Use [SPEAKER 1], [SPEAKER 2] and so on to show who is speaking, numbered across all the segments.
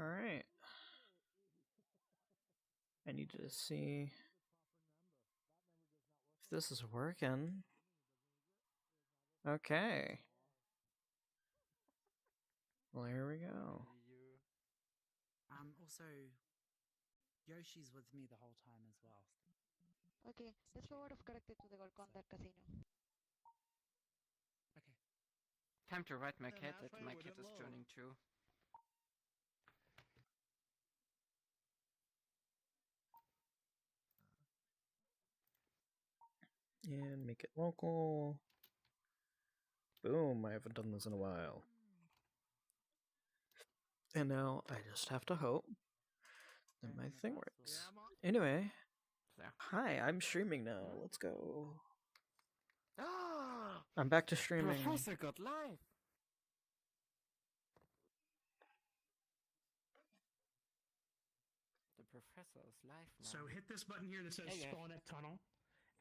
[SPEAKER 1] Alright. I need to see if this is working. Okay. Well, here we go.
[SPEAKER 2] Also, Yoshi's with me the whole time as well.
[SPEAKER 3] Okay, let's go out of character to the Golconda Casino.
[SPEAKER 2] Okay.
[SPEAKER 4] Time to write my cat that my cat is joining too.
[SPEAKER 1] And make it local. Boom, I haven't done this in a while. And now I just have to hope that my thing works. Anyway, hi, I'm streaming now. Let's go. I'm back to streaming.
[SPEAKER 4] Professor got live! The professor is live now.
[SPEAKER 5] So hit this button here that says spawn at tunnel,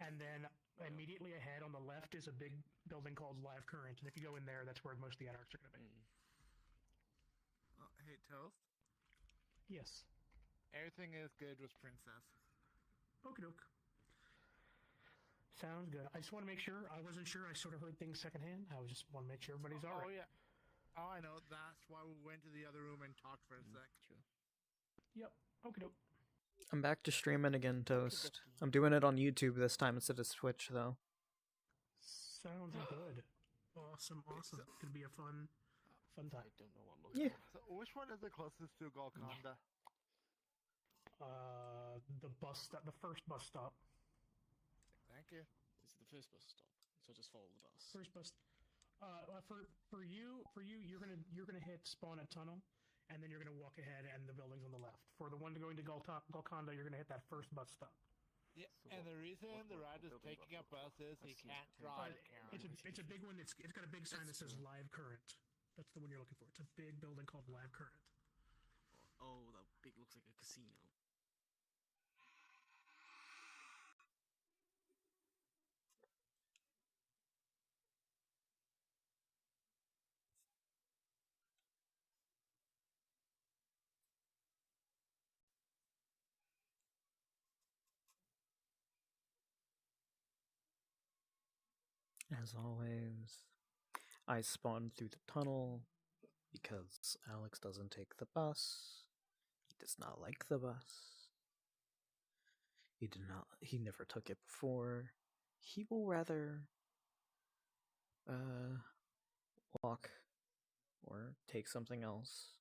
[SPEAKER 5] and then immediately ahead on the left is a big building called Live Current, and if you go in there, that's where most of the anarchs are going to be.
[SPEAKER 6] Hey, Toast?
[SPEAKER 5] Yes.
[SPEAKER 6] Everything is good with Princess.
[SPEAKER 5] Okie doke. Sounds good. I just want to make sure. I wasn't sure. I sort of heard things secondhand. I just want to make sure everybody's all right.
[SPEAKER 6] Oh, yeah. Oh, I know. That's why we went to the other room and talked for a sec.
[SPEAKER 4] True.
[SPEAKER 5] Yep. Okie doke.
[SPEAKER 1] I'm back to streaming again, Toast. I'm doing it on YouTube this time instead of Twitch, though.
[SPEAKER 5] Sounds good. Awesome. Could be a fun time.
[SPEAKER 6] I don't know what I'm looking for. So which one is the closest to Golconda?
[SPEAKER 5] The bus stop. The first bus stop.
[SPEAKER 6] Thank you.
[SPEAKER 7] This is the first bus stop, so just follow the bus.
[SPEAKER 5] First bus. For you, you're gonna hit spawn at tunnel, and then you're gonna walk ahead, and the building's on the left. For the one going to Golconda, you're gonna hit that first bus stop.
[SPEAKER 6] Yeah, and the reason the ride is taking up bus is he can't drive.
[SPEAKER 5] It's a big one. It's got a big sign that says Live Current. That's the one you're looking for. It's a big building called Live Current.
[SPEAKER 7] Oh, that big looks like a casino.
[SPEAKER 1] As always, I spawned through the tunnel because Alex doesn't take the bus. He does not like the bus. He never took it before. He will rather walk or take something else.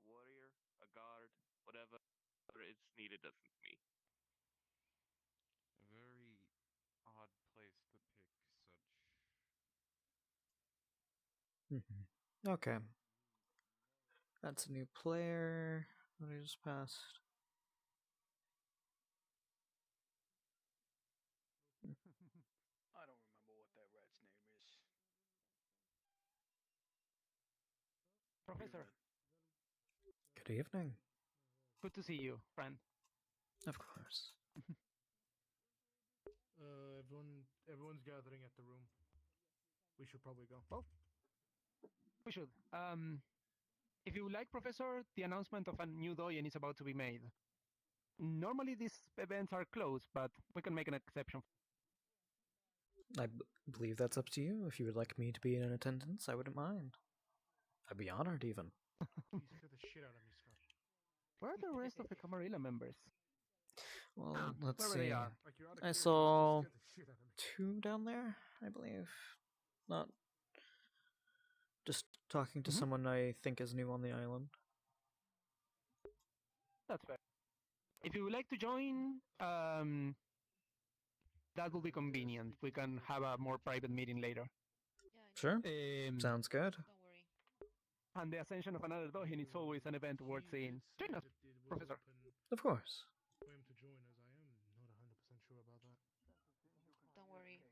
[SPEAKER 8] A warrior, a guard, whatever is needed of me.
[SPEAKER 9] A very odd place to pick such.
[SPEAKER 1] Okay. That's a new player that I just passed.
[SPEAKER 10] I don't remember what that rat's name is.
[SPEAKER 11] Professor.
[SPEAKER 1] Good evening.
[SPEAKER 11] Good to see you, friend.
[SPEAKER 1] Of course.
[SPEAKER 6] Everyone's gathering at the room. We should probably go.
[SPEAKER 11] Oh, we should. If you would like, Professor, the announcement of a new doyen is about to be made. Normally these events are closed, but we can make an exception.
[SPEAKER 1] I believe that's up to you. If you would like me to be in attendance, I wouldn't mind. I'd be honored, even.
[SPEAKER 6] You scare the shit out of me, Scott.
[SPEAKER 11] Where are the rest of the Camarilla members?
[SPEAKER 1] Well, let's
[SPEAKER 11] wherever
[SPEAKER 1] see.
[SPEAKER 11] they are.
[SPEAKER 1] I saw 2 down there, I believe. Not just talking to someone I think is new on the island.
[SPEAKER 11] That's fair. If you would like to join, that will be convenient. We can have a more private meeting later.
[SPEAKER 1] Sure. Sounds good.
[SPEAKER 11] And the ascension of another doyen is always an event worth seeing. Join us, Professor.
[SPEAKER 1] Of course.
[SPEAKER 6] For him to join us, I am not 100% sure about that.
[SPEAKER 3] Don't worry.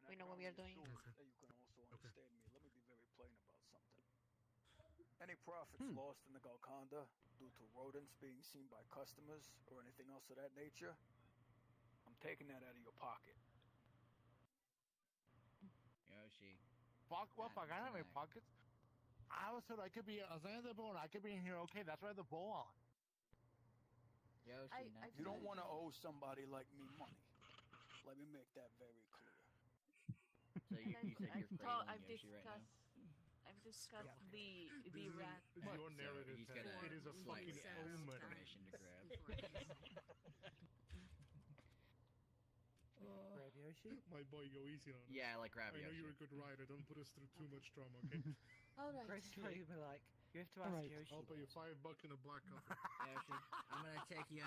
[SPEAKER 3] We know what we are doing.
[SPEAKER 10] You can also understand me. Let me be very plain about something. Any profits lost in the Golconda due to rodents being seen by customers or anything else of that nature, I'm taking that out of your pocket.
[SPEAKER 12] Yoshi.
[SPEAKER 13] Fuck, what fuck? I don't have any
[SPEAKER 12] tonight.
[SPEAKER 13] pockets. I was told I could be, as long as the bow, I could be in here, okay? That's why the bow on.
[SPEAKER 12] Yoshi,
[SPEAKER 10] You don't want to owe somebody like me money. Let me make that very clear.
[SPEAKER 12] So you said you're cradling Yoshi right now?
[SPEAKER 14] I've discussed the rat.
[SPEAKER 6] Your narrative
[SPEAKER 12] He's got
[SPEAKER 6] it is a fucking omen.
[SPEAKER 12] Permission to grab.
[SPEAKER 13] Grab Yoshi?
[SPEAKER 6] My boy, go easy on us.
[SPEAKER 12] Yeah, like grab
[SPEAKER 6] I know
[SPEAKER 12] Yoshi.
[SPEAKER 6] you're a good rider. Don't put us through too much trauma, okay?
[SPEAKER 2] Alright.
[SPEAKER 11] Great story, but like, you have to ask Yoshi.
[SPEAKER 6] I'll pay you $5 in a black coffee.
[SPEAKER 12] Yoshi, I'm gonna take you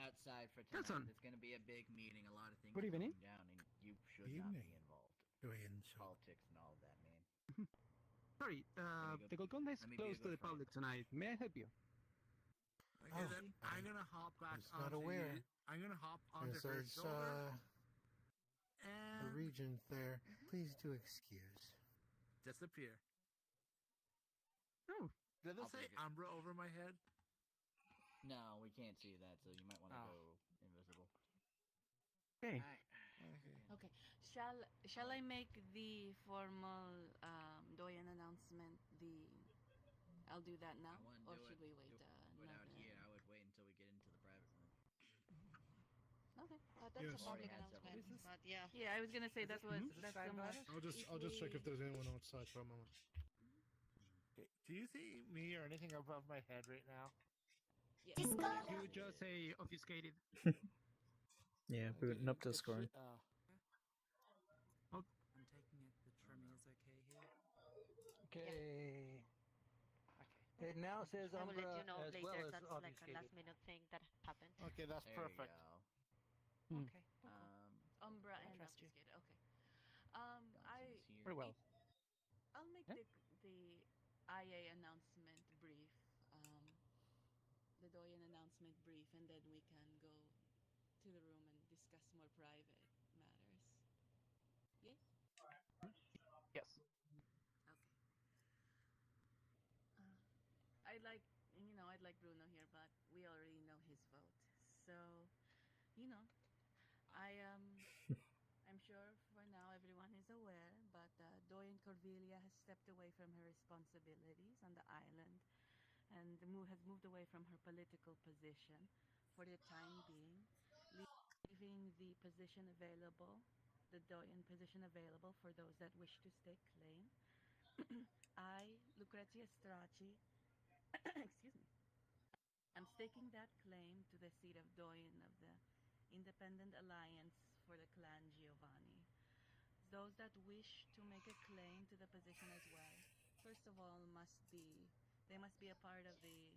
[SPEAKER 12] outside for tonight.
[SPEAKER 11] Wilson.
[SPEAKER 12] It's gonna be a big meeting. A lot of things
[SPEAKER 11] Good
[SPEAKER 12] are
[SPEAKER 11] evening.
[SPEAKER 12] going down, and you should not be involved. Politics and all of that, man.
[SPEAKER 11] Sorry, the Golconda is
[SPEAKER 12] let me be a
[SPEAKER 11] closed to
[SPEAKER 12] good
[SPEAKER 11] the public tonight. May I help you?
[SPEAKER 13] Okay, then I'm gonna hop back
[SPEAKER 15] was not aware.
[SPEAKER 13] I'm gonna hop onto
[SPEAKER 15] Yes,
[SPEAKER 13] her
[SPEAKER 15] I saw
[SPEAKER 13] shoulder.
[SPEAKER 15] the
[SPEAKER 13] And
[SPEAKER 15] regent there. Please do excuse.
[SPEAKER 13] disappear.
[SPEAKER 11] Oh.
[SPEAKER 13] Did it
[SPEAKER 12] I'll
[SPEAKER 13] say
[SPEAKER 12] take it.
[SPEAKER 13] Umbra over my head?
[SPEAKER 12] No, we can't see that, so you might want to
[SPEAKER 13] Oh.
[SPEAKER 12] go invisible.
[SPEAKER 11] Okay.
[SPEAKER 14] Okay. Shall I make the formal Doyen announcement? I'll do that now, or should we wait?
[SPEAKER 12] Without here, I would wait until we get into the private room.
[SPEAKER 14] Okay.
[SPEAKER 3] That's
[SPEAKER 6] Yes.
[SPEAKER 3] a public announcement, but yeah.
[SPEAKER 14] Yeah, I was gonna say that's what that's somewhat.
[SPEAKER 6] I'll just check if there's anyone outside for a moment.
[SPEAKER 13] Okay. Do you see me or anything above my head right now?
[SPEAKER 11] You just say obfuscated.
[SPEAKER 1] Yeah, booting up Discord.
[SPEAKER 2] I'm taking it the trim is okay here.
[SPEAKER 11] Okay. It now says
[SPEAKER 3] I will
[SPEAKER 11] Umbra
[SPEAKER 3] let you know
[SPEAKER 11] as
[SPEAKER 3] later.
[SPEAKER 11] well as
[SPEAKER 3] That's like a
[SPEAKER 11] obfuscated.
[SPEAKER 3] last minute thing that happened.
[SPEAKER 13] Okay, that's
[SPEAKER 12] There
[SPEAKER 13] perfect.
[SPEAKER 12] you go.
[SPEAKER 14] Okay.
[SPEAKER 12] Um,
[SPEAKER 14] Umbra
[SPEAKER 11] I
[SPEAKER 14] and
[SPEAKER 11] trust you.
[SPEAKER 14] obfuscated. Okay.
[SPEAKER 12] Johnson's here.
[SPEAKER 11] Very well.
[SPEAKER 14] I'll make
[SPEAKER 11] Yeah.
[SPEAKER 14] the IA announcement brief. The Doyen announcement brief, and then we can go to the room and discuss more private matters. Yes.
[SPEAKER 11] Yes.
[SPEAKER 14] Okay. I'd like Bruno here, but we already know his vote. So, I'm sure for now everyone is aware, but Doyen Cordelia has stepped away from her responsibilities on the island, and has moved away from her political position for the time being, leaving the position available, the Doyen position available for those that wish to stake claim. I, Lucrezia Stracci, excuse me, I'm staking that claim to the seat of Doyen of the Independent Alliance for the Clan Giovanni. Those that wish to make a claim to the position as well, first of all, they must be a part of the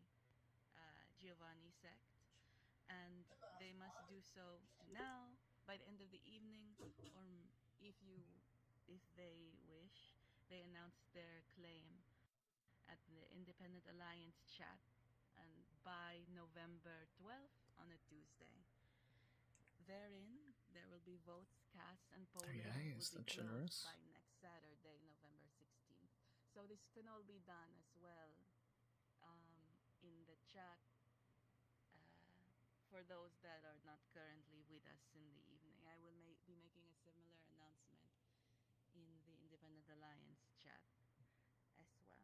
[SPEAKER 14] Giovanni sect, and they must do so now by the end of the evening, or if they wish, they announce their claim at the Independent Alliance chat, and by November 12th on a Tuesday. Therein, there will be votes cast and polling
[SPEAKER 1] yeah,
[SPEAKER 14] will
[SPEAKER 1] is
[SPEAKER 14] be
[SPEAKER 1] that
[SPEAKER 14] closed
[SPEAKER 1] generous?
[SPEAKER 14] by next Saturday, November 16th. So this can all be done as well in the chat for those that are not currently with us in the evening. I will be making a similar announcement in the Independent Alliance chat as well.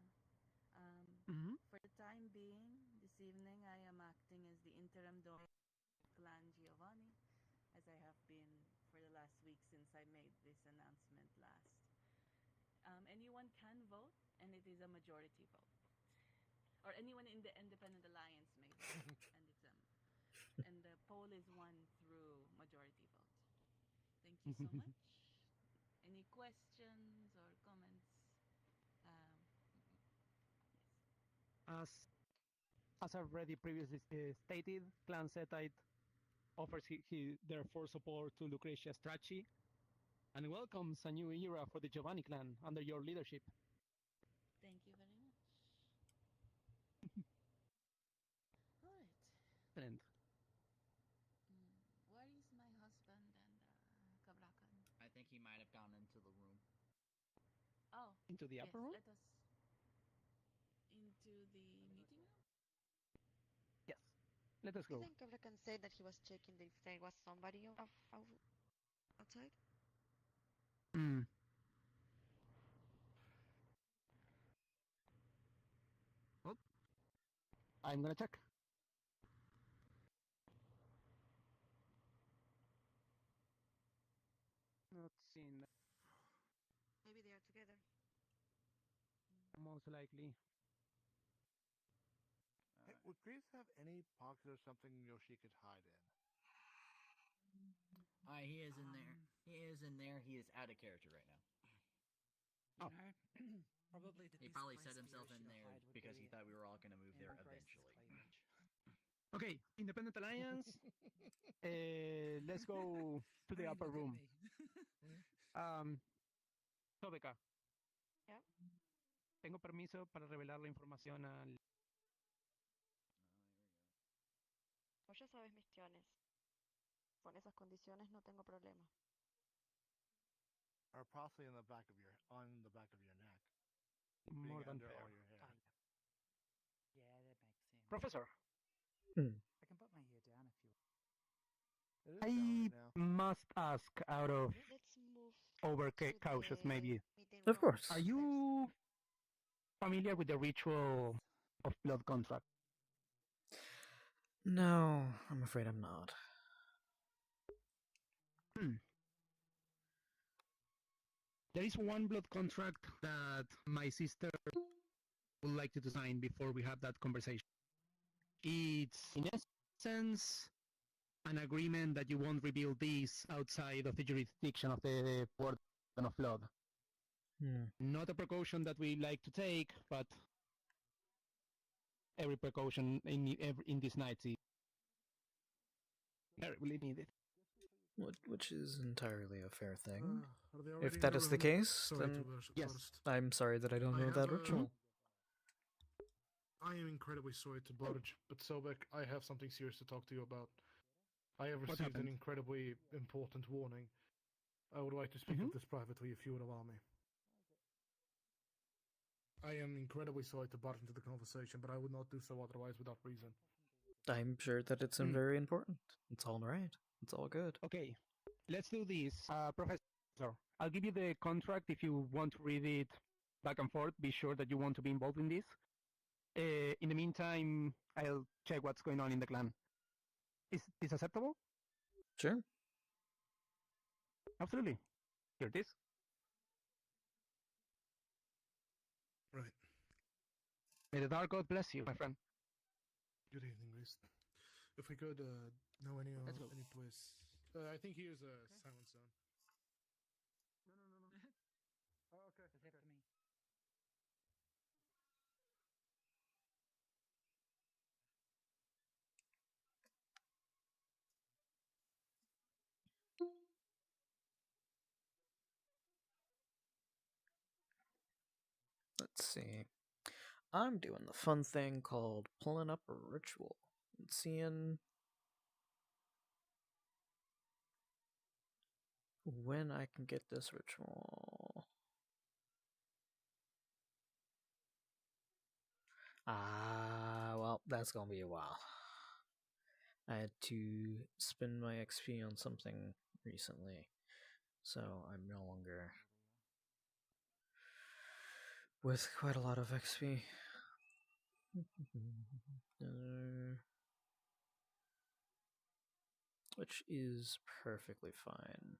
[SPEAKER 14] For the time being, this evening I am acting as the interim Doyen of Clan Giovanni, as I have been for the last week since I made this announcement last. Anyone can vote, and it is a majority vote. Or anyone in the Independent Alliance may vote, and the poll is won through majority vote. Thank you so much. Any questions or comments?
[SPEAKER 11] As already previously stated, Clan Zetite offers their full support to Lucrezia Stracci and welcomes a new era for the Giovanni clan under your leadership.
[SPEAKER 14] Thank you very much. All right.
[SPEAKER 11] Excellent.
[SPEAKER 14] Where is my husband and Kabrakan?
[SPEAKER 12] I think he might have gone into the room.
[SPEAKER 14] Oh.
[SPEAKER 11] Into the upper room?
[SPEAKER 14] Let us into the meeting room?
[SPEAKER 11] Yes. Let us go.
[SPEAKER 3] I think Kabrakan said that he was checking if there was somebody outside.
[SPEAKER 11] I'm gonna check. Not seeing that.
[SPEAKER 3] Maybe they are together.
[SPEAKER 11] Most likely.
[SPEAKER 13] Hey, would Chris have any pocket or something Yoshi could hide in?
[SPEAKER 12] He is in there. He is in there. He is out of character right now.
[SPEAKER 2] You know, probably the
[SPEAKER 12] He
[SPEAKER 2] best
[SPEAKER 12] probably
[SPEAKER 2] place
[SPEAKER 12] set
[SPEAKER 2] for
[SPEAKER 12] himself
[SPEAKER 2] Yoshi
[SPEAKER 12] in
[SPEAKER 2] to
[SPEAKER 12] there
[SPEAKER 2] hide would
[SPEAKER 12] because
[SPEAKER 2] be
[SPEAKER 12] he thought we were all going to move there
[SPEAKER 2] in Grace's
[SPEAKER 12] eventually.
[SPEAKER 2] cleavage.
[SPEAKER 11] Okay, Independent Alliance. Let's go to the
[SPEAKER 2] I mean,
[SPEAKER 11] upper
[SPEAKER 2] look at
[SPEAKER 11] room.
[SPEAKER 2] me.
[SPEAKER 11] Sobeka,
[SPEAKER 3] Yeah.
[SPEAKER 11] tengo permiso para revelar la información al.
[SPEAKER 3] Pues ya sabes mis tiones. Con esas condiciones no tengo problema.
[SPEAKER 13] Or possibly on the back of your neck.
[SPEAKER 11] More
[SPEAKER 13] Being
[SPEAKER 11] than
[SPEAKER 13] under
[SPEAKER 11] fair.
[SPEAKER 13] all your hair.
[SPEAKER 2] Yeah, that makes sense.
[SPEAKER 11] Professor,
[SPEAKER 2] I can put my hair down if you.
[SPEAKER 13] It is
[SPEAKER 11] I
[SPEAKER 13] down right now.
[SPEAKER 11] must ask out of
[SPEAKER 3] Let's move
[SPEAKER 11] cautious maybe.
[SPEAKER 3] meeting
[SPEAKER 1] Of
[SPEAKER 3] room
[SPEAKER 1] course.
[SPEAKER 11] Are
[SPEAKER 3] upstairs.
[SPEAKER 11] you familiar with the ritual of blood contract?
[SPEAKER 1] No, I'm afraid I'm not.
[SPEAKER 11] There is one blood contract that my sister would like you to sign before we have that conversation. It's, in essence, an agreement that you won't reveal this outside of the jurisdiction of the Warden of Blood. Not a precaution that we like to take, but every precaution in these nights is terribly needed.
[SPEAKER 1] Which is entirely a fair thing.
[SPEAKER 6] Are they already
[SPEAKER 1] If
[SPEAKER 6] in
[SPEAKER 1] that
[SPEAKER 6] the
[SPEAKER 1] is the
[SPEAKER 6] room?
[SPEAKER 1] case,
[SPEAKER 6] Sorry
[SPEAKER 1] then
[SPEAKER 6] to burst
[SPEAKER 11] yes.
[SPEAKER 6] first.
[SPEAKER 1] I'm sorry that I don't
[SPEAKER 6] I
[SPEAKER 1] know
[SPEAKER 6] have
[SPEAKER 1] that
[SPEAKER 6] a-
[SPEAKER 1] ritual.
[SPEAKER 6] I am incredibly sorry to budge, but Sobek, I have something serious to talk to you about. I have
[SPEAKER 11] What
[SPEAKER 6] received an
[SPEAKER 11] happened?
[SPEAKER 6] incredibly important warning. I would like to speak of this privately if you would allow me. I am incredibly sorry to butt into the conversation, but I would not do so otherwise without reason.
[SPEAKER 1] I'm sure that it's very important. It's all right. It's all good.
[SPEAKER 11] Okay, let's do this. Professor, I'll give you the contract if you want to read it back and forth. Be sure that you want to be involved in this. In the meantime, I'll check what's going on in the clan. Is this acceptable?
[SPEAKER 1] Sure.
[SPEAKER 11] Absolutely. Here it is.
[SPEAKER 6] Right.
[SPEAKER 11] May the Dark God bless you, my friend.
[SPEAKER 6] Good evening, Grace. If we could know any
[SPEAKER 11] Let's go.
[SPEAKER 6] place. I think he is a silent zone. No. Oh, okay.
[SPEAKER 2] It's after me.
[SPEAKER 1] Let's see. I'm doing the fun thing called pulling up a ritual and seeing when I can get this ritual. Well, that's gonna be a while. I had to spend my XP on something recently, so I'm no longer with quite a lot of XP. Which is perfectly fine.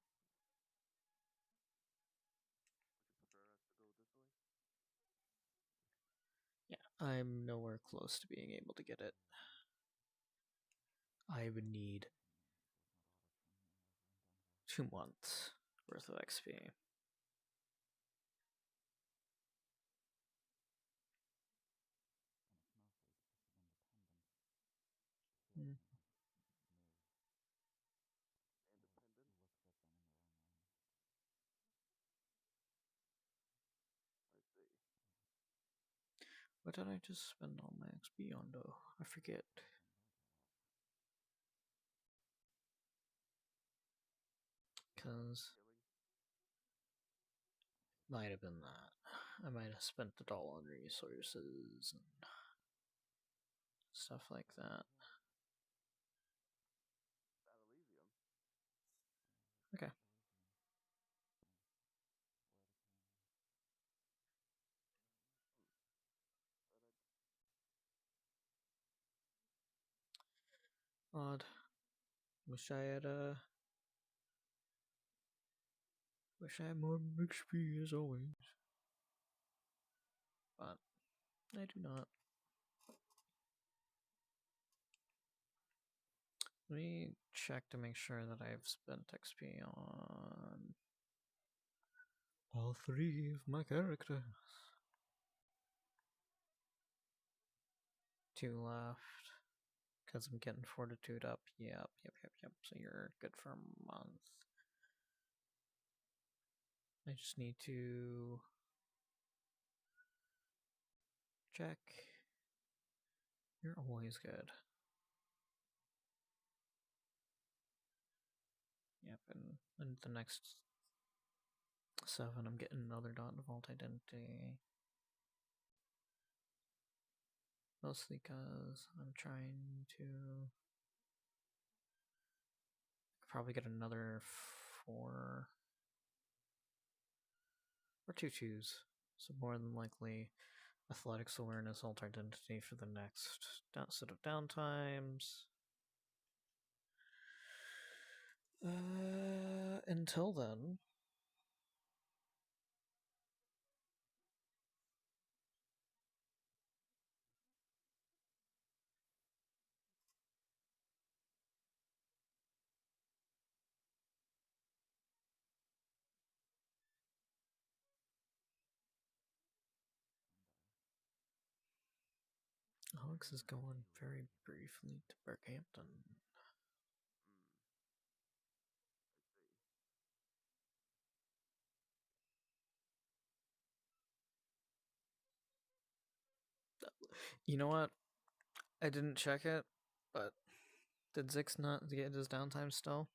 [SPEAKER 1] Yeah, I'm nowhere close to being able to get it. I would need 2 months worth of XP. What did I just spend all my XP on though? I forget. Cause might have been that. I might have spent it all on resources and stuff like that. Okay. Odd. Wish I had wish I had more XP as always. But I do not. Let me check to make sure that I've spent XP on all 3 of my characters. 2 left. Because I'm getting fortitude up. Yep. So you're good for a month. I just need to check. You're always good. Yep, and the next 7, I'm getting another dot in Vault Identity. Mostly because I'm trying to probably get another 4 or 2 2s. So more than likely, Athletics Awareness, Alt Identity for the next set of downtimes. Until then, Alex is going very briefly to Berkhampton. You know what? I didn't check it, but did Zix not get his downtime still?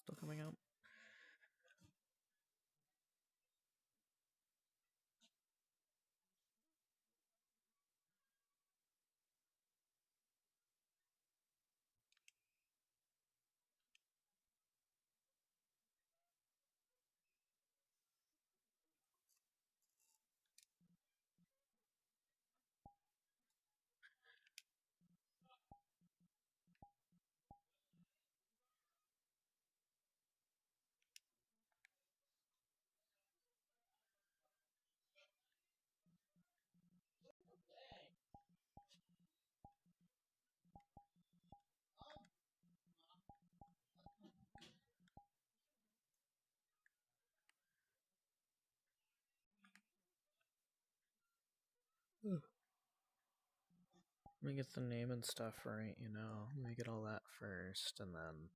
[SPEAKER 1] Still coming out? Let me get the name and stuff right, you know. Let me get all that first, and then...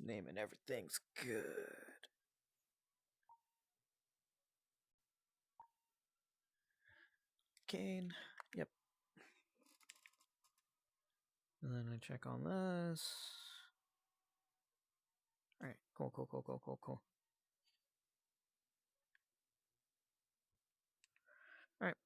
[SPEAKER 1] Name and everything's good. Kane, yep. And then I check on this. Alright, cool. Alright.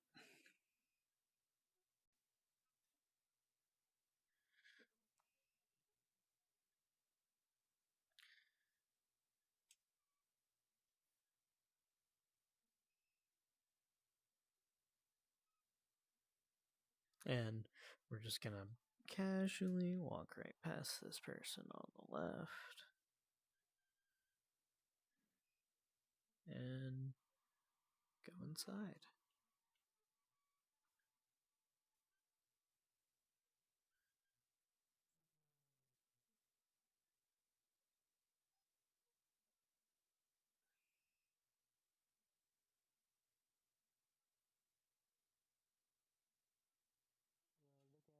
[SPEAKER 1] And we're just gonna casually walk right past this person on the left. And go inside.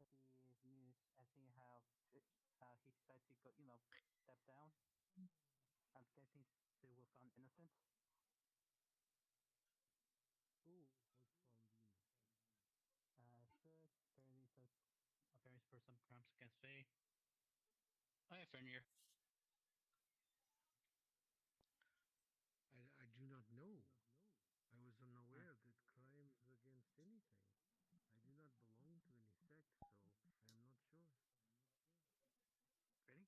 [SPEAKER 11] Look at the news. I think how he decided to go, step down. I'm guessing they were found innocent. arms against me. I have Fenrir.
[SPEAKER 16] I do not know. I was unaware that crimes against anything. I do not belong to any sect, so I am not sure.
[SPEAKER 11] Really?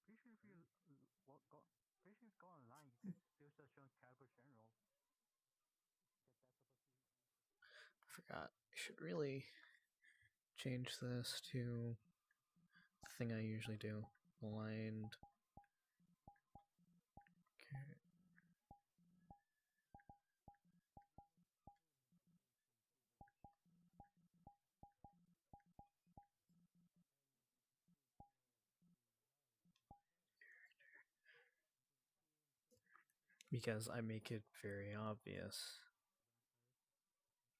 [SPEAKER 11] Pretty sure if you pretty sure if you go online, you could still search on Calibur General.
[SPEAKER 1] I forgot. I should really change this to the thing I usually do. Aligned. Okay. Because I make it very obvious.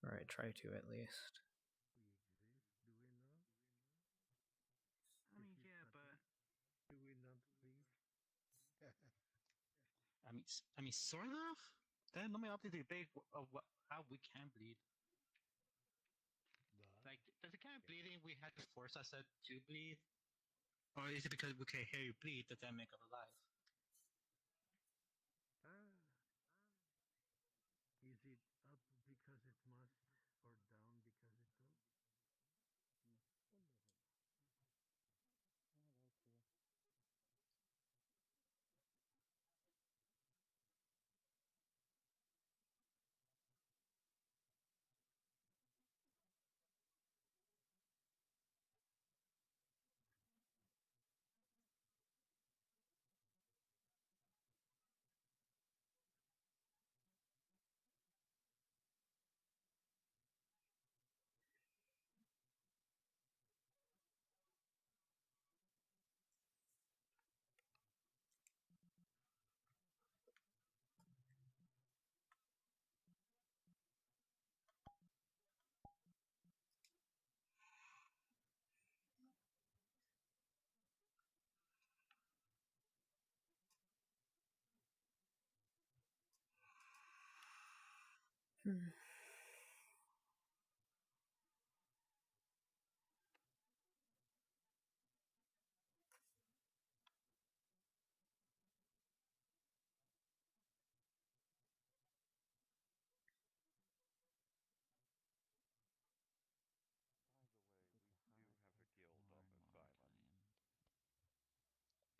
[SPEAKER 1] Or I try to, at least.
[SPEAKER 16] We exist, do we not?
[SPEAKER 11] I mean, yeah, but
[SPEAKER 16] do we not, please?
[SPEAKER 11] I mean, sort of. Then let me update the debate of how we can bleed. Like, does the kind of bleeding we had to force ourselves to bleed, or is it because we can hear you bleed does that make us alive?
[SPEAKER 16] Is it up because it must, or down because it does?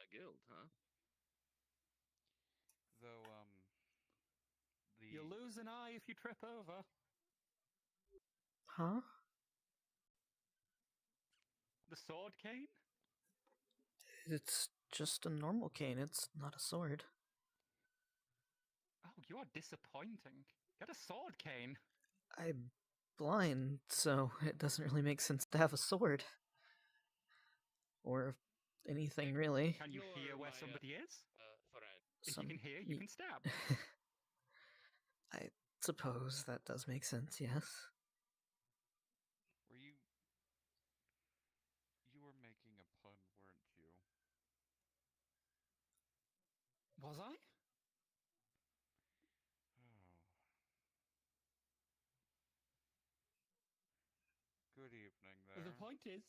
[SPEAKER 8] A guild, huh?
[SPEAKER 9] Though,
[SPEAKER 11] You lose an eye if you trip over.
[SPEAKER 1] Huh?
[SPEAKER 11] The sword cane?
[SPEAKER 1] It's just a normal cane, it's not a sword.
[SPEAKER 11] Oh, you are disappointing. Get a sword cane.
[SPEAKER 1] I'm blind, so it doesn't really make sense to have a sword. Or anything, really.
[SPEAKER 11] Can you hear where somebody is? If
[SPEAKER 1] Some-
[SPEAKER 11] you can hear, you can stab.
[SPEAKER 1] I suppose that does make sense, yes.
[SPEAKER 9] were you were making a pun, weren't you?
[SPEAKER 11] Was I?
[SPEAKER 9] Oh. Good evening there.
[SPEAKER 11] The point is,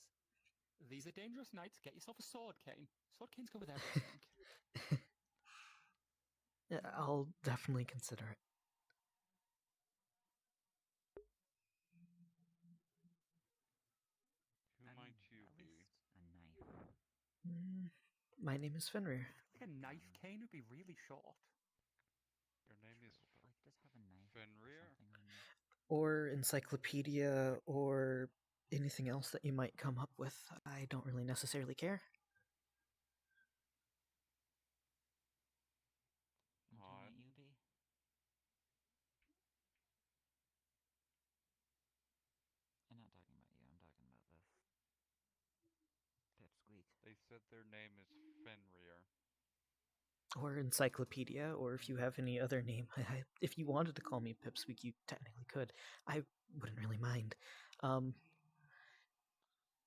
[SPEAKER 11] these are dangerous nights. Get yourself a sword cane. Sword canes go with everything.
[SPEAKER 1] Yeah, I'll definitely consider it.
[SPEAKER 9] Who might you be?
[SPEAKER 2] A knife.
[SPEAKER 1] My name is Fenrir.
[SPEAKER 11] Like a knife cane would be really short.
[SPEAKER 9] Your name is
[SPEAKER 2] Like, just have a knife.
[SPEAKER 9] Fenrir?
[SPEAKER 1] Or encyclopedia, or anything else that you might come up with. I don't really necessarily care.
[SPEAKER 9] Odd.
[SPEAKER 2] You be? I'm not talking about you, I'm talking about this. Pipsqueak.
[SPEAKER 9] They said their name is Fenrir.
[SPEAKER 1] Or encyclopedia, or if you have any other name. If you wanted to call me Pipsqueak, you technically could. I wouldn't really mind.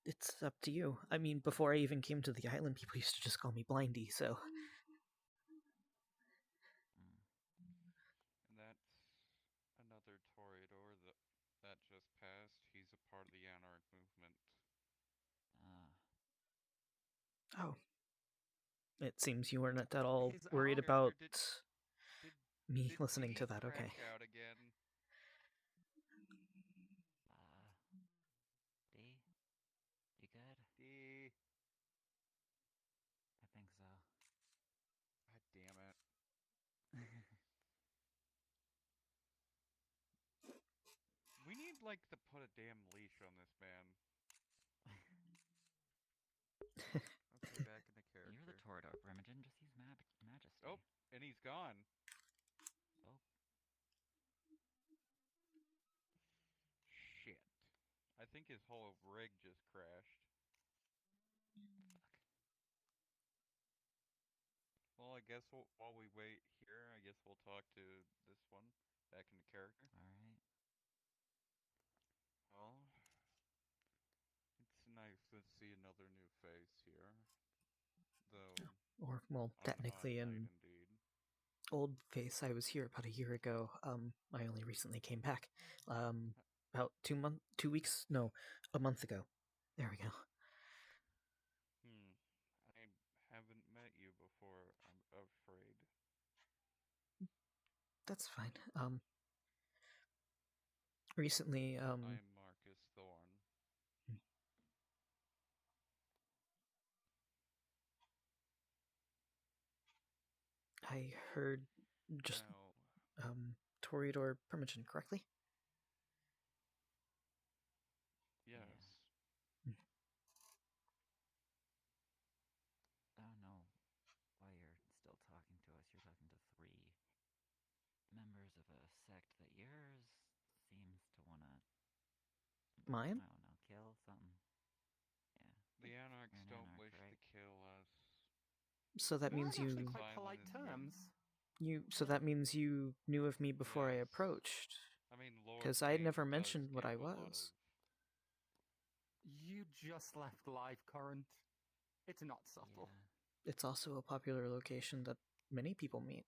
[SPEAKER 1] It's up to you. I mean, before I even came to the island, people used to just call me Blindy, so...
[SPEAKER 9] And that's another Toreador that just passed. He's a part of the Anarch movement.
[SPEAKER 1] Oh. It seems you weren't at all
[SPEAKER 9] His
[SPEAKER 1] worried
[SPEAKER 9] character
[SPEAKER 1] about me
[SPEAKER 9] did
[SPEAKER 1] listening to
[SPEAKER 9] D
[SPEAKER 1] that, okay.
[SPEAKER 9] crash out again?
[SPEAKER 2] D? You good?
[SPEAKER 9] D.
[SPEAKER 2] I think so.
[SPEAKER 9] God damn it. We need, like, to put a damn leash on this man. Okay, back in the character.
[SPEAKER 2] You're the Torador, Imogen. Just use Majesty.
[SPEAKER 9] Oh, and he's gone.
[SPEAKER 2] Oh.
[SPEAKER 9] Shit. I think his whole rig just crashed. Well, I guess while we wait here, I guess we'll talk to this one back in the character.
[SPEAKER 2] Alright.
[SPEAKER 9] Well, it's nice to see another new face here. Though,
[SPEAKER 1] Or, well,
[SPEAKER 9] on an
[SPEAKER 1] technically
[SPEAKER 9] odd
[SPEAKER 1] in
[SPEAKER 9] night indeed.
[SPEAKER 1] old face, I was here about a year ago. I only recently came back. About 2 weeks? No, a month ago. There we go.
[SPEAKER 9] I haven't met you before, I'm afraid.
[SPEAKER 1] That's fine. Recently,
[SPEAKER 9] I'm Marcus Thorne.
[SPEAKER 1] I heard just, Toreador Primogen, correctly?
[SPEAKER 9] Yes.
[SPEAKER 2] I don't know why you're still talking to us. You're talking to 3 members of a sect that yours seems to wanna...
[SPEAKER 1] Mine?
[SPEAKER 2] I don't know, kill something. Yeah.
[SPEAKER 9] The Anarchs
[SPEAKER 2] You're an
[SPEAKER 9] don't
[SPEAKER 2] Anarch,
[SPEAKER 9] wish
[SPEAKER 2] right?
[SPEAKER 9] to kill us.
[SPEAKER 1] So that means you...
[SPEAKER 11] Actually quite polite terms.
[SPEAKER 1] So that means you knew of me before I approached.
[SPEAKER 9] I mean, Lord
[SPEAKER 1] Because I had
[SPEAKER 9] Kane
[SPEAKER 1] never
[SPEAKER 9] does
[SPEAKER 1] mentioned what
[SPEAKER 9] give
[SPEAKER 1] I
[SPEAKER 9] a lot
[SPEAKER 1] was.
[SPEAKER 11] You just left live current. It's not subtle.
[SPEAKER 1] It's also a popular location that many people meet.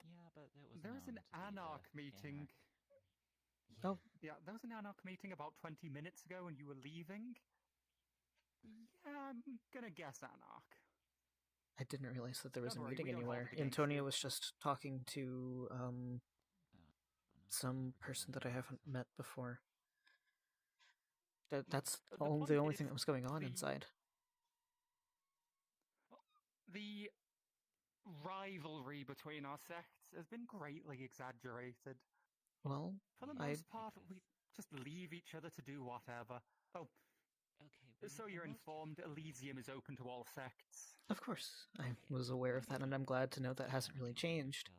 [SPEAKER 2] Yeah, but it was
[SPEAKER 11] There was an Anarch meeting.
[SPEAKER 1] Oh.
[SPEAKER 11] Yeah, there was an Anarch meeting about 20 minutes ago and you were leaving. Yeah, I'm gonna guess Anarch.
[SPEAKER 1] I didn't realize that there was
[SPEAKER 11] Don't
[SPEAKER 1] a
[SPEAKER 11] worry,
[SPEAKER 1] meeting
[SPEAKER 11] we don't hold
[SPEAKER 1] anywhere.
[SPEAKER 11] it against
[SPEAKER 1] Antonia
[SPEAKER 11] you.
[SPEAKER 1] was just talking to some person that I haven't met before. That's
[SPEAKER 11] The point
[SPEAKER 1] the only
[SPEAKER 11] is
[SPEAKER 1] thing that was going on inside.
[SPEAKER 11] The rivalry between our sects has been greatly exaggerated.
[SPEAKER 1] Well,
[SPEAKER 11] For the most part, we just leave each other to do whatever. Oh, so you're informed, Elysium is open to all sects.
[SPEAKER 1] Of course, I was aware of that, and I'm glad to know that hasn't really changed.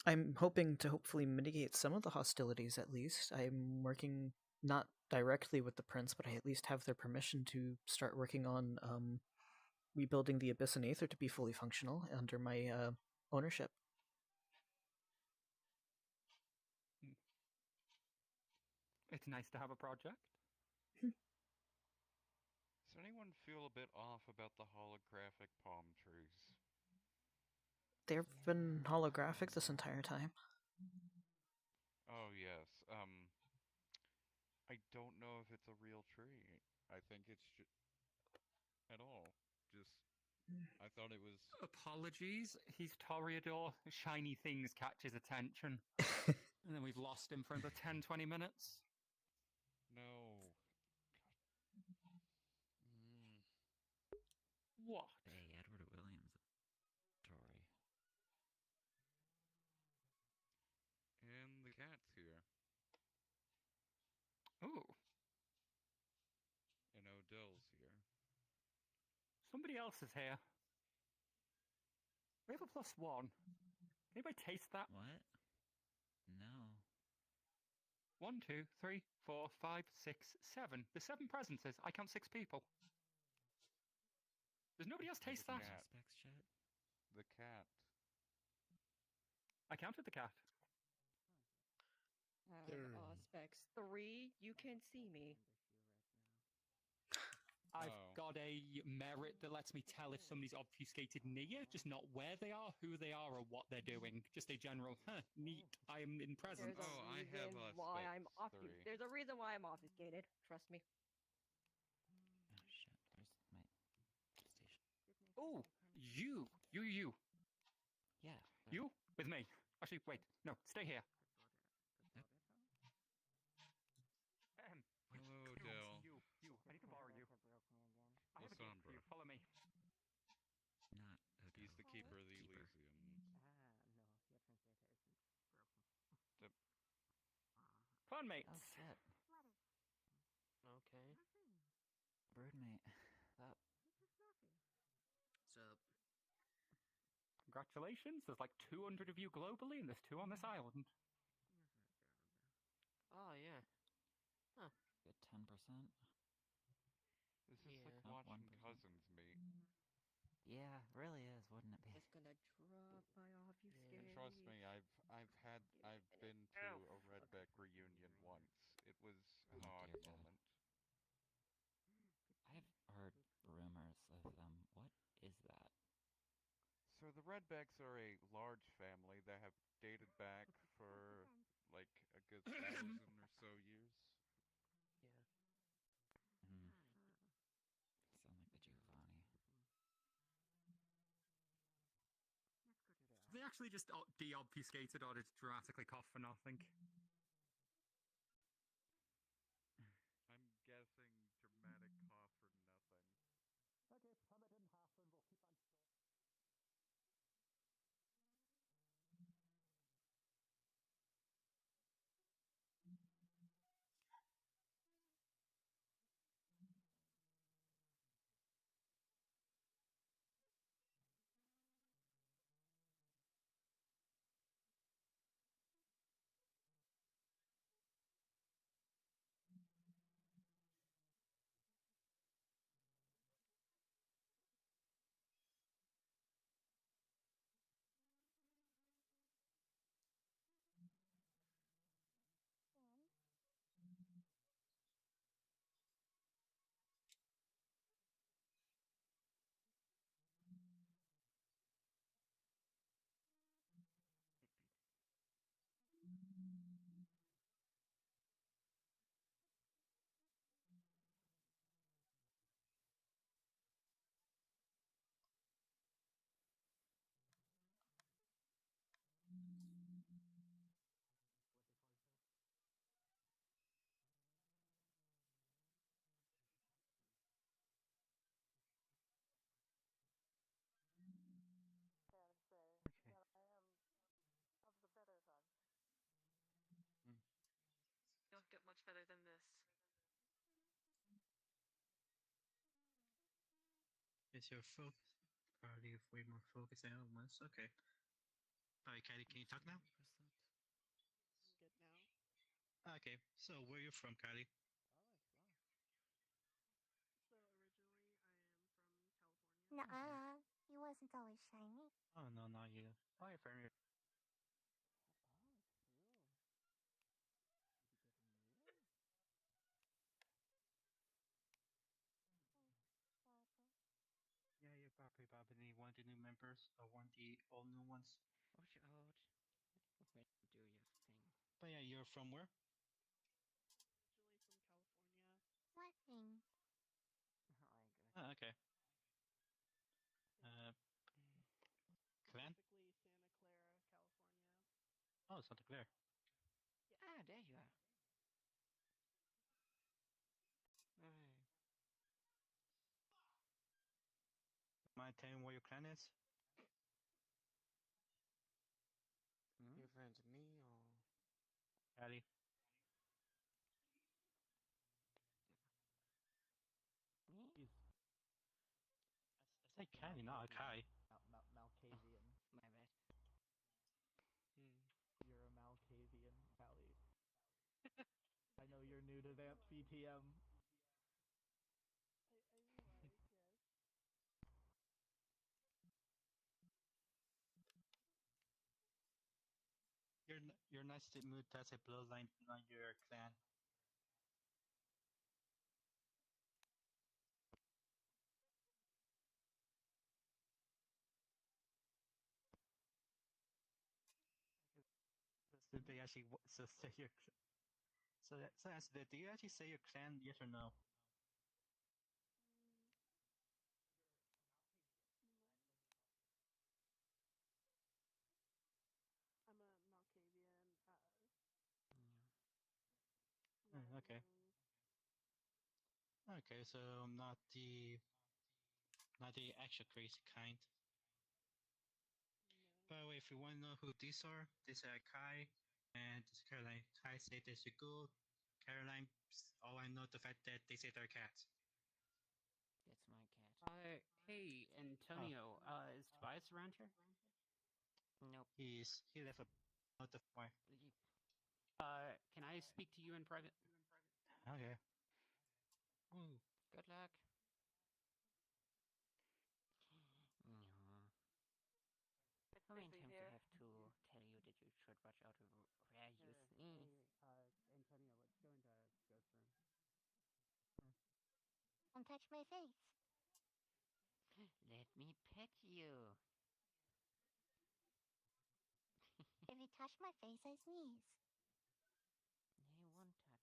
[SPEAKER 1] I'm hoping to hopefully mitigate some of the hostilities, at least. I'm working not directly with the Prince, but I at least have their permission to start working on rebuilding the Abyss and Aether to be fully functional under my ownership.
[SPEAKER 11] It's nice to have a project.
[SPEAKER 9] Does anyone feel a bit off about the holographic palm trees?
[SPEAKER 1] They've been holographic this entire time.
[SPEAKER 9] Oh, yes. I don't know if it's a real tree. I think it's at all. I thought it was...
[SPEAKER 11] Apologies, he's Toreador. Shiny things catch his attention. And then we've lost him for another 10-20 minutes.
[SPEAKER 9] No.
[SPEAKER 11] What?
[SPEAKER 2] Hey, Edward Williams, Tory.
[SPEAKER 9] And the cat's here.
[SPEAKER 11] Ooh.
[SPEAKER 9] And Odell's here.
[SPEAKER 11] Somebody else is here. We have a +1. Anybody taste that?
[SPEAKER 2] What? No.
[SPEAKER 11] 1, 2, 3, 4, 5, 6, 7. There's 7 presences. I count 6 people. Does nobody else taste that?
[SPEAKER 9] The cat.
[SPEAKER 11] I counted the cat.
[SPEAKER 17] Specs 3, you can see me.
[SPEAKER 11] I've got a merit that lets me tell if somebody's obfuscated near, just not where they are, who they are, or what they're doing. Just a general, neat, I am in presence.
[SPEAKER 17] There's a reason why I'm There's a reason why I'm obfuscated. Trust me.
[SPEAKER 4] Oh, you.
[SPEAKER 2] Yeah.
[SPEAKER 4] You? With me. Actually, wait. No, stay here.
[SPEAKER 9] Hello, Dale.
[SPEAKER 4] You. I need to borrow you. I have a gift for
[SPEAKER 9] Lasombra.
[SPEAKER 4] you. Follow me.
[SPEAKER 2] Not Odell.
[SPEAKER 9] He's the keeper of the
[SPEAKER 2] Keeper.
[SPEAKER 9] Elysium.
[SPEAKER 11] No, your translator isn't broken.
[SPEAKER 4] Clanmates.
[SPEAKER 2] Oh shit.
[SPEAKER 18] Okay.
[SPEAKER 2] Broodmate. That.
[SPEAKER 18] What's up?
[SPEAKER 4] Congratulations. There's like 200 of you globally, and there's 2 on this island.
[SPEAKER 18] Oh, yeah. Huh.
[SPEAKER 2] Good 10%.
[SPEAKER 9] This is like
[SPEAKER 2] Not
[SPEAKER 9] watching
[SPEAKER 2] 1%.
[SPEAKER 9] Cousins, mate.
[SPEAKER 2] Yeah, really is, wouldn't it be?
[SPEAKER 17] It's gonna drop by off, you
[SPEAKER 9] And
[SPEAKER 17] scary.
[SPEAKER 9] trust me, I've been to a Redback reunion once. It was an
[SPEAKER 2] Oh,
[SPEAKER 9] odd
[SPEAKER 2] dear God.
[SPEAKER 9] moment.
[SPEAKER 2] I've heard rumors of them. What is that?
[SPEAKER 9] So the Redbacks are a large family that have dated back for like a good 1,000 or so years.
[SPEAKER 18] Yeah.
[SPEAKER 2] Sound like the Giovanni.
[SPEAKER 4] They actually just de-obfuscated or just dramatically cough for nothing.
[SPEAKER 9] I'm guessing dramatic cough for nothing.
[SPEAKER 11] Okay, sum it in half and we'll keep on short.
[SPEAKER 3] Can't say that I am of the better side.
[SPEAKER 17] Don't get much better than this.
[SPEAKER 19] Is your focus? Are you way more focused than once? Okay. Alright, Kylie, can you talk now?
[SPEAKER 17] Good now.
[SPEAKER 19] Okay, so where are you from, Kylie?
[SPEAKER 17] So originally I am from California.
[SPEAKER 19] Nuh-uh.
[SPEAKER 20] He wasn't always shiny.
[SPEAKER 19] Oh, no, not you. Oh, you're from here. Yeah, you're probably one of the new members, or one of the all new ones.
[SPEAKER 4] Ouch.
[SPEAKER 18] Wait, do your thing.
[SPEAKER 19] But yeah, you're from where?
[SPEAKER 17] Originally from California.
[SPEAKER 20] What thing?
[SPEAKER 19] Oh, okay. Clan?
[SPEAKER 17] Specifically Santa Clara, California.
[SPEAKER 19] Oh, Santa Clara.
[SPEAKER 17] Yeah.
[SPEAKER 4] Ah, there you are.
[SPEAKER 18] Hey.
[SPEAKER 19] Mind telling what your clan is?
[SPEAKER 18] You're friends with me or?
[SPEAKER 19] Kylie.
[SPEAKER 18] Me?
[SPEAKER 19] I said Kylie, not Kai.
[SPEAKER 11] Malkavian.
[SPEAKER 18] My bad.
[SPEAKER 11] You're a Malkavian, Callie. I know you're new to that VTM.
[SPEAKER 17] I realize, yes.
[SPEAKER 19] You're nice to move. That's a bloodline, not your clan. So they actually so say your so that's the. Do you actually say your clan? Yes or no? Okay. Okay, so not the actual crazy kind. By the way, if you want to know who these are Kai and this is Caroline. Kai said they should go. Caroline, all I know the fact that they say they're cats.
[SPEAKER 2] That's my cat.
[SPEAKER 4] Hey, Antonio, is Tobias around here?
[SPEAKER 2] Nope.
[SPEAKER 19] He left about the why.
[SPEAKER 4] Can I speak to you in private?
[SPEAKER 19] Okay. Ooh.
[SPEAKER 2] Good luck. How many times do I have to tell you that you should watch out of where you sneeze?
[SPEAKER 4] Antonio, let's go into Ghost Room.
[SPEAKER 20] Don't touch my face.
[SPEAKER 2] Let me pet you.
[SPEAKER 20] If you touch my face, I sneeze.
[SPEAKER 2] I won't touch it.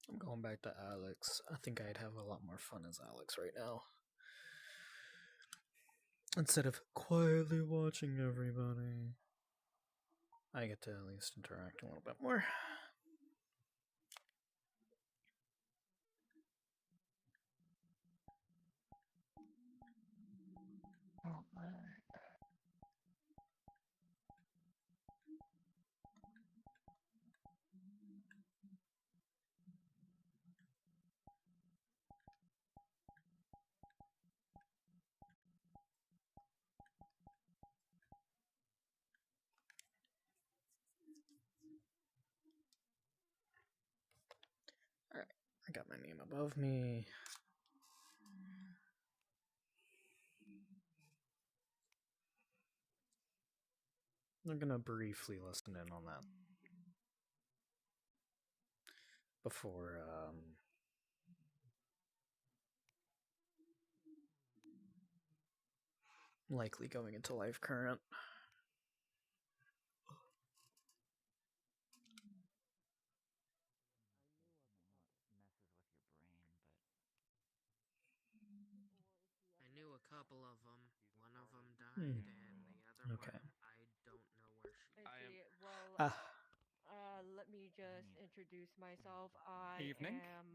[SPEAKER 1] I'm going back to Alex. I think I'd have a lot more fun as Alex right now. Instead of quietly watching everybody, I get to at least interact a little bit more. Alright, I got my name above me. I'm gonna briefly listen in on that before likely going into live current.
[SPEAKER 2] Messes with your brain, but
[SPEAKER 18] I knew a couple of them. One of them died, and the other
[SPEAKER 1] Okay.
[SPEAKER 18] one, I don't know where she.
[SPEAKER 17] I see. Well, let me just introduce myself. I
[SPEAKER 4] Evening.
[SPEAKER 17] am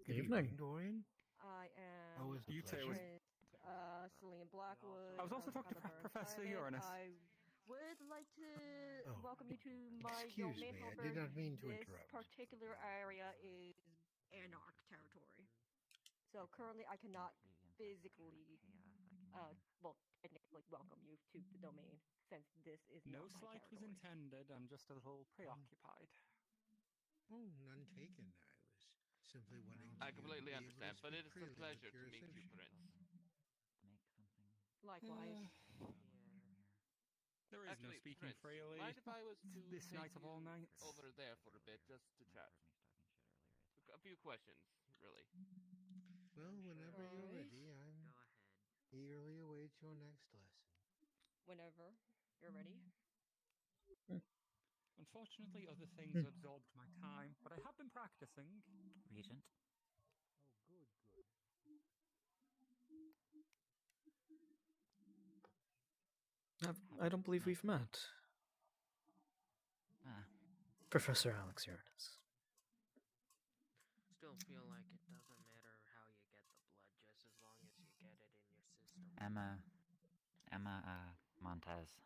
[SPEAKER 1] Good evening,
[SPEAKER 15] Dorian.
[SPEAKER 17] I am
[SPEAKER 15] Always a pleasure.
[SPEAKER 17] Celine Blackwood.
[SPEAKER 4] I was also
[SPEAKER 17] from
[SPEAKER 4] talking to
[SPEAKER 17] Calaburn
[SPEAKER 4] Professor
[SPEAKER 17] Planet.
[SPEAKER 4] Uranus.
[SPEAKER 17] I would like to
[SPEAKER 15] Oh,
[SPEAKER 17] welcome you to my
[SPEAKER 15] excuse
[SPEAKER 17] domain.
[SPEAKER 15] me, I
[SPEAKER 17] However,
[SPEAKER 15] did not mean to
[SPEAKER 17] this
[SPEAKER 15] interrupt.
[SPEAKER 17] particular area is Anarch territory. So currently, I cannot physically, well, technically welcome you to the domain since this is
[SPEAKER 4] No
[SPEAKER 17] not my
[SPEAKER 4] slight was
[SPEAKER 17] territory.
[SPEAKER 4] intended. I'm just a little preoccupied.
[SPEAKER 15] Oh, none taken. I was simply wanting
[SPEAKER 8] I
[SPEAKER 15] to
[SPEAKER 8] completely
[SPEAKER 15] be able to
[SPEAKER 8] understand, but
[SPEAKER 15] speak
[SPEAKER 8] it is a
[SPEAKER 15] freely with
[SPEAKER 8] pleasure to
[SPEAKER 15] your
[SPEAKER 8] meet you,
[SPEAKER 15] associate.
[SPEAKER 8] Prince.
[SPEAKER 2] make something.
[SPEAKER 17] Likewise.
[SPEAKER 4] There is no
[SPEAKER 8] Actually,
[SPEAKER 4] speaking
[SPEAKER 8] Prince,
[SPEAKER 4] freely.
[SPEAKER 8] mind if I was to
[SPEAKER 4] This
[SPEAKER 8] take
[SPEAKER 4] night of all
[SPEAKER 8] you
[SPEAKER 4] nights.
[SPEAKER 8] over there for a bit just to chat? A few questions, really.
[SPEAKER 15] Well, whenever you're
[SPEAKER 17] Alright.
[SPEAKER 15] ready, I'm
[SPEAKER 18] Go ahead.
[SPEAKER 15] eagerly await your next lesson.
[SPEAKER 17] Whenever you're ready.
[SPEAKER 4] Unfortunately, other things absorbed my time, but I have been practicing.
[SPEAKER 2] Regent?
[SPEAKER 12] Oh, good, good.
[SPEAKER 1] I don't believe we've met. Professor Alex Uranus.
[SPEAKER 18] Still feel like it doesn't matter how you get the blood, just as long as you get it in your system.
[SPEAKER 2] Emma Montez.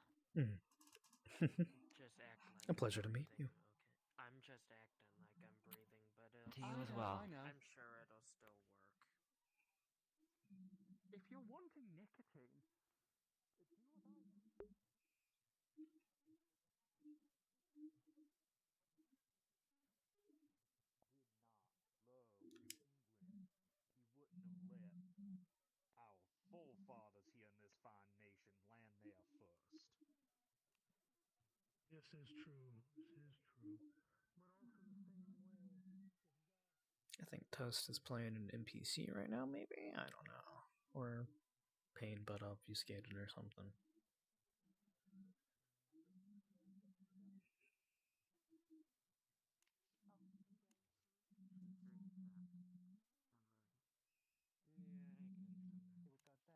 [SPEAKER 18] Just act like
[SPEAKER 1] A pleasure to meet you.
[SPEAKER 18] Okay. I'm just acting like I'm breathing, but
[SPEAKER 2] To you as well.
[SPEAKER 4] I know.
[SPEAKER 18] I'm sure it'll still work.
[SPEAKER 4] If you're wanting nicotine, do what I do.
[SPEAKER 12] Did not love New England. He wouldn't have let our full
[SPEAKER 5] This is true. This is true. But also the same way.
[SPEAKER 1] I think Toast is playing an NPC right now, maybe? I don't know. Or Pain but obfuscated or something.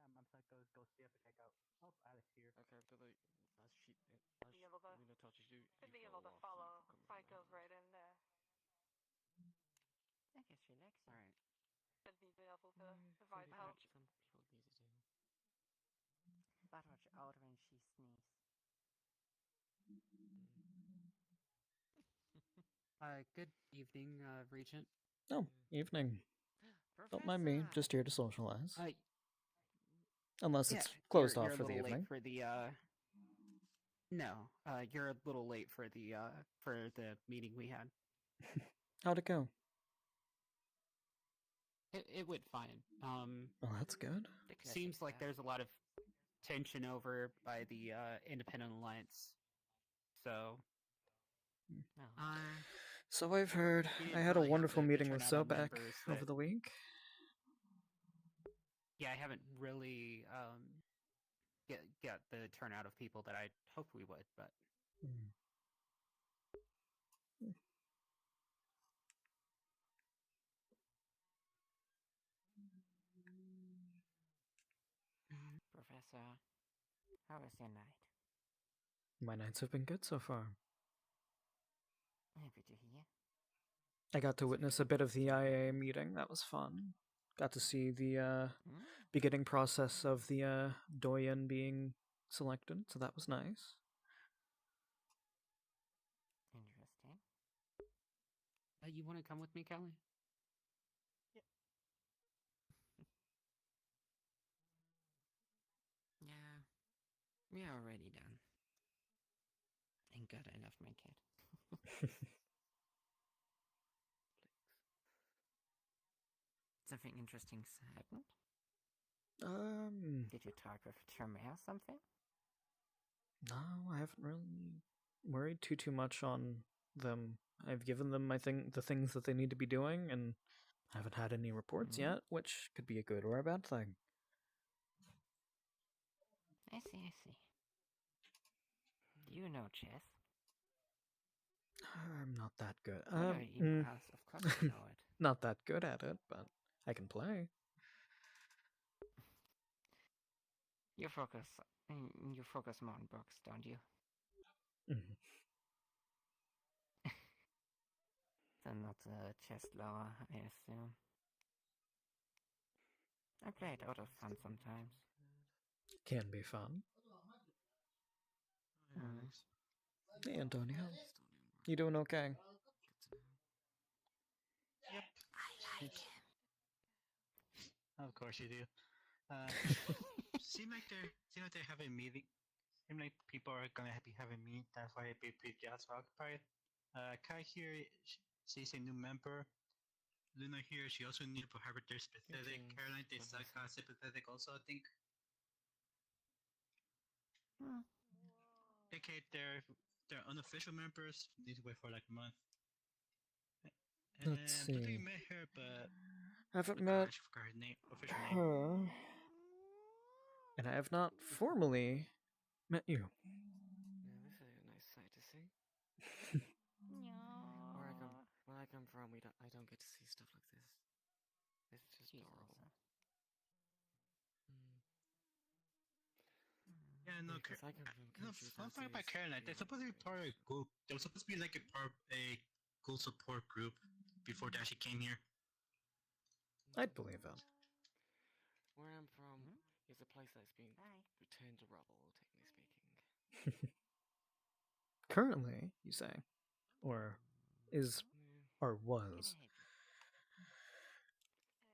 [SPEAKER 4] Damn, I'm psycho. Go see if I check out. Oh, Alex here.
[SPEAKER 18] Okay, but like, as
[SPEAKER 3] Be able to,
[SPEAKER 18] Luna touches you,
[SPEAKER 3] should
[SPEAKER 18] you
[SPEAKER 3] be
[SPEAKER 18] fall
[SPEAKER 3] able to
[SPEAKER 18] off,
[SPEAKER 3] follow
[SPEAKER 18] you become
[SPEAKER 3] Psycho's right in there.
[SPEAKER 17] I guess relaxing.
[SPEAKER 4] Alright.
[SPEAKER 3] Should be able to
[SPEAKER 18] Some
[SPEAKER 3] provide
[SPEAKER 18] people,
[SPEAKER 3] help.
[SPEAKER 18] some people need to do.
[SPEAKER 17] But watch out when she sneezes.
[SPEAKER 4] Good evening, Regent.
[SPEAKER 1] Oh, evening. Don't mind me, just here to socialize. Unless it's closed off for the evening.
[SPEAKER 4] For the, No, you're a little late for the meeting we had.
[SPEAKER 1] How'd it go?
[SPEAKER 4] It went fine.
[SPEAKER 1] Well, that's good.
[SPEAKER 4] Seems like there's a lot of tension over by the Independent Alliance. So,
[SPEAKER 1] So I've heard. I had a wonderful meeting with Sobek over the week.
[SPEAKER 4] Yeah, I haven't really get the turnout of people that I hoped we would, but.
[SPEAKER 17] Professor, how was your night?
[SPEAKER 1] My nights have been good so far.
[SPEAKER 17] Happy to hear.
[SPEAKER 1] I got to witness a bit of the IA meeting. That was fun. Got to see the beginning process of the Doyen being selected, so that was nice.
[SPEAKER 17] Interesting.
[SPEAKER 4] You want to come with me, Kelly?
[SPEAKER 17] Yeah, we are already done. Thank God I left my kid. Something interesting happened? Did you talk with Tremere or something?
[SPEAKER 1] No, I haven't really worried too much on them. I've given them, I think, the things that they need to be doing, and I haven't had any reports yet, which could be a good or a bad thing.
[SPEAKER 17] I see. Do you know chess?
[SPEAKER 1] I'm not that good.
[SPEAKER 17] Of course you know it.
[SPEAKER 1] Not that good at it, but I can play.
[SPEAKER 17] You focus more on books, don't you? So not a chess lover, I assume. I play it out of fun sometimes.
[SPEAKER 1] Can be fun. Hey, Antonio. You doing okay?
[SPEAKER 19] Yep.
[SPEAKER 17] I like him.
[SPEAKER 19] Of course you do. Seem like they're having a meeting. Seem like people are gonna be having a meeting. That's why they be just occupied. Kai here, she's a new member. Luna here, she also needs to have their sympathetic. Caroline, they suck sympathetic also, I think. Okay, they're unofficial members. Need to wait for like a month.
[SPEAKER 1] Let's see.
[SPEAKER 19] I don't think you met her, but
[SPEAKER 1] haven't met
[SPEAKER 19] I forgot her name, official name.
[SPEAKER 1] her, and I have not formally met you.
[SPEAKER 18] Yeah, this is a nice sight to see. Where I come from, I don't get to see stuff like this. This is just adorable.
[SPEAKER 19] Yeah, no,
[SPEAKER 18] because I come from country
[SPEAKER 19] fun fact about Caroline, they're supposed to be part of a group. They were supposed to be like a goal support group before they actually came here.
[SPEAKER 1] I'd believe that.
[SPEAKER 18] Where I'm from is a place that's been returned to rubble, technically speaking.
[SPEAKER 1] Currently, you say? Or is, or was?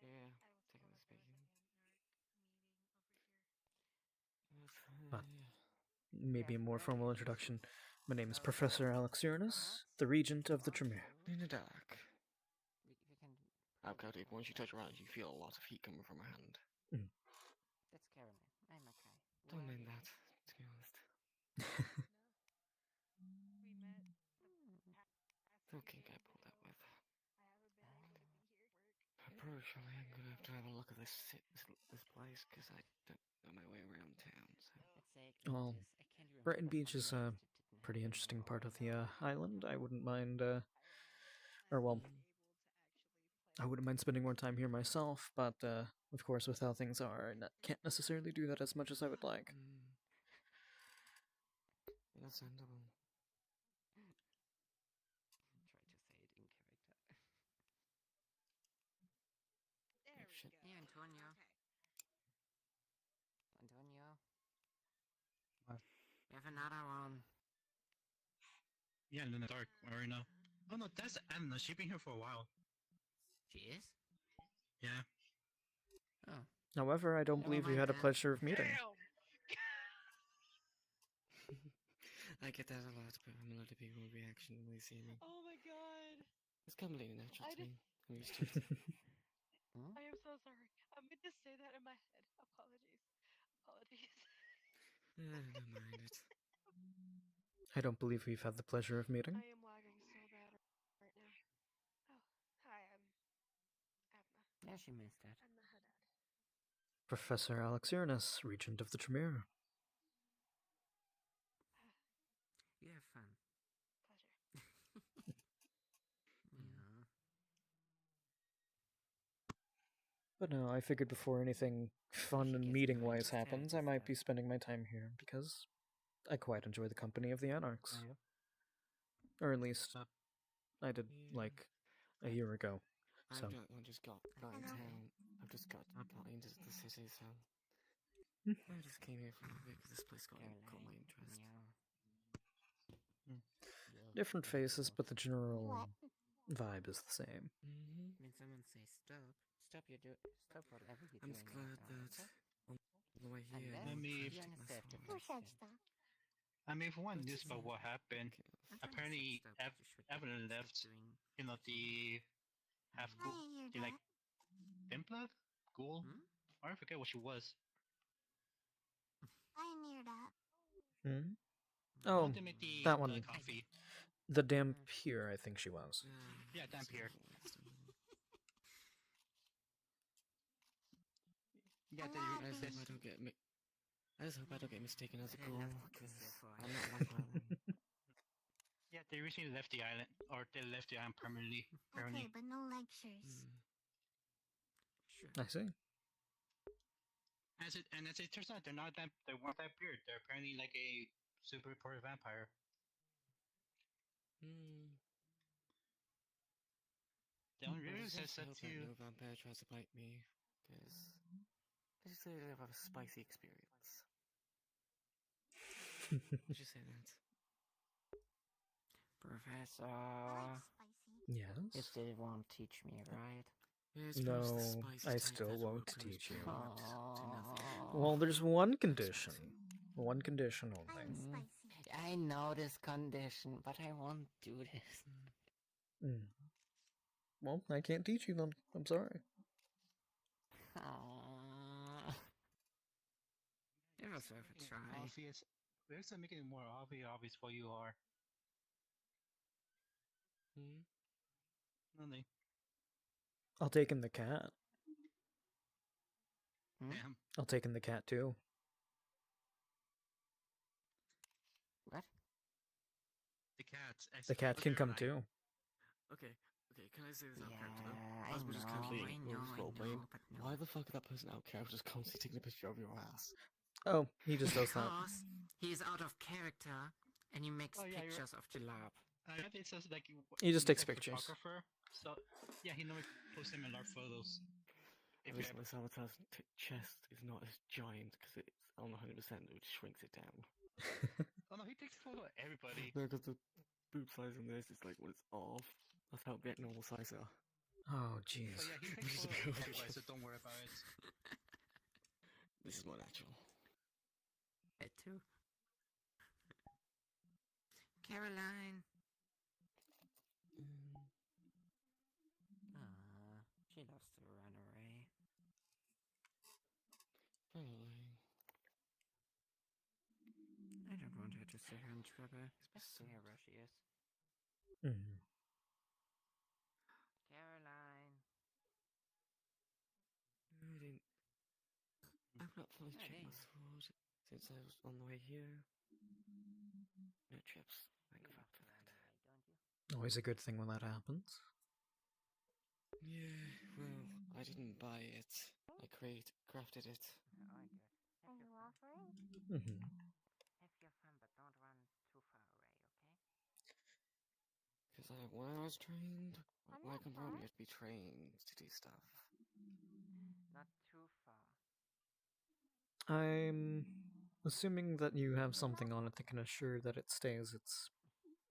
[SPEAKER 18] Yeah, technically speaking.
[SPEAKER 1] But maybe a more formal introduction. My name is Professor Alex Uranus, the Regent of the Tremere.
[SPEAKER 18] In the dark. Okay, once you touch around, you feel a lot of heat coming from my hand.
[SPEAKER 17] That's Caroline. I'm okay.
[SPEAKER 18] Don't mind that, to be honest. Unfortunately, I'm gonna have to have a look at this place because I don't know my way around town. So.
[SPEAKER 1] Well, Brighton Beach is a pretty interesting part of the island. I wouldn't mind, or well, I wouldn't mind spending more time here myself, but of course, with how things are, I can't necessarily do that as much as I would like.
[SPEAKER 18] Understandable.
[SPEAKER 14] There we go.
[SPEAKER 18] Yeah, Antonio.
[SPEAKER 14] Okay.
[SPEAKER 18] Antonio.
[SPEAKER 19] What?
[SPEAKER 18] We have another one.
[SPEAKER 19] Yeah, in the dark arena. Oh no, that's Anna. She's been here for a while.
[SPEAKER 18] She is?
[SPEAKER 19] Yeah.
[SPEAKER 18] Oh.
[SPEAKER 1] However, I don't believe we had a pleasure of meeting.
[SPEAKER 18] I get that a lot, but I'm a lot of people reaction when they see me.
[SPEAKER 3] Oh my god.
[SPEAKER 18] It's completely natural to me. I'm used to it.
[SPEAKER 3] I am so sorry. I meant to say that in my head. Apologies. Apologies.
[SPEAKER 18] Don't mind it.
[SPEAKER 1] I don't believe we've had the pleasure of meeting.
[SPEAKER 3] I am lagging so bad right now. Oh, hi, I'm Adna.
[SPEAKER 18] Yeah, she missed that.
[SPEAKER 3] I'm the Haddad.
[SPEAKER 1] Professor Alex Uranis, Regent of the Tremere.
[SPEAKER 18] You have fun.
[SPEAKER 3] Pleasure.
[SPEAKER 18] Yeah.
[SPEAKER 1] But no, I figured before anything fun and meeting-wise happens, I might be spending my time here, because I quite enjoy the company of the Anarchs.
[SPEAKER 19] Yeah.
[SPEAKER 1] Or at least, I did, like, a year ago. So.
[SPEAKER 18] I just got in town. I've just got into the city, so... I just came here for a bit because this place caught my interest.
[SPEAKER 1] Different faces, but the general vibe is the same.
[SPEAKER 18] When someone says stop, stop whatever you're doing. I'm glad that on the way here,
[SPEAKER 19] I mean, for one news about what happened, apparently Evelyn left, you know, the half ghoul, the like, Templar? Ghoul? I forget what she was.
[SPEAKER 20] I knew that.
[SPEAKER 1] Hmm? Oh, that one.
[SPEAKER 19] Coffee.
[SPEAKER 1] The Dampier, I think she was.
[SPEAKER 19] Yeah, Dampier.
[SPEAKER 18] Yeah, I just hope I don't get mistaken as a ghoul, because I'm not like that.
[SPEAKER 19] Yeah, they recently left the island, or they left the island permanently.
[SPEAKER 20] Okay, but no lectures.
[SPEAKER 18] Sure.
[SPEAKER 1] I see.
[SPEAKER 19] As it turns out, they weren't that weird. They're apparently like a super important vampire. The only reason says that too.
[SPEAKER 18] No vampire tries to bite me, because I just say they have a spicy experience. Did you say that? Professor.
[SPEAKER 1] Yes?
[SPEAKER 18] You still won't teach me, right?
[SPEAKER 1] No, I still won't teach you. Well, there's one condition. One condition only.
[SPEAKER 18] I know this condition, but I won't do this.
[SPEAKER 1] Well, I can't teach you then. I'm sorry.
[SPEAKER 18] It was worth a try.
[SPEAKER 19] Obvious. We're also making it more obvious what you are. Nothing.
[SPEAKER 1] I'll take in the cat.
[SPEAKER 19] Damn.
[SPEAKER 1] I'll take in the cat too.
[SPEAKER 18] What?
[SPEAKER 19] The
[SPEAKER 1] cat can come too.
[SPEAKER 18] Okay, can I say this out character though? As we're just completely role-playing, why the fuck is that person out character just constantly taking a picture of your ass?
[SPEAKER 1] Oh, he just does that.
[SPEAKER 18] Because he's out of character, and he makes pictures of the lab.
[SPEAKER 19] It says like
[SPEAKER 1] he just takes pictures.
[SPEAKER 19] So yeah, he normally posts them in large photos.
[SPEAKER 18] If my Sabotage's chest is not as giant because it's on 100%, it shrinks it down.
[SPEAKER 19] Oh no, he takes a photo of everybody.
[SPEAKER 18] No, because the boob size in this is like when it's off. That's how big normal size are.
[SPEAKER 1] Oh jeez.
[SPEAKER 19] So yeah, he takes photos of everybody, so don't worry about it.
[SPEAKER 18] This is more natural. It too. Caroline. She loves to run away. Probably. I don't want her to see her in trouble, especially how she is. Caroline. Not fully checked my sword since I was on the way here. No trips. Thank God for that.
[SPEAKER 1] Always a good thing when that happens.
[SPEAKER 18] Yeah, well, I didn't buy it. I crafted it.
[SPEAKER 20] Are you offering?
[SPEAKER 1] Mm-hmm.
[SPEAKER 2] Have your fun, but don't run too far away, okay?
[SPEAKER 18] Because when I was trained,
[SPEAKER 20] I'm
[SPEAKER 18] when I
[SPEAKER 20] not
[SPEAKER 18] come from,
[SPEAKER 20] far.
[SPEAKER 18] you have to be trained to do stuff.
[SPEAKER 2] Not too far.
[SPEAKER 1] I'm assuming that you have something on it that can assure that it stays its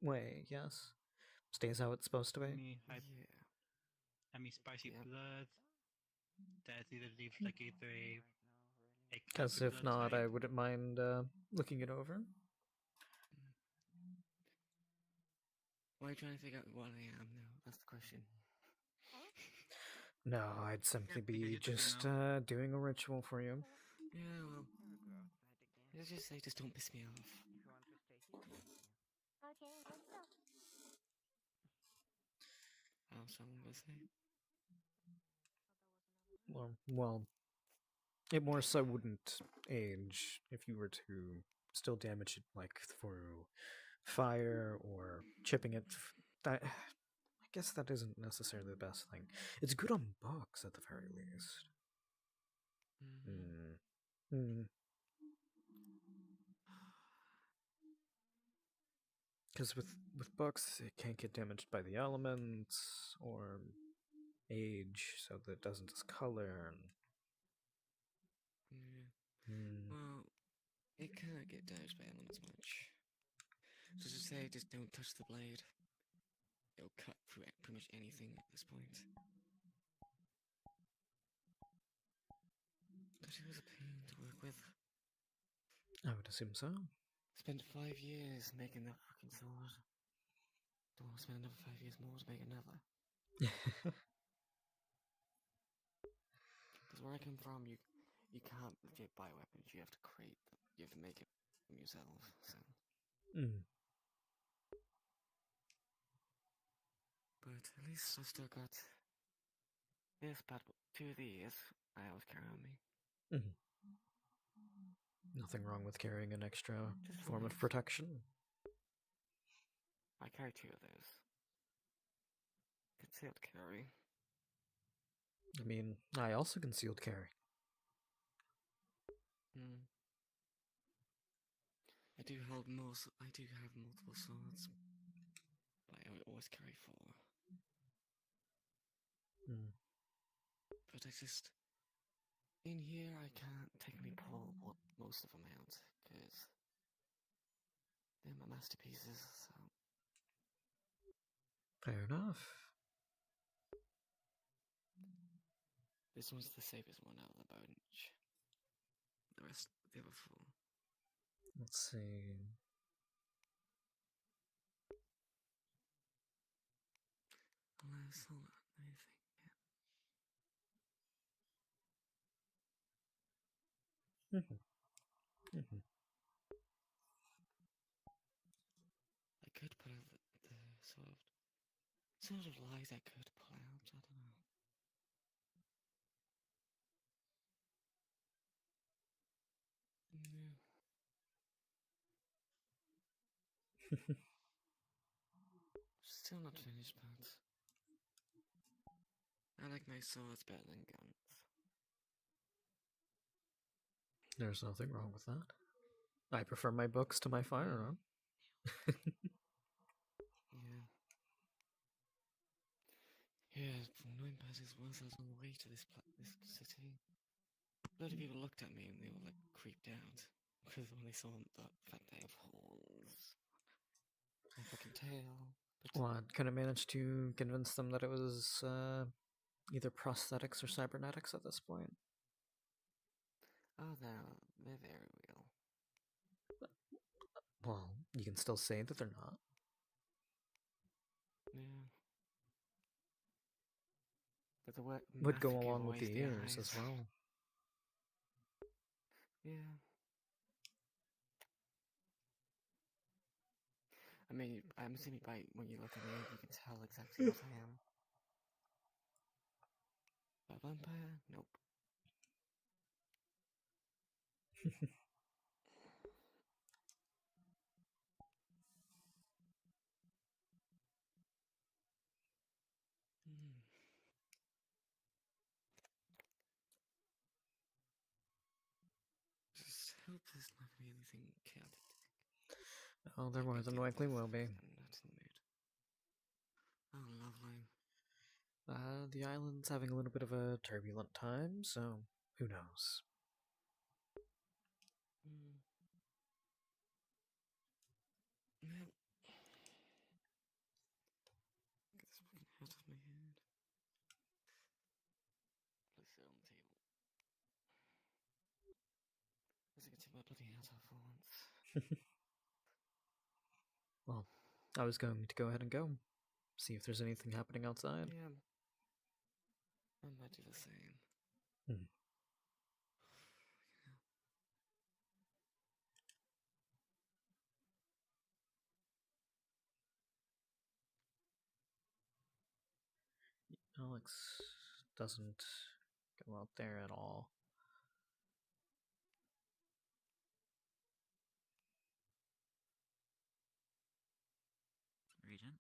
[SPEAKER 1] way, yes? Stays how it's supposed to be?
[SPEAKER 19] I mean, spicy blood. That either leaves like either a
[SPEAKER 1] Because
[SPEAKER 19] campy
[SPEAKER 1] if
[SPEAKER 19] blood
[SPEAKER 1] not,
[SPEAKER 19] type.
[SPEAKER 1] I wouldn't mind looking it over.
[SPEAKER 18] Why are you trying to figure out what I am now? That's the question.
[SPEAKER 1] No, I'd simply be just doing a ritual for you.
[SPEAKER 18] Yeah, well, let's just say, just don't piss me off.
[SPEAKER 2] If you want to stay here, continue.
[SPEAKER 20] Okay, let's go.
[SPEAKER 18] How's someone gonna say?
[SPEAKER 1] Well, it more so wouldn't age if you were to still damage it, like through fire or chipping it. I guess that isn't necessarily the best thing. It's good on books at the very least. Because with books, it can't get damaged by the elements or age, so that it doesn't discolor.
[SPEAKER 18] Well, it can't get damaged by elements much. So to say, just don't touch the blade. It'll cut through pretty much anything at this point. But it was a pain to work with.
[SPEAKER 1] I would assume so.
[SPEAKER 18] Spent 5 years making that fucking sword. Don't want to spend another 5 years more to make another. Because where I come from, you can't legit buy weapons. You have to create them. You have to make it yourself. So. But at least I still got this, but 2 of these I always carry on me.
[SPEAKER 1] Nothing wrong with carrying an extra form of protection.
[SPEAKER 18] I carry 2 of those. Concealed carry.
[SPEAKER 1] I mean, I also concealed carry.
[SPEAKER 18] I do have multiple swords, but I always carry 4. But I just in here I can't technically pull most of them out because they're my masterpieces. So
[SPEAKER 1] fair enough.
[SPEAKER 18] This one's the safest one out of the bunch. The rest, the other 4.
[SPEAKER 1] Let's see.
[SPEAKER 18] Unless, hold on, let me think. I could put out the sort of light I could pull out. I don't know. Still not finished, but I like my swords better than guns.
[SPEAKER 1] There's nothing wrong with that. I prefer my books to my firearm.
[SPEAKER 18] Yeah, from 9 passes once I was on the way to this city. A lot of people looked at me and they were like creeped out because when they saw that fact I have horns, my fucking tail.
[SPEAKER 1] What? Couldn't manage to convince them that it was either prosthetics or cybernetics at this point?
[SPEAKER 18] Oh, they're very real.
[SPEAKER 1] Well, you can still say that they're not.
[SPEAKER 18] Yeah. But the word
[SPEAKER 1] would go along with the ears as well.
[SPEAKER 18] Yeah. I mean, I'm assuming by when you look at me, you can tell exactly what I am. A vampire? Nope. Just hope there's not gonna be anything chaotic.
[SPEAKER 1] Oh, there more than likely will be.
[SPEAKER 18] I'm not in the mood. Oh, lovely.
[SPEAKER 1] The island's having a little bit of a turbulent time, so who knows?
[SPEAKER 18] Well, get this fucking hat off my head. Place it on the table. Let's get my bloody hat off for once.
[SPEAKER 1] Well, I was going to go ahead and go. See if there's anything happening outside.
[SPEAKER 18] Yeah. I might do the same.
[SPEAKER 1] Alex doesn't go out there at all.
[SPEAKER 2] Regent?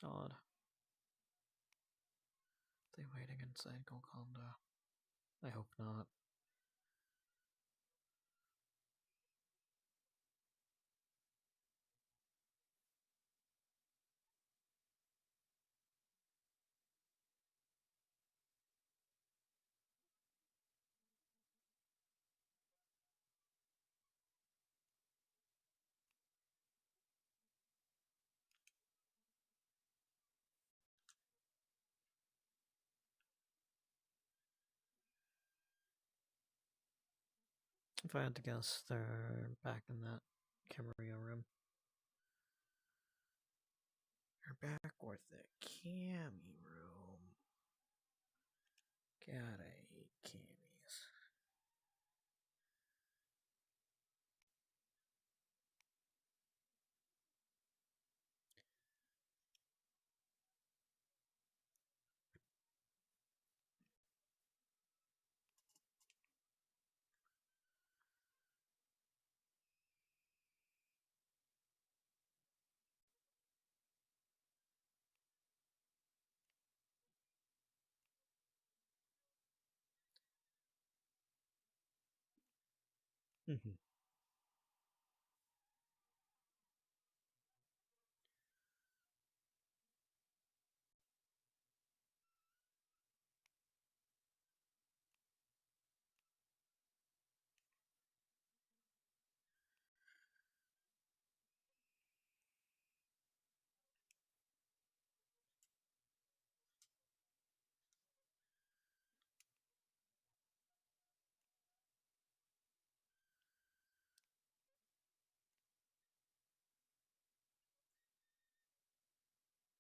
[SPEAKER 1] Odd. They waiting inside Golconda? I hope not. If I had to guess, they're back in that Camarillo room. They're back with the Cammy room. God, I hate Cammies.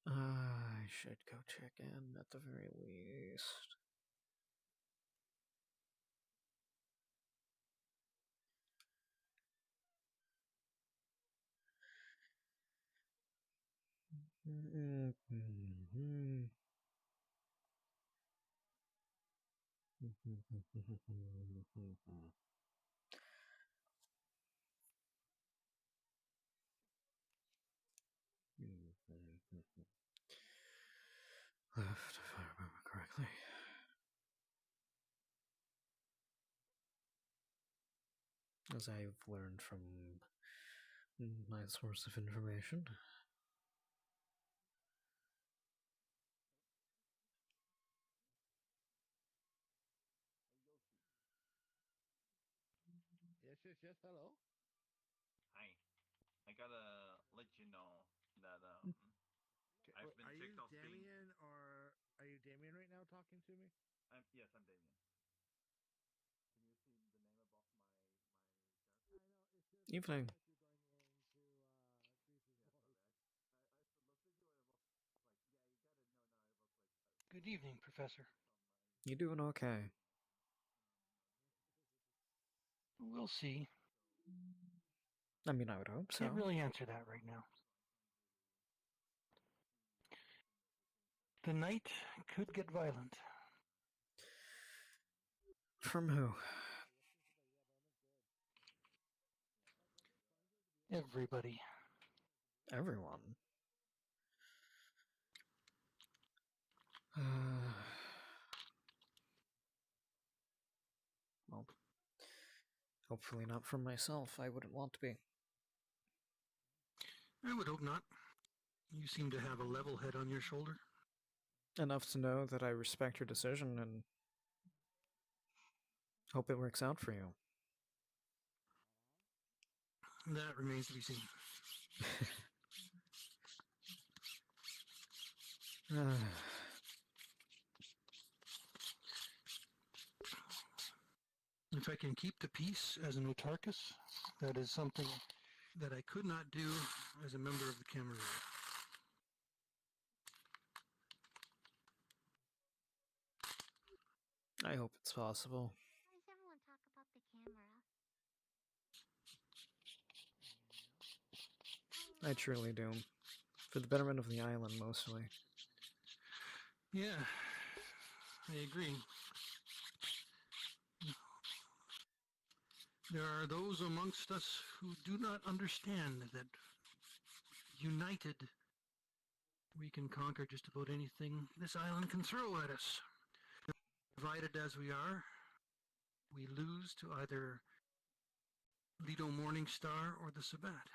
[SPEAKER 1] I should go check in at the very least. Left, if I remember correctly. As I've learned from my source of information.
[SPEAKER 13] Yes, hello.
[SPEAKER 21] Hi. I gotta let you know that I've been
[SPEAKER 13] Are
[SPEAKER 21] kicked
[SPEAKER 13] you
[SPEAKER 21] off being.
[SPEAKER 13] Damien or are you Damien right now talking to me?
[SPEAKER 21] Yes, I'm Damien. Can you see the name above my
[SPEAKER 13] I know it's just
[SPEAKER 1] Evening.
[SPEAKER 13] that you're going into Greece's voice.
[SPEAKER 21] I looked at you and it was like, yeah, you gotta know now. It was like.
[SPEAKER 22] Good evening, Professor.
[SPEAKER 1] You doing okay?
[SPEAKER 22] We'll see.
[SPEAKER 1] I mean, I would hope so.
[SPEAKER 22] Can't really answer that right now. The night could get violent.
[SPEAKER 1] From who?
[SPEAKER 22] Everybody.
[SPEAKER 1] Everyone. Well, hopefully not from myself. I wouldn't want to be.
[SPEAKER 22] I would hope not. You seem to have a level head on your shoulder.
[SPEAKER 1] Enough to know that I respect your decision and hope it works out for you.
[SPEAKER 22] That remains to be seen. If I can keep the peace as an autarchus, that is something that I could not do as a member of the Camarilla.
[SPEAKER 1] I hope it's possible.
[SPEAKER 20] Why does everyone talk about the camera?
[SPEAKER 1] I truly do. For the betterment of the island, mostly.
[SPEAKER 22] Yeah, I agree. There are those amongst us who do not understand that united we can conquer just about anything this island can throw at us. Divided as we are, we lose to either Lido Morningstar or the Sabbat,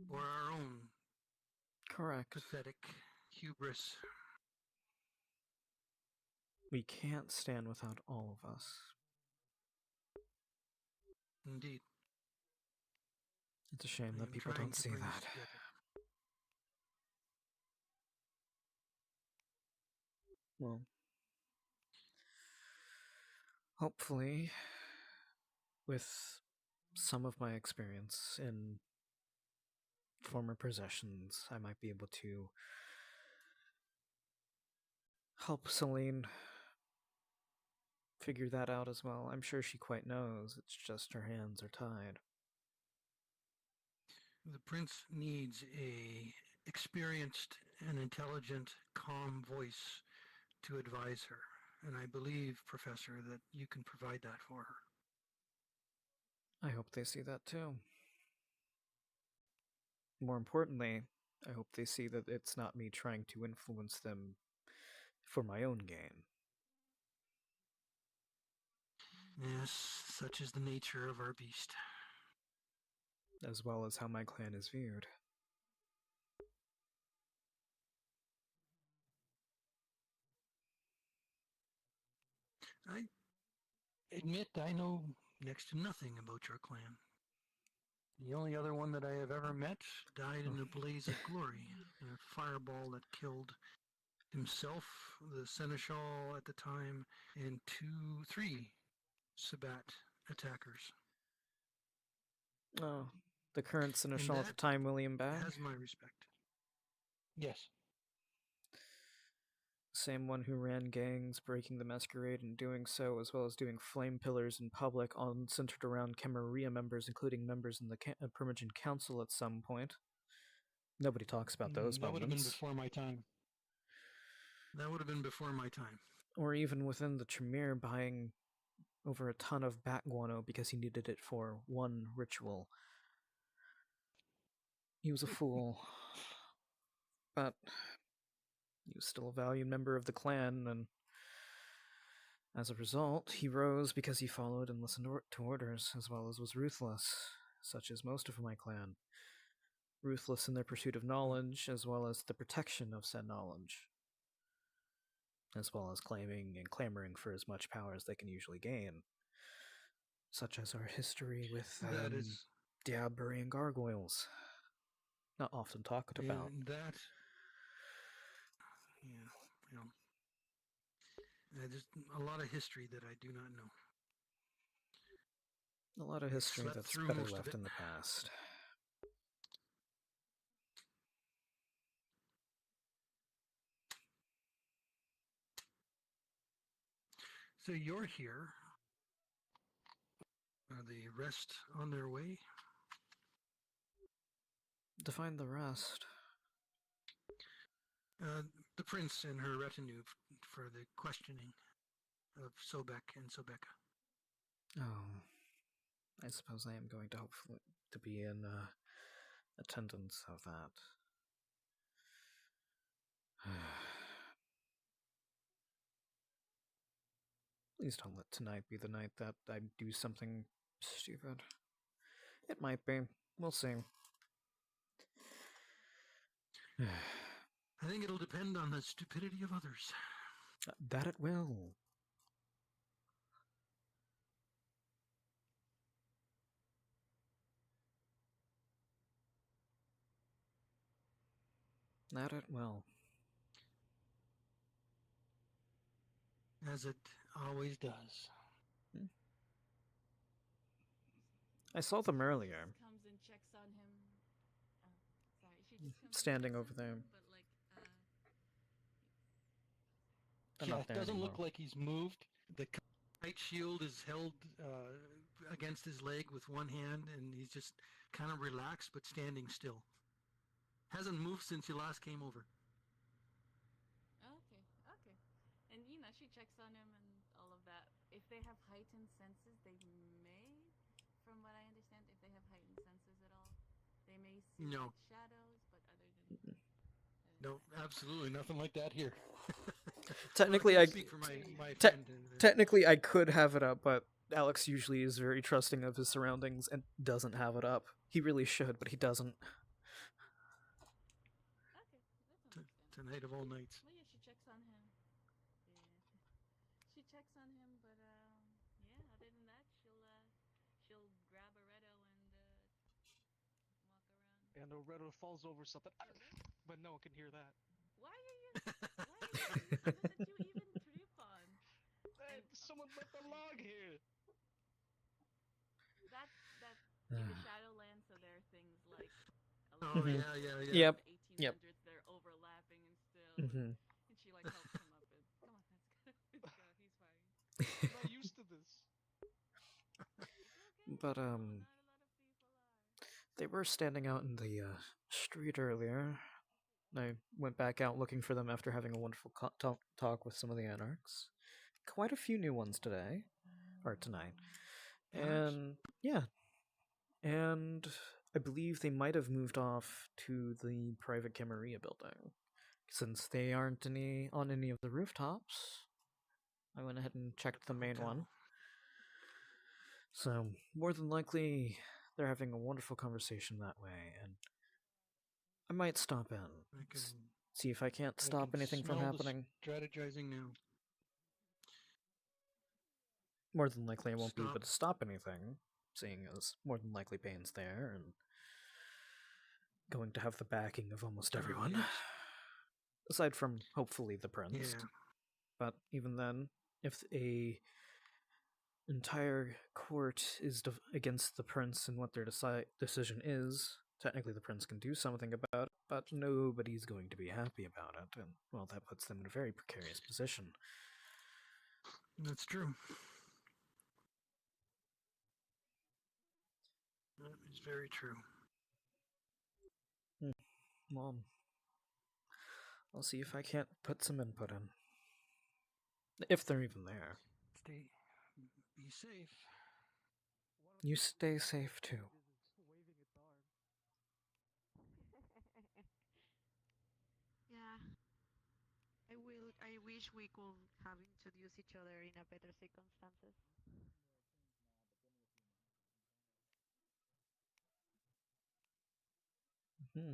[SPEAKER 22] or our own
[SPEAKER 1] Correct.
[SPEAKER 22] pathetic hubris.
[SPEAKER 1] We can't stand without all of us.
[SPEAKER 22] Indeed.
[SPEAKER 1] It's a shame
[SPEAKER 22] I
[SPEAKER 1] that
[SPEAKER 22] am
[SPEAKER 1] people
[SPEAKER 22] trying
[SPEAKER 1] don't
[SPEAKER 22] to
[SPEAKER 1] see
[SPEAKER 22] bring us
[SPEAKER 1] that.
[SPEAKER 22] together.
[SPEAKER 1] Well, hopefully, with some of my experience in former possessions, I might be able to help Celine figure that out as well. I'm sure she quite knows, it's just her hands are tied.
[SPEAKER 22] The prince needs a experienced and intelligent, calm voice to advise her. And I believe, Professor, that you can provide that for her.
[SPEAKER 1] I hope they see that too. More importantly, I hope they see that it's not me trying to influence them for my own gain.
[SPEAKER 22] Yes, such is the nature of our beast.
[SPEAKER 1] As well as how my clan is viewed.
[SPEAKER 22] I admit I know next to nothing about your clan. The only other one that I have ever met died in a blaze of glory, in a fireball that killed himself, the seneschal at the time, and three Sabbat attackers.
[SPEAKER 1] Oh, the current
[SPEAKER 22] And
[SPEAKER 1] seneschal at the
[SPEAKER 22] that
[SPEAKER 1] time, William Bag?
[SPEAKER 22] has my respect. Yes.
[SPEAKER 1] Same one who ran gangs, breaking the masquerade and doing so, as well as doing flame pillars in public, all centered around Camarilla members, including members in the Primogen Council at some point. Nobody talks about those
[SPEAKER 22] That would have been
[SPEAKER 1] moments.
[SPEAKER 22] before my time. That would have been before my time.
[SPEAKER 1] Or even within the Tremere buying over a ton of bat guano because he needed it for one ritual. He was a fool. But he was still a valued member of the clan, and as a result, he rose because he followed and listened to orders, as well as was ruthless, such as most of my clan. Ruthless in their pursuit of knowledge, as well as the protection of said knowledge, as well as claiming and clamoring for as much power as they can usually gain, such as our history with Diablerie and gargoyles. Not often talked about.
[SPEAKER 22] And that, there's a lot of history that I do not know.
[SPEAKER 1] A lot of history that's better left in the past.
[SPEAKER 22] So you're here. Are the rest on their way?
[SPEAKER 1] Define the rest.
[SPEAKER 22] the prince and her retinue for the questioning of Sobek and Sobeka.
[SPEAKER 1] Oh, I suppose I am going to hopefully to be in attendance of that. Please don't let tonight be the night that I do something stupid. It might be. We'll see.
[SPEAKER 22] I think it'll depend on the stupidity of others.
[SPEAKER 1] That it will. That it will.
[SPEAKER 22] As it always does.
[SPEAKER 1] I saw them earlier.
[SPEAKER 14] Just comes and checks on him. Sorry, she just comes
[SPEAKER 1] Standing
[SPEAKER 14] and
[SPEAKER 1] over
[SPEAKER 14] checks on
[SPEAKER 1] there.
[SPEAKER 14] him, but like,
[SPEAKER 1] I'm
[SPEAKER 22] Yeah,
[SPEAKER 1] not
[SPEAKER 22] it
[SPEAKER 1] there
[SPEAKER 22] doesn't
[SPEAKER 1] anymore.
[SPEAKER 22] look like he's moved. The kite shield is held against his leg with one hand, and he's just kind of relaxed but standing still. Hasn't moved since you last came over.
[SPEAKER 14] okay. And she checks on him and all of that. If they have heightened senses, they may, from what I understand, if they have heightened senses at all, they may see
[SPEAKER 22] No.
[SPEAKER 14] like shadows, but other than
[SPEAKER 22] No, absolutely nothing like that here.
[SPEAKER 1] Technically,
[SPEAKER 22] Well,
[SPEAKER 1] I
[SPEAKER 22] can't speak for my friend.
[SPEAKER 1] technically I could have it up, but Alex usually is very trusting of his surroundings and doesn't have it up. He really should, but he doesn't.
[SPEAKER 22] Tonight of all nights.
[SPEAKER 14] well, yeah, she checks on him. Yeah, she checks on him, but yeah. Other than that, she'll grab a Redo and walk around.
[SPEAKER 11] And Oredo falls over something, but no one can hear that.
[SPEAKER 14] Why are you something that you even trip on?
[SPEAKER 11] Hey, someone left a log here.
[SPEAKER 14] That in the Shadowlands, so there are things like
[SPEAKER 22] Oh
[SPEAKER 1] Mhm.
[SPEAKER 22] yeah.
[SPEAKER 1] Yep.
[SPEAKER 14] the 1800s.
[SPEAKER 1] Yep.
[SPEAKER 14] They're overlapping and still,
[SPEAKER 1] Mhm.
[SPEAKER 14] and she like helps him up. And come on, let's go. He's fine.
[SPEAKER 11] I'm not used to this.
[SPEAKER 1] But they were standing out in the street earlier. I went back out looking for them after having a wonderful talk with some of the Anarchs. Quite a few new ones today, or tonight. And yeah, and I believe they might have moved off to the private Camarilla building, since they aren't on any of the rooftops. I went ahead and checked the main one. So more than likely, they're having a wonderful conversation that way, and I might stop in, see if I can't stop anything from happening.
[SPEAKER 22] Strategizing now.
[SPEAKER 1] More than likely, I won't be able to stop anything, seeing as more than likely Bane's there and going to have the backing of almost everyone. Aside from, hopefully, the prince.
[SPEAKER 22] Yeah.
[SPEAKER 1] But even then, if a entire court is against the prince and what their decision is, technically the prince can do something about it, but nobody's going to be happy about it, and, well, that puts them in a very precarious position.
[SPEAKER 22] That's true. That is very true.
[SPEAKER 1] Mom, I'll see if I can't put some input in. If they're even there.
[SPEAKER 22] Be safe.
[SPEAKER 1] You stay safe too.
[SPEAKER 3] Yeah. I wish we could have introduced each other in a better circumstances.
[SPEAKER 1] Hmm.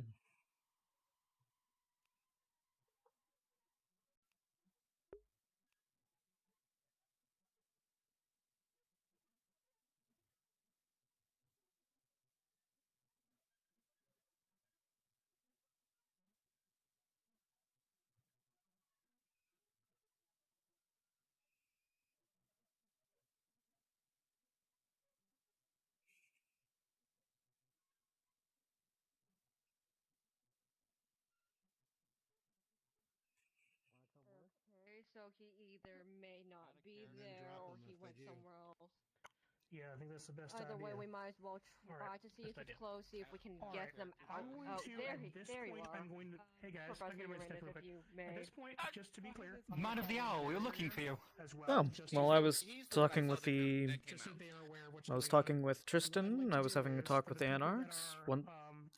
[SPEAKER 17] Okay, so he either may not be there or he went somewhere else.
[SPEAKER 5] Yeah, I think that's the best
[SPEAKER 17] Either
[SPEAKER 5] idea.
[SPEAKER 17] way, we might as well try
[SPEAKER 5] Alright,
[SPEAKER 17] to see
[SPEAKER 5] best
[SPEAKER 17] if it's
[SPEAKER 5] idea.
[SPEAKER 17] close, see if we can
[SPEAKER 5] All
[SPEAKER 17] get
[SPEAKER 5] right.
[SPEAKER 17] them out.
[SPEAKER 5] I'm going
[SPEAKER 17] Oh,
[SPEAKER 5] to,
[SPEAKER 17] there,
[SPEAKER 5] at this
[SPEAKER 17] there you
[SPEAKER 5] point,
[SPEAKER 17] are.
[SPEAKER 5] I'm going to. Hey guys,
[SPEAKER 17] Professor
[SPEAKER 5] I'm getting ready to step
[SPEAKER 17] Uranus,
[SPEAKER 5] real
[SPEAKER 17] if
[SPEAKER 5] quick.
[SPEAKER 17] you
[SPEAKER 5] At
[SPEAKER 17] may.
[SPEAKER 5] this point, just to be clear,
[SPEAKER 4] Man of the hour, we're looking for you.
[SPEAKER 5] as well.
[SPEAKER 1] Oh,
[SPEAKER 5] just
[SPEAKER 1] well,
[SPEAKER 5] so
[SPEAKER 1] I
[SPEAKER 5] they-
[SPEAKER 1] was talking with the.
[SPEAKER 5] just so they are aware of what's
[SPEAKER 1] I was
[SPEAKER 5] going on.
[SPEAKER 1] talking with Tristan. I was having a talk with the Anarchs.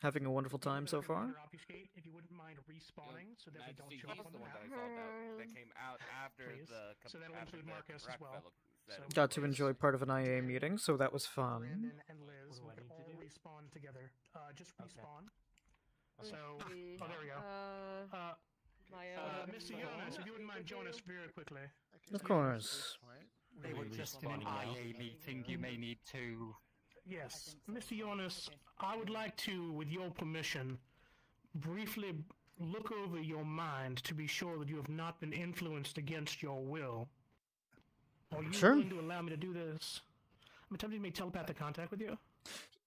[SPEAKER 1] Having a wonderful time so far.
[SPEAKER 5] Obfuscate, if you wouldn't mind respawning, so that we don't
[SPEAKER 8] Majesty,
[SPEAKER 5] show up
[SPEAKER 8] he's
[SPEAKER 5] on
[SPEAKER 8] the
[SPEAKER 5] the
[SPEAKER 8] one
[SPEAKER 5] map.
[SPEAKER 8] that I saw that came out after
[SPEAKER 5] Please.
[SPEAKER 8] the
[SPEAKER 5] So that'll
[SPEAKER 8] after
[SPEAKER 5] include
[SPEAKER 8] the
[SPEAKER 5] Marcus as
[SPEAKER 8] rock
[SPEAKER 5] well.
[SPEAKER 8] fellow said it
[SPEAKER 1] Got to
[SPEAKER 8] was-
[SPEAKER 1] enjoy part of an IA meeting, so that was fun.
[SPEAKER 5] Brandon and Liz will all respawn together. Just respawn. So, oh, there we go. Mr. Jonas, if you wouldn't mind joining us very quickly.
[SPEAKER 1] Of course.
[SPEAKER 4] They were just in an IA meeting. You may need to.
[SPEAKER 5] Yes, Mr. Jonas, I would like to, with your permission, briefly look over your mind to be sure that you have not been influenced against your will. Are you
[SPEAKER 1] Sure.
[SPEAKER 5] willing to allow me to do this? I'm attempting to make telepathic contact with you.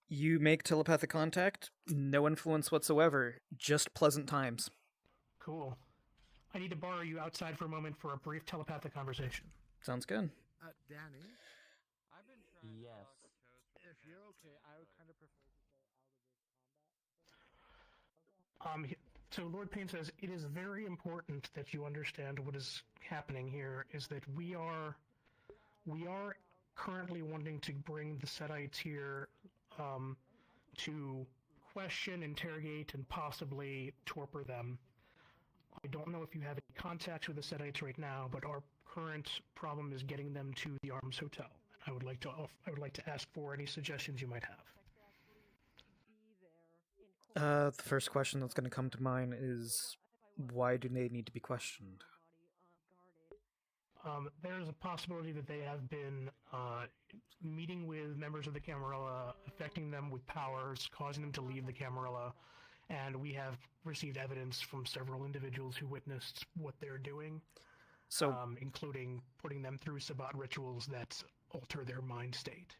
[SPEAKER 1] You make telepathic contact, no influence whatsoever, just pleasant times.
[SPEAKER 5] Cool. I need to borrow you outside for a moment for a brief telepathic conversation.
[SPEAKER 1] Sounds good.
[SPEAKER 15] Danny?
[SPEAKER 12] Yes.
[SPEAKER 13] If you're okay, I would kind of prefer to stay out of this combat.
[SPEAKER 5] So Lord Payne says, it is very important that you understand what is happening here, is that we are currently wanting to bring the Setites here to question, interrogate, and possibly torpor them. I don't know if you have any contacts with the Setites right now, but our current problem is getting them to the Arms Hotel. I would like to ask for any suggestions you might have.
[SPEAKER 1] The first question that's going to come to mind is, why do they need to be questioned?
[SPEAKER 5] There's a possibility that they have been meeting with members of the Camarilla, affecting them with powers, causing them to leave the Camarilla, and we have received evidence from several individuals who witnessed what they're doing,
[SPEAKER 1] so
[SPEAKER 5] including putting them through Sabbat rituals that alter their mind state.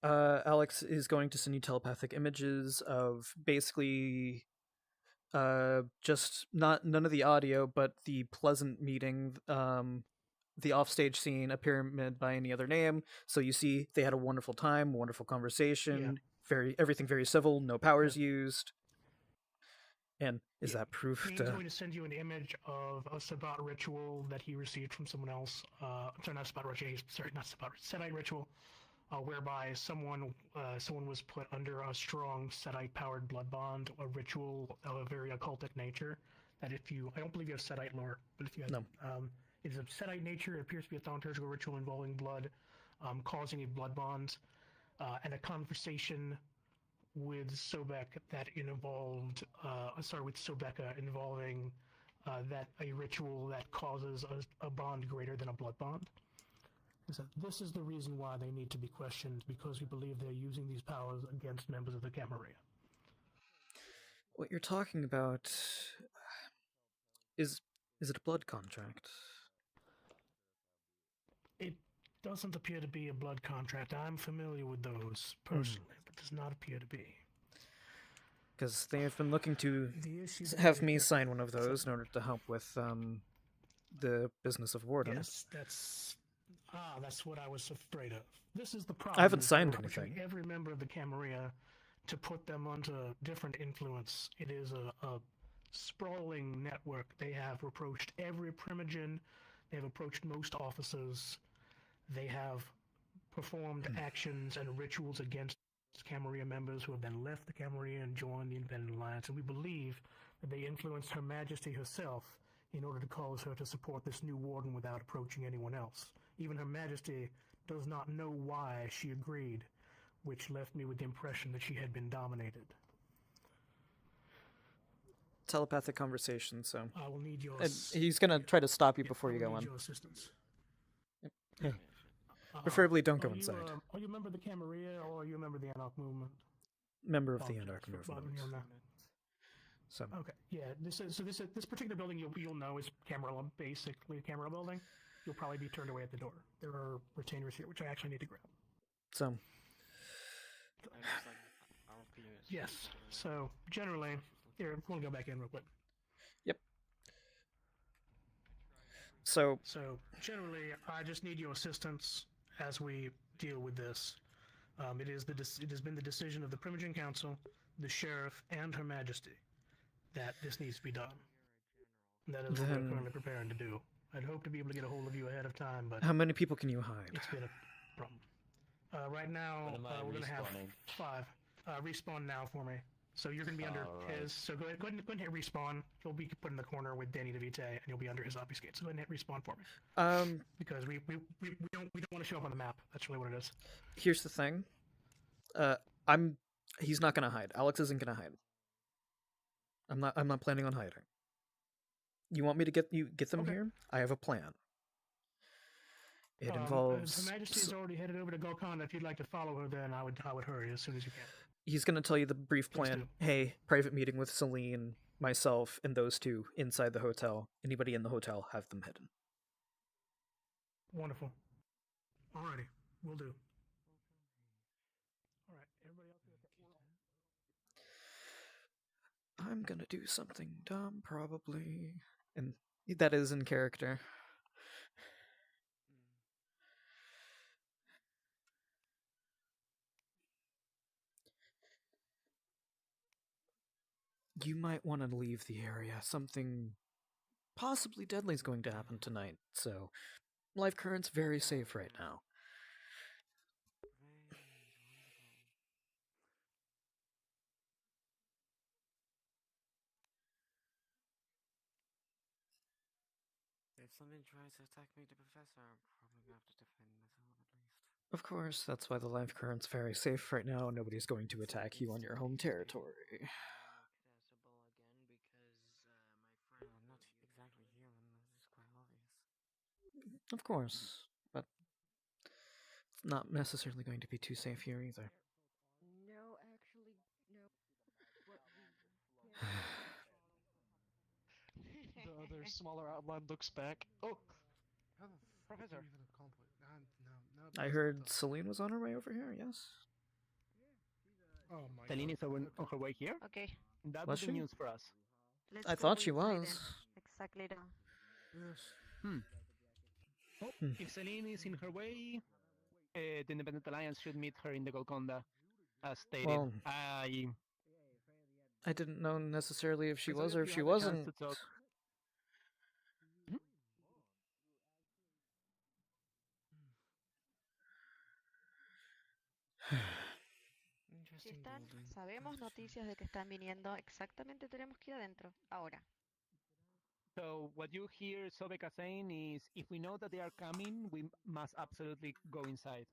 [SPEAKER 1] Alex is going to send you telepathic images of basically just none of the audio, but the pleasant meeting, the offstage scene, a pyramid by any other name. So you see they had a wonderful time, wonderful conversation, everything very civil, no powers used. And is that proof
[SPEAKER 5] Kane's going to send you an image of a Sabbat ritual that he received from someone else. Sorry, not Sabbat ritual. Sorry, not Sabbat. Setite ritual, whereby someone was put under a strong Setite-powered blood bond, a ritual of a very occultic nature. That I don't believe you have Setite lore, but if you have, it's of Setite nature. It appears to be a thaumaturgical ritual involving blood, causing a blood bond, and a conversation with Sobek that involved, with Sobeka involving that a ritual that causes a bond greater than a blood bond. So this is the reason why they need to be questioned, because we believe they're using these powers against members of the Camarilla.
[SPEAKER 1] What you're talking about is it a blood contract?
[SPEAKER 5] It doesn't appear to be a blood contract. I'm familiar with those personally, but does not appear to be.
[SPEAKER 1] Because they have been looking to have me sign one of those in order to help with the business of Warden.
[SPEAKER 5] Yes, that's what I was afraid of. This is the problem.
[SPEAKER 1] I haven't signed
[SPEAKER 5] We're pushing
[SPEAKER 1] anything.
[SPEAKER 5] every member of the Camarilla to put them onto different influence. It is a sprawling network. They have approached every primogen. They have approached most officers. They have performed actions and rituals against Camarilla members who have then left the Camarilla and joined the Independent Alliance. And we believe that they influenced Her Majesty herself in order to cause her to support this new warden without approaching anyone else. Even Her Majesty does not know why she agreed, which left me with the impression that she had been dominated.
[SPEAKER 1] Telepathic conversation, so...
[SPEAKER 5] I will need your...
[SPEAKER 1] he's going to try to stop you before you go in.
[SPEAKER 5] Your assistance.
[SPEAKER 1] Yep. Preferably don't go inside.
[SPEAKER 5] Are you a member of the Camarilla, or are you a member of the Anarch movement?
[SPEAKER 1] Member of the Anarch movement. So.
[SPEAKER 5] Okay, yeah. This particular building you'll know is Camarilla, basically a Camarilla building. You'll probably be turned away at the door. There are retainers here, which I actually need to grab.
[SPEAKER 1] So.
[SPEAKER 5] Yes. So generally, here, I'm going to go back in real quick.
[SPEAKER 1] Yep. So
[SPEAKER 5] generally, I just need your assistance as we deal with this. It has been the decision of the Primogen Council, the Sheriff, and Her Majesty that this needs to be done. And that is what we're currently preparing to do. I'd hope to be able to get a hold of you ahead of time, but
[SPEAKER 1] how many people can you hide?
[SPEAKER 5] it's been a problem. Right now, we're going to have 5. Respawn now for me. So you're going to be under his. So go ahead and hit respawn. You'll be put in the corner with Danny DeVite, and you'll be under his obfuscate. So go ahead and hit respawn for me. Because we don't want to show up on the map. That's really what it is.
[SPEAKER 1] Here's the thing. He's not gonna hide. Alex isn't gonna hide. I'm not planning on hiding. You want me to get them here? I have a plan. It involves.
[SPEAKER 5] Her Majesty is already headed over to Golconda. If you'd like to follow her, then I would hurry as soon as you can.
[SPEAKER 1] He's gonna tell you the brief plan. Hey, private meeting with Celine, myself, and those two inside the hotel. Anybody in the hotel, have them hidden.
[SPEAKER 5] Wonderful. Alrighty, we'll do. Alright, everybody else.
[SPEAKER 1] I'm gonna do something dumb, probably. And that is in character. You might want to leave the area. Something possibly deadly is going to happen tonight, so life current's very safe right now.
[SPEAKER 18] If something tries to attack me, the professor, I'm probably going to have to defend myself at least.
[SPEAKER 1] Of course, that's why the life current's very safe right now. Nobody's going to attack you on your home territory.
[SPEAKER 18] I'm not exactly human, this is quite obvious.
[SPEAKER 1] Of course, but it's not necessarily going to be too safe here either.
[SPEAKER 17] No, actually, no.
[SPEAKER 11] The other smaller outline looks back. Oh, Professor.
[SPEAKER 1] I heard Celine was on her way over here, yes?
[SPEAKER 6] Oh my
[SPEAKER 11] Celine is on her way here?
[SPEAKER 3] Okay.
[SPEAKER 11] That
[SPEAKER 1] Was
[SPEAKER 11] would be
[SPEAKER 1] she?
[SPEAKER 11] news for us.
[SPEAKER 1] I thought she was.
[SPEAKER 3] Exactly that.
[SPEAKER 6] Yes.
[SPEAKER 11] Oh, if Celine is in her way, the Independent Alliance should meet her in the Golconda, as stated.
[SPEAKER 1] Well, I didn't know necessarily if she was or if she wasn't.
[SPEAKER 3] Si están, sabemos noticias de que están viniendo, exactamente tenemos que ir adentro, ahora.
[SPEAKER 11] So what you hear Sobeka saying is, if we know that they are coming, we must absolutely go inside.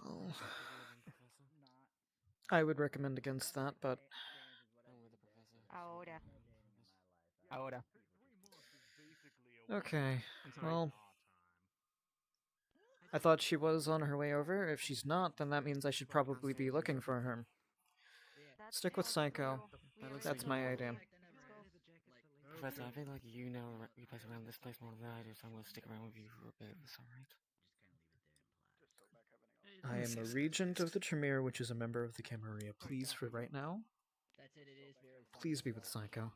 [SPEAKER 1] Well, I would recommend against that, but...
[SPEAKER 3] Ahora.
[SPEAKER 11] Ahora.
[SPEAKER 1] Okay, well... I thought she was on her way over. If she's not, then that means I should probably be looking for her. Stick with Psycho. That's my idea.
[SPEAKER 18] Professor, I feel like you know the place around this place more than I do, so I'm going to stick around with you for a bit, if that's alright.
[SPEAKER 1] I am a regent of the Tremere, which is a member of the Camarilla. Please, for right now, please be with Psycho.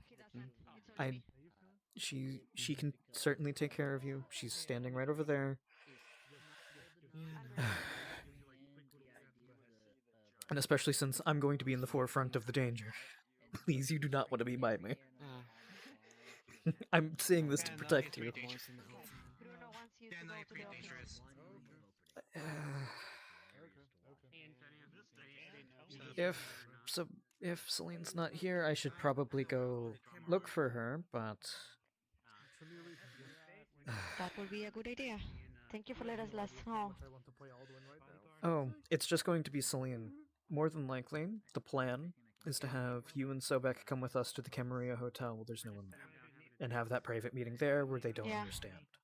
[SPEAKER 1] She can certainly take care of you. She's standing right over there. And especially since I'm going to be in the forefront of the danger. Please, you do not want to be by me. I'm saying this to protect you.
[SPEAKER 3] Bruno wants you to go to the office.
[SPEAKER 1] If Celine's not here, I should probably go look for her, but...
[SPEAKER 3] That would be a good idea. Thank you for letting us know.
[SPEAKER 1] Oh, it's just going to be Celine. More than likely, the plan is to have you and Sobek come with us to the Camarilla Hotel while there's no one there. And have that private meeting there where they don't understand.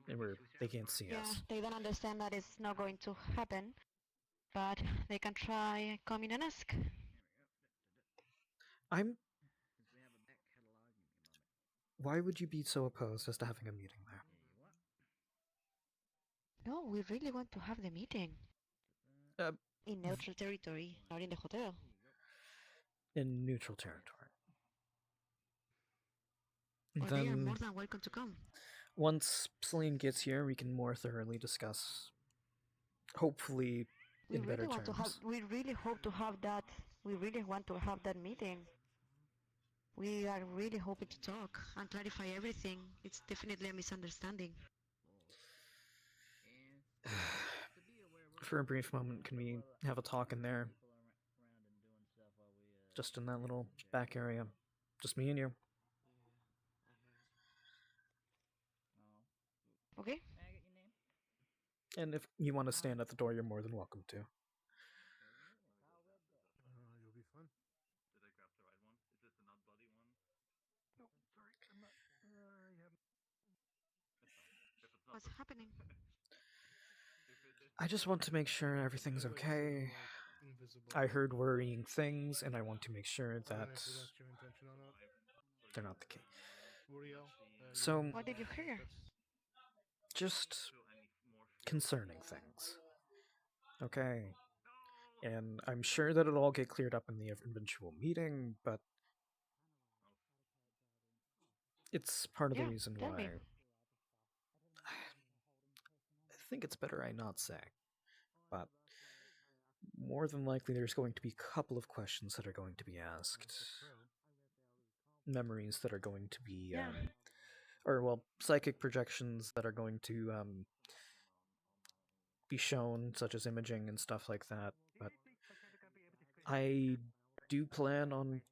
[SPEAKER 1] And where they can't see us.
[SPEAKER 3] They don't understand that it's not going to happen. But they can try coming and ask.
[SPEAKER 1] Why would you be so opposed as to having a meeting there?
[SPEAKER 3] No, we really want to have the meeting. In neutral territory, not in the hotel.
[SPEAKER 1] In neutral territory.
[SPEAKER 3] Well, they are more than welcome to come.
[SPEAKER 1] Once Celine gets here, we can more thoroughly discuss, hopefully in better terms.
[SPEAKER 3] We really hope to have that. We really want to have that meeting. We are really hoping to talk and clarify everything. It's definitely a misunderstanding.
[SPEAKER 1] For a brief moment, can we have a talk in there? Just in that little back area. Just me and you.
[SPEAKER 3] Okay.
[SPEAKER 1] And if you want to stand at the door, you're more than welcome to.
[SPEAKER 6] You'll be fun.
[SPEAKER 21] Did I grab the right one? Is this the not bloody one?
[SPEAKER 5] No, sorry, I'm not.
[SPEAKER 3] What's happening?
[SPEAKER 1] I just want to make sure everything's okay. I heard worrying things, and I want to make sure that they're not the case. So,
[SPEAKER 3] What did you hear?
[SPEAKER 1] just concerning things. Okay. And I'm sure that it'll all get cleared up in the eventual meeting, but it's part of the reason why I think it's better I not say. But more than likely there's going to be a couple of questions that are going to be asked. Memories that are going to be psychic projections that are going to be shown, such as imaging and stuff like that. But I do plan on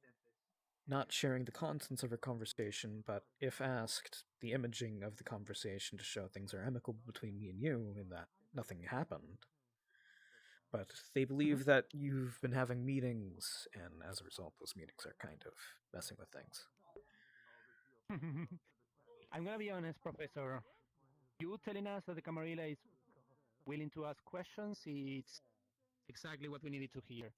[SPEAKER 1] not sharing the contents of our conversation, but if asked, the imaging of the conversation to show things are amicable between me and you and that nothing happened. But they believe that you've been having meetings, and as a result, those meetings are kind of messing with things.
[SPEAKER 11] I'm gonna be honest, Professor. You telling us that the Camarilla is willing to ask questions, it's exactly what we needed to hear.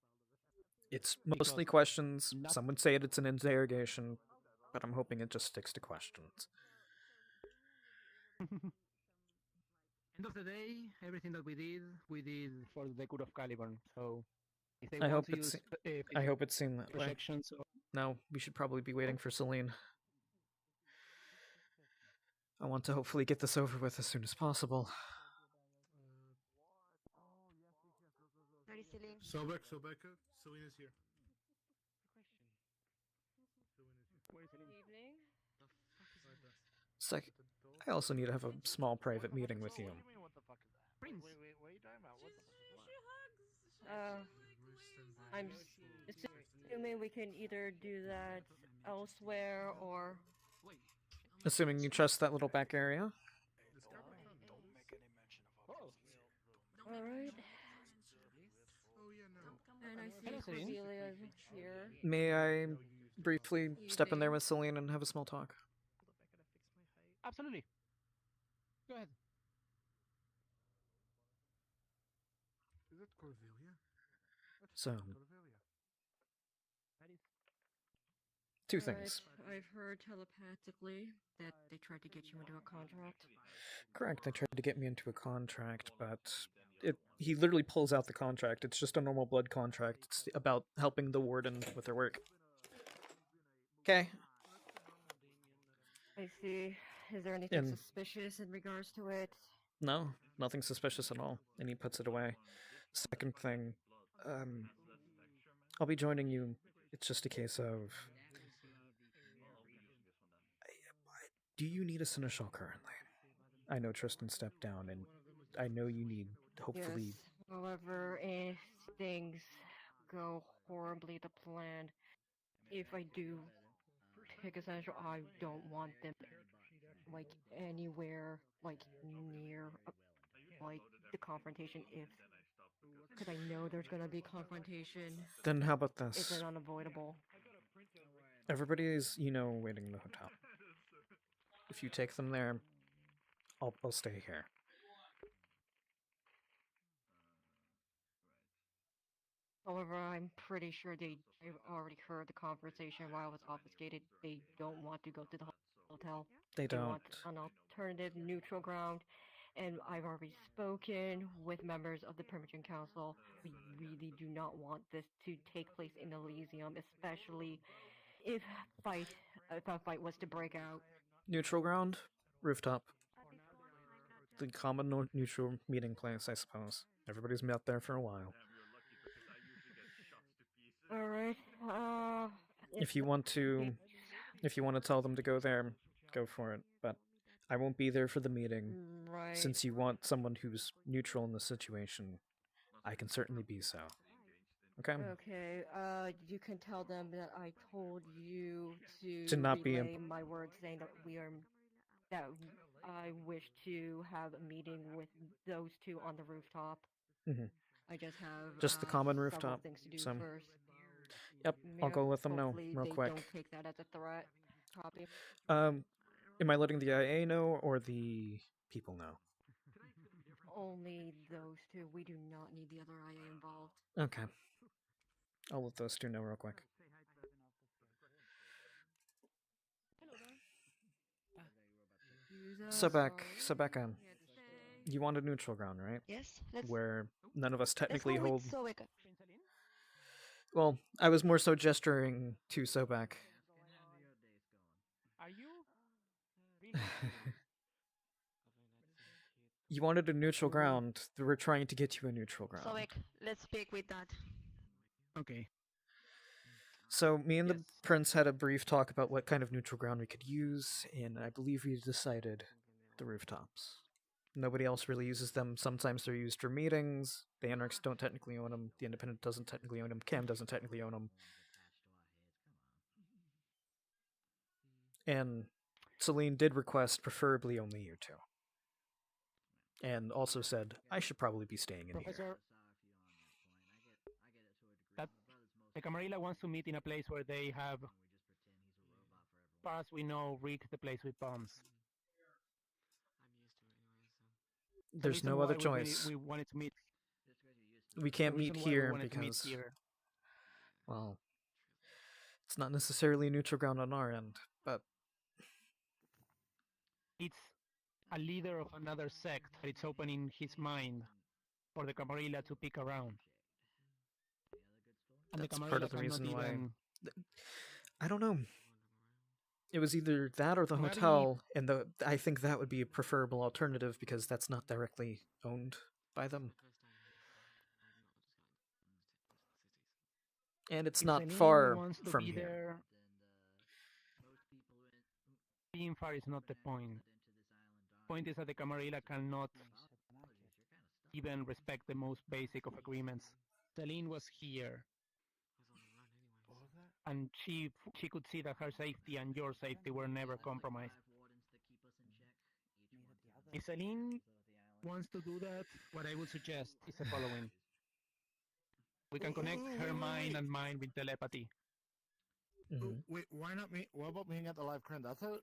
[SPEAKER 1] It's mostly questions. Some would say it's an interrogation, but I'm hoping it just sticks to questions.
[SPEAKER 11] End of the day, everything that we did for the good of Caliban. So, if they
[SPEAKER 1] I
[SPEAKER 11] want
[SPEAKER 1] hope
[SPEAKER 11] to use,
[SPEAKER 1] I hope it's seen that way.
[SPEAKER 11] projections or...
[SPEAKER 1] No, we should probably be waiting for Celine. I want to hopefully get this over with as soon as possible.
[SPEAKER 6] Sobek, Celine is here.
[SPEAKER 17] Evening.
[SPEAKER 1] I also need to have a small private meeting with you.
[SPEAKER 13] Prince. Wait, what are you talking about? What the
[SPEAKER 17] I'm assuming we can either do that elsewhere or...
[SPEAKER 1] Assuming you trust that little back area?
[SPEAKER 17] Alright. And I see Cordelia's here.
[SPEAKER 1] May I briefly step in there with Celine and have a small talk?
[SPEAKER 11] Absolutely. Go ahead.
[SPEAKER 6] Is it Cordelia?
[SPEAKER 1] So, two things.
[SPEAKER 17] I've heard telepathically that they tried to get you into a contract.
[SPEAKER 1] Correct, they tried to get me into a contract, but he literally pulls out the contract. It's just a normal blood contract. It's about helping the warden with her work. Okay.
[SPEAKER 17] I see. Is there anything suspicious in regards to it?
[SPEAKER 1] No, nothing suspicious at all. And he puts it away. Second thing, I'll be joining you. It's just a case of... Do you need a seneschal currently? I know Tristan stepped down, and I know you need, hopefully...
[SPEAKER 17] Yes. However, if things go horribly to plan, if I do pick a seneschal, I don't want them, like, anywhere, like, near, like, the confrontation, because I know there's gonna be confrontation.
[SPEAKER 1] Then how about this?
[SPEAKER 17] It's unavoidable.
[SPEAKER 1] Everybody is, waiting in the hotel. If you take them there, I'll stay here.
[SPEAKER 17] However, I'm pretty sure I've already heard the conversation while I was obfuscated. They don't want to go to the hotel.
[SPEAKER 1] They don't.
[SPEAKER 17] Want an alternative neutral ground. And I've already spoken with members of the Permission Council. We really do not want this to take place in Elysium, especially if a fight was to break out.
[SPEAKER 1] Neutral ground? rooftop. The common neutral meeting place, I suppose. Everybody's met there for a while.
[SPEAKER 17] Alright,
[SPEAKER 1] If you want to tell them to go there, go for it. But I won't be there for the meeting.
[SPEAKER 17] Right.
[SPEAKER 1] Since you want someone who's neutral in the situation, I can certainly be so. Okay?
[SPEAKER 17] Okay, you can tell them that I told you
[SPEAKER 1] To not be
[SPEAKER 17] relay my words saying that I wish to have a meeting with those two on the rooftop.
[SPEAKER 1] Mhm.
[SPEAKER 17] I just have
[SPEAKER 1] Just the common
[SPEAKER 17] several
[SPEAKER 1] rooftop.
[SPEAKER 17] things to do
[SPEAKER 1] So,
[SPEAKER 17] first.
[SPEAKER 1] yep, I'll go let them know
[SPEAKER 17] Hopefully
[SPEAKER 1] real
[SPEAKER 17] they
[SPEAKER 1] quick.
[SPEAKER 17] don't take that as a threat. Copy.
[SPEAKER 1] Am I letting the IA know or the people know?
[SPEAKER 17] Only those two. We do not need the other IA involved.
[SPEAKER 1] Okay. I'll let those two know real quick. Sebeka, you want a neutral ground, right?
[SPEAKER 3] Yes, let's.
[SPEAKER 1] Where none of us technically
[SPEAKER 3] let's go
[SPEAKER 1] hold.
[SPEAKER 3] with Sobek.
[SPEAKER 1] Well, I was more so gesturing to Sobek.
[SPEAKER 11] Are you?
[SPEAKER 1] You wanted a neutral ground. We're trying to get you a neutral ground.
[SPEAKER 3] Sobek, let's speak with that.
[SPEAKER 11] Okay.
[SPEAKER 1] So me and the prince had a brief talk about what kind of neutral ground we could use, and I believe we decided the rooftops. Nobody else really uses them. Sometimes they're used for meetings. The Anarchs don't technically own them. The Independent doesn't technically own them. Cam doesn't technically own them. And Celine did request preferably only you two. And also said, I should probably be staying in
[SPEAKER 11] Professor,
[SPEAKER 1] here.
[SPEAKER 11] that the Camarilla wants to meet in a place where they have, as far as we know, rigged the place with bombs.
[SPEAKER 1] There's no other choice.
[SPEAKER 11] We wanted to meet.
[SPEAKER 1] We can't meet here because, well, it's not necessarily neutral ground on our end, but
[SPEAKER 11] it's a leader of another sect that it's opening his mind for the Camarilla to pick around. And
[SPEAKER 1] that's
[SPEAKER 11] the
[SPEAKER 1] part of the reason why. I don't know. It was either that or the hotel, and I think that would be a preferable alternative because that's not directly owned by them. And it's not far from here.
[SPEAKER 11] Being far is not the point. The point is that the Camarilla cannot even respect the most basic of agreements. Celine was here. And she could see that her safety and your safety were never compromised. If Celine wants to do that, what I would suggest is the following. We can connect her mind and mine with telepathy.
[SPEAKER 13] Wait, why not me? What about meeting at the live crane? That's a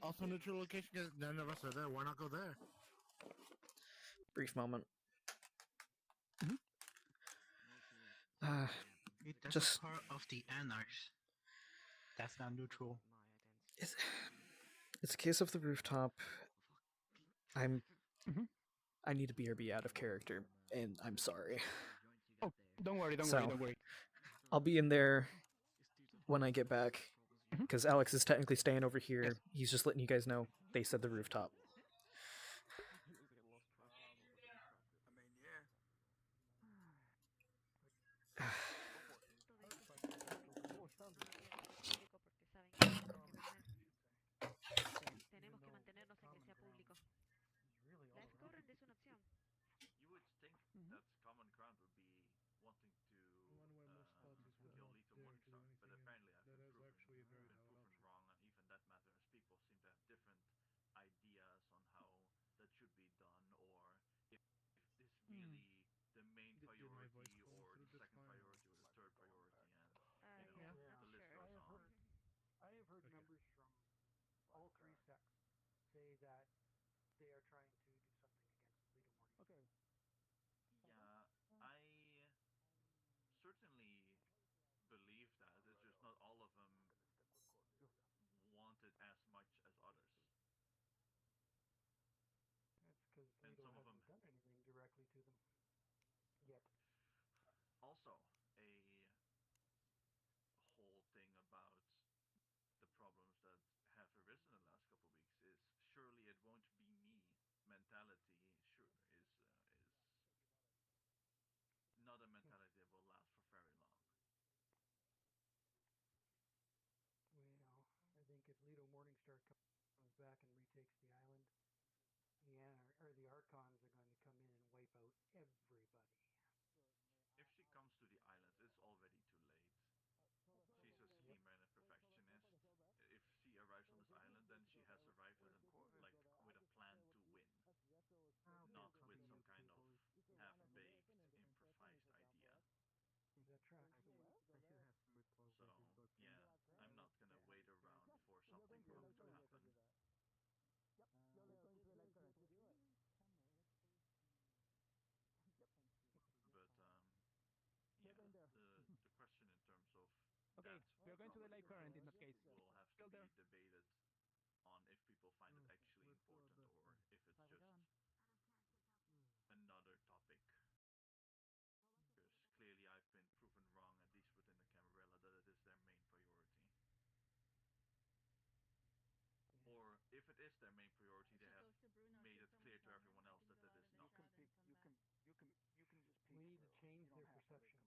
[SPEAKER 13] also neutral location because none of us are there. Why not go there?
[SPEAKER 1] Brief moment.
[SPEAKER 19] That's
[SPEAKER 1] Just
[SPEAKER 19] part of the Anarchs. That's not neutral.
[SPEAKER 1] It's a case of the rooftop. I need to be out of character, and I'm sorry.
[SPEAKER 11] Oh, don't worry, don't worry.
[SPEAKER 1] I'll be in there when I get back, because Alex is technically staying over here. Yes. He's just letting you guys know they said the rooftop.
[SPEAKER 11] I have heard members from all three sects say that they are trying to do something against freedom warning. Okay.
[SPEAKER 21] Yeah, I certainly believe that. It's just not all of them want it as much as others.
[SPEAKER 11] That's because Leto hasn't done anything directly to them yet.
[SPEAKER 21] Also, a whole thing about the problems that have arisen in the last couple of weeks is mentality is not a mentality that will last for very long.
[SPEAKER 22] Well, I think if Leto Morningstar comes back and retakes the island, the Archons are going to come in and wipe out everybody.
[SPEAKER 21] If she comes to the island, it's already too late. She's a schemer and a perfectionist. If she arrives on this island, then she has arrived with a plan to win, not with some kind of half-baked, improvised idea.
[SPEAKER 22] That tracks.
[SPEAKER 21] So yeah, I'm not gonna wait around for something wrong to happen. But yeah, the question in terms of
[SPEAKER 11] Okay, we are going to the live current in that case.
[SPEAKER 21] will have to be debated on if people find it actually important or if it's just another topic. Because clearly I've been proven wrong, at least within the Camarilla, that it is their main priority. Or if it is their main priority, they have made it clear to everyone else that it is not.
[SPEAKER 22] We need to change their perception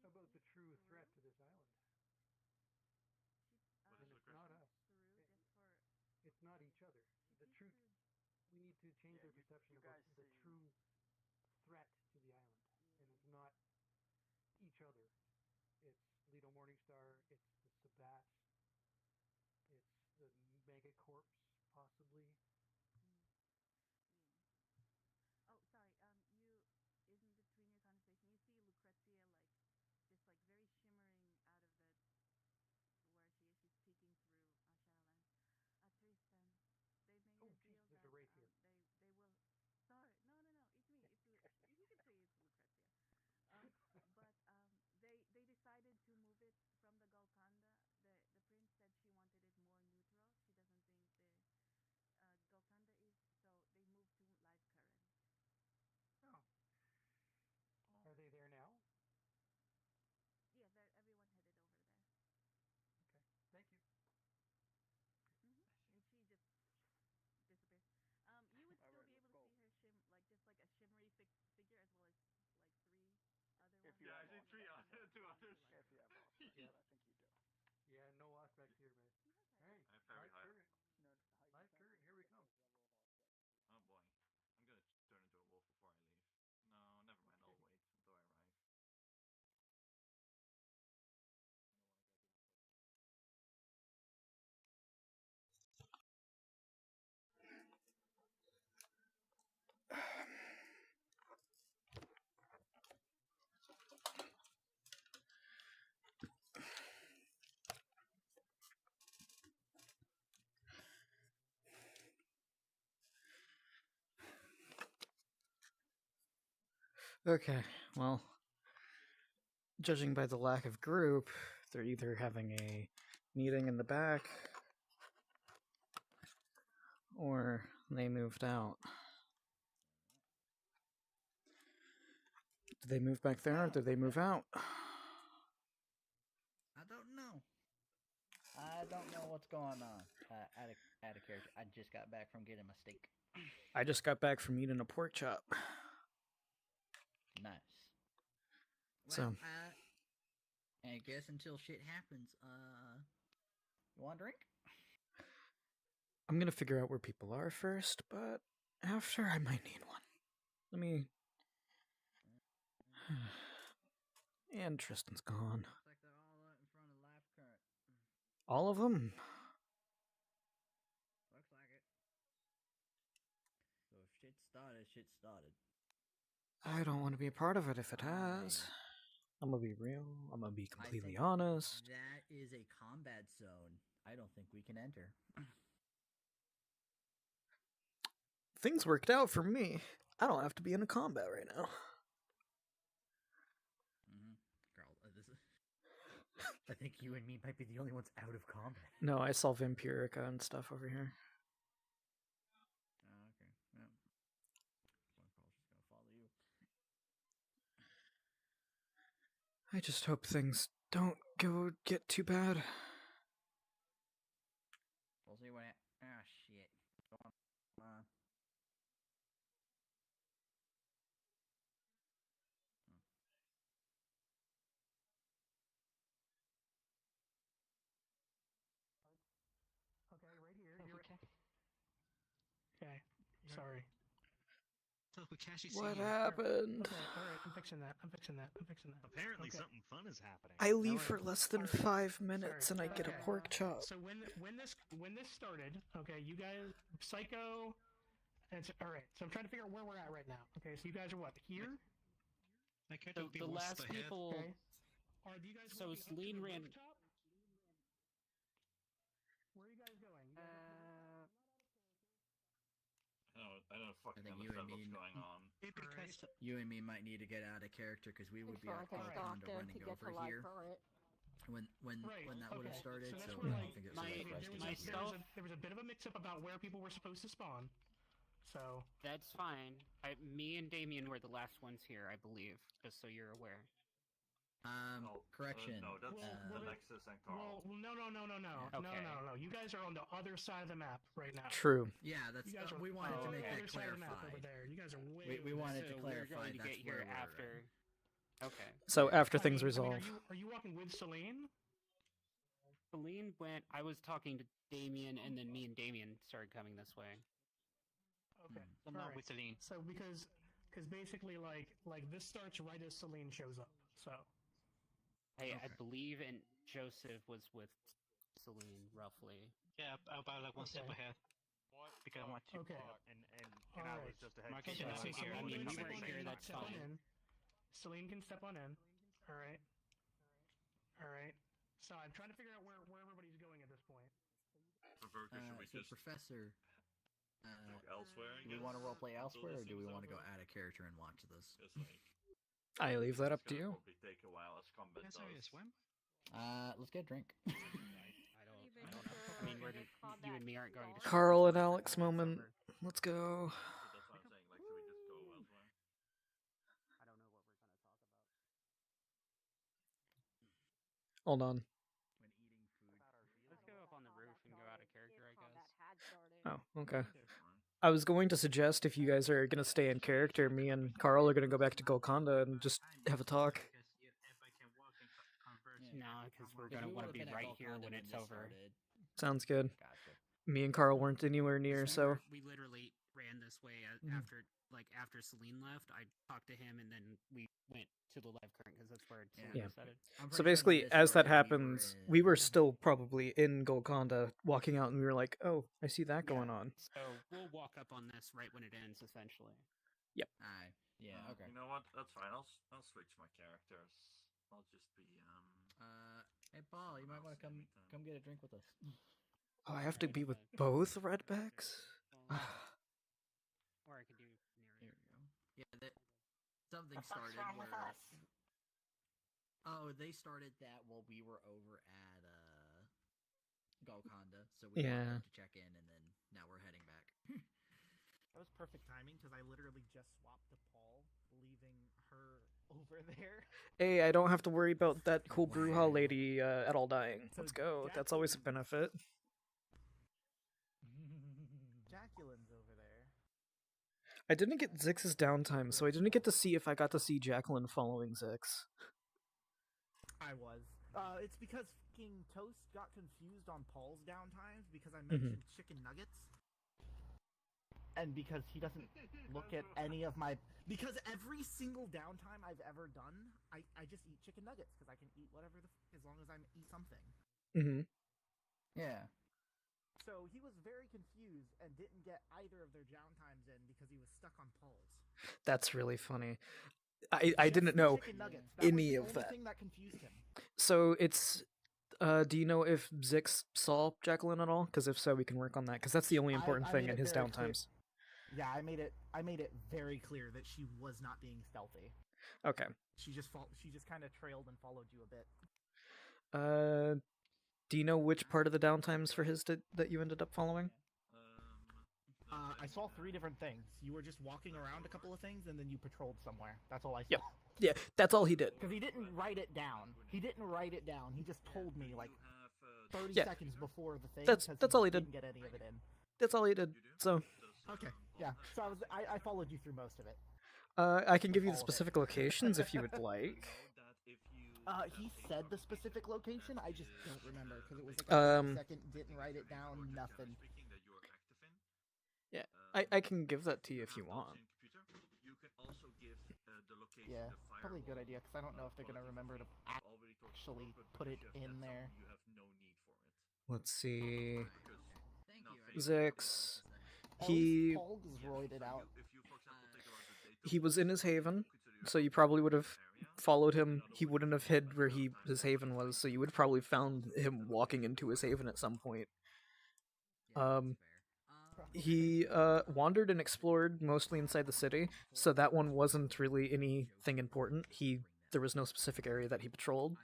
[SPEAKER 21] About
[SPEAKER 22] the true threat to this island.
[SPEAKER 21] What is the
[SPEAKER 22] It's
[SPEAKER 21] question?
[SPEAKER 22] not us. It's not each other. The truth. We need to change their perception about the true threat to the island, and it's not each other. It's Leto Morningstar. It's the Sabbats. It's the Megacorps, possibly.
[SPEAKER 14] Oh, sorry. You in between your conversation, you see Lucrezia just very shimmering out of where she is. She's peeking through Shadowlands. Tristan, they made a deal
[SPEAKER 22] there's
[SPEAKER 14] that
[SPEAKER 22] a wraith here.
[SPEAKER 14] they will. Sorry, no, it's me. You can say it's Lucrezia. But they decided to move it from the Golconda. The prince said she wanted it more neutral. She doesn't think the Golconda is, so they moved to Live Current.
[SPEAKER 22] Oh. Are they there now?
[SPEAKER 14] Yeah, everyone headed over there.
[SPEAKER 22] Okay, thank you.
[SPEAKER 14] And she just disappears. You would still be able to see her just like a shimmery figure, as well as three other ones.
[SPEAKER 21] Yeah, I see two others.
[SPEAKER 7] If you have aspects,
[SPEAKER 22] Yeah.
[SPEAKER 7] I think you do.
[SPEAKER 22] Yeah, no aspects here, man. Hey,
[SPEAKER 21] I have very high.
[SPEAKER 22] Current. Live Current, here we come.
[SPEAKER 21] Oh boy, I'm gonna turn into a wolf before I leave. No, never mind. I'll wait until I arrive.
[SPEAKER 1] Okay, well, judging by the lack of group, they're either having a meeting in the back or they moved out. Did they move back there or did they move out?
[SPEAKER 12] I don't know. I don't know what's going on. Out of character. I just got back from getting my steak.
[SPEAKER 1] I just got back from eating a pork chop.
[SPEAKER 12] Nice.
[SPEAKER 1] So,
[SPEAKER 12] I guess until shit happens, you want a drink?
[SPEAKER 1] I'm gonna figure out where people are first, but after I might need one. Let me... And Tristan's gone.
[SPEAKER 12] Looks like they're all out in front of Live Current.
[SPEAKER 1] All of them?
[SPEAKER 12] Looks like it. So if shit started.
[SPEAKER 1] I don't want to be a part of it if it has. I'm gonna be real. I'm gonna be completely honest.
[SPEAKER 12] That is a combat zone. I don't think we can enter.
[SPEAKER 1] Things worked out for me. I don't have to be in a combat right now.
[SPEAKER 12] Girl, I think you and me might be the only ones out of combat.
[SPEAKER 1] No, I saw Vampirica and stuff over here.
[SPEAKER 12] Oh, okay. Yeah. So I'm probably just gonna follow you.
[SPEAKER 1] I just hope things don't get too bad.
[SPEAKER 12] We'll see what. Yeah.
[SPEAKER 5] Sorry.
[SPEAKER 1] What happened?
[SPEAKER 5] Okay, alright, I'm fixing that.
[SPEAKER 7] Apparently
[SPEAKER 5] Okay.
[SPEAKER 7] something fun is happening.
[SPEAKER 1] I leave
[SPEAKER 5] Alright.
[SPEAKER 1] for less than
[SPEAKER 5] Alright.
[SPEAKER 1] 5 minutes and I get a
[SPEAKER 5] Okay.
[SPEAKER 1] pork chop.
[SPEAKER 5] So when this started, okay, you guys, Psycho, and alright. So I'm trying to figure out where we're at right now. Okay, so you guys are what, here?
[SPEAKER 4] The last people.
[SPEAKER 5] Okay. Are you guys
[SPEAKER 4] So
[SPEAKER 5] walking up to
[SPEAKER 4] Celine
[SPEAKER 5] the
[SPEAKER 4] ran.
[SPEAKER 5] rooftop? Where are you guys going?
[SPEAKER 21] I don't fucking understand what's going on.
[SPEAKER 12] You and me might need to get out of character because we would be at
[SPEAKER 17] Frank
[SPEAKER 12] Wakanda
[SPEAKER 17] stopped
[SPEAKER 12] running
[SPEAKER 17] to get
[SPEAKER 12] over
[SPEAKER 17] to live
[SPEAKER 12] here
[SPEAKER 17] current.
[SPEAKER 12] when that would have started.
[SPEAKER 5] So that's
[SPEAKER 12] So
[SPEAKER 5] where,
[SPEAKER 12] I
[SPEAKER 5] like,
[SPEAKER 12] don't think it was the right press to do.
[SPEAKER 5] there was a bit of a mix-up about where people were supposed to spawn. So
[SPEAKER 4] That's fine. Me and Damien were the last ones here, I believe. Just so you're aware.
[SPEAKER 12] Correction.
[SPEAKER 21] No, that's the Nexus and Carl.
[SPEAKER 5] Well, no.
[SPEAKER 4] Okay.
[SPEAKER 5] No. You guys are on the other side of the map right now.
[SPEAKER 1] True.
[SPEAKER 12] Yeah, that's
[SPEAKER 5] You guys are
[SPEAKER 12] we wanted to
[SPEAKER 5] on
[SPEAKER 12] make
[SPEAKER 5] the
[SPEAKER 12] that
[SPEAKER 5] other side of the map over
[SPEAKER 12] clarified.
[SPEAKER 5] there. You guys are way.
[SPEAKER 12] We wanted to
[SPEAKER 4] So
[SPEAKER 12] clarify
[SPEAKER 4] we're going to
[SPEAKER 12] that's
[SPEAKER 4] get here
[SPEAKER 12] where we're
[SPEAKER 4] after. Okay.
[SPEAKER 1] So after things resolve.
[SPEAKER 5] Are you walking with Celine?
[SPEAKER 4] Celine went. I was talking to Damien, and then me and Damien started coming this way.
[SPEAKER 5] Okay.
[SPEAKER 19] I'm not
[SPEAKER 5] alright.
[SPEAKER 19] with Celine.
[SPEAKER 5] So because basically like this starts right as Celine shows up. So.
[SPEAKER 4] I believe, and Joseph was with Celine roughly.
[SPEAKER 19] Yeah, about like one step
[SPEAKER 5] Okay.
[SPEAKER 19] ahead.
[SPEAKER 7] What?
[SPEAKER 5] Okay.
[SPEAKER 7] And I was
[SPEAKER 5] Alright.
[SPEAKER 7] just ahead.
[SPEAKER 19] Marcus,
[SPEAKER 7] So
[SPEAKER 19] you
[SPEAKER 7] I
[SPEAKER 19] know,
[SPEAKER 7] was
[SPEAKER 19] here.
[SPEAKER 4] I mean, we
[SPEAKER 5] Celine
[SPEAKER 4] weren't
[SPEAKER 5] can
[SPEAKER 4] here,
[SPEAKER 5] step
[SPEAKER 4] that's fine.
[SPEAKER 5] in. Celine can step on in. Alright. So I'm trying to figure out where everybody's going at this point.
[SPEAKER 21] Should we
[SPEAKER 12] So
[SPEAKER 21] just
[SPEAKER 12] Professor,
[SPEAKER 21] look elsewhere? I
[SPEAKER 12] do we
[SPEAKER 21] guess,
[SPEAKER 12] want to roleplay
[SPEAKER 21] until
[SPEAKER 12] elsewhere, or
[SPEAKER 21] this
[SPEAKER 12] do we
[SPEAKER 21] is
[SPEAKER 12] want to go
[SPEAKER 21] over?
[SPEAKER 12] out of character and watch this?
[SPEAKER 21] It's like,
[SPEAKER 1] I leave that up
[SPEAKER 21] it's
[SPEAKER 1] to
[SPEAKER 21] gonna
[SPEAKER 1] you.
[SPEAKER 21] probably take a while as combat
[SPEAKER 19] Yes, sorry,
[SPEAKER 21] does.
[SPEAKER 19] swim.
[SPEAKER 12] Let's get a drink.
[SPEAKER 4] I don't know. I mean, you and me aren't going to.
[SPEAKER 1] Carl and Alex moment. Let's go.
[SPEAKER 21] So that's what I'm saying. Like, should we just go elsewhere?
[SPEAKER 4] I don't know what we're gonna talk about.
[SPEAKER 1] Hold on.
[SPEAKER 4] Let's go up on the roof and go out of character, I guess.
[SPEAKER 1] Oh, okay. I was going to suggest if you guys are gonna stay in character, me and Carl are gonna go back to Golconda and just have a talk.
[SPEAKER 4] No, because we're gonna want to be right here when it's over.
[SPEAKER 1] Sounds good.
[SPEAKER 4] Gotcha.
[SPEAKER 1] Me and Carl weren't anywhere near, so
[SPEAKER 4] We literally ran this way after Celine left. I talked to him, and then we went to the live current because that's where Celine
[SPEAKER 1] yeah.
[SPEAKER 4] was headed.
[SPEAKER 1] So basically, as that happens, we were still probably in Golconda, walking out, and we were like, "Oh, I see that going on."
[SPEAKER 4] So we'll walk up on this right when it ends, essentially.
[SPEAKER 1] Yep.
[SPEAKER 12] Yeah. Okay.
[SPEAKER 21] You know what? That's fine. I'll switch my characters. I'll just be
[SPEAKER 12] Hey, Paul, you might want to come get a drink with us.
[SPEAKER 1] Oh, I have to be with both redbacks.
[SPEAKER 4] Or I could do
[SPEAKER 12] Here we go. Yeah, something started where. Oh, they started that while we were over at Golconda, so we
[SPEAKER 1] Yeah.
[SPEAKER 12] went to check in, and then now we're heading back.
[SPEAKER 10] That was perfect timing because I literally just swapped to Paul, leaving her over there.
[SPEAKER 1] Hey, I don't have to worry about that cool Bruja lady at all dying. Let's go. That's always a benefit.
[SPEAKER 10] Jacqueline's over there.
[SPEAKER 1] I didn't get Zix's downtime, so I didn't get to see if I got to see Jacqueline following Zix.
[SPEAKER 10] I was. It's because King Toast got confused on Paul's downtimes because I mentioned chicken nuggets. And because he doesn't look at any of my... Because every single downtime I've ever done, I just eat chicken nuggets because I can eat whatever as long as I eat something.
[SPEAKER 1] Mm-hmm.
[SPEAKER 12] Yeah.
[SPEAKER 10] So he was very confused and didn't get either of their downtimes in because he was stuck on Paul's.
[SPEAKER 1] That's really funny. I didn't know
[SPEAKER 10] Chicken nuggets.
[SPEAKER 1] any
[SPEAKER 10] was
[SPEAKER 1] of
[SPEAKER 10] the only
[SPEAKER 1] that.
[SPEAKER 10] thing that confused him.
[SPEAKER 1] So it's... do you know if Zix saw Jacqueline at all? Because if so, we can work on that. Because that's the only important
[SPEAKER 10] I
[SPEAKER 1] thing
[SPEAKER 10] made
[SPEAKER 1] in
[SPEAKER 10] it
[SPEAKER 1] his
[SPEAKER 10] very
[SPEAKER 1] downtimes.
[SPEAKER 10] Yeah, I made it very clear that she was not being stealthy.
[SPEAKER 1] Okay.
[SPEAKER 10] She just kind of trailed and followed you a bit.
[SPEAKER 1] Do you know which part of the downtimes for his that you ended up following?
[SPEAKER 10] I saw 3 different things. You were just walking around a couple of things, and then you patrolled somewhere. That's all I saw.
[SPEAKER 1] Yep. Yeah, that's all he did.
[SPEAKER 10] Because he didn't write it down. He just told me like 30
[SPEAKER 1] Yeah.
[SPEAKER 10] seconds before the thing.
[SPEAKER 1] That's all he did.
[SPEAKER 10] Didn't get any of it in.
[SPEAKER 1] That's all he did. So.
[SPEAKER 10] Okay. Yeah. So I followed you through most of it.
[SPEAKER 1] I can give you the specific locations if you would like.
[SPEAKER 10] He said the specific location. I just don't remember because it was like a second. Didn't write it down. Nothing.
[SPEAKER 1] Yeah. I can give that to you if you want.
[SPEAKER 21] Computer. You can also give the location,
[SPEAKER 10] Yeah,
[SPEAKER 21] the firewall.
[SPEAKER 10] probably a good idea because I don't know if they're gonna remember to actually put it in there.
[SPEAKER 21] You have no need for it.
[SPEAKER 1] Let's see.
[SPEAKER 12] Thank you.
[SPEAKER 1] Zix.
[SPEAKER 10] At least
[SPEAKER 1] He
[SPEAKER 10] Polg's roided out.
[SPEAKER 21] If you, for example, take around the data,
[SPEAKER 1] he was in his haven, so you probably would have followed him. He wouldn't have hid where his haven was, so you would probably found him walking into his haven at some point. He wandered and explored mostly inside the city, so that one wasn't really anything important. There was no specific area that he patrolled.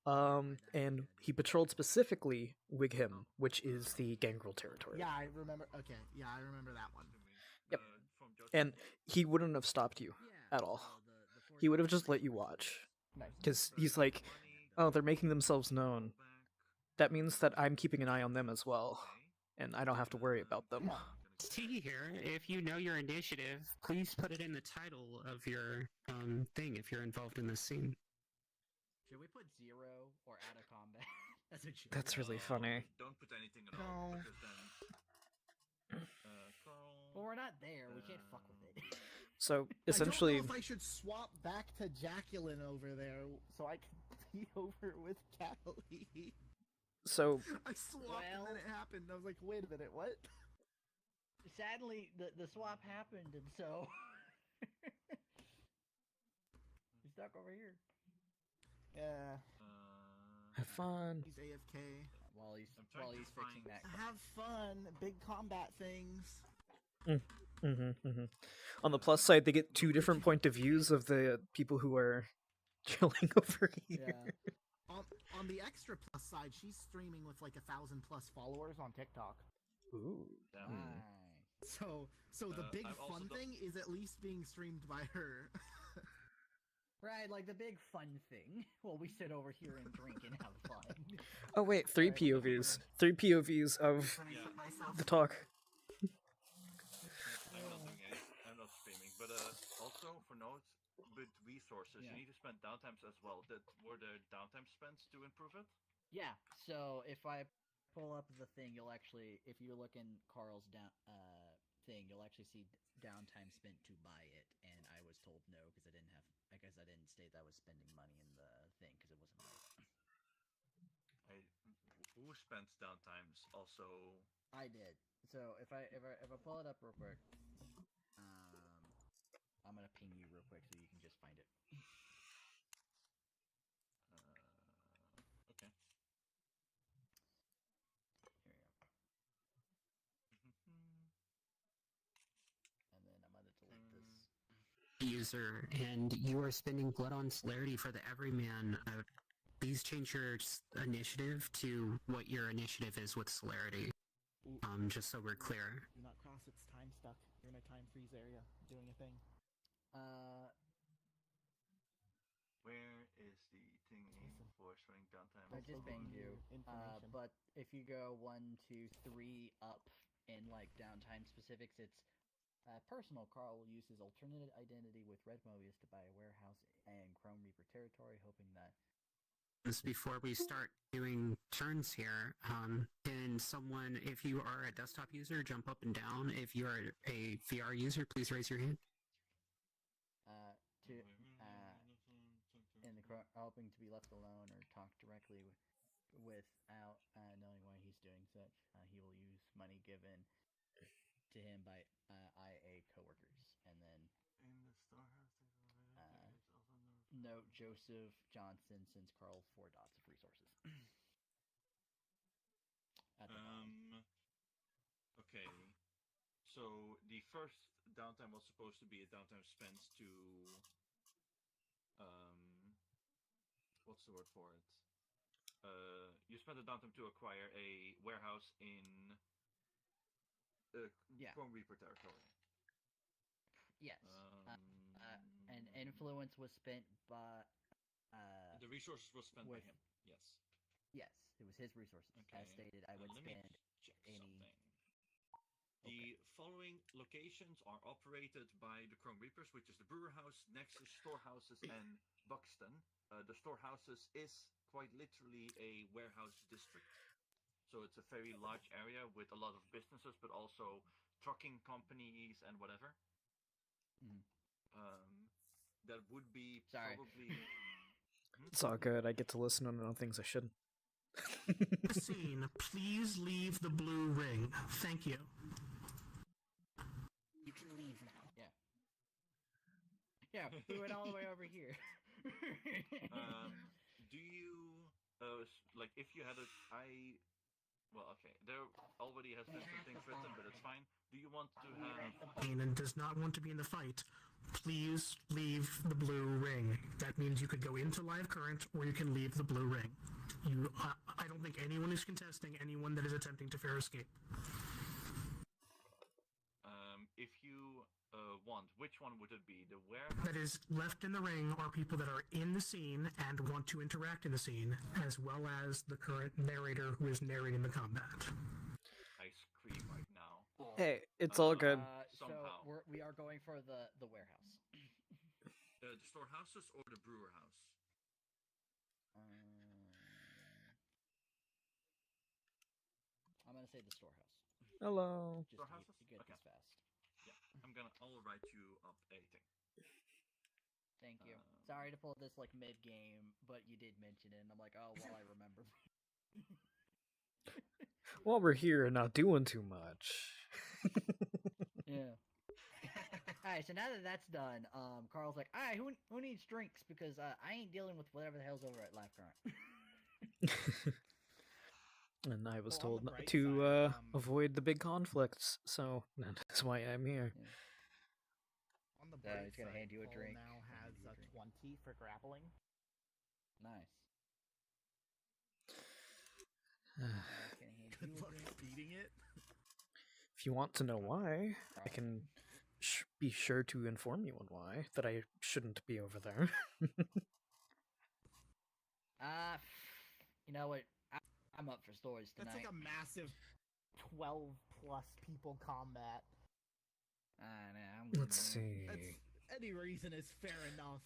[SPEAKER 1] And he patrolled specifically Wigham, which is the Gangrel territory.
[SPEAKER 10] Yeah, I remember. Okay, yeah, I remember that one.
[SPEAKER 1] Yep. And he wouldn't have stopped you at all. He would have just let you watch. Because he's like, oh, they're making themselves known. That means that I'm keeping an eye on them as well. And I don't have to worry about them.
[SPEAKER 4] See here, if you know your initiative, please put it in the title of your thing if you're involved in this scene.
[SPEAKER 12] Should we put 0 or out of combat? That's a joke.
[SPEAKER 1] That's really funny.
[SPEAKER 21] Don't put anything at all, because then...
[SPEAKER 12] Well, we're not there. We can't fuck with it.
[SPEAKER 1] So, essentially...
[SPEAKER 10] I don't know if I should swap back to Jacqueline over there so I can be over with Callie.
[SPEAKER 1] So...
[SPEAKER 10] I swapped and then it happened. I was like, wait a minute, what?
[SPEAKER 12] Sadly, the swap happened, and so... He's stuck over here.
[SPEAKER 10] Yeah.
[SPEAKER 1] Have fun.
[SPEAKER 10] He's AFK.
[SPEAKER 12] While he's fixing that.
[SPEAKER 10] Have fun. Big combat things.
[SPEAKER 1] On the plus side, they get 2 different point of views of the people who are chilling over here.
[SPEAKER 10] Yeah. On the extra plus side, she's streaming with like 1,000+ followers on TikTok.
[SPEAKER 1] Ooh.
[SPEAKER 10] So the big fun thing is at least being streamed by her.
[SPEAKER 12] Right, like the big fun thing. While we sit over here and drink and have fun.
[SPEAKER 1] Oh wait, 3 POVs. 3 POVs of the talk.
[SPEAKER 21] I'm not streaming, but also for notes, with resources, you need to spend downtimes as well. Were there downtime spends to improve it?
[SPEAKER 12] Yeah, so if I pull up the thing, you'll actually, if you look in Carl's thing, you'll actually see downtime spent to buy it, and I was told no because I didn't state that I was spending money in the thing because it wasn't right.
[SPEAKER 21] Who spends downtimes also?
[SPEAKER 12] I did. So if I pull it up real quick, I'm gonna ping you real quick so you can just find it.
[SPEAKER 21] Okay.
[SPEAKER 12] Here we go. And then I'm gonna delete this.
[SPEAKER 4] User, and you are spending blood on celerity for the everyman. Please change your initiative to what your initiative is with celerity. Just so we're clear.
[SPEAKER 10] Do not cross, it's time stuck. You're in a time freeze area doing a thing.
[SPEAKER 21] Where is the thing for showing downtime?
[SPEAKER 12] I just banged you. But if you go 1, 2, 3 up in like downtime specifics, it's personal. Carl will use his alternate identity with Red Mobius to buy a warehouse in Chrome Reaper territory, hoping that.
[SPEAKER 4] Before we start doing turns here, can someone, if you are a desktop user, jump up and down? If you are a VR user, please raise your hand.
[SPEAKER 12] Hoping to be left alone or talk directly without knowing why he's doing such. He will use money given to him by IA coworkers, and then note Joseph Johnson sends Carl 4 dots of resources. At the bottom.
[SPEAKER 21] Okay. So the first downtime was supposed to be a downtime spent to what's the word for it? You spent a downtime to acquire a warehouse in Chrome Reaper territory.
[SPEAKER 12] Yes. And influence was spent by.
[SPEAKER 21] The resources were spent by him. Yes.
[SPEAKER 12] Yes, it was his resources.
[SPEAKER 21] Okay.
[SPEAKER 12] As stated, I would spend any.
[SPEAKER 21] The following locations are operated by the Chrome Reapers, which is the Brewer House, Nexus, Storehouses, and Buxton. The Storehouses is quite literally a warehouse district. So it's a very large area with a lot of businesses, but also
[SPEAKER 9] trucking companies and whatever. That would be probably.
[SPEAKER 1] It's all good. I get to listen on things I shouldn't.
[SPEAKER 5] Scene, please leave the blue ring. Thank you.
[SPEAKER 12] You can leave now. Yeah, we went all the way over here.
[SPEAKER 9] Do you like if you had well, okay, there already has been some things written, but it's fine. Do you want to have?
[SPEAKER 5] And does not want to be in the fight. Please leave the blue ring. That means you could go into live current, or you can leave the blue ring. I don't think anyone is contesting anyone that is attempting to fair escape.
[SPEAKER 9] If you want, which one would it be? The where?
[SPEAKER 5] That is left in the ring are people that are in the scene and want to interact in the scene, as well as the current narrator who is narrating the combat.
[SPEAKER 9] I scream right now.
[SPEAKER 1] Hey, it's all good.
[SPEAKER 9] Somehow.
[SPEAKER 12] So we are going for the warehouse.
[SPEAKER 9] The storehouses or the brewer house?
[SPEAKER 12] I'm gonna say the storehouse.
[SPEAKER 1] Hello.
[SPEAKER 12] Just to get this fast.
[SPEAKER 9] Yeah, I'll write you up a thing.
[SPEAKER 12] Thank you. Sorry to pull this like mid game, but you did mention it, and I'm like, oh well, I remember.
[SPEAKER 1] While we're here and not doing too much.
[SPEAKER 12] Yeah. Alright, so now that that's done, Carl's like, alright, who needs drinks? Because I ain't dealing with whatever the hell's over at Live Current.
[SPEAKER 1] And I was told not to avoid the big conflicts, so that's why I'm here.
[SPEAKER 12] Yeah.
[SPEAKER 10] On the bright
[SPEAKER 12] he's gonna
[SPEAKER 10] side,
[SPEAKER 12] hand you a
[SPEAKER 10] Paul
[SPEAKER 12] drink.
[SPEAKER 10] now has a 20 for grappling.
[SPEAKER 12] Nice.
[SPEAKER 10] Good luck beating it.
[SPEAKER 1] If you want to know why, I can be sure to inform you on why, that I shouldn't be over there.
[SPEAKER 12] You know what? I'm up for stories tonight.
[SPEAKER 10] That's like a massive 12 plus people combat.
[SPEAKER 1] Let's see.
[SPEAKER 10] Any reason is fair enough.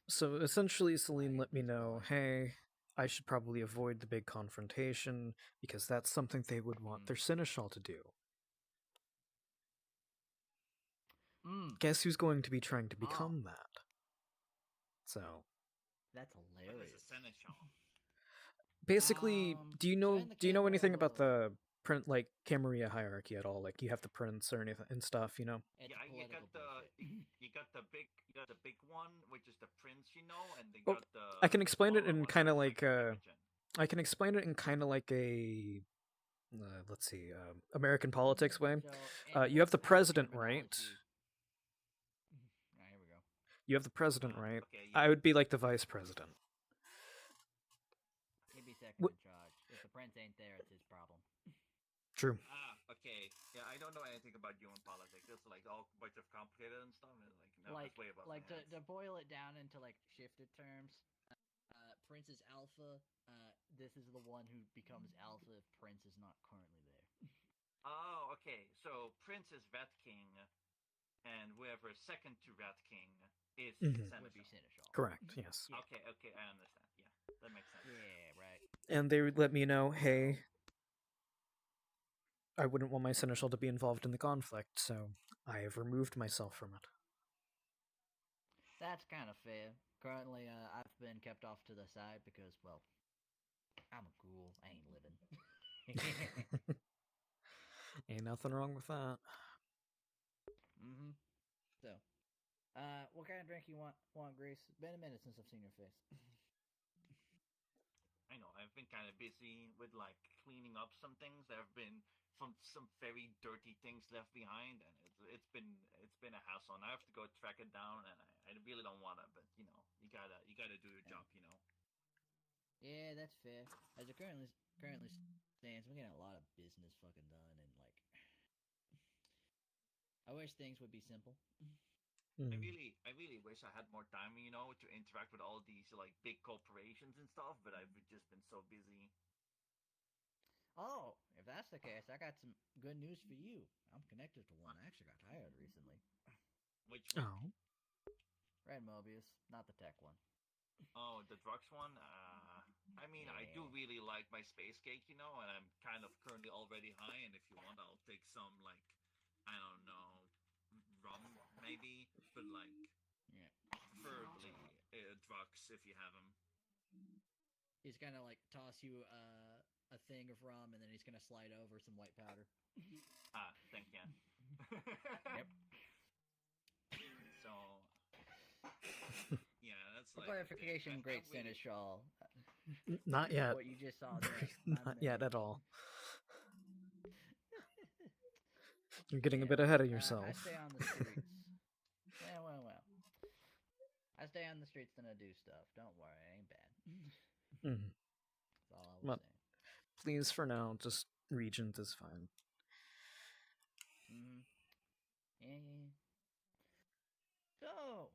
[SPEAKER 1] So essentially, Celine let me know, hey, I should probably avoid the big confrontation, because that's something they would want their Seneschal to do. Guess who's going to be trying to become that? So...
[SPEAKER 12] That's hilarious.
[SPEAKER 1] Basically, do you know anything about the Camarilla hierarchy at all? Like, you have the prince or anything and stuff, you know?
[SPEAKER 9] Yeah, you got the big one, which is the prince, you know, and they got the.
[SPEAKER 1] I can explain it in kind of like I can explain it in kind of like a let's see, American politics way. You have the president, right?
[SPEAKER 12] Here we go.
[SPEAKER 1] You have the president, right?
[SPEAKER 9] Okay, yeah.
[SPEAKER 1] I would be like the vice president.
[SPEAKER 12] He'd be second in charge. If the prince ain't there, it's his problem.
[SPEAKER 1] True.
[SPEAKER 9] Okay. Yeah, I don't know anything about human politics. It's like all bunch of complicated and stuff. And it's way above my head.
[SPEAKER 12] To boil it down into like shifted terms. Prince is alpha. This is the one who becomes alpha if Prince is not currently there.
[SPEAKER 9] Oh, okay. So Prince is Rat King, and whoever is second to Rat King is
[SPEAKER 12] Would be Seneschal.
[SPEAKER 1] Correct. Yes.
[SPEAKER 9] Yeah. Okay. I understand. Yeah, that makes sense.
[SPEAKER 12] Yeah, right.
[SPEAKER 1] And they would let me know, hey, I wouldn't want my Seneschal to be involved in the conflict, so I have removed myself from it.
[SPEAKER 12] That's kind of fair. Currently, I've been kept off to the side because, well, I'm a ghoul. I ain't living.
[SPEAKER 1] Ain't nothing wrong with that.
[SPEAKER 12] So, what kind of drink you want, Grace? It's been a minute since I've seen your face.
[SPEAKER 9] I know, I've been kind of busy with like cleaning up some things. There have been some very dirty things left behind, and it's been a hassle. And I have to go track it down, and I really don't want to, but you know, you gotta do your job, you know.
[SPEAKER 12] Yeah, that's fair. As it currently stands, we're getting a lot of business fucking done, and like, I wish things would be simple.
[SPEAKER 9] I really wish I had more time, you know, to interact with all these like big corporations and stuff, but I've just been so busy.
[SPEAKER 12] Oh, if that's the case, I got some good news for you. I'm connected to one. I actually got hired recently.
[SPEAKER 9] Which one?
[SPEAKER 1] Oh.
[SPEAKER 12] Red Mobius, not the tech one.
[SPEAKER 9] Oh, the drugs one? I mean, I do really like my space cake, and I'm kind of currently already high. And if you want, I'll take some I don't know, rum maybe, but
[SPEAKER 12] Yeah.
[SPEAKER 9] preferably drugs if you have them.
[SPEAKER 12] He's gonna toss you a thing of rum, and then he's gonna slide over some white powder.
[SPEAKER 9] Thank you.
[SPEAKER 12] Yep.
[SPEAKER 9] So, yeah, that's
[SPEAKER 12] For clarification, Great Seneschal.
[SPEAKER 1] Not yet.
[SPEAKER 12] What you just saw there.
[SPEAKER 1] Not yet at all. You're getting a bit ahead of yourself.
[SPEAKER 12] I stay on the streets. Well. I stay on the streets and I do stuff. Don't worry, it ain't bad. That's all I was saying.
[SPEAKER 1] Please, for now, just Regent is fine.
[SPEAKER 12] Yeah. So,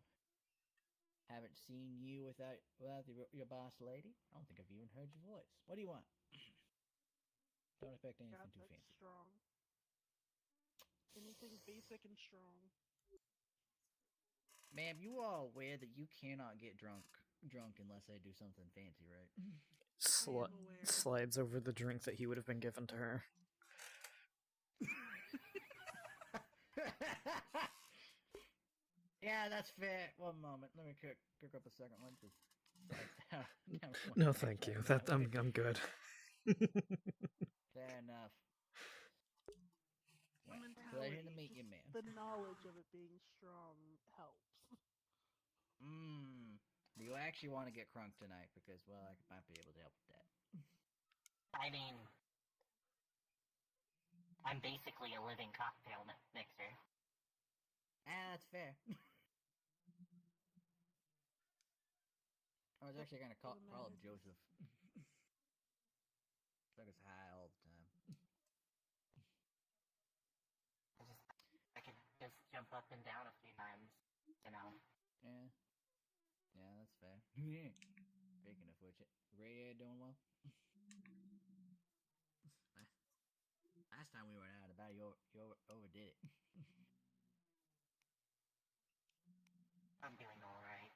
[SPEAKER 12] haven't seen you without your boss lady. I don't think I've even heard your voice. What do you want? Don't expect anything too fancy.
[SPEAKER 2] Strong. Anything basic and strong.
[SPEAKER 12] Ma'am, you are aware that you cannot get drunk unless I do something fancy, right?
[SPEAKER 1] Slides over the drink that he would have been given to her.
[SPEAKER 12] Yeah, that's fair. One moment. Let me cook up a second one.
[SPEAKER 1] No, thank you. I'm good.
[SPEAKER 12] Fair enough. Pleasure to meet you, man.
[SPEAKER 2] The knowledge of it being strong helps.
[SPEAKER 12] Do you actually want to get crunk tonight? Because, well, I might be able to help with that.
[SPEAKER 16] I mean, I'm basically a living cocktail mixer.
[SPEAKER 12] That's fair. I was actually going to call him Joseph. Took us high all the time.
[SPEAKER 16] I could just jump up and down a few times,
[SPEAKER 12] Yeah. Yeah, that's fair. Speaking of which, radio doing well? Last time we went out about you overdid it.
[SPEAKER 16] I'm doing alright.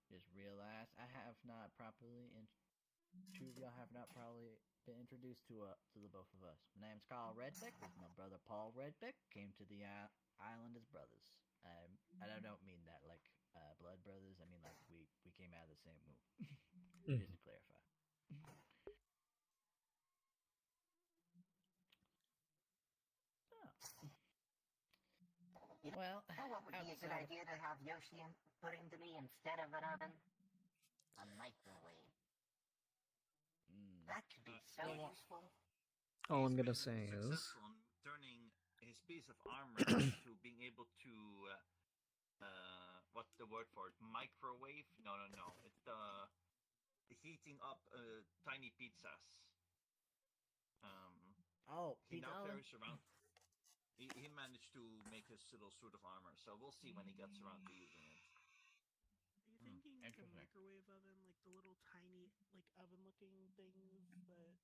[SPEAKER 12] Just realized I have not properly two of y'all have not probably been introduced to the both of us. My name's Carl Redbeck. This is my brother Paul Redbeck. Came to the island as brothers. I don't mean that like blood brothers. I mean like we came out of the same womb. Just to clarify.
[SPEAKER 16] Well, what would be a good idea to have Yoshi put into me instead of an oven? A microwave. That could be so useful.
[SPEAKER 1] All I'm gonna say is
[SPEAKER 9] successful in turning his piece of armor into being able to what's the word for it? Microwave? No. It's the heating up tiny pizzas. He now carries around. He managed to make his little suit of armor, so we'll see when he gets around to using it.
[SPEAKER 2] Are you thinking like a microwave oven, like the little tiny, like oven-looking things that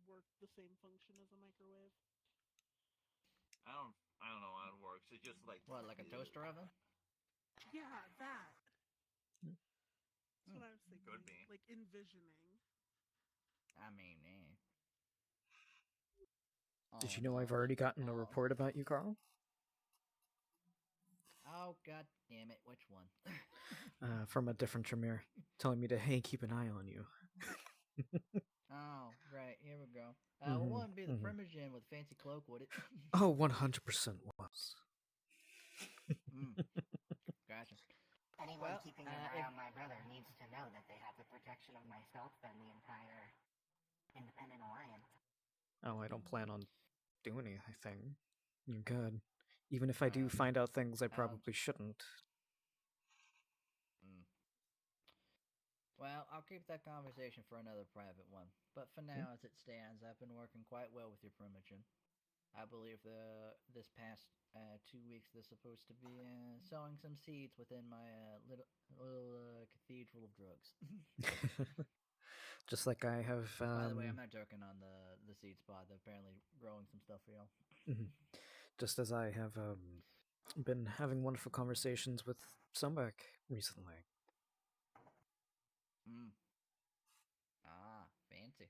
[SPEAKER 2] work the same function as a microwave?
[SPEAKER 9] I don't know how it works. It's just like
[SPEAKER 12] what, like a toaster oven?
[SPEAKER 2] Yeah, that. That's what I was thinking.
[SPEAKER 9] Could be.
[SPEAKER 2] Like envisioning.
[SPEAKER 12] I mean,
[SPEAKER 1] Did you know I've already gotten a report about you, Carl?
[SPEAKER 12] Oh, god damn it. Which one?
[SPEAKER 1] From a different Tremere, telling me to, hey, keep an eye on you.
[SPEAKER 12] Oh, right. Here we go. It wouldn't be the Primogen with fancy cloak, would it?
[SPEAKER 1] Oh, 100% was.
[SPEAKER 12] Gotcha.
[SPEAKER 16] Anyone keeping an eye on my brother needs to know that they have the protection of myself and the entire Independent Alliance.
[SPEAKER 1] Oh, I don't plan on doing anything. You're good. Even if I do find out things I probably shouldn't.
[SPEAKER 12] Well, I'll keep that conversation for another private one. But for now, as it stands, I've been working quite well with your Primogen. I believe this past 2 weeks they're supposed to be sowing some seeds within my little cathedral of drugs.
[SPEAKER 1] Just like I have.
[SPEAKER 12] By the way, I'm not joking on the seed spot. They're apparently growing some stuff for y'all.
[SPEAKER 1] Just as I have been having wonderful conversations with Sumbak recently.
[SPEAKER 12] Ah, fancy.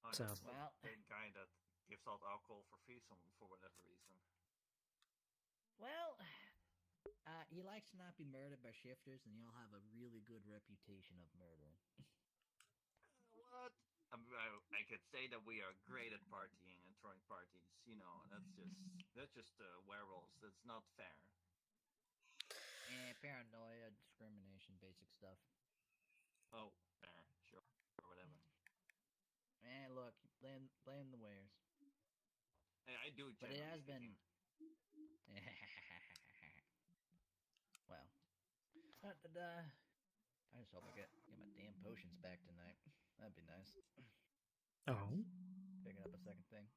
[SPEAKER 9] Oh,
[SPEAKER 1] So-
[SPEAKER 9] that's
[SPEAKER 12] Well-
[SPEAKER 9] the guy that gives out alcohol for free for whatever reason.
[SPEAKER 12] Well, he likes to not be murdered by shifters, and y'all have a really good reputation of murder.
[SPEAKER 9] What? I could say that we are great at partying and throwing parties. You know, that's just werewolves. That's not fair.
[SPEAKER 12] Paranoia, discrimination, basic stuff.
[SPEAKER 9] Oh, fair, sure, or whatever.
[SPEAKER 12] Look, blame the wares.
[SPEAKER 9] Hey, I do.
[SPEAKER 12] But it has
[SPEAKER 9] generally
[SPEAKER 12] been. Well, I just hope I get my damn potions back tonight. That'd be nice.
[SPEAKER 1] Oh.
[SPEAKER 12] Picking up a second thing.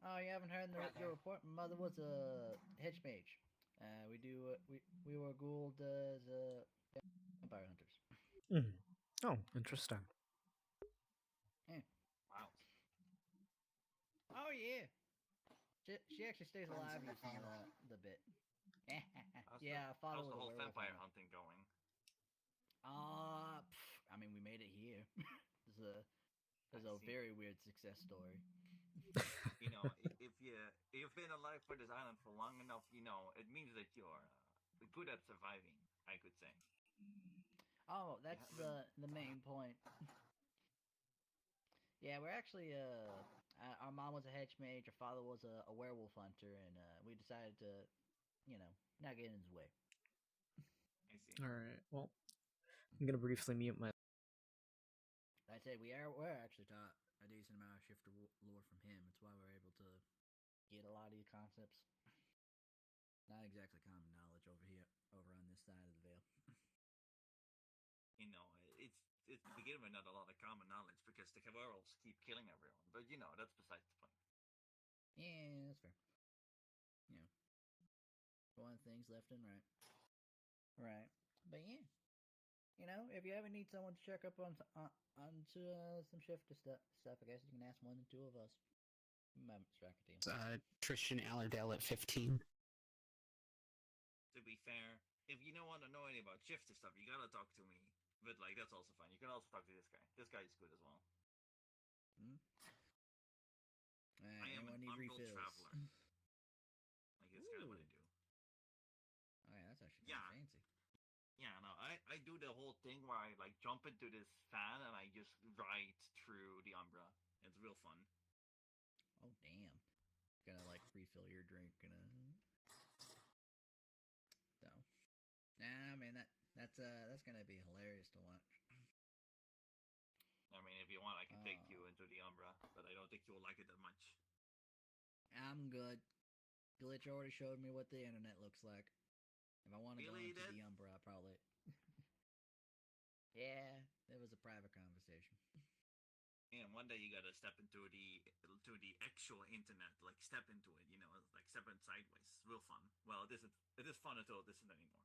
[SPEAKER 12] Oh, you haven't heard your report? My mother was a hedge mage. We were Gould as vampire hunters.
[SPEAKER 1] Mm. Oh, interesting.
[SPEAKER 9] Wow.
[SPEAKER 12] Oh yeah. She actually stays alive using the bit. Yeah, I fought
[SPEAKER 9] How's
[SPEAKER 12] with
[SPEAKER 9] the
[SPEAKER 12] a
[SPEAKER 9] whole
[SPEAKER 12] werewolf
[SPEAKER 9] vampire
[SPEAKER 12] on it.
[SPEAKER 9] hunting going?
[SPEAKER 12] I mean, we made it here. There's a very weird success story.
[SPEAKER 9] You know, if you've been alive for this island for long enough, you know it means that you're good at surviving. I could say.
[SPEAKER 12] Oh, that's the main point. Yeah, we're actually our mom was a hedge mage, our father was a werewolf hunter, and we decided to, not get in his way.
[SPEAKER 9] I see.
[SPEAKER 1] All right. Well, I'm gonna briefly mute my.
[SPEAKER 12] I say we're actually taught a decent amount of shifter lore from him. It's why we're able to get a lot of these concepts. Not exactly common knowledge over on this side of the veil.
[SPEAKER 9] You know, it's to begin with not a lot of common knowledge because the werewolves keep killing everyone. But you know, that's besides the point.
[SPEAKER 12] Yeah, that's fair. One things left and right. Right. But yeah. If you ever need someone to check up on some shifter stuff, I guess you can ask one or two of us. We might strike a team.
[SPEAKER 4] Tristan Allerdale at 15.
[SPEAKER 9] To be fair, if you don't want to know anything about shifter stuff, you gotta talk to me. But like, that's also fine. You can also talk to this guy. This guy is good as well. I am an umbral traveler. Like, that's kind of what I do.
[SPEAKER 12] Okay, that's actually
[SPEAKER 9] Yeah.
[SPEAKER 12] kinda fancy.
[SPEAKER 9] Yeah, no, I do the whole thing where I like jump into this fan and I just ride through the Umbra. It's real fun.
[SPEAKER 12] Oh damn! Gonna like refill your drink and so. Nah, man, that's gonna be hilarious to watch.
[SPEAKER 9] I mean, if you want, I can take you into the Umbra, but I don't think you'll like it that much.
[SPEAKER 12] I'm good. Glitch already showed me what the internet looks like. If I want to go into the Umbra, I probably. Yeah, it was a private conversation.
[SPEAKER 9] And one day you gotta step into the actual internet, like step into it, you know, like step in sideways. It's real fun. Well, it is fun until it isn't anymore.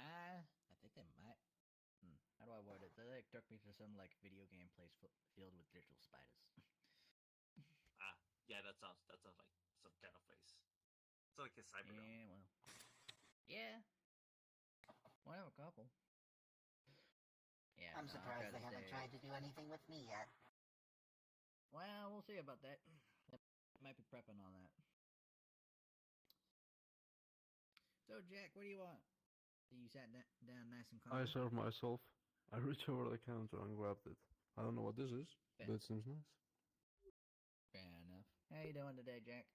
[SPEAKER 12] I think they might. How do I word it? They like took me to some like video game place filled with digital spiders.
[SPEAKER 9] Yeah, that sounds like some kind of place. It's like a cyber.
[SPEAKER 12] Yeah, well. Yeah. Well, I have a couple. Yeah,
[SPEAKER 16] I'm surprised they
[SPEAKER 12] gotta
[SPEAKER 16] haven't
[SPEAKER 12] say-
[SPEAKER 16] tried to do anything with me yet.
[SPEAKER 12] Well, we'll see about that. They might be prepping on that. So, Jack, what do you want? You sat down nice and calm.
[SPEAKER 8] I serve myself. I reach over the counter and grabbed it. I don't know what this is, but it seems nice.
[SPEAKER 12] Fair enough. How you doing today, Jack?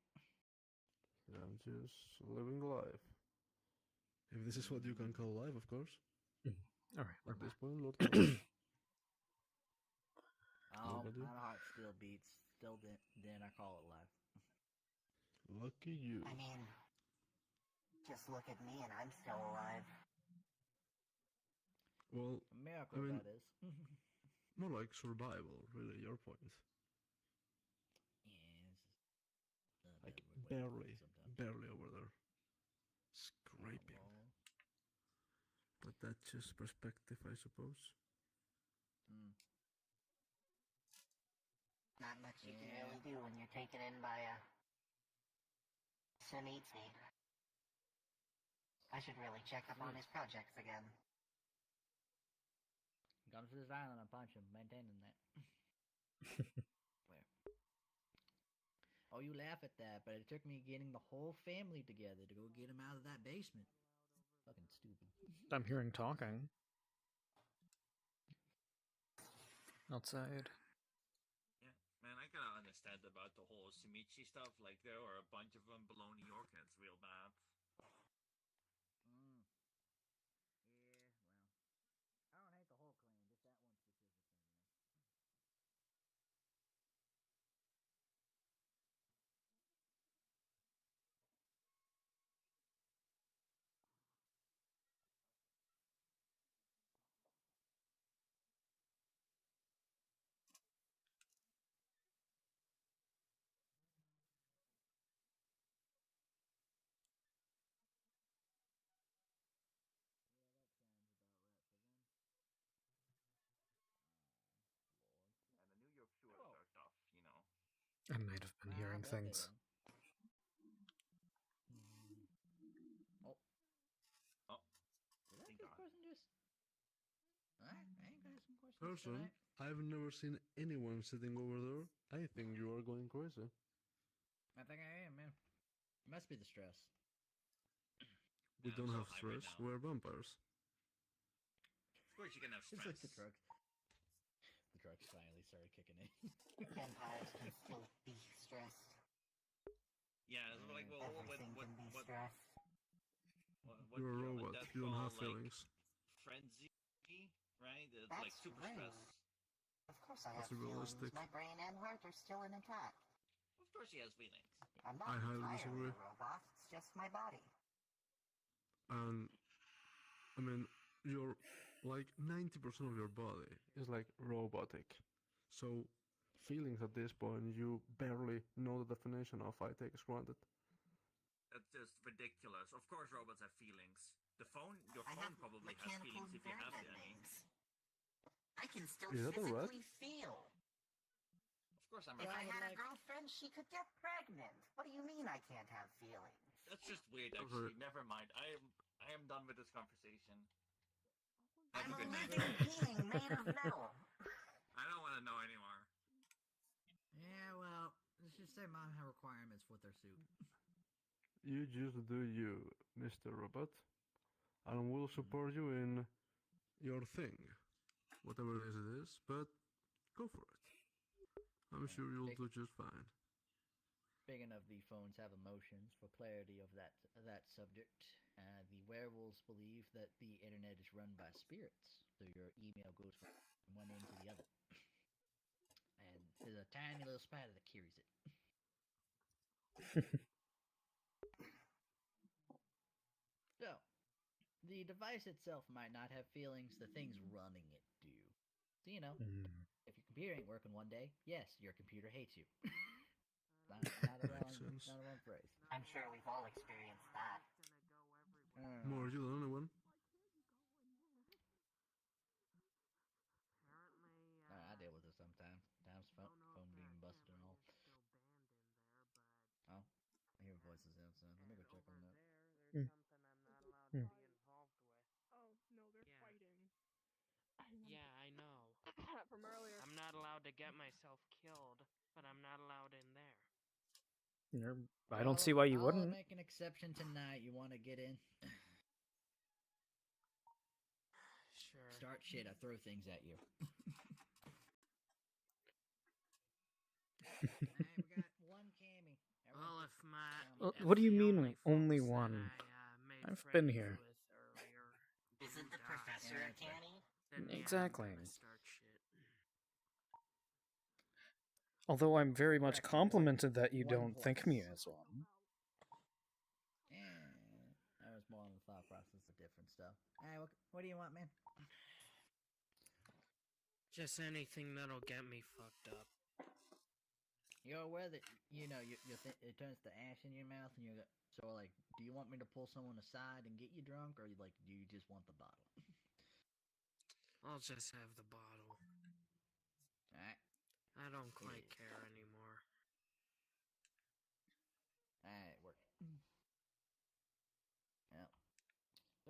[SPEAKER 8] I'm just living life. If this is what you can call life, of course.
[SPEAKER 1] All right,
[SPEAKER 8] At this point, Lord.
[SPEAKER 12] Oh, my heart still beats. Still then I call it life.
[SPEAKER 8] Lucky you.
[SPEAKER 16] I mean, just look at me and I'm still alive.
[SPEAKER 8] Well,
[SPEAKER 12] A miracle,
[SPEAKER 8] I mean,
[SPEAKER 12] that is.
[SPEAKER 8] more like survival, really, your point. Like, barely over there. Scraping. But that's just perspective, I suppose.
[SPEAKER 16] Not much you can really do when you're taken in by a Samitsi. I should really check up on his projects again.
[SPEAKER 12] Comes to this island, I punch him, maintaining that. Where? Oh, you laugh at that, but it took me getting the whole family together to go get him out of that basement. Fucking stupid.
[SPEAKER 1] I'm hearing talking. Outside.
[SPEAKER 9] Yeah, man, I gotta understand about the whole Shimichi stuff. Like, there are a bunch of them below New York, and it's real bad.
[SPEAKER 12] Mm. Yeah, well, I don't hate the whole clan, just that one specifically,
[SPEAKER 9] And the New York sewers are tough, you know.
[SPEAKER 1] I might have been hearing things.
[SPEAKER 12] Oh.
[SPEAKER 9] Oh.
[SPEAKER 12] Did that first person just... Alright, I ain't got some questions
[SPEAKER 8] Person,
[SPEAKER 12] tonight.
[SPEAKER 8] I've never seen anyone sitting over there. I think you are going crazy.
[SPEAKER 12] I think I am, man. It must be the stress.
[SPEAKER 8] We don't have stress. We're vampires.
[SPEAKER 9] Of course you can have
[SPEAKER 12] It's
[SPEAKER 9] stress.
[SPEAKER 12] like the truck. The trucks finally started kicking in.
[SPEAKER 16] Vampires can still be stressed.
[SPEAKER 9] Yeah, it's like, well,
[SPEAKER 16] Everything can be stressed.
[SPEAKER 8] You're a robot. You don't have feelings.
[SPEAKER 9] Frenzy, right? It's
[SPEAKER 16] That's
[SPEAKER 9] like super
[SPEAKER 16] rude.
[SPEAKER 9] stress.
[SPEAKER 16] Of course I have
[SPEAKER 8] That's
[SPEAKER 16] feelings.
[SPEAKER 8] realistic.
[SPEAKER 16] My brain and heart are still intact.
[SPEAKER 9] Of course he has feelings.
[SPEAKER 16] I'm not
[SPEAKER 8] I highly
[SPEAKER 16] entirely
[SPEAKER 8] disagree.
[SPEAKER 16] a robot. It's just my body.
[SPEAKER 8] And I mean, you're like 90% of your body is like robotic. So feelings at this point you barely know the definition of. I take as granted.
[SPEAKER 9] That's just ridiculous. Of course robots have feelings. Your phone
[SPEAKER 16] I have
[SPEAKER 9] probably has
[SPEAKER 16] mechanical
[SPEAKER 9] feelings if you have
[SPEAKER 16] nerve
[SPEAKER 9] any.
[SPEAKER 16] endings. I can still
[SPEAKER 8] Is that a rat?
[SPEAKER 16] physically feel.
[SPEAKER 9] Of course I'm
[SPEAKER 16] If I
[SPEAKER 9] right.
[SPEAKER 16] had a girlfriend, she could get pregnant. What do you mean I can't have feelings?
[SPEAKER 9] That's just weird, actually. Never mind. I am done with this conversation. Have
[SPEAKER 16] I'm a
[SPEAKER 9] good night.
[SPEAKER 16] living being made of metal.
[SPEAKER 9] I don't want to know anymore.
[SPEAKER 12] Yeah, well, let's just say mom have requirements with their suit.
[SPEAKER 8] You just do you, Mr. Robot, and we'll support you in your thing, whatever it is, but go for it. I'm sure you'll do just fine.
[SPEAKER 12] Speaking of the phones have emotions, for clarity of that subject, the werewolves believe that the internet is run by spirits, so your email goes from one end to the other. And there's a tiny little spider that carries it. So, the device itself might not have feelings, the things running it do. So, you know, if your computer ain't working one day, yes, your computer hates you. not a wrong phrase.
[SPEAKER 16] I'm sure we've all experienced that.
[SPEAKER 8] More you than anyone.
[SPEAKER 12] I deal with it sometimes. Phone being busted and all. Oh, I hear voices outside. Let me go check on that.
[SPEAKER 2] There's something I'm not allowed to be involved with.
[SPEAKER 15] Oh, no, they're fighting.
[SPEAKER 20] Yeah, I know.
[SPEAKER 15] From earlier.
[SPEAKER 20] I'm not allowed to get myself killed, but I'm not allowed in there.
[SPEAKER 1] I don't see why you
[SPEAKER 12] I'll
[SPEAKER 1] wouldn't.
[SPEAKER 12] make an exception tonight. You want to get in?
[SPEAKER 20] Sure.
[SPEAKER 12] Start shit. I throw things at you. Alright, we got one Cammy.
[SPEAKER 20] Well, if my...
[SPEAKER 1] What do you mean, only one? I've been here.
[SPEAKER 16] Isn't the professor a canny?
[SPEAKER 1] Exactly. Although I'm very much complimented that you don't think me as one.
[SPEAKER 12] Yeah, that was more on the thought process of different stuff. Alright, what do you want, man?
[SPEAKER 20] Just anything that'll get me fucked up.
[SPEAKER 12] You're aware that, you know, it turns to ash in your mouth, and you're so, like, do you want me to pull someone aside and get you drunk, or, like, do you just want the bottle?
[SPEAKER 20] I'll just have the bottle.
[SPEAKER 12] Alright.
[SPEAKER 20] I don't quite care anymore.
[SPEAKER 12] Alright, work.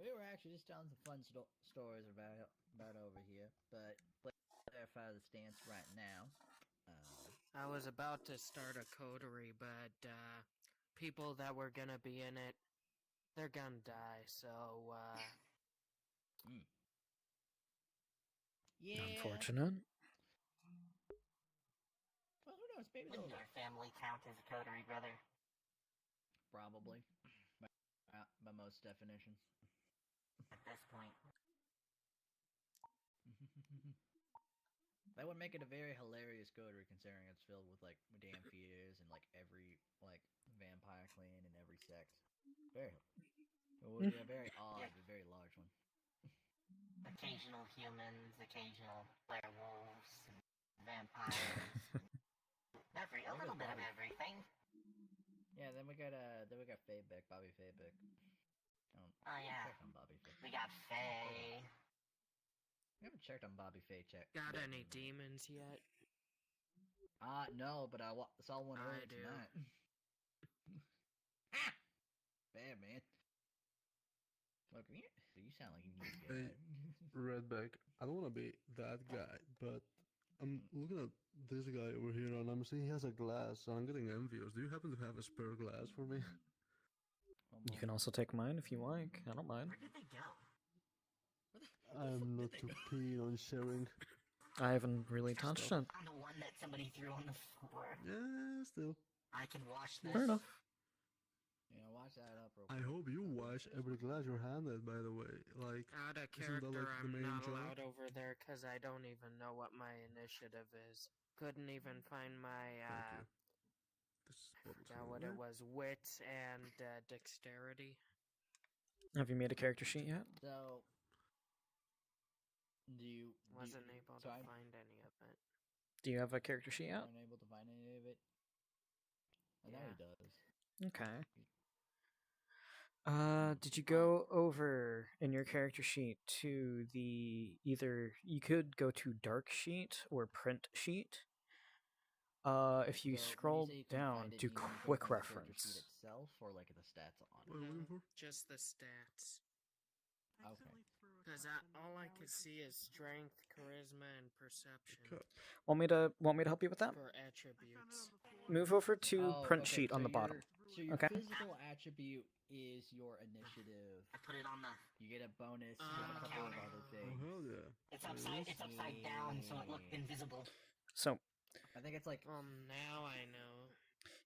[SPEAKER 12] We were actually just telling some fun stories about over here, but let's clarify the stance right now.
[SPEAKER 20] I was about to start a coterie, but people that were gonna be in it, they're gonna die. So
[SPEAKER 12] yeah.
[SPEAKER 1] Unfortunate.
[SPEAKER 12] Well, who knows? Maybe
[SPEAKER 16] Wouldn't your family count as a coterie, brother?
[SPEAKER 12] Probably, by most definitions.
[SPEAKER 16] At this point.
[SPEAKER 12] That would make it a very hilarious coterie, considering it's filled with like damn fears and like every like vampire clan and every sect. It would be a very odd, but very large one.
[SPEAKER 16] Occasional humans, occasional werewolves, vampires, a little bit of everything.
[SPEAKER 12] Yeah, then we got Faybeck, Bobby Faybeck.
[SPEAKER 16] Oh yeah,
[SPEAKER 12] check on Bobby Fay.
[SPEAKER 16] we got Faye.
[SPEAKER 12] We haven't checked on Bobby Fay.
[SPEAKER 20] Got any demons yet?
[SPEAKER 12] No, but I saw one earlier
[SPEAKER 20] do.
[SPEAKER 12] tonight. Bad man. Look, you sound like you need to
[SPEAKER 8] Hey, Redback, I don't want to be that guy, but I'm looking at this guy over here and I'm seeing he has a glass, so I'm getting envious. Do you happen to have a spare glass for me?
[SPEAKER 1] You can also take mine if you like. I don't mind.
[SPEAKER 16] Where did they go?
[SPEAKER 8] I'm not too keen on sharing.
[SPEAKER 1] I haven't really touched it.
[SPEAKER 16] I'm the one that somebody threw on the floor.
[SPEAKER 8] Yeah, still.
[SPEAKER 16] I can wash this.
[SPEAKER 1] Fair enough.
[SPEAKER 12] Yeah, wash that up real
[SPEAKER 8] I hope you wash every glass you're handed, by the way. Like,
[SPEAKER 20] Out of
[SPEAKER 8] isn't that
[SPEAKER 20] character,
[SPEAKER 8] like the
[SPEAKER 20] I'm
[SPEAKER 8] main
[SPEAKER 20] not
[SPEAKER 8] job?
[SPEAKER 20] allowed over there because I don't even know what my initiative is. Couldn't even find my forgot what it was, wit and dexterity.
[SPEAKER 1] Have you made a character sheet yet?
[SPEAKER 12] So,
[SPEAKER 20] Wasn't able to find any of it.
[SPEAKER 1] Do you have a character sheet yet?
[SPEAKER 12] Unable to find any of it. I know he does.
[SPEAKER 1] Okay. Did you go over in your character sheet to the either you could go to dark sheet or print sheet? If you scroll down to quick reference.
[SPEAKER 12] Itself or like the stats on it?
[SPEAKER 8] What are you looking for?
[SPEAKER 20] Just the stats.
[SPEAKER 12] Okay.
[SPEAKER 20] Because all I can see is strength, charisma, and perception.
[SPEAKER 1] Want me to help you with that?
[SPEAKER 20] For attributes.
[SPEAKER 1] Move over to print
[SPEAKER 12] okay,
[SPEAKER 1] sheet on
[SPEAKER 12] so
[SPEAKER 1] the bottom.
[SPEAKER 12] So your
[SPEAKER 1] Okay.
[SPEAKER 12] physical attribute is your initiative.
[SPEAKER 16] I put it on the.
[SPEAKER 12] You get a bonus. You get a couple of other things.
[SPEAKER 8] Oh, hell yeah.
[SPEAKER 16] It's upside down, so it looked invisible.
[SPEAKER 1] So,
[SPEAKER 12] I think it's like.
[SPEAKER 20] Now I know.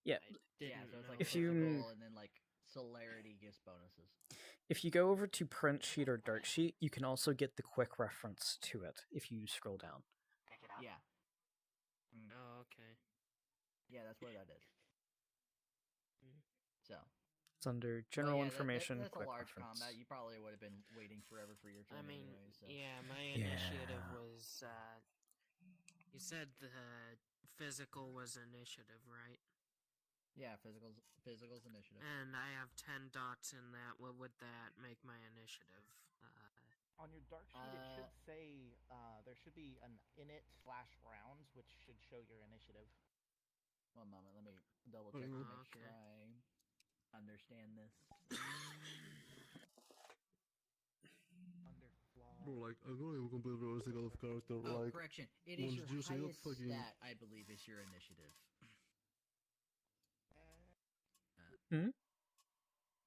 [SPEAKER 1] Yeah.
[SPEAKER 12] So it's like
[SPEAKER 1] if
[SPEAKER 12] physical,
[SPEAKER 1] you
[SPEAKER 12] and then like celerity gives bonuses.
[SPEAKER 1] if you go over to print sheet or dark sheet, you can also get the quick reference to it if you scroll down.
[SPEAKER 16] Pick it up.
[SPEAKER 12] Yeah.
[SPEAKER 20] Oh, okay.
[SPEAKER 12] Yeah, that's what that is. So.
[SPEAKER 1] It's under general
[SPEAKER 12] yeah,
[SPEAKER 1] information.
[SPEAKER 12] That's
[SPEAKER 1] quick
[SPEAKER 12] a large
[SPEAKER 1] reference.
[SPEAKER 12] combat. You probably would have been waiting forever for your turn.
[SPEAKER 20] I mean,
[SPEAKER 12] anyway, so.
[SPEAKER 20] yeah, my initiative was. You said the physical was initiative, right?
[SPEAKER 12] Yeah, physical's initiative.
[SPEAKER 20] And I have 10 dots in that. What would that make my initiative?
[SPEAKER 10] On your dark sheet, it should say there should be an init/rounds, which should show your initiative.
[SPEAKER 12] 1 moment, let me double check to make sure I understand this.
[SPEAKER 8] Bro, like, I'm going to completely realistic out of character.
[SPEAKER 12] Oh,
[SPEAKER 8] like,
[SPEAKER 12] correction. It is your
[SPEAKER 8] juicing up
[SPEAKER 12] highest
[SPEAKER 8] fucking...
[SPEAKER 12] stat, I believe, is your initiative.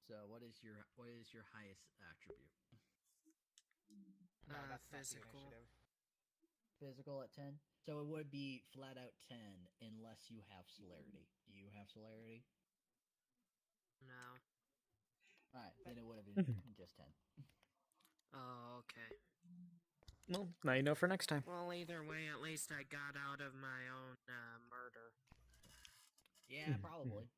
[SPEAKER 12] So, what is your highest attribute?
[SPEAKER 10] No, that's
[SPEAKER 20] physical.
[SPEAKER 10] Not the initiative.
[SPEAKER 12] Physical at 10? So it would be flat out 10 unless you have celerity. Do you have celerity?
[SPEAKER 20] No.
[SPEAKER 12] Alright, then it would have been just 10.
[SPEAKER 20] Oh, okay.
[SPEAKER 1] Well, now you know for next time.
[SPEAKER 20] Well, either way, at least I got out of my own murder.
[SPEAKER 12] Yeah, probably.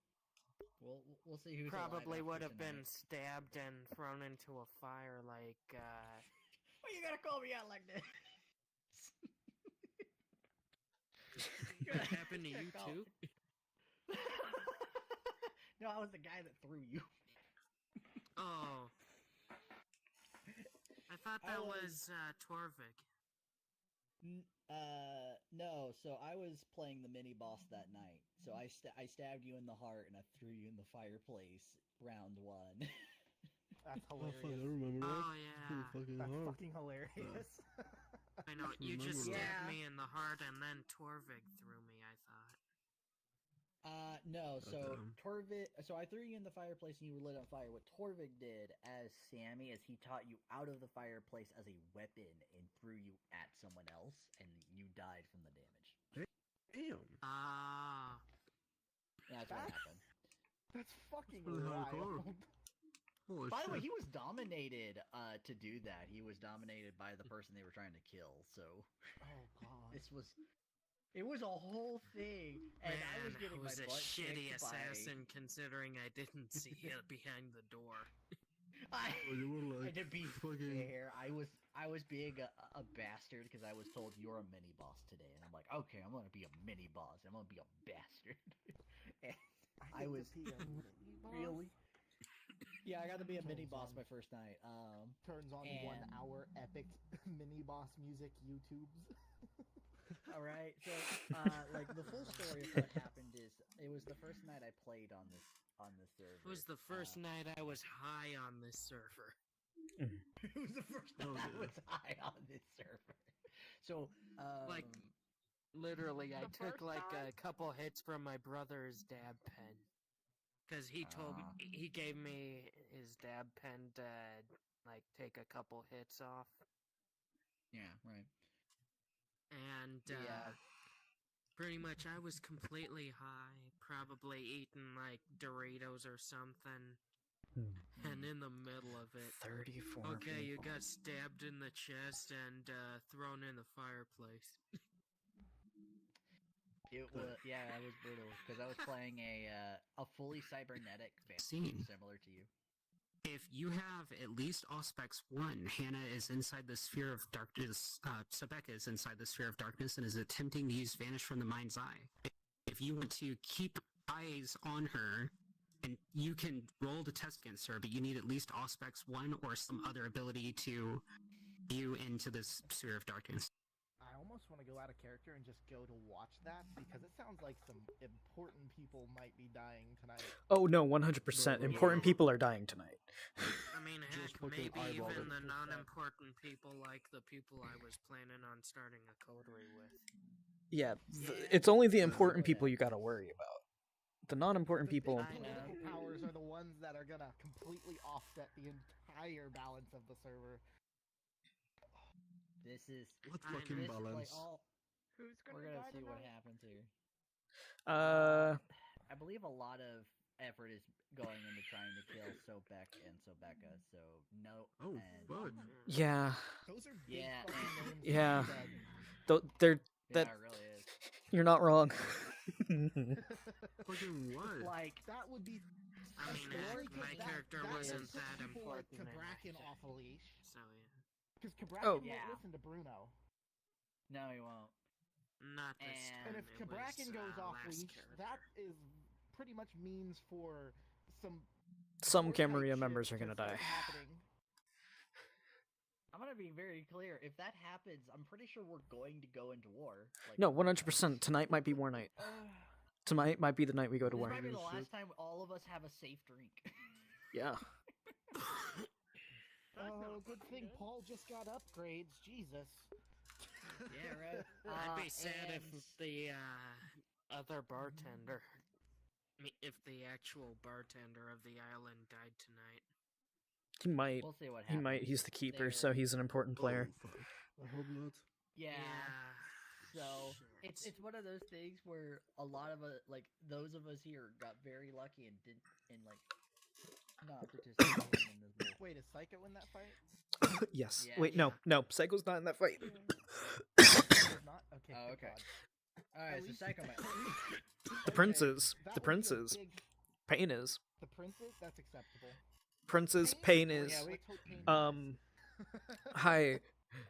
[SPEAKER 12] We'll see who's
[SPEAKER 20] probably
[SPEAKER 12] alive
[SPEAKER 20] would
[SPEAKER 12] after
[SPEAKER 20] have been
[SPEAKER 12] tonight.
[SPEAKER 20] stabbed and thrown into a fire like
[SPEAKER 12] Why you gotta call me out like this?
[SPEAKER 20] That happened to you too?
[SPEAKER 12] No, I was the guy that threw you.
[SPEAKER 20] Oh. I thought that was Torvik.
[SPEAKER 12] No, so I was playing the mini boss that night. So I stabbed you in the heart and I threw you in the fireplace round 1.
[SPEAKER 10] That's
[SPEAKER 8] Oh,
[SPEAKER 10] hilarious.
[SPEAKER 8] fuck, I remember that.
[SPEAKER 20] Oh,
[SPEAKER 8] Pretty
[SPEAKER 20] yeah.
[SPEAKER 8] fucking
[SPEAKER 10] That's
[SPEAKER 8] hard.
[SPEAKER 10] fucking hilarious.
[SPEAKER 20] I know, you just
[SPEAKER 8] Remember
[SPEAKER 20] stabbed
[SPEAKER 12] that.
[SPEAKER 20] me in the heart and then Torvig threw me, I thought.
[SPEAKER 12] No, so
[SPEAKER 8] Goddamn.
[SPEAKER 12] Torvig, so I threw you in the fireplace and you were lit on fire. What Torvig did as Sammy is he taught you out of the fireplace as a weapon and threw you at someone else, and you died from the damage.
[SPEAKER 8] Damn.
[SPEAKER 20] Ah.
[SPEAKER 12] That's what happened.
[SPEAKER 10] That's fucking
[SPEAKER 8] Pretty hardcore.
[SPEAKER 10] wild.
[SPEAKER 8] Holy
[SPEAKER 12] By the way,
[SPEAKER 8] shit.
[SPEAKER 12] he was dominated to do that. He was dominated by the person they were trying to kill. So
[SPEAKER 10] Oh god.
[SPEAKER 12] it was a whole thing, and
[SPEAKER 20] Man,
[SPEAKER 12] I was getting my
[SPEAKER 20] was a
[SPEAKER 12] butt
[SPEAKER 20] shitty
[SPEAKER 12] kicked by.
[SPEAKER 20] assassin considering I didn't see it behind the door.
[SPEAKER 8] Oh, you were like
[SPEAKER 12] And to be
[SPEAKER 8] fucking.
[SPEAKER 12] fair, I was being a bastard because I was told you're a mini boss today, and I'm like, okay, I'm gonna be a mini boss. I'm gonna be a bastard. And I was really. Yeah, I got to be a mini boss my first night.
[SPEAKER 10] Turns on
[SPEAKER 12] and-
[SPEAKER 10] 1 hour epic mini boss music YouTubes.
[SPEAKER 12] All right, so like the full story of what happened is it was the first night I played on this server.
[SPEAKER 20] It was the first night I was high on this server.
[SPEAKER 12] It was the first night I was high on this server. So
[SPEAKER 20] Like, literally, I
[SPEAKER 12] The
[SPEAKER 20] took
[SPEAKER 12] first
[SPEAKER 20] like
[SPEAKER 12] time?
[SPEAKER 20] a couple hits from my brother's dab pen. Because he told me, he gave me his dab pen to, like, take a couple hits off.
[SPEAKER 12] Yeah, right.
[SPEAKER 20] And,
[SPEAKER 12] Yeah.
[SPEAKER 20] pretty much I was completely high, probably eating, like, Doritos or something. And in the middle of it,
[SPEAKER 1] 34
[SPEAKER 20] okay, you
[SPEAKER 1] people.
[SPEAKER 20] got stabbed in the chest and thrown in the fireplace.
[SPEAKER 12] It was it was brutal because I was playing a fully cybernetic
[SPEAKER 4] Scene.
[SPEAKER 12] vampire similar to you.
[SPEAKER 4] If you have at least Auspex 1, Hannah is inside the sphere of darkness, Sebeka is inside the sphere of darkness and is attempting to use Vanish from the Mind's Eye. If you want to keep eyes on her, and you can roll to test against her, but you need at least Auspex 1 or some other ability to view into this sphere of darkness.
[SPEAKER 10] I almost want to go out of character and just go to watch that because it sounds like some important people might be dying tonight.
[SPEAKER 1] Oh no, 100%. Important people are dying tonight.
[SPEAKER 20] I mean, heck,
[SPEAKER 8] fucking
[SPEAKER 20] maybe
[SPEAKER 8] eyeball
[SPEAKER 20] even
[SPEAKER 8] it.
[SPEAKER 20] the non-important people like the people I was planning on starting a coterie with.
[SPEAKER 1] Yeah, it's only the important people you gotta worry about. The non-important people.
[SPEAKER 10] The political powers are the ones that are gonna completely offset the entire balance of the server.
[SPEAKER 12] This is
[SPEAKER 8] What fucking
[SPEAKER 12] this,
[SPEAKER 8] balance?
[SPEAKER 12] Like, all,
[SPEAKER 10] Who's
[SPEAKER 12] we're gonna see what happens here. I believe a lot of effort is going into trying to kill Sobek and Sobeka. So no.
[SPEAKER 8] Oh,
[SPEAKER 12] and,
[SPEAKER 8] fuck.
[SPEAKER 1] Yeah.
[SPEAKER 10] Those are big
[SPEAKER 12] Yeah,
[SPEAKER 10] fucking names.
[SPEAKER 1] Yeah.
[SPEAKER 10] That-
[SPEAKER 1] They're
[SPEAKER 12] Yeah,
[SPEAKER 1] that.
[SPEAKER 12] it really is.
[SPEAKER 1] You're not wrong.
[SPEAKER 8] Fucking what?
[SPEAKER 10] Like that would be.
[SPEAKER 20] I mean,
[SPEAKER 10] especially
[SPEAKER 20] heck, my
[SPEAKER 10] 'cause
[SPEAKER 20] character
[SPEAKER 10] that
[SPEAKER 20] wasn't
[SPEAKER 10] would put
[SPEAKER 20] that
[SPEAKER 10] people like
[SPEAKER 20] important in
[SPEAKER 10] Kabrakin
[SPEAKER 20] that
[SPEAKER 10] off a leash.
[SPEAKER 20] So, yeah.
[SPEAKER 10] Because Kabrakin
[SPEAKER 1] Oh.
[SPEAKER 10] won't
[SPEAKER 12] Yeah.
[SPEAKER 10] listen to Bruno.
[SPEAKER 12] No, he won't.
[SPEAKER 20] Not this time.
[SPEAKER 10] And if
[SPEAKER 20] it
[SPEAKER 10] Kabrakin
[SPEAKER 20] was,
[SPEAKER 10] goes off
[SPEAKER 20] last
[SPEAKER 10] leash,
[SPEAKER 20] character.
[SPEAKER 10] that is pretty much means for some.
[SPEAKER 1] Some
[SPEAKER 10] war type
[SPEAKER 1] Camarilla
[SPEAKER 10] shit
[SPEAKER 1] members are
[SPEAKER 10] to
[SPEAKER 1] gonna die.
[SPEAKER 10] start happening.
[SPEAKER 12] I'm gonna be very clear. If that happens, I'm pretty sure we're going to go into war. Like,
[SPEAKER 1] No, 100%. Tonight might be war night. Tonight might be the night we go to
[SPEAKER 12] this
[SPEAKER 1] war.
[SPEAKER 12] might be the last time all of us have a safe drink.
[SPEAKER 1] Yeah.
[SPEAKER 10] Oh, good thing Paul just got upgrades. Jesus.
[SPEAKER 12] Yeah, right.
[SPEAKER 20] I'd be sad if
[SPEAKER 12] and-
[SPEAKER 20] the other bartender, if the actual bartender of the island died tonight.
[SPEAKER 1] He might.
[SPEAKER 12] We'll see what
[SPEAKER 1] He might.
[SPEAKER 12] happens.
[SPEAKER 1] He's the keeper,
[SPEAKER 12] There-
[SPEAKER 1] so he's an important player.
[SPEAKER 8] Oh, fuck. I hope not.
[SPEAKER 12] Yeah. So
[SPEAKER 20] shit.
[SPEAKER 12] it's one of those things where a lot of us, like those of us here, got very lucky and didn't not participating in this bull.
[SPEAKER 10] Wait, is Psycho in that fight?
[SPEAKER 1] Yes.
[SPEAKER 12] Yeah,
[SPEAKER 1] Wait, no. Psycho's not in that fight.
[SPEAKER 10] Psycho's not? Okay.
[SPEAKER 12] Oh,
[SPEAKER 10] good
[SPEAKER 12] okay.
[SPEAKER 10] God.
[SPEAKER 12] Alright,
[SPEAKER 10] At
[SPEAKER 12] so
[SPEAKER 10] least-
[SPEAKER 12] Psycho might.
[SPEAKER 1] The princes.
[SPEAKER 10] That
[SPEAKER 1] The
[SPEAKER 10] would be a
[SPEAKER 1] princes.
[SPEAKER 10] big-
[SPEAKER 1] Pain is.
[SPEAKER 10] The princes? That's acceptable.
[SPEAKER 1] Princes. Pain
[SPEAKER 10] Oh,
[SPEAKER 1] is.
[SPEAKER 10] yeah, let's hope Pain
[SPEAKER 1] Hi.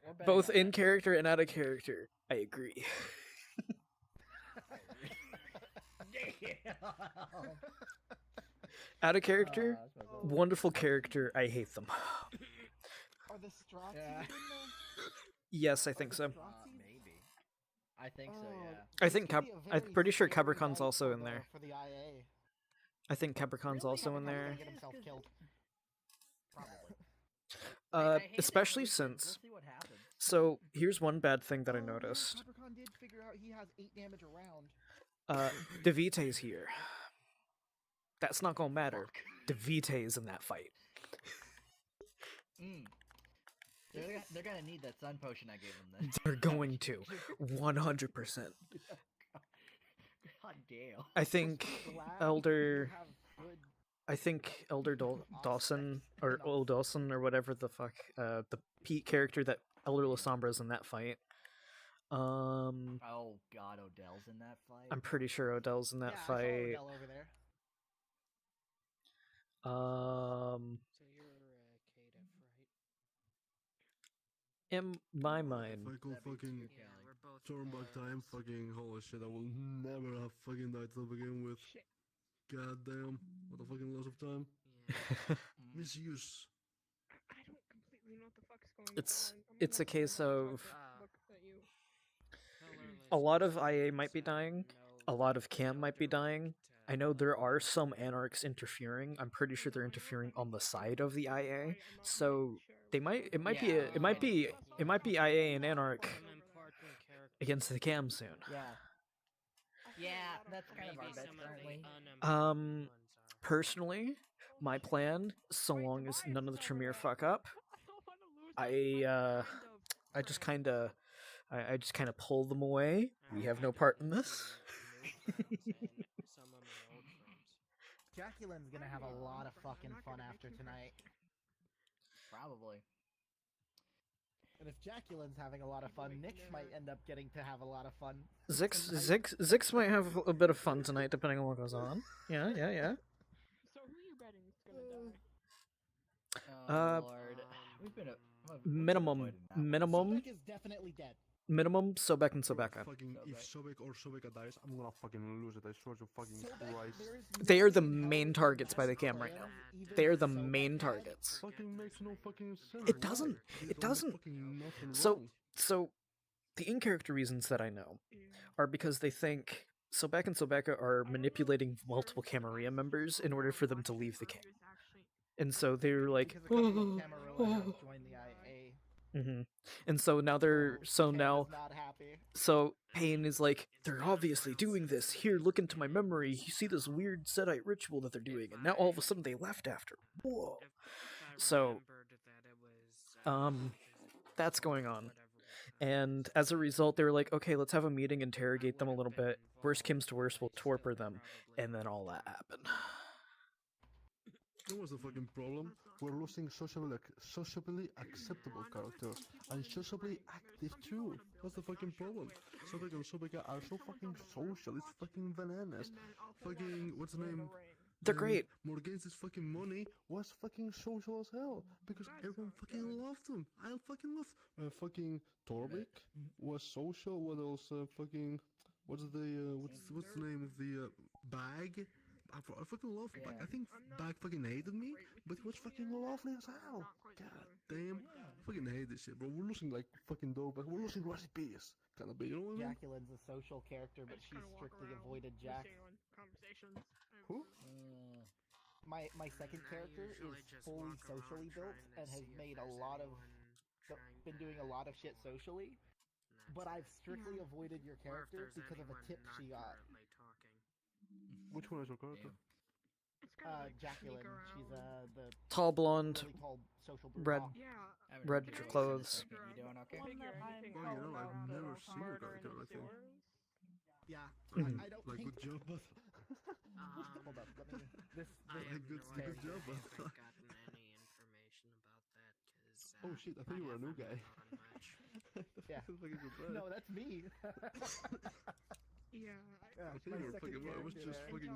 [SPEAKER 12] We're betting
[SPEAKER 1] Both
[SPEAKER 12] on
[SPEAKER 1] in
[SPEAKER 12] that.
[SPEAKER 1] character and out of character. I agree. Out of character, wonderful character. I hate them.
[SPEAKER 10] Are the Strati
[SPEAKER 12] Yeah.
[SPEAKER 10] in there?
[SPEAKER 1] Yes, I think so.
[SPEAKER 12] Maybe. I think so.
[SPEAKER 10] Oh,
[SPEAKER 12] Yeah.
[SPEAKER 1] I think
[SPEAKER 10] this could be a
[SPEAKER 1] I'm
[SPEAKER 10] very
[SPEAKER 1] pretty sure
[SPEAKER 10] scary
[SPEAKER 1] Capricorn's
[SPEAKER 10] night
[SPEAKER 1] also
[SPEAKER 10] for
[SPEAKER 1] in
[SPEAKER 10] the-
[SPEAKER 1] there.
[SPEAKER 10] For the IA.
[SPEAKER 1] I think Capricorn's also in
[SPEAKER 10] Capricorn's
[SPEAKER 1] there.
[SPEAKER 10] gonna get himself killed.
[SPEAKER 12] I hate that,
[SPEAKER 1] Especially
[SPEAKER 12] but
[SPEAKER 1] since.
[SPEAKER 12] we'll see what happens.
[SPEAKER 1] So here's one bad thing that I noticed.
[SPEAKER 10] Leprechaun did figure out he has 8 damage around.
[SPEAKER 1] Devite's here. That's not gonna matter. Devite's in that fight.
[SPEAKER 12] They're gonna need that sun potion I gave them then.
[SPEAKER 1] They're going to. 100%.
[SPEAKER 12] God damn.
[SPEAKER 1] I think Elder Dawson or Old Dawson or whatever the fuck, the Pete character that Elder Lasombra's in that fight.
[SPEAKER 12] Oh god, Odell's in that fight.
[SPEAKER 1] I'm pretty sure Odell's in that fight.
[SPEAKER 10] I saw Odell over there.
[SPEAKER 20] So you're Kadif, right?
[SPEAKER 1] In my mind,
[SPEAKER 8] If I could fucking turn back time, fucking holy shit, I will never have fucking died to begin with. God damn, what a fucking loss of time. Misuse.
[SPEAKER 15] I don't completely know what the fuck's going
[SPEAKER 1] it's a case of
[SPEAKER 15] look at you.
[SPEAKER 1] a lot of IA might be dying, a lot of Cam might be dying. I know there are some Anarchs interfering. I'm pretty sure they're interfering on the side of the IA. So it might be IA and Anarch against the Cam soon.
[SPEAKER 12] Yeah, that's kind of our bet currently.
[SPEAKER 1] Personally, my plan, so long as none of the Tremere fuck up, I just kind of pull them away. We have no part in this.
[SPEAKER 10] Jacqueline's gonna have a lot of fucking fun after tonight.
[SPEAKER 12] Probably.
[SPEAKER 10] And if Jacqueline's having a lot of fun, Nick might end up getting to have a lot of fun.
[SPEAKER 1] Zix might have a bit of fun tonight, depending on what goes on. Yeah.
[SPEAKER 15] So who are you betting is gonna die?
[SPEAKER 12] Lord. We've been
[SPEAKER 1] minimum.
[SPEAKER 10] Sobek is definitely dead.
[SPEAKER 1] Minimum Sobek and Sobeka.
[SPEAKER 8] Fucking, if Sobek or Sobeka dies, I'm gonna fucking lose it. I swear to fucking Christ.
[SPEAKER 1] They are the main targets by the Cam right now. They are the main targets.
[SPEAKER 8] Fucking makes no fucking sense.
[SPEAKER 1] It doesn't. It doesn't. So the in-character reasons that I know are because they think Sobek and Sobeka are manipulating multiple Camarilla members in order for them to leave the Cam. And so they're like,
[SPEAKER 10] Camarilla joined the IA.
[SPEAKER 1] And so now so Pain is like, they're obviously doing this. Here, look into my memory. You see this weird Sedite ritual that they're doing, and now all of a sudden they left after. Whoa. So, that's going on. And as a result, they were like, okay, let's have a meeting, interrogate them a little bit. Worst comes to worst, we'll torpor them. And then all that happened.
[SPEAKER 8] What was the fucking problem? We're losing sociably acceptable characters and sociably active too. What's the fucking problem? Sobek and Sobeka are so fucking social. It's fucking bananas. Fucking what's the name?
[SPEAKER 1] They're great.
[SPEAKER 8] Morgan's fucking money was fucking social as hell because everyone fucking loved them. I fucking love. Fucking Torvik was social. What else? Fucking what's the name of the Bag? I fucking love Bag. I think Bag fucking hated me, but he was fucking lovely as hell. God damn. I fucking hate this shit, bro. We're losing like fucking dope. We're losing recipes. Kind of big, you know what I mean?
[SPEAKER 10] Jacqueline's a social character, but she strictly avoided Jack.
[SPEAKER 8] Who?
[SPEAKER 10] My second character is fully socially built and has made been doing a lot of shit socially, but I've strictly avoided your character because of a tip she got.
[SPEAKER 8] Which one is your character?
[SPEAKER 10] Jacqueline. She's the
[SPEAKER 1] tall blonde,
[SPEAKER 10] really tall social
[SPEAKER 1] red clothes.
[SPEAKER 12] You doing okay?
[SPEAKER 8] Oh, I've never seen your character, I think.
[SPEAKER 10] Yeah, I don't
[SPEAKER 8] like,
[SPEAKER 10] think...
[SPEAKER 8] good job, but...
[SPEAKER 10] Hold up, let me... This
[SPEAKER 8] good job, but... Oh shit, I thought you were a new guy.
[SPEAKER 10] Yeah. No, that's me.
[SPEAKER 15] Yeah.
[SPEAKER 8] I thought you were fucking... I was just fucking...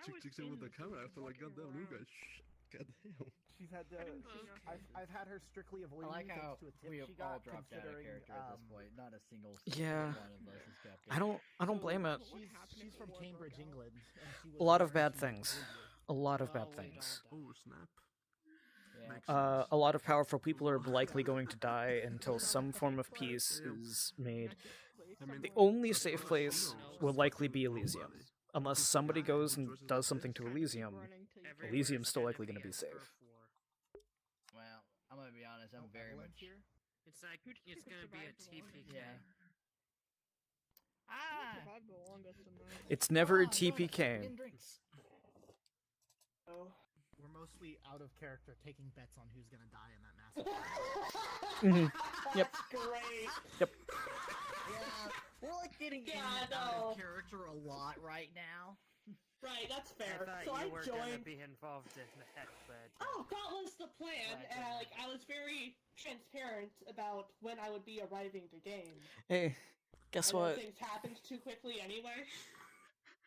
[SPEAKER 8] Chicks in with the camera. I felt like, goddamn, new guy. Shh. Goddamn.
[SPEAKER 10] She's had to... I've had her strictly avoid
[SPEAKER 12] I like
[SPEAKER 10] me
[SPEAKER 12] how
[SPEAKER 10] thanks to a tip
[SPEAKER 12] we
[SPEAKER 10] she
[SPEAKER 12] all
[SPEAKER 10] got,
[SPEAKER 12] dropped out of character at this point. Not a single
[SPEAKER 1] Yeah.
[SPEAKER 12] one of us is kept in.
[SPEAKER 1] I don't blame it.
[SPEAKER 10] She's from Cambridge, England. And she was
[SPEAKER 1] A lot of bad things. A lot of bad things.
[SPEAKER 8] Oh, snap.
[SPEAKER 1] A lot of powerful people are likely going to die until some form of peace is made. The only safe place will likely be Elysium. Unless somebody goes and does something to Elysium, Elysium's still likely going to be safe.
[SPEAKER 12] I'm gonna be honest. I'm very much
[SPEAKER 10] here.
[SPEAKER 20] It's like it's gonna be a TPK.
[SPEAKER 12] Yeah.
[SPEAKER 15] Survived the longest in that.
[SPEAKER 1] It's never a
[SPEAKER 12] Come on, join us. We're
[SPEAKER 1] TPK.
[SPEAKER 12] getting drinks.
[SPEAKER 10] Oh. We're mostly out of character taking bets on who's gonna die in that massacre.
[SPEAKER 1] Yep.
[SPEAKER 6] Great.
[SPEAKER 1] Yep.
[SPEAKER 12] Yeah, we're like getting
[SPEAKER 6] Yeah,
[SPEAKER 12] out
[SPEAKER 6] no.
[SPEAKER 12] of character a lot right now.
[SPEAKER 6] Right, that's
[SPEAKER 20] I
[SPEAKER 6] fair.
[SPEAKER 20] thought
[SPEAKER 6] So
[SPEAKER 20] you
[SPEAKER 6] I
[SPEAKER 20] were gonna
[SPEAKER 6] joined.
[SPEAKER 20] be involved in that, but
[SPEAKER 6] Oh, that was the plan,
[SPEAKER 20] But,
[SPEAKER 6] and I was very transparent about when I would be arriving to game.
[SPEAKER 1] Hey, guess
[SPEAKER 6] I know
[SPEAKER 1] what?
[SPEAKER 6] things happened too quickly anyway.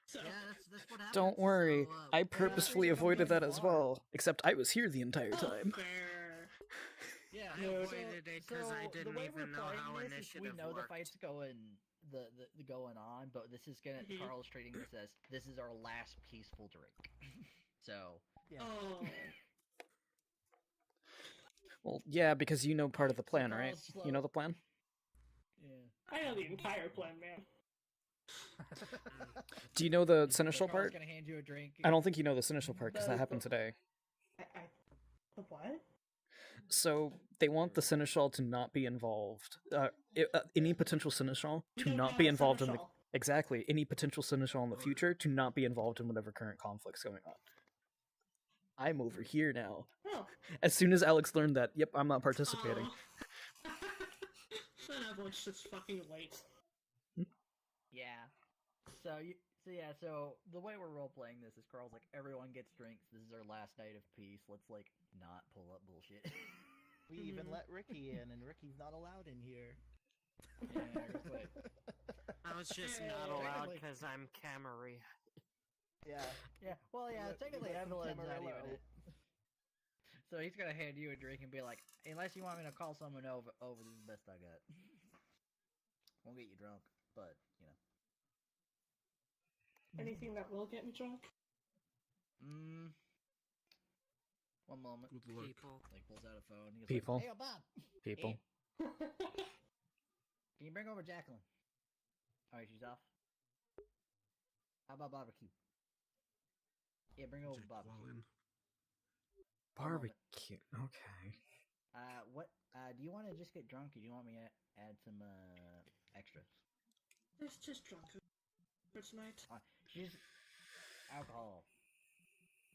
[SPEAKER 6] So.
[SPEAKER 12] Yeah, that's what happened.
[SPEAKER 1] Don't worry, I
[SPEAKER 12] we're not
[SPEAKER 1] purposefully
[SPEAKER 12] ready to
[SPEAKER 1] avoided
[SPEAKER 12] go
[SPEAKER 1] that as
[SPEAKER 12] far.
[SPEAKER 1] well. Except I was here the entire time.
[SPEAKER 6] Fair.
[SPEAKER 12] Yeah,
[SPEAKER 20] I avoided it because I didn't even know how initiative
[SPEAKER 12] we know
[SPEAKER 20] worked.
[SPEAKER 12] the fight's going the going on, but this is gonna Carl's treating this as this is our last peaceful drink. So
[SPEAKER 6] Oh.
[SPEAKER 1] Well, yeah, because you know part of the plan, right?
[SPEAKER 12] Carl's slow.
[SPEAKER 1] You know the plan?
[SPEAKER 12] yeah.
[SPEAKER 6] I know the entire plan, man.
[SPEAKER 1] Do you know the
[SPEAKER 12] So
[SPEAKER 1] seneschal
[SPEAKER 12] Carl's
[SPEAKER 1] part?
[SPEAKER 12] gonna hand you a drink.
[SPEAKER 1] I don't think you know the seneschal part because that happened today.
[SPEAKER 6] The what?
[SPEAKER 1] So they want the seneschal to not be involved. Any potential seneschal
[SPEAKER 6] We
[SPEAKER 1] to
[SPEAKER 6] don't
[SPEAKER 1] not
[SPEAKER 6] have
[SPEAKER 1] be
[SPEAKER 6] a
[SPEAKER 1] involved in the
[SPEAKER 6] seneschal.
[SPEAKER 1] exactly any potential seneschal in the future to not be involved in whatever current conflict's going on. I'm over here now.
[SPEAKER 6] Oh.
[SPEAKER 1] As soon as Alex learned that, yep, I'm not participating.
[SPEAKER 6] Then everyone's just fucking late.
[SPEAKER 12] Yeah. So the way we're role playing this is Carl's like everyone gets drinks. This is our last night of peace. Let's like not pull up bullshit.
[SPEAKER 10] We even let Ricky in, and Ricky's not allowed in here.
[SPEAKER 12] Yeah,
[SPEAKER 20] I was just not allowed because I'm Camry.
[SPEAKER 10] Yeah.
[SPEAKER 12] Yeah. Well, yeah.
[SPEAKER 10] Let-
[SPEAKER 12] Technically,
[SPEAKER 10] let some
[SPEAKER 12] Evelyn's not
[SPEAKER 10] Camarillo.
[SPEAKER 12] even it. So he's gonna hand you a drink and be like, "Unless you want me to call someone over, this is the best I got. Won't get you drunk, but you know."
[SPEAKER 6] Anything that will get me drunk?
[SPEAKER 12] One moment.
[SPEAKER 8] Good luck.
[SPEAKER 20] People.
[SPEAKER 12] Like pulls out a phone. He goes
[SPEAKER 1] People.
[SPEAKER 12] Like, hey, Bob.
[SPEAKER 1] People.
[SPEAKER 12] Hey, can you bring over Jacqueline? All right, she's off. How about barbecue? Yeah, bring over barbecue.
[SPEAKER 1] Barbecue. Okay.
[SPEAKER 12] What? Do you want to just get drunk, or do you want me to add some extras?
[SPEAKER 6] Let's just drunk for tonight.
[SPEAKER 12] Just alcohol.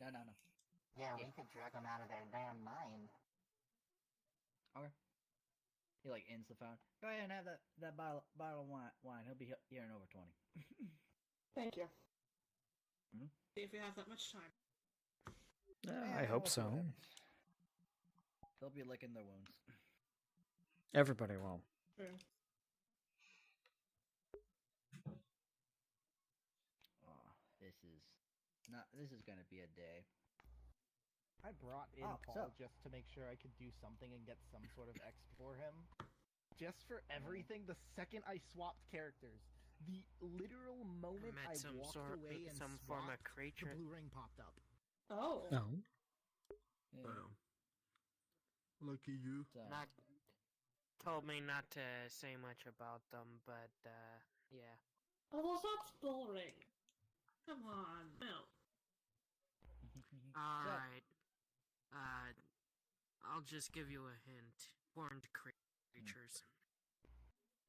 [SPEAKER 12] No.
[SPEAKER 16] Yeah, we could drug them out of their damn mind.
[SPEAKER 12] Okay. He like ends the phone. Go ahead and have that bottle of wine. He'll be here in over 20.
[SPEAKER 6] Thank you.
[SPEAKER 12] Hmm?
[SPEAKER 6] See if we have that much time.
[SPEAKER 1] I hope so.
[SPEAKER 12] They'll be licking their wounds.
[SPEAKER 1] Everybody will.
[SPEAKER 6] Sure.
[SPEAKER 12] Oh, this is gonna be a day.
[SPEAKER 10] I brought in
[SPEAKER 12] Oh,
[SPEAKER 10] Paul
[SPEAKER 12] so-
[SPEAKER 10] just to make sure I could do something and get some sort of X for him. Just for everything, the second I swapped characters, the literal moment
[SPEAKER 20] Met
[SPEAKER 10] I
[SPEAKER 20] some
[SPEAKER 10] walked
[SPEAKER 20] sort-
[SPEAKER 10] away and
[SPEAKER 20] some form of
[SPEAKER 10] swapped,
[SPEAKER 20] creature.
[SPEAKER 10] the blue ring popped up.
[SPEAKER 6] Oh.
[SPEAKER 1] No.
[SPEAKER 8] Damn. Lucky you.
[SPEAKER 20] Not told me not to say much about them, but yeah.
[SPEAKER 6] Oh, well, that's boring. Come on, no.
[SPEAKER 20] All right. I'll just give you a hint. Horned creatures.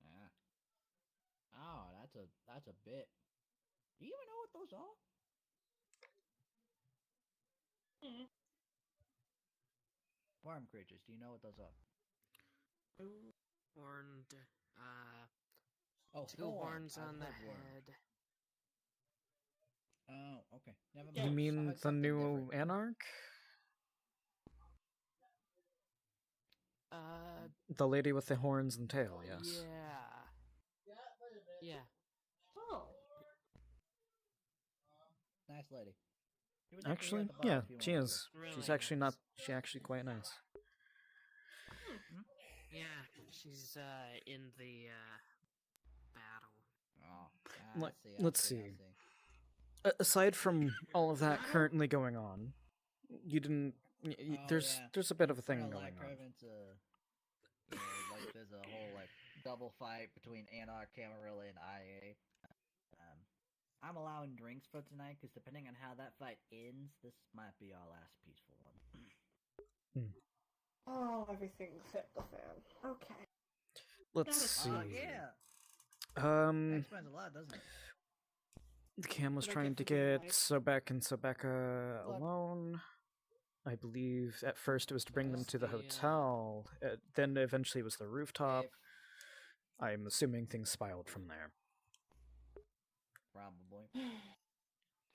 [SPEAKER 12] Ah. Oh, that's a bit. Do you even know what those are? Farm creatures. Do you know what those are?
[SPEAKER 20] Horned.
[SPEAKER 12] Oh,
[SPEAKER 20] two horns
[SPEAKER 12] I've
[SPEAKER 20] on the
[SPEAKER 12] heard worm.
[SPEAKER 20] head.
[SPEAKER 12] Oh, okay. Never mind.
[SPEAKER 1] You
[SPEAKER 12] I
[SPEAKER 1] mean
[SPEAKER 12] heard
[SPEAKER 1] the
[SPEAKER 12] something
[SPEAKER 1] new
[SPEAKER 12] different.
[SPEAKER 1] Anarch?
[SPEAKER 20] Uh,
[SPEAKER 1] The lady with the horns and tail, yes.
[SPEAKER 20] yeah. Yeah.
[SPEAKER 6] Oh.
[SPEAKER 12] Nice lady. She was
[SPEAKER 1] Actually,
[SPEAKER 12] here at the bar
[SPEAKER 1] yeah,
[SPEAKER 12] a few
[SPEAKER 1] she
[SPEAKER 12] months
[SPEAKER 1] is.
[SPEAKER 12] ago.
[SPEAKER 1] She's actually not. She's actually quite nice.
[SPEAKER 20] Yeah, she's in the battle.
[SPEAKER 12] Oh,
[SPEAKER 1] Let's see. Aside from all of that currently going on, you didn't. There's a bit of a thing
[SPEAKER 12] Kinda
[SPEAKER 1] going
[SPEAKER 12] like
[SPEAKER 1] on.
[SPEAKER 12] Prevent's, like there's a whole like double fight between Anarch, Camarilla, and IA. I'm allowing drinks for tonight because depending on how that fight ends, this might be our last peaceful one.
[SPEAKER 6] Oh, everything's hit the fan. Okay.
[SPEAKER 1] Let's see.
[SPEAKER 12] Yeah.
[SPEAKER 1] Um,
[SPEAKER 12] Explains a lot, doesn't it?
[SPEAKER 1] Cam was
[SPEAKER 6] What I
[SPEAKER 1] trying
[SPEAKER 6] get
[SPEAKER 1] to
[SPEAKER 6] for being
[SPEAKER 1] get
[SPEAKER 6] like-
[SPEAKER 1] Sobek and Sobeka
[SPEAKER 6] Look.
[SPEAKER 1] alone. I believe at first it was to bring them to the
[SPEAKER 20] Yeah.
[SPEAKER 1] hotel. Then eventually it was the rooftop. I'm assuming things spiraled from there.
[SPEAKER 12] Probably.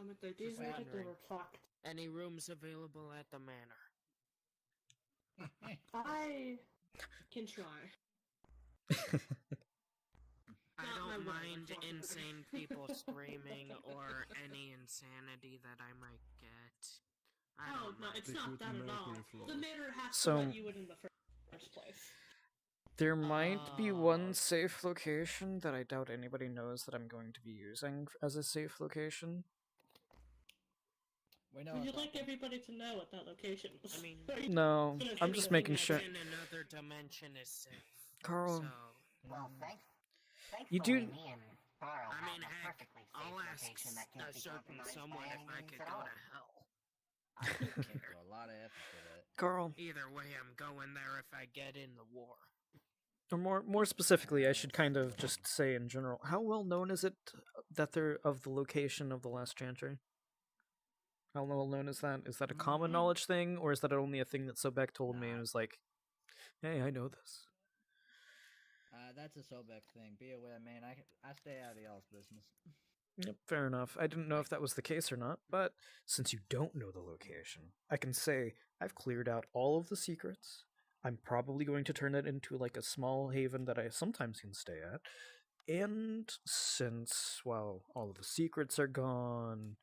[SPEAKER 6] I'm at the idea
[SPEAKER 20] Just
[SPEAKER 6] that they
[SPEAKER 20] wondering.
[SPEAKER 6] were fucked.
[SPEAKER 20] Any rooms available at the manor?
[SPEAKER 6] I can try.
[SPEAKER 20] I
[SPEAKER 6] Not my
[SPEAKER 20] don't
[SPEAKER 6] way,
[SPEAKER 20] mind
[SPEAKER 6] unfortunately.
[SPEAKER 20] insane people screaming or any insanity that I might get. I
[SPEAKER 6] Oh,
[SPEAKER 20] don't
[SPEAKER 6] no,
[SPEAKER 20] mind.
[SPEAKER 6] it's
[SPEAKER 8] They
[SPEAKER 6] not
[SPEAKER 8] put
[SPEAKER 6] that at all.
[SPEAKER 8] mercury floor.
[SPEAKER 6] The manor has
[SPEAKER 1] So-
[SPEAKER 6] to let you in the first place.
[SPEAKER 1] There might be
[SPEAKER 20] Oh.
[SPEAKER 1] one safe location that I doubt anybody knows that I'm going to be using as a safe location.
[SPEAKER 12] We know
[SPEAKER 6] Would you
[SPEAKER 12] it's
[SPEAKER 6] like
[SPEAKER 12] awful.
[SPEAKER 6] everybody to know what that location is?
[SPEAKER 20] I mean,
[SPEAKER 6] Are you
[SPEAKER 1] No,
[SPEAKER 6] gonna
[SPEAKER 1] I'm
[SPEAKER 6] shoot
[SPEAKER 1] just
[SPEAKER 6] it
[SPEAKER 1] making
[SPEAKER 6] in
[SPEAKER 1] sure.
[SPEAKER 20] in another dimension is safe.
[SPEAKER 1] Carl,
[SPEAKER 20] So,
[SPEAKER 16] Well,
[SPEAKER 1] You
[SPEAKER 16] thankfully,
[SPEAKER 1] do-
[SPEAKER 16] me and Carl
[SPEAKER 20] I mean,
[SPEAKER 16] have a
[SPEAKER 20] heck,
[SPEAKER 16] perfectly safe
[SPEAKER 20] I'll ask
[SPEAKER 16] location that
[SPEAKER 20] a
[SPEAKER 16] can't be
[SPEAKER 20] certain
[SPEAKER 16] compromised
[SPEAKER 20] someone
[SPEAKER 16] by
[SPEAKER 20] if
[SPEAKER 16] any
[SPEAKER 20] I
[SPEAKER 16] means
[SPEAKER 20] could
[SPEAKER 16] at
[SPEAKER 20] go
[SPEAKER 16] all.
[SPEAKER 20] to hell.
[SPEAKER 12] I don't care. A lot of effort for that.
[SPEAKER 1] Carl,
[SPEAKER 20] Either way, I'm going there if I get in the war.
[SPEAKER 1] or more specifically, I should kind of just say in general, how well known is it that they're of the location of the last chantry? How well known is that? Is that a common knowledge thing, or is that only a thing that Sobek told me and was like, "Hey, I know this."
[SPEAKER 12] That's a Sobek thing. Be aware, man. I stay out of y'all's business.
[SPEAKER 1] Yep, fair enough. I didn't know if that was the case or not, but since you don't know the location, I can say I've cleared out all of the secrets. I'm probably going to turn it into like a small haven that I sometimes can stay at. And since, well, all of the secrets are gone,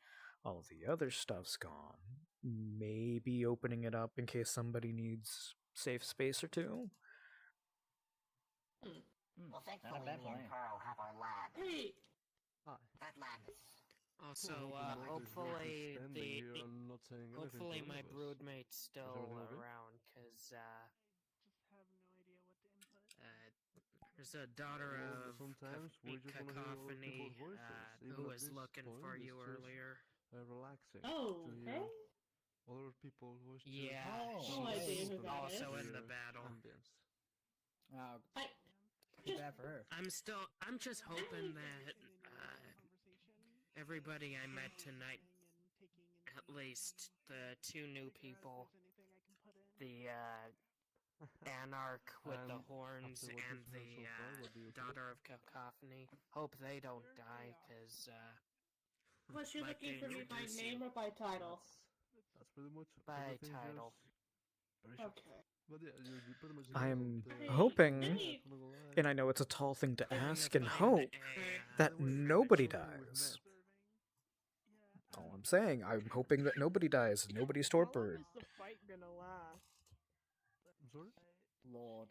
[SPEAKER 1] all of the other stuff's gone, maybe opening it up in case somebody needs safe space or two.
[SPEAKER 16] Well, thankfully,
[SPEAKER 12] Not a bad
[SPEAKER 16] me and
[SPEAKER 12] plan.
[SPEAKER 16] Carl have our lab.
[SPEAKER 6] Hey,
[SPEAKER 16] That lab is...
[SPEAKER 20] Also,
[SPEAKER 8] Well,
[SPEAKER 20] hopefully
[SPEAKER 8] standing
[SPEAKER 20] the
[SPEAKER 8] here and not saying anything to
[SPEAKER 20] hopefully
[SPEAKER 8] any
[SPEAKER 20] my
[SPEAKER 8] of us.
[SPEAKER 20] broodmate's still
[SPEAKER 8] everything okay?
[SPEAKER 20] around, cause
[SPEAKER 2] Just have no idea what to input.
[SPEAKER 20] there's a daughter
[SPEAKER 8] Well,
[SPEAKER 20] of
[SPEAKER 8] sometimes we just wanna hear other
[SPEAKER 20] Cacophony
[SPEAKER 8] people's voices, even
[SPEAKER 20] who
[SPEAKER 8] at
[SPEAKER 20] was
[SPEAKER 8] this
[SPEAKER 20] looking
[SPEAKER 8] point,
[SPEAKER 20] for
[SPEAKER 8] it's
[SPEAKER 20] you
[SPEAKER 8] just,
[SPEAKER 20] earlier.
[SPEAKER 8] Relaxing
[SPEAKER 6] Oh,
[SPEAKER 8] to
[SPEAKER 6] hey?
[SPEAKER 8] hear other people voice.
[SPEAKER 20] Yeah,
[SPEAKER 6] No idea who that
[SPEAKER 20] also
[SPEAKER 6] is.
[SPEAKER 20] in the battle.
[SPEAKER 8] Ambience.
[SPEAKER 12] Too bad for her.
[SPEAKER 20] I'm just hoping that everybody I met tonight, at least the two new people, the Anarch with the
[SPEAKER 8] And
[SPEAKER 20] horns
[SPEAKER 8] after what
[SPEAKER 20] and
[SPEAKER 8] you've heard
[SPEAKER 20] the
[SPEAKER 8] so far, what do you feel?
[SPEAKER 20] daughter of Cacophony, hope they don't die, cause
[SPEAKER 6] Was you
[SPEAKER 20] like
[SPEAKER 6] looking
[SPEAKER 20] they
[SPEAKER 6] for me by
[SPEAKER 20] introduce you.
[SPEAKER 6] name or by title?
[SPEAKER 8] That's pretty much
[SPEAKER 20] By
[SPEAKER 8] everything
[SPEAKER 20] title.
[SPEAKER 8] just very short.
[SPEAKER 6] Okay.
[SPEAKER 8] But yeah, you pretty much
[SPEAKER 1] I'm
[SPEAKER 8] got,
[SPEAKER 1] hoping,
[SPEAKER 6] Hey.
[SPEAKER 1] and I know it's a tall thing to ask and
[SPEAKER 20] find
[SPEAKER 1] hope,
[SPEAKER 20] a,
[SPEAKER 1] that nobody dies. All I'm saying, I'm hoping that nobody dies, nobody's tortured.
[SPEAKER 15] How long is the fight gonna last?
[SPEAKER 8] I'm sorry?
[SPEAKER 12] Lord.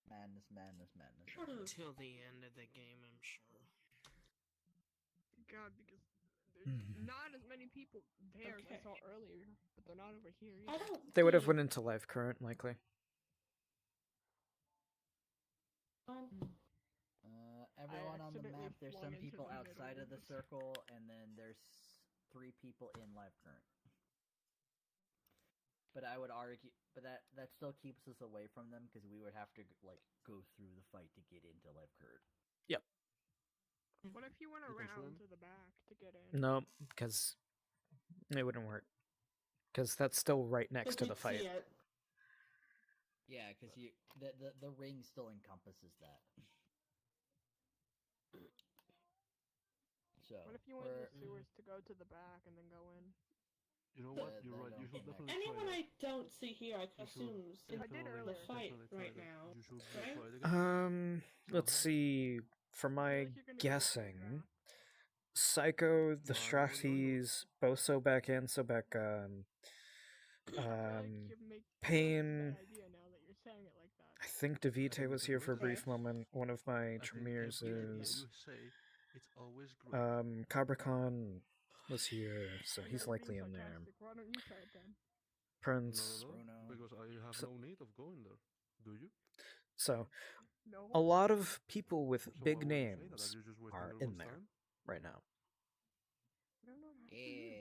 [SPEAKER 12] Madness, madness, madness.
[SPEAKER 20] till the end of the game, I'm sure.
[SPEAKER 15] God, because there's
[SPEAKER 1] Hmm.
[SPEAKER 15] not as many people there as I
[SPEAKER 6] Okay.
[SPEAKER 15] saw earlier, but they're not over here
[SPEAKER 6] I
[SPEAKER 15] either.
[SPEAKER 6] don't
[SPEAKER 1] They would have
[SPEAKER 6] think-
[SPEAKER 1] went into live current, likely.
[SPEAKER 12] Everyone on the
[SPEAKER 15] accidentally
[SPEAKER 12] map, there's
[SPEAKER 15] flung
[SPEAKER 12] some
[SPEAKER 15] into
[SPEAKER 12] people
[SPEAKER 15] the
[SPEAKER 12] outside of the
[SPEAKER 15] middle.
[SPEAKER 12] circle, and then there's 3 people in live current. But I would argue, but that still keeps us away from them because we would have to like go through the fight to get into live current.
[SPEAKER 1] Yep.
[SPEAKER 15] What if you went
[SPEAKER 8] You can swim?
[SPEAKER 15] around to the back to get in?
[SPEAKER 1] No, because it wouldn't work. Because that's still right next to the fight.
[SPEAKER 12] Yeah, because the ring still encompasses that. So.
[SPEAKER 15] What if you went in the sewers to go to the back and then go in?
[SPEAKER 8] You know what? You're right. You should definitely
[SPEAKER 6] Anyone
[SPEAKER 8] try
[SPEAKER 6] I don't see here, I
[SPEAKER 8] You should
[SPEAKER 6] assume is in
[SPEAKER 8] definitely-
[SPEAKER 6] the fight
[SPEAKER 8] definitely try
[SPEAKER 6] right
[SPEAKER 8] that.
[SPEAKER 6] now.
[SPEAKER 8] You should
[SPEAKER 6] right?
[SPEAKER 8] try it again.
[SPEAKER 1] Let's see. For my guessing, Psycho, the Strachys, both Sobek and Sobek, Pain. I think Devite was here for a brief moment. One of my Tremiers is.
[SPEAKER 8] You say it's always great.
[SPEAKER 1] Cabricon was here, so he's likely in there.
[SPEAKER 15] Why don't you try it then?
[SPEAKER 1] Prince.
[SPEAKER 8] No, because I have
[SPEAKER 1] So-
[SPEAKER 8] no need of going there. Do you?
[SPEAKER 1] So,
[SPEAKER 15] No.
[SPEAKER 1] a lot of people with
[SPEAKER 8] So why
[SPEAKER 1] big
[SPEAKER 8] would you say that?
[SPEAKER 1] names
[SPEAKER 8] Are you just wasting
[SPEAKER 1] are
[SPEAKER 8] everyone's
[SPEAKER 1] in there
[SPEAKER 8] time?
[SPEAKER 1] right now.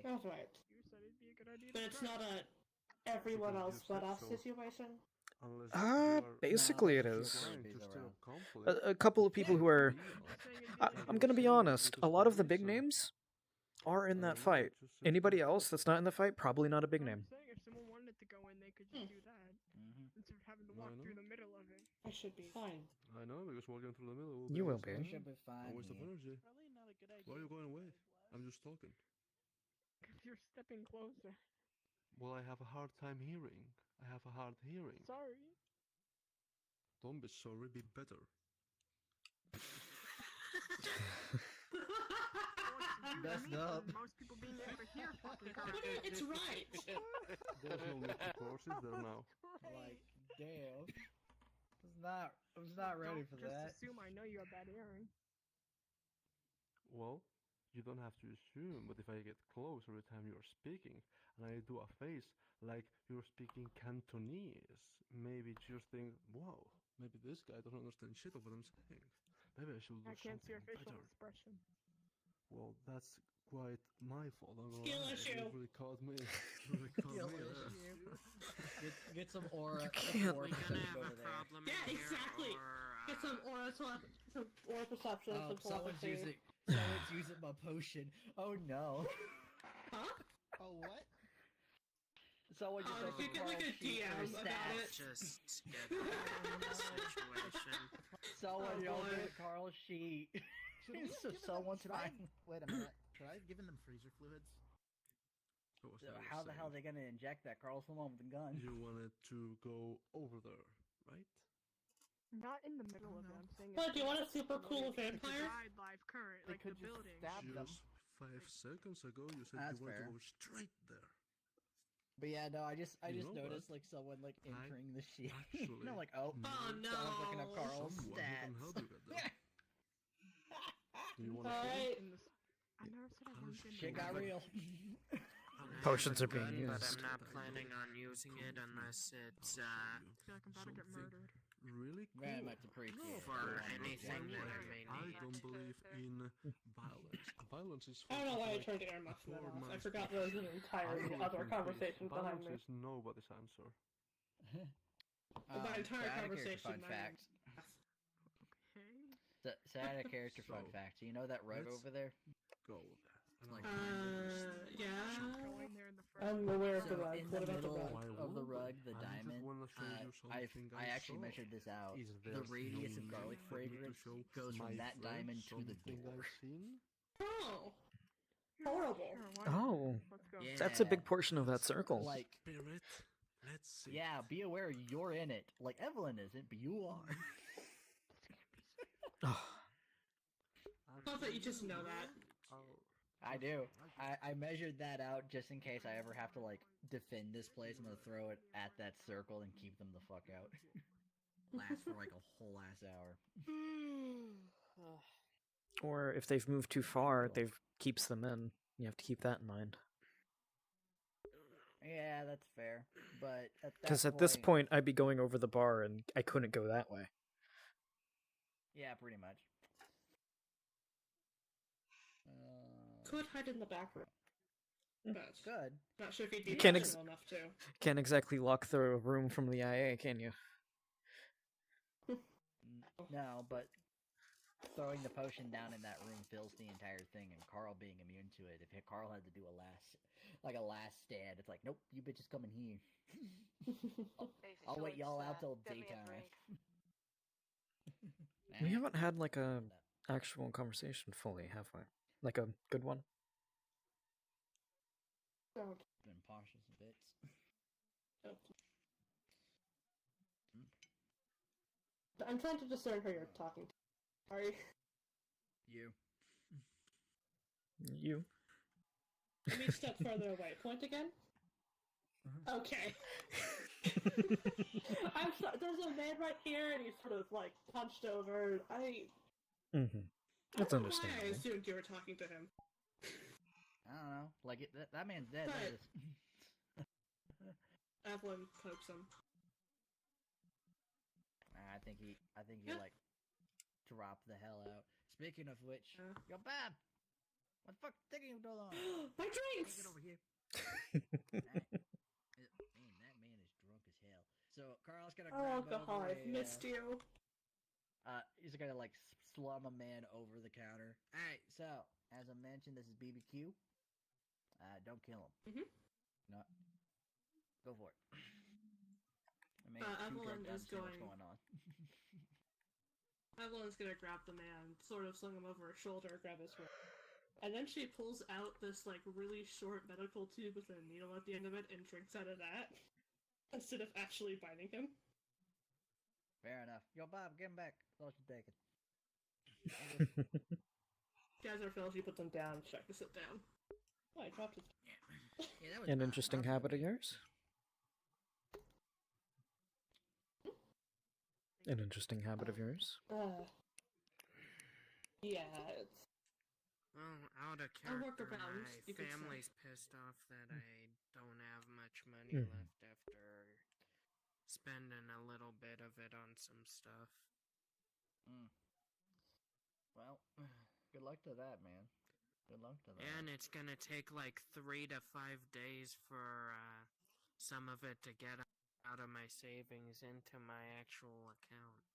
[SPEAKER 6] That's right.
[SPEAKER 15] You said it'd be a good idea
[SPEAKER 6] But
[SPEAKER 15] to
[SPEAKER 6] it's
[SPEAKER 15] try.
[SPEAKER 6] not a everyone
[SPEAKER 8] Because
[SPEAKER 6] else
[SPEAKER 8] you
[SPEAKER 6] but
[SPEAKER 8] said
[SPEAKER 6] us
[SPEAKER 8] so.
[SPEAKER 6] situation.
[SPEAKER 8] Unless you are
[SPEAKER 1] Basically it is.
[SPEAKER 8] trying to stir up conflict.
[SPEAKER 1] A couple of people who are...
[SPEAKER 8] Like
[SPEAKER 1] I'm
[SPEAKER 8] you're
[SPEAKER 1] gonna be
[SPEAKER 8] saying that
[SPEAKER 1] honest,
[SPEAKER 8] this
[SPEAKER 1] a
[SPEAKER 8] is
[SPEAKER 1] lot
[SPEAKER 8] the
[SPEAKER 1] of the big
[SPEAKER 8] reason.
[SPEAKER 1] names are in that
[SPEAKER 8] I don't know,
[SPEAKER 1] fight.
[SPEAKER 8] it just seems
[SPEAKER 1] Anybody
[SPEAKER 8] like-
[SPEAKER 1] else that's not in the fight, probably not a big name.
[SPEAKER 15] saying if someone wanted to go in, they could just do that instead of having to
[SPEAKER 8] No, I
[SPEAKER 15] walk through
[SPEAKER 8] know.
[SPEAKER 15] the middle of it.
[SPEAKER 6] I should be fine.
[SPEAKER 8] I know, because walking through the middle will
[SPEAKER 1] You
[SPEAKER 8] be
[SPEAKER 1] will
[SPEAKER 8] a waste
[SPEAKER 1] be.
[SPEAKER 8] of
[SPEAKER 1] You
[SPEAKER 8] time,
[SPEAKER 12] should be fine
[SPEAKER 8] a waste of
[SPEAKER 12] here.
[SPEAKER 8] energy.
[SPEAKER 2] Probably not a good idea.
[SPEAKER 8] Why are you going away? I'm just talking.
[SPEAKER 15] Because you're stepping closer.
[SPEAKER 8] Well, I have a hard time hearing. I have a hard hearing.
[SPEAKER 15] Sorry.
[SPEAKER 8] Don't be sorry, be better.
[SPEAKER 12] Messed up.
[SPEAKER 15] Most people being able to hear fucking
[SPEAKER 6] It's right.
[SPEAKER 8] There's no need to force it there now.
[SPEAKER 12] Like, damn. I was not ready for
[SPEAKER 15] Just
[SPEAKER 12] that.
[SPEAKER 15] assume I know you have bad hearing.
[SPEAKER 8] Well, you don't have to assume, but if I get close every time you are speaking, and I do a face like you're speaking Cantonese, maybe you just think, wow, maybe this guy doesn't understand shit of what I'm saying. Maybe I should do
[SPEAKER 15] I can't see your
[SPEAKER 8] something
[SPEAKER 15] facial
[SPEAKER 8] better.
[SPEAKER 15] expression.
[SPEAKER 8] Well, that's quite my fault. I'm gonna
[SPEAKER 6] Skill
[SPEAKER 8] lie.
[SPEAKER 6] issue.
[SPEAKER 8] You really caught me. You really caught
[SPEAKER 12] Skill
[SPEAKER 8] me there.
[SPEAKER 12] issue. Get some aura.
[SPEAKER 1] You can't.
[SPEAKER 12] Aura
[SPEAKER 20] We're gonna
[SPEAKER 12] perception
[SPEAKER 20] have
[SPEAKER 12] over
[SPEAKER 20] a
[SPEAKER 12] there.
[SPEAKER 20] problem
[SPEAKER 6] Yeah,
[SPEAKER 20] in here,
[SPEAKER 6] exactly.
[SPEAKER 20] or,
[SPEAKER 6] Get some aura perception,
[SPEAKER 12] Oh,
[SPEAKER 6] some telepathy.
[SPEAKER 12] someone's using my potion. Oh no.
[SPEAKER 6] Huh?
[SPEAKER 12] Oh what? Someone just
[SPEAKER 6] Oh,
[SPEAKER 12] opened
[SPEAKER 6] you get like a
[SPEAKER 12] Carl's sheet for
[SPEAKER 6] DM
[SPEAKER 12] his
[SPEAKER 6] about
[SPEAKER 12] stats.
[SPEAKER 6] it.
[SPEAKER 20] just get the situation.
[SPEAKER 12] Someone
[SPEAKER 6] Oh,
[SPEAKER 12] yelled
[SPEAKER 6] boy.
[SPEAKER 12] at Carl's sheet.
[SPEAKER 10] Should we have
[SPEAKER 12] So
[SPEAKER 10] given
[SPEAKER 12] someone's
[SPEAKER 10] them, should I,
[SPEAKER 12] fine.
[SPEAKER 10] wait a minute. Should I have given them freezer fluids?
[SPEAKER 8] What was
[SPEAKER 12] So
[SPEAKER 8] I
[SPEAKER 12] how the hell are
[SPEAKER 8] saying?
[SPEAKER 12] they gonna inject that? Carl's the one with the gun.
[SPEAKER 8] You wanted to go over there, right?
[SPEAKER 15] Not in the middle of it. I'm saying.
[SPEAKER 6] What,
[SPEAKER 15] if
[SPEAKER 6] do you
[SPEAKER 15] they-
[SPEAKER 6] want a super cool
[SPEAKER 15] if they
[SPEAKER 6] vampire?
[SPEAKER 15] died live current,
[SPEAKER 10] They
[SPEAKER 15] like the
[SPEAKER 10] could just
[SPEAKER 15] building.
[SPEAKER 10] stab them.
[SPEAKER 8] Just 5 seconds ago, you said
[SPEAKER 12] That's
[SPEAKER 8] you wanted
[SPEAKER 12] fair.
[SPEAKER 8] to go straight there.
[SPEAKER 12] But yeah, no, I just
[SPEAKER 8] You know
[SPEAKER 12] noticed
[SPEAKER 8] what?
[SPEAKER 12] like someone like
[SPEAKER 8] I
[SPEAKER 12] entering the sheet.
[SPEAKER 8] actually
[SPEAKER 12] and I'm like, oh,
[SPEAKER 8] know
[SPEAKER 12] someone's looking up Carl's
[SPEAKER 8] someone who can
[SPEAKER 12] stats.
[SPEAKER 8] help you get there. Do you want to
[SPEAKER 6] Alright.
[SPEAKER 15] In this- I never said I wanted to.
[SPEAKER 12] Shit got real.
[SPEAKER 1] Potions are being
[SPEAKER 20] Good, but
[SPEAKER 1] used.
[SPEAKER 20] I'm not planning on using it unless it's
[SPEAKER 15] I feel like I'm about to get
[SPEAKER 8] Something
[SPEAKER 15] murdered.
[SPEAKER 8] really cool.
[SPEAKER 12] Man, I might appreciate it.
[SPEAKER 20] for
[SPEAKER 8] Why
[SPEAKER 20] anything that I
[SPEAKER 8] would
[SPEAKER 20] may
[SPEAKER 8] I
[SPEAKER 20] need.
[SPEAKER 8] don't believe in violence. Violence is
[SPEAKER 6] I don't know why I
[SPEAKER 8] like
[SPEAKER 6] turned Air Muffin
[SPEAKER 8] poor
[SPEAKER 6] off. I
[SPEAKER 8] man's
[SPEAKER 6] forgot
[SPEAKER 8] peace.
[SPEAKER 6] there was an
[SPEAKER 8] I
[SPEAKER 6] entire
[SPEAKER 8] believe
[SPEAKER 6] other
[SPEAKER 8] in peace.
[SPEAKER 6] conversation behind me.
[SPEAKER 8] Violence is nobody's answer.
[SPEAKER 6] That entire
[SPEAKER 12] so I had a character
[SPEAKER 6] conversation
[SPEAKER 12] fun
[SPEAKER 6] might
[SPEAKER 12] fact.
[SPEAKER 15] Okay.
[SPEAKER 12] So I had a character fun
[SPEAKER 8] So,
[SPEAKER 12] fact. So you know that rug
[SPEAKER 8] let's-
[SPEAKER 12] over there?
[SPEAKER 8] Go with that.
[SPEAKER 12] Like,
[SPEAKER 6] Yeah.
[SPEAKER 15] Go in there in the first.
[SPEAKER 6] I'm aware of the
[SPEAKER 12] So
[SPEAKER 6] rug.
[SPEAKER 12] in
[SPEAKER 6] What
[SPEAKER 12] the
[SPEAKER 6] about the
[SPEAKER 12] middle
[SPEAKER 6] rug?
[SPEAKER 8] Why
[SPEAKER 12] of the
[SPEAKER 8] would
[SPEAKER 12] rug,
[SPEAKER 8] we?
[SPEAKER 12] the
[SPEAKER 8] I just
[SPEAKER 12] diamond,
[SPEAKER 8] wanna show you something
[SPEAKER 12] I actually
[SPEAKER 8] saw.
[SPEAKER 12] measured this out.
[SPEAKER 8] Is
[SPEAKER 12] The
[SPEAKER 8] there
[SPEAKER 12] radius
[SPEAKER 8] no
[SPEAKER 12] of garlic
[SPEAKER 8] need for me to
[SPEAKER 12] fragrance
[SPEAKER 8] show
[SPEAKER 12] goes
[SPEAKER 8] my
[SPEAKER 12] from that
[SPEAKER 8] friends
[SPEAKER 12] diamond to the
[SPEAKER 8] something
[SPEAKER 12] door.
[SPEAKER 8] I've seen?
[SPEAKER 6] Oh. Horrible.
[SPEAKER 15] Sure, why not?
[SPEAKER 1] Oh,
[SPEAKER 15] Let's go.
[SPEAKER 12] Yeah.
[SPEAKER 1] that's a big portion of that circle.
[SPEAKER 12] Like,
[SPEAKER 8] Spirit, let's see.
[SPEAKER 12] yeah, be aware you're in it. Like Evelyn isn't, but you are.
[SPEAKER 1] Oh,
[SPEAKER 6] Not that you just know that.
[SPEAKER 12] I do. I measured that out just in case I ever have to like defend this place. I'm gonna throw it at that circle and keep them the fuck out. Last for like a whole ass hour.
[SPEAKER 1] or if they've moved too far, they've keeps them in. You have to keep that in mind.
[SPEAKER 12] Yeah, that's fair. But
[SPEAKER 1] Because at this point, I'd be going over the bar, and I couldn't go that way.
[SPEAKER 12] yeah, pretty much.
[SPEAKER 6] Could hide in the back room. But
[SPEAKER 12] Good.
[SPEAKER 6] not sure if he'd be
[SPEAKER 1] You can't
[SPEAKER 6] professional enough to.
[SPEAKER 1] Can't exactly lock the room from the IA, can you?
[SPEAKER 12] No, but throwing the potion down in that room fills the entire thing, and Carl being immune to it. If Carl had to do a last stand, it's like, nope, you bitches coming here. I'll wait y'all out till daytime.
[SPEAKER 1] We haven't had like a actual conversation fully, have we? Like a good one?
[SPEAKER 12] Been partial bits.
[SPEAKER 6] I'm trying to discern who you're talking to. Sorry.
[SPEAKER 12] You.
[SPEAKER 1] You?
[SPEAKER 6] I'm each step further away. Point again? Okay. I'm sorry. There's a man right here, and he's sort of like punched over.
[SPEAKER 1] Mm-hmm. That's
[SPEAKER 6] I
[SPEAKER 1] understandable.
[SPEAKER 6] assumed you were talking to him.
[SPEAKER 12] I don't know. Like that man's dead.
[SPEAKER 6] But-
[SPEAKER 12] that is-
[SPEAKER 6] Evelyn pokes him.
[SPEAKER 12] I think he like dropped the hell out. Speaking of which, yo, Bab, what the fuck taking you so long?
[SPEAKER 6] My drinks.
[SPEAKER 12] Get over here. Man, that man is drunk as hell. So Carl's gonna
[SPEAKER 6] Oh
[SPEAKER 12] grab
[SPEAKER 6] god,
[SPEAKER 12] over
[SPEAKER 6] I've missed you.
[SPEAKER 12] He's gonna like slum a man over the counter. Alright, so as I mentioned, this is BBQ. Don't kill him. No, go for it. I mean,
[SPEAKER 6] Evelyn is
[SPEAKER 12] what's
[SPEAKER 6] going.
[SPEAKER 12] going on.
[SPEAKER 6] Evelyn's gonna grab the man, sort of sling him over her shoulder, grab his wrist. And then she pulls out this, like, really short medical tube with a needle at the end of it and drinks out of that, instead of actually biting him.
[SPEAKER 12] Fair enough. Yo, Bob, get him back. Close to taking.
[SPEAKER 6] Guys are filled, she puts them down, check to sit down. Oh, I dropped his...
[SPEAKER 12] Yeah, that was
[SPEAKER 1] An
[SPEAKER 12] Bob.
[SPEAKER 1] interesting
[SPEAKER 12] Bob's
[SPEAKER 1] habit of yours? An interesting habit of yours?
[SPEAKER 6] Yeah, it's...
[SPEAKER 20] Well, out of
[SPEAKER 6] I'll work
[SPEAKER 20] character,
[SPEAKER 6] around,
[SPEAKER 20] my
[SPEAKER 6] you could say.
[SPEAKER 20] family's pissed off that I don't have much money left after spending a little bit of it on some stuff.
[SPEAKER 12] Well, good luck to that, man. Good luck to that.
[SPEAKER 20] And it's gonna take like 3 to 5 days for some of it to get out of my savings into my actual account.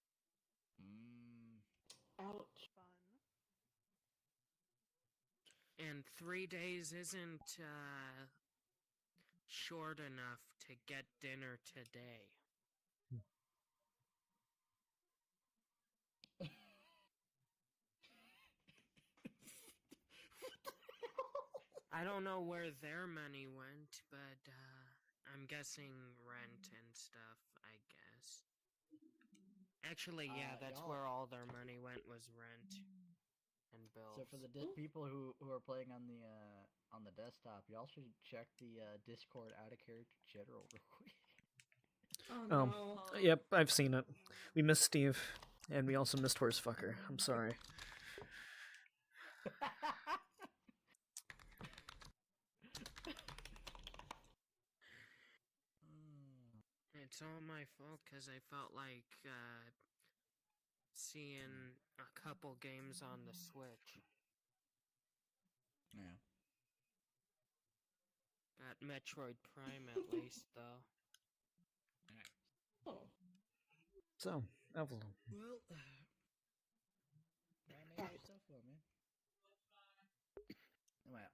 [SPEAKER 6] Ouch.
[SPEAKER 14] Fun.
[SPEAKER 20] And 3 days isn't short enough to get dinner today. I don't know where their money went, but I'm guessing rent and stuff, I guess. Actually, yeah, that's where all their money went, was rent and bills.
[SPEAKER 12] So for the people who are playing on the desktop, y'all should check the Discord out of character general real quick.
[SPEAKER 1] Oh, yep, I've seen it. We missed Steve, and we also missed Horsefucker. I'm sorry.
[SPEAKER 20] It's all my fault because I felt like seeing a couple games on the Switch.
[SPEAKER 12] Yeah.
[SPEAKER 20] Got Metroid Prime at least, though.
[SPEAKER 6] Oh.
[SPEAKER 1] So, Evelyn.
[SPEAKER 12] Well, that made it tough one, man. Well,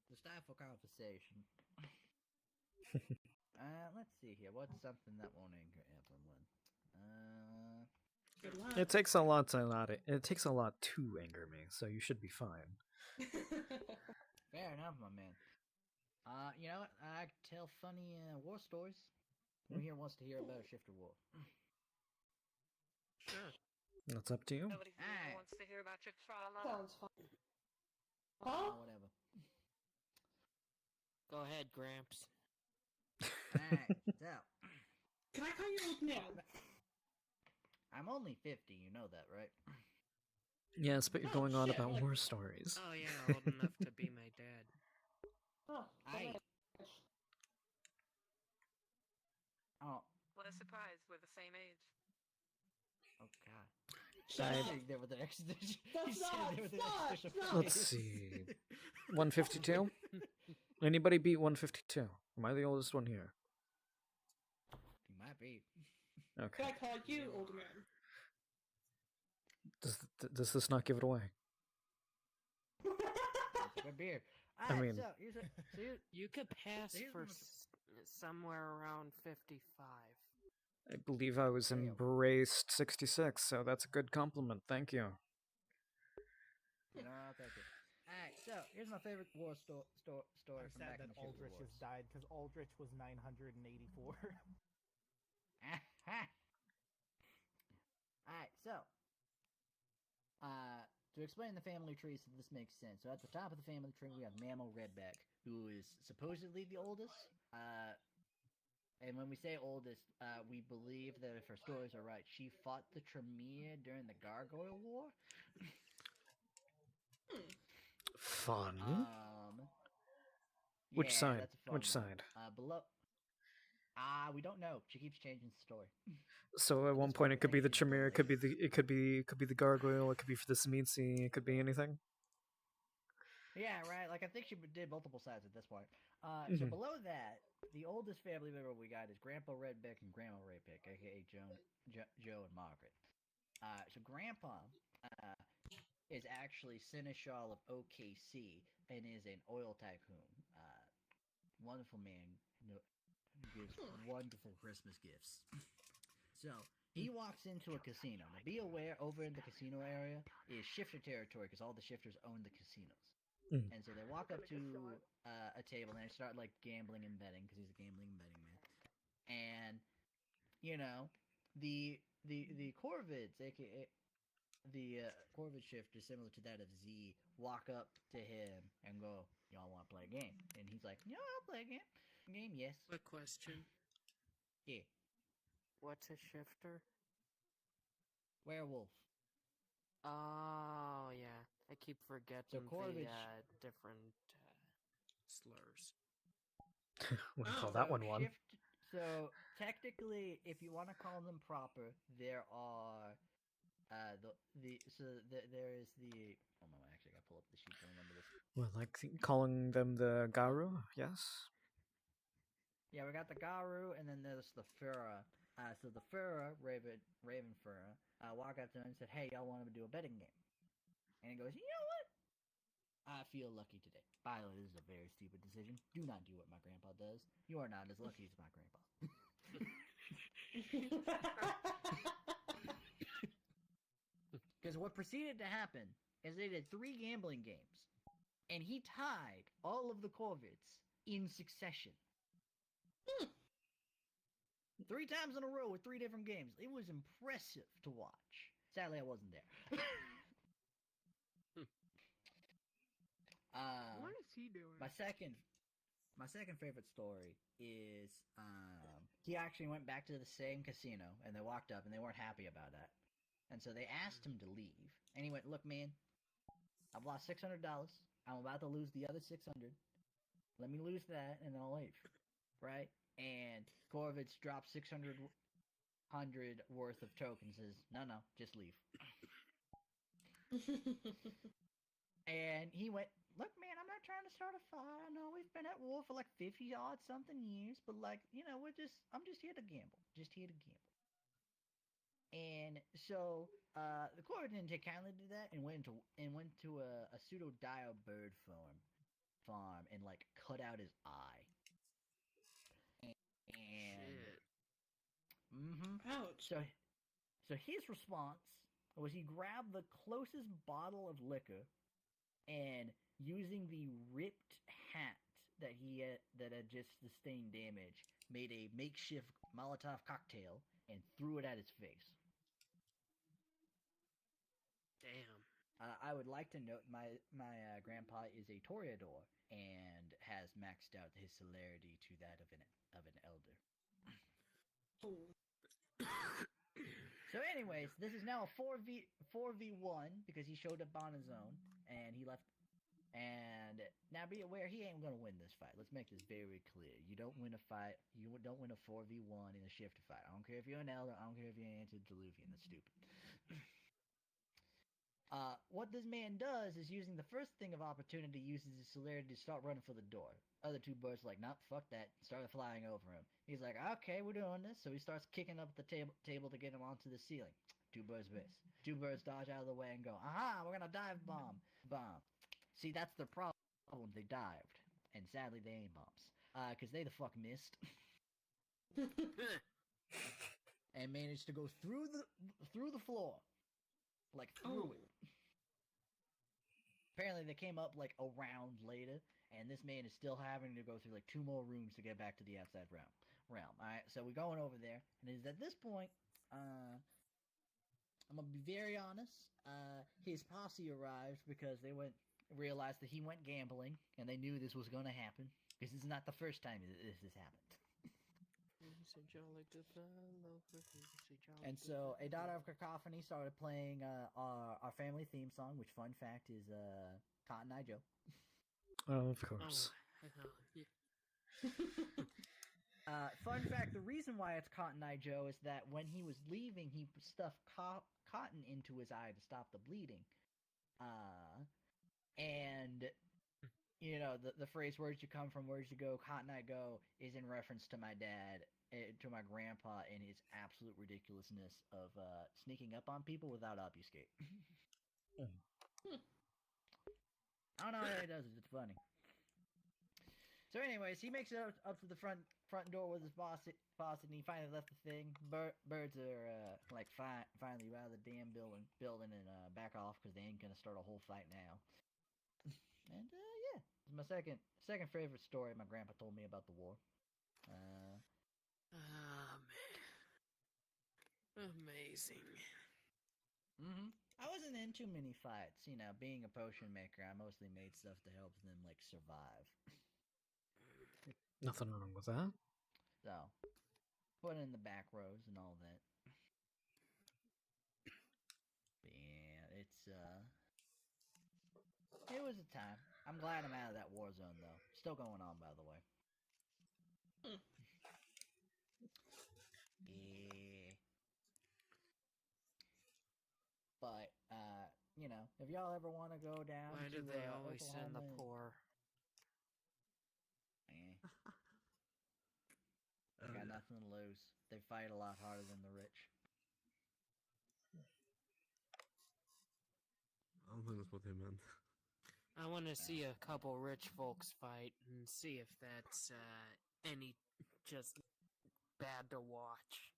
[SPEAKER 12] to stifle conversation. Let's see here. What's something that won't anger Evelyn?
[SPEAKER 6] Good luck.
[SPEAKER 1] It takes a lot to anger me, so you should be fine.
[SPEAKER 12] Fair enough, my man. You know what? I tell funny war stories. Who here wants to hear about a shifter war?
[SPEAKER 20] Sure.
[SPEAKER 1] That's up to you.
[SPEAKER 14] Nobody here wants to hear about your trauma.
[SPEAKER 6] Sounds fun. Huh?
[SPEAKER 12] Whatever.
[SPEAKER 20] Go ahead, Gramps.
[SPEAKER 12] Alright, so.
[SPEAKER 6] Can I call you old man?
[SPEAKER 12] I'm only 50, you know that, right?
[SPEAKER 1] Yes, but you're going on about war stories.
[SPEAKER 20] Oh yeah, old enough to be my dad.
[SPEAKER 6] Oh,
[SPEAKER 12] Oh.
[SPEAKER 14] What a surprise, we're the same age.
[SPEAKER 12] Oh god.
[SPEAKER 1] I-
[SPEAKER 12] With an extra-
[SPEAKER 6] That's not.
[SPEAKER 1] Let's see. 152? Anybody beat 152? Am I the oldest one here?
[SPEAKER 12] You might be.
[SPEAKER 1] Okay.
[SPEAKER 6] Can I call you old man?
[SPEAKER 1] Does this not give it away?
[SPEAKER 12] Good beer.
[SPEAKER 1] I mean-
[SPEAKER 12] so here's
[SPEAKER 20] You could pass
[SPEAKER 12] here's
[SPEAKER 20] for
[SPEAKER 12] one
[SPEAKER 20] somewhere around 55.
[SPEAKER 1] I believe I was embraced 66, so that's a good compliment. Thank you.
[SPEAKER 12] No, thank you. Alright, so here's my favorite war story
[SPEAKER 10] I'm
[SPEAKER 12] from
[SPEAKER 10] sad
[SPEAKER 12] back in
[SPEAKER 10] that
[SPEAKER 12] the Shifter
[SPEAKER 10] Aldrich has
[SPEAKER 12] Wars.
[SPEAKER 10] died because Aldrich was 984.
[SPEAKER 12] Alright, so to explain the family tree so this makes sense. So at the top of the family tree we have Mammal Redback, who is supposedly the oldest. And when we say oldest, we believe that if her stories are right, she fought the Tremere during the Gargoyle War.
[SPEAKER 1] Fun.
[SPEAKER 12] Yeah,
[SPEAKER 1] Which side?
[SPEAKER 12] that's a fun
[SPEAKER 1] Which
[SPEAKER 12] one.
[SPEAKER 1] side?
[SPEAKER 12] Below. We don't know. She keeps changing the story.
[SPEAKER 1] So at one point it could be the Tremere, it could be the gargoyle, it could be for the Smeetsy, it could be anything.
[SPEAKER 12] Yeah, right. Like I think she did multiple sides at this point. So below that, the oldest family member we got is Grandpa Redbeck and Grandma Redbeck, aka Joe and Margaret. So Grandpa is actually Seneschal of OKC and is an oil tycoon. Wonderful man who gives wonderful Christmas gifts. So he walks into a casino. Now, be aware, over in the casino area is shifter territory because all the shifters own the casinos. And so they walk up to a table and they start like gambling and betting because he's a gambling and betting man. And you know, the Corvids, aka the Corvid shifter, similar to that of Z, walk up to him and go, "Y'all want to play a game?" And he's like, "Yeah, I'll play a game." Game, yes.
[SPEAKER 20] Quick question.
[SPEAKER 12] Yeah.
[SPEAKER 20] What's a shifter?
[SPEAKER 12] Werewolf.
[SPEAKER 20] Oh, yeah. I keep forgetting
[SPEAKER 12] Corvid
[SPEAKER 20] the different slurs.
[SPEAKER 1] Wouldn't call that one one.
[SPEAKER 12] So technically, if you want to call them proper, there are there is the. Oh no, I actually got to pull up the sheet to remember this.
[SPEAKER 1] Well, like calling them the Garu, yes.
[SPEAKER 12] Yeah, we got the Garu, and then there's the Fura. So the Fura, Raven Fura, walked up to him and said, "Hey, y'all want to do a betting game?" And he goes, "You know what? I feel lucky today. By the way, this is a very stupid decision. Do not do what my grandpa does. You are not as lucky as my grandpa." Because what proceeded to happen is they did 3 gambling games, and he tied all of the Corvids in succession. 3 times in a row with 3 different games. It was impressive to watch. Sadly, I wasn't there.
[SPEAKER 15] What is he doing?
[SPEAKER 12] My second favorite story is he actually went back to the same casino, and they walked up, and they weren't happy about that. And so they asked him to leave. And he went, "Look, man, I've lost $600. I'm about to lose the other 600. Let me lose that, and then I'll leave." Right? And Corvitz dropped 600 worth of tokens and says, no, just leave. And he went, "Look, man, I'm not trying to start a fight. I know we've been at war for like 50-odd something years, but like, you know, I'm just here to gamble. Just here to gamble." And so the Corvid didn't take kindly to that and went to a pseudo Dio bird farm and like cut out his eye. And
[SPEAKER 6] Ouch.
[SPEAKER 12] So his response was he grabbed the closest bottle of liquor and using the ripped hat that had just sustained damage, made a makeshift Molotov cocktail and threw it at his face.
[SPEAKER 20] Damn.
[SPEAKER 12] I would like to note my grandpa is a Toreador and has maxed out his celerity to that of an elder. So anyways, this is now a 4v1 because he showed up on his own and he left. And now be aware, he ain't gonna win this fight. Let's make this very clear. You don't win a fight. You don't win a 4v1 in a shifter fight. I don't care if you're an elder. I don't care if you're an antediluvian. That's stupid. What this man does is using the first thing of opportunity, uses his celerity to start running for the door. Other 2 birds are like, "Nope, fuck that," started flying over him. He's like, "Okay, we're doing this." So he starts kicking up the table to get him onto the ceiling. 2 birds miss. 2 birds dodge out of the way and go, "Aha, we're gonna dive bomb." See, that's the problem. They dived. And sadly, they ain't bombs. Because they the fuck missed. And managed to go through the floor. Like, through it. Apparently, they came up, like, a round later, and this man is still having to go through, like, 2 more rooms to get back to the outside realm. Alright, so we're going over there, and it is at this point, I'm gonna be very honest, his posse arrived because they realized that he went gambling, and they knew this was gonna happen, because this is not the first time this has happened. And so, a daughter of cacophony started playing our family theme song, which, fun fact, is Cotton Eye Joe.
[SPEAKER 1] Oh, of course.
[SPEAKER 12] Fun fact, the reason why it's Cotton Eye Joe is that when he was leaving, he stuffed cotton into his eye to stop the bleeding. And you know, the phrase "where'd you come from, where'd you go, cotton I go" is in reference to my dad, to my grandpa, and his absolute ridiculousness of sneaking up on people without obfuscate. I don't know how he does it. It's funny. So, anyways, he makes it up to the front door with his boss, and he finally left the thing. Birds are like finally out of the damn building and back off because they ain't gonna start a whole fight now. And yeah, it's my second favorite story my grandpa told me about the war.
[SPEAKER 20] Oh man, amazing.
[SPEAKER 12] I wasn't in too many fights, you know. Being a potion maker, I mostly made stuff to help them like survive.
[SPEAKER 1] Nothing wrong with that.
[SPEAKER 12] So, put in the back rows and all that. But yeah, it was a time. I'm glad I'm out of that war zone though. Still going on, by the way. Yeah. But you know, if y'all ever want to go down,
[SPEAKER 20] Why do they always
[SPEAKER 12] Oklahoma,
[SPEAKER 20] send the poor?
[SPEAKER 12] They got nothing to lose. They fight a lot harder than the rich.
[SPEAKER 8] I don't think that's what he meant.
[SPEAKER 20] I want to see a couple rich folks fight and see if that's any just bad to watch.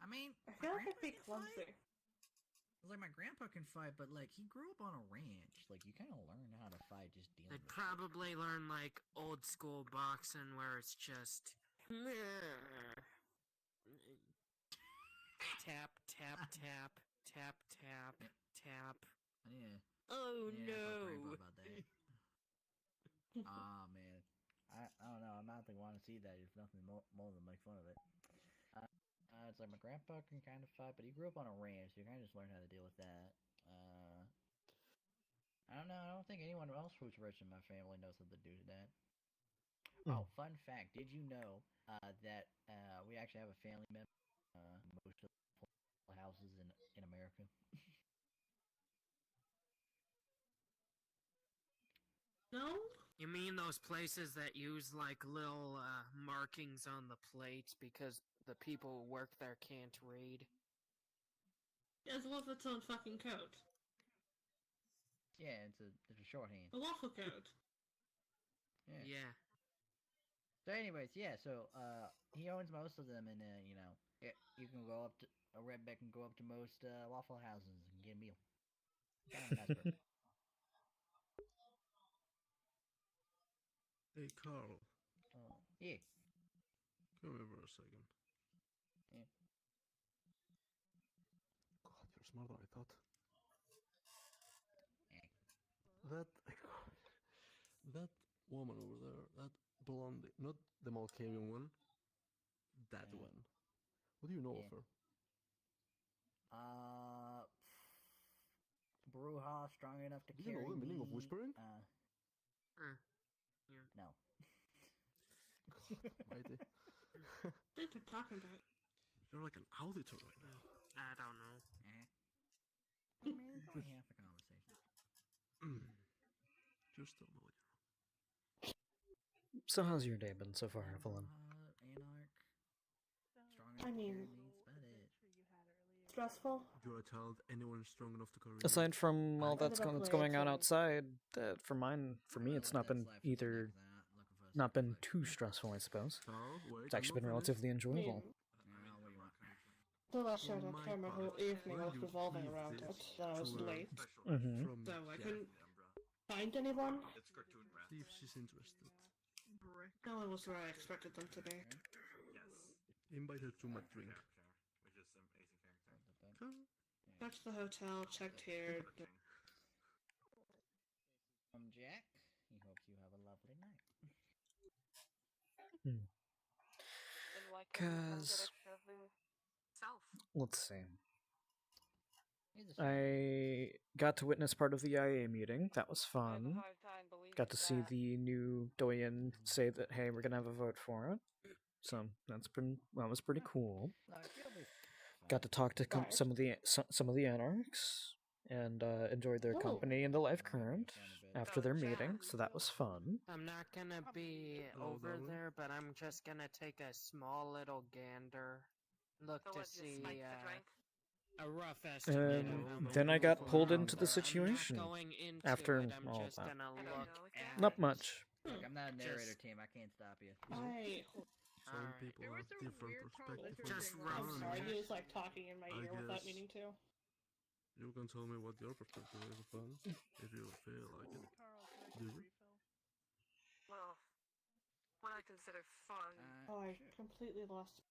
[SPEAKER 12] I mean,
[SPEAKER 6] I feel like it'd be clumsy.
[SPEAKER 12] Like, my grandpa can fight, but like he grew up on a ranch. Like, you kind of learn how to fight just dealing.
[SPEAKER 20] I'd probably learn like old school boxing where it's just tap, tap, tap, tap, tap, tap.
[SPEAKER 12] Yeah.
[SPEAKER 20] Oh
[SPEAKER 12] yeah,
[SPEAKER 20] no.
[SPEAKER 12] I felt about that. Aw, man. I don't know. I'm not the one to see that. If nothing more than make fun of it. It's like my grandpa can kind of fight, but he grew up on a ranch, so you kind of just learn how to deal with that. I don't know. I don't think anyone else who's rich in my family knows how to do that. Oh, fun fact. Did you know that we actually have a family member most of the houses in America?
[SPEAKER 6] No?
[SPEAKER 20] You mean those places that use like little markings on the plates because the people who work there can't read?
[SPEAKER 6] It's with its own fucking code.
[SPEAKER 12] Yeah, it's a shorthand.
[SPEAKER 6] A waffle code.
[SPEAKER 20] Yeah.
[SPEAKER 12] So, anyways, yeah. So, he owns most of them, and you know, you can go up to a redneck can go up to most Waffle Houses and get a meal. Kind of nice person.
[SPEAKER 8] Hey, Carl.
[SPEAKER 12] Yeah.
[SPEAKER 8] Come here for a second.
[SPEAKER 12] Yeah.
[SPEAKER 8] God, you're smarter than I thought. That woman over there, that blondie, not the Malkavian one, that one. What do you know of her?
[SPEAKER 12] Bruja strong enough to
[SPEAKER 8] Do
[SPEAKER 12] carry
[SPEAKER 8] you know the meaning of
[SPEAKER 12] me,
[SPEAKER 8] whispering?
[SPEAKER 12] No.
[SPEAKER 8] Mighty.
[SPEAKER 6] What are you talking about?
[SPEAKER 8] You're like an auditor right now.
[SPEAKER 20] I don't know.
[SPEAKER 12] I mean, it's only half a conversation.
[SPEAKER 8] Just don't know.
[SPEAKER 1] So how's your day been so far, Evelyn?
[SPEAKER 12] Anarch. Strong enough
[SPEAKER 6] I
[SPEAKER 12] to
[SPEAKER 6] mean,
[SPEAKER 12] carry me. That's about it.
[SPEAKER 6] Stressful.
[SPEAKER 8] You're a child. Anyone strong enough to carry you?
[SPEAKER 1] Aside from all that's going on outside, for me, it's not been too stressful, I suppose. It's actually been relatively enjoyable.
[SPEAKER 6] The last year, I spent my whole evening was revolving around it. Then I was late, so I couldn't find anyone.
[SPEAKER 8] See if she's interested.
[SPEAKER 6] No one was where I expected them to be.
[SPEAKER 8] Invite her to my drink.
[SPEAKER 6] Back to the hotel, checked here.
[SPEAKER 12] Jack, he hopes you have a lovely night.
[SPEAKER 1] Because, let's see. I got to witness part of the IA meeting. That was fun. Got to see the new Doyen say that, hey, we're gonna have a vote for it. So that was pretty cool. Got to talk to some of the anarchs and enjoyed their company in the life current. after their meeting, so that was fun.
[SPEAKER 20] I'm not gonna be over there, but I'm just gonna take a small little gander, look to see a rough estimate of how
[SPEAKER 1] And
[SPEAKER 20] many
[SPEAKER 1] then I got
[SPEAKER 20] people
[SPEAKER 1] pulled
[SPEAKER 20] are
[SPEAKER 1] into
[SPEAKER 20] out
[SPEAKER 1] the
[SPEAKER 20] there. I'm
[SPEAKER 1] situation
[SPEAKER 20] not going into
[SPEAKER 1] after
[SPEAKER 20] it, I'm
[SPEAKER 1] all
[SPEAKER 20] just
[SPEAKER 1] that.
[SPEAKER 20] gonna look at
[SPEAKER 1] Not much.
[SPEAKER 12] Look, I'm not a narrator
[SPEAKER 20] Just-
[SPEAKER 12] team. I can't stop you.
[SPEAKER 8] Some people have different perspectives on
[SPEAKER 20] Just
[SPEAKER 8] the
[SPEAKER 6] I'm
[SPEAKER 20] rough.
[SPEAKER 6] sorry, he
[SPEAKER 8] fun.
[SPEAKER 6] was like talking in my
[SPEAKER 8] I
[SPEAKER 6] ear without
[SPEAKER 8] guess
[SPEAKER 6] meaning to.
[SPEAKER 8] you can tell me what your perspective is of fun, if you feel like it. Do you?
[SPEAKER 15] Well, what I consider fun.
[SPEAKER 6] Oh, I completely lost.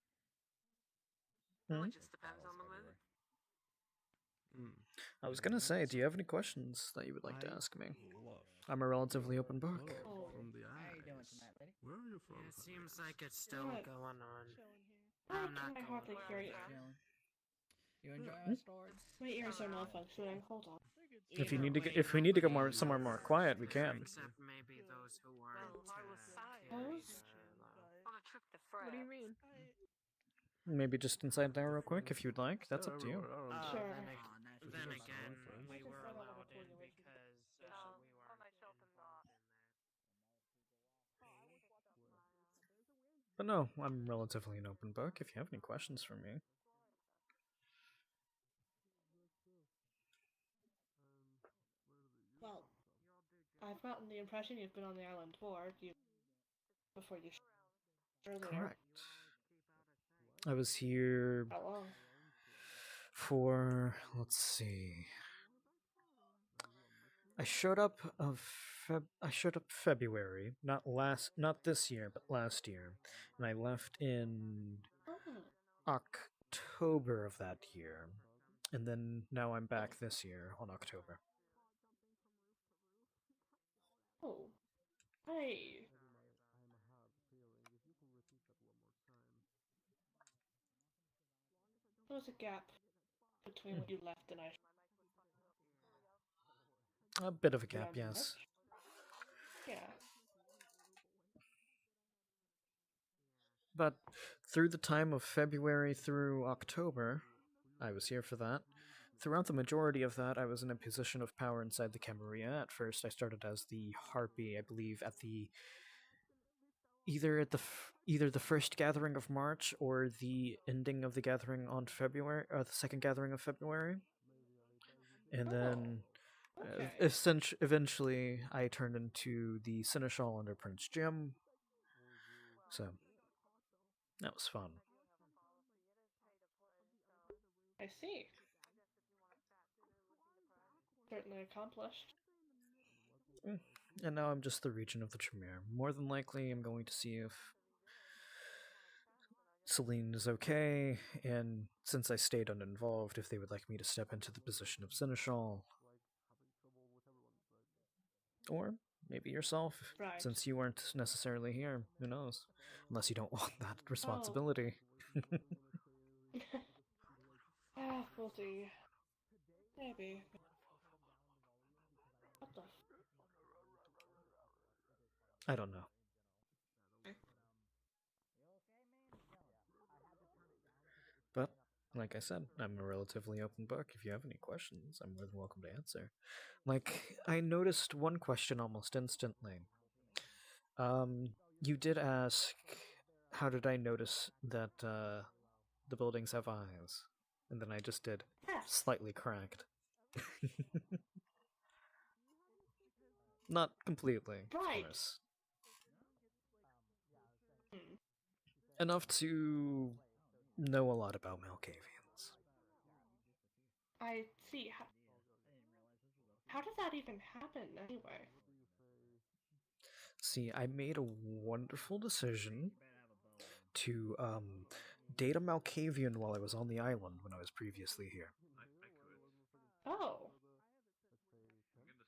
[SPEAKER 15] Well,
[SPEAKER 1] Hmm?
[SPEAKER 15] it just depends on the mood.
[SPEAKER 1] I was gonna say, do you have any questions that you would like to ask me? I'm a relatively open book.
[SPEAKER 8] From the eyes. Where are you from?
[SPEAKER 20] It seems like it's still
[SPEAKER 6] What?
[SPEAKER 20] going on.
[SPEAKER 6] Why
[SPEAKER 20] I'm not
[SPEAKER 6] can I
[SPEAKER 20] going
[SPEAKER 6] hardly hear you?
[SPEAKER 12] You enjoy our stories?
[SPEAKER 6] My ears are malfunctioning. Hold on.
[SPEAKER 1] If you need to, if we need to go more somewhere more quiet, we can.
[SPEAKER 20] Except maybe those who aren't.
[SPEAKER 6] Those?
[SPEAKER 15] On a trip to France. What do you mean?
[SPEAKER 1] Maybe just inside there real quick, if you'd like. That's up to you.
[SPEAKER 6] Sure.
[SPEAKER 20] Then again, we were allowed in because we weren't involved in that.
[SPEAKER 1] But no, I'm relatively an open book. If you have any questions for me.
[SPEAKER 6] Well, I've gotten the impression you've been on the island before you earlier.
[SPEAKER 1] Correct. I was here
[SPEAKER 6] How long?
[SPEAKER 1] for, let's see. I showed up February, not this year, but last year, and I left in October of that year, and then now I'm back this year on October.
[SPEAKER 6] Oh, hey. There was a gap between when you left and I.
[SPEAKER 1] A bit of a gap,
[SPEAKER 6] Around
[SPEAKER 1] yes.
[SPEAKER 6] March? Yeah.
[SPEAKER 1] But through the time of February through October, I was here for that. Throughout the majority of that, I was in a position of power inside the Camarilla. At first, I started as the Harpy, I believe, at the either the first gathering of March or the ending of the gathering on February, or the second gathering of February. And then eventually I turned into the Seneschal under Prince Jim. So that was fun.
[SPEAKER 6] I see. Certainly accomplished.
[SPEAKER 1] And now I'm just the Regent of the Tremere. More than likely, I'm going to see if Celine is okay, and since I stayed uninvolved, if they would like me to step into the position of Seneschal. Or maybe yourself,
[SPEAKER 6] Right.
[SPEAKER 1] since you weren't necessarily here. Who knows? Unless you don't want that responsibility.
[SPEAKER 6] We'll see. Maybe. What the
[SPEAKER 1] I don't know. But, like I said, I'm a relatively open book. If you have any questions, I'm more than welcome to answer. Like, I noticed one question almost instantly. You did ask, how did I notice that the buildings have eyes? And then I just did slightly cracked. Not completely, of course. Enough to know a lot about Malkavians.
[SPEAKER 6] I see. How did that even happen, anyway?
[SPEAKER 1] See, I made a wonderful decision to date a Malkavian while I was on the island when I was previously here.
[SPEAKER 6] Oh.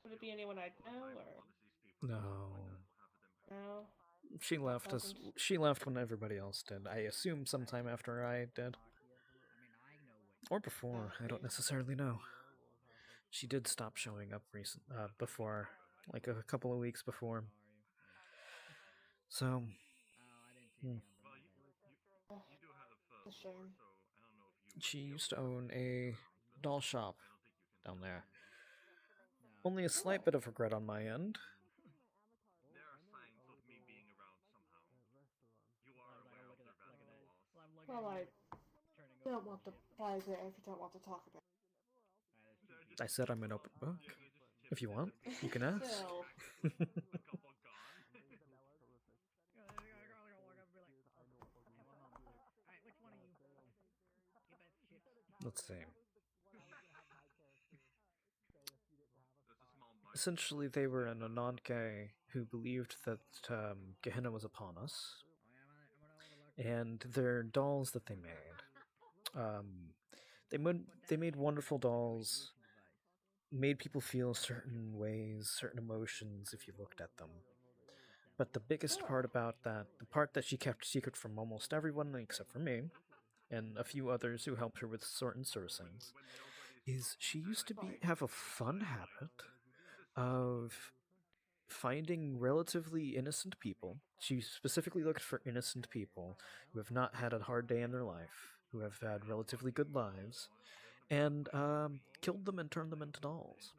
[SPEAKER 6] Would it be anyone I'd know, or?
[SPEAKER 1] No.
[SPEAKER 6] No?
[SPEAKER 1] She left us. She left when everybody else did. I assume sometime after I did. Or before, I don't necessarily know. She did stop showing up before, like a couple of weeks before. So, she used to own a doll shop down there. Only a slight bit of regret on my end.
[SPEAKER 9] There are signs of me being around somehow. You are aware of the random walls.
[SPEAKER 6] Well, I don't want to prize it if you don't want to talk about it.
[SPEAKER 1] I said I'm an open book. If you want, you can ask.
[SPEAKER 6] Still.
[SPEAKER 1] Let's see. Essentially, they were an Ananke who believed that Gehenna was upon us, and their dolls that they made, they made wonderful dolls, made people feel certain ways, certain emotions if you looked at them. But the biggest part about that, the part that she kept secret from almost everyone except for me, and a few others who helped her with certain sourcings, is she used to have a fun habit of finding relatively innocent people. She specifically looked for innocent people who have not had a hard day in their life, who have had relatively good lives, and killed them and turned them into dolls.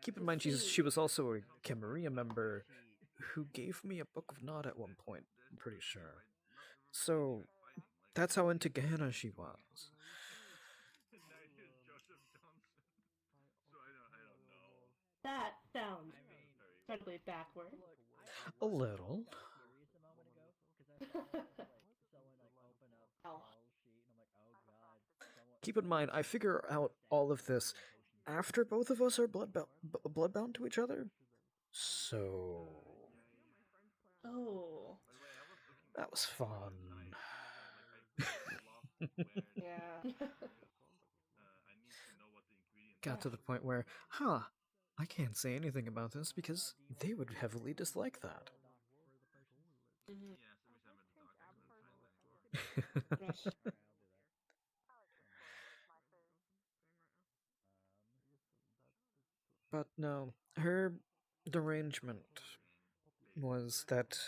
[SPEAKER 1] Keep in mind, she was also a Camarilla member who gave me a Book of Nod at one point, I'm pretty sure. So, that's how into Gehenna she was.
[SPEAKER 6] That sounds incredibly backward.
[SPEAKER 1] A little. Keep in mind, I figure out all of this after both of us are bloodbound to each other. So...
[SPEAKER 6] Oh.
[SPEAKER 1] That was fun.
[SPEAKER 6] Yeah.
[SPEAKER 1] Got to the point where, I can't say anything about this because they would heavily dislike that. But no, her derangement was that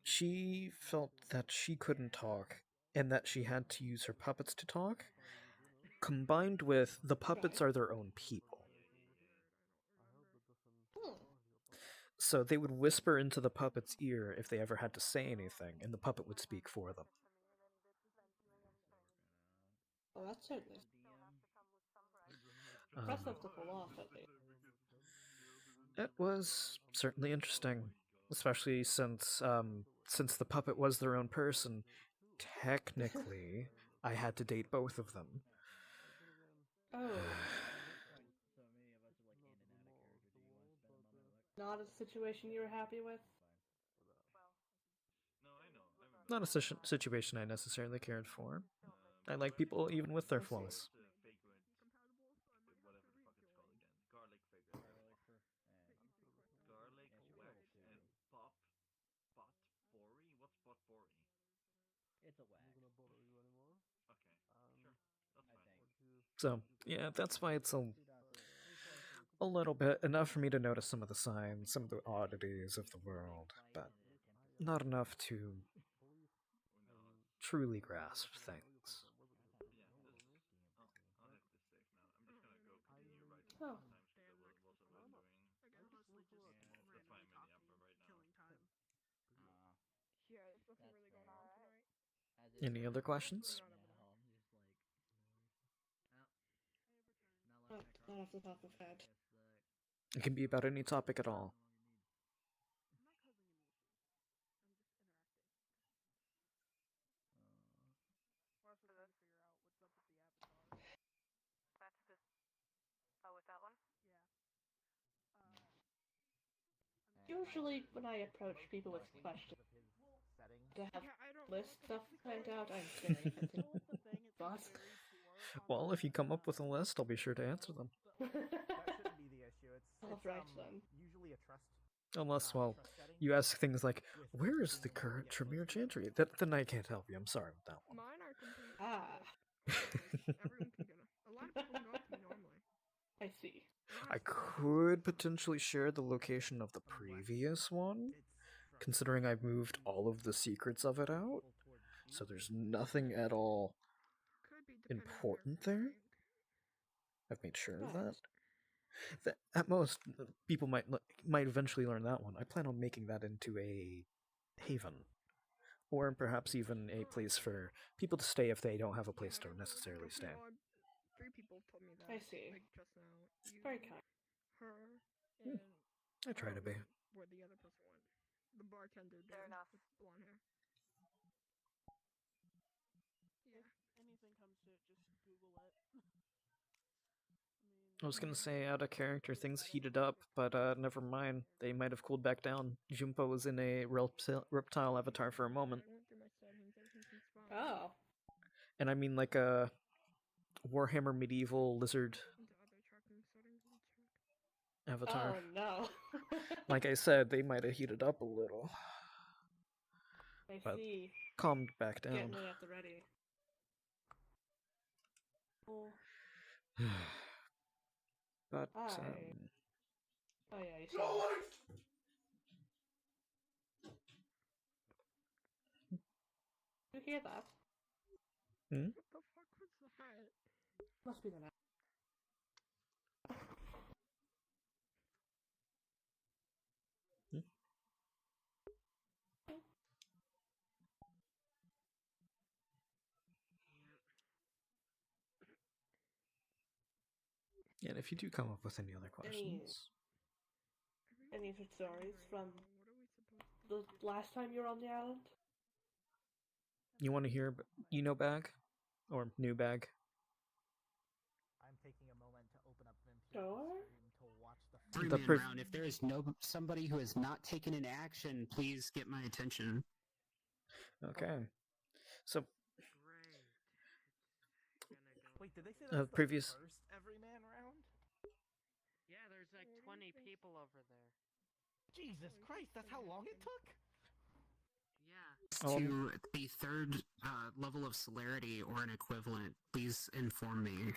[SPEAKER 1] she felt that she couldn't talk and that she had to use her puppets to talk, combined with the puppets are their own people. So they would whisper into the puppet's ear if they ever had to say anything, and the puppet would speak for them.
[SPEAKER 6] Oh, that's certainly impressive to pull off, at least.
[SPEAKER 1] It was certainly interesting, especially since the puppet was their own person. Technically, I had to date both of them.
[SPEAKER 6] Oh. Not a situation you were happy with?
[SPEAKER 1] Not a situation I necessarily cared for. I like people even with their flaws. So, yeah, that's why it's a little bit enough for me to notice some of the signs, some of the oddities of the world, but not enough to truly grasp things.
[SPEAKER 6] Oh.
[SPEAKER 1] Any other questions?
[SPEAKER 6] Not off the top of head.
[SPEAKER 1] It can be about any topic at all.
[SPEAKER 6] Usually, when I approach people with questions, to have list stuff planned out, I'm very hesitant. Boss.
[SPEAKER 1] Well, if you come up with a list, I'll be sure to answer them.
[SPEAKER 10] That shouldn't be the issue. It's
[SPEAKER 6] right then.
[SPEAKER 10] Usually a trust.
[SPEAKER 1] Unless, well, you ask things like, where is the current Tremere Chantry? Then I can't help you. I'm sorry with that one.
[SPEAKER 15] Mine are complete.
[SPEAKER 6] Ah.
[SPEAKER 15] Everyone can get a lot of people can go up to me normally.
[SPEAKER 6] I see.
[SPEAKER 1] I could potentially share the location of the previous one, considering I've moved all of the secrets of it out, so there's nothing at all important there. I've made sure of that. At most, people might eventually learn that one. I plan on making that into a haven, or perhaps even a place for people to stay if they don't have a place to necessarily stay.
[SPEAKER 15] 3 people told me that.
[SPEAKER 6] I see.
[SPEAKER 15] Like just now. You,
[SPEAKER 6] Very kind.
[SPEAKER 15] her, and
[SPEAKER 1] I try to be.
[SPEAKER 15] where the other person went. The bartender dude with blonde hair.
[SPEAKER 2] Yeah. If anything comes to it, just Google it.
[SPEAKER 1] I was gonna say out of character things heated up, but never mind. They might have cooled back down. Junpo was in a reptile avatar for a moment.
[SPEAKER 15] I went through my settings. Everything seems fine.
[SPEAKER 6] Oh.
[SPEAKER 1] And I mean like a Warhammer medieval lizard
[SPEAKER 15] Into other tracking settings and check.
[SPEAKER 1] avatar.
[SPEAKER 6] Oh no.
[SPEAKER 1] Like I said, they might have heated up a little.
[SPEAKER 6] I
[SPEAKER 1] But
[SPEAKER 6] see.
[SPEAKER 1] calmed back down.
[SPEAKER 6] Getting it at the ready. Oh.
[SPEAKER 1] But
[SPEAKER 6] Oh yeah, you saw. You hear that?
[SPEAKER 1] Hmm?
[SPEAKER 15] What the fuck was that?
[SPEAKER 6] Must be the night.
[SPEAKER 1] Yeah, and if you do come up with any other questions,
[SPEAKER 6] Any other stories from the last time you were on the island?
[SPEAKER 1] you want to hear, bag or new bag?
[SPEAKER 10] I'm taking a moment to open up Vimp
[SPEAKER 6] Sure.
[SPEAKER 10] to watch the
[SPEAKER 4] 3-man round. If there is somebody who has not taken an action, please get my attention.
[SPEAKER 1] Okay. So
[SPEAKER 10] Wait, did they say that's
[SPEAKER 1] previous
[SPEAKER 10] the first everyman round?
[SPEAKER 20] Yeah, there's like 20 people over there.
[SPEAKER 10] Jesus Christ, that's how long it took?
[SPEAKER 20] Yeah.
[SPEAKER 4] To the third level of celerity or an equivalent, please inform me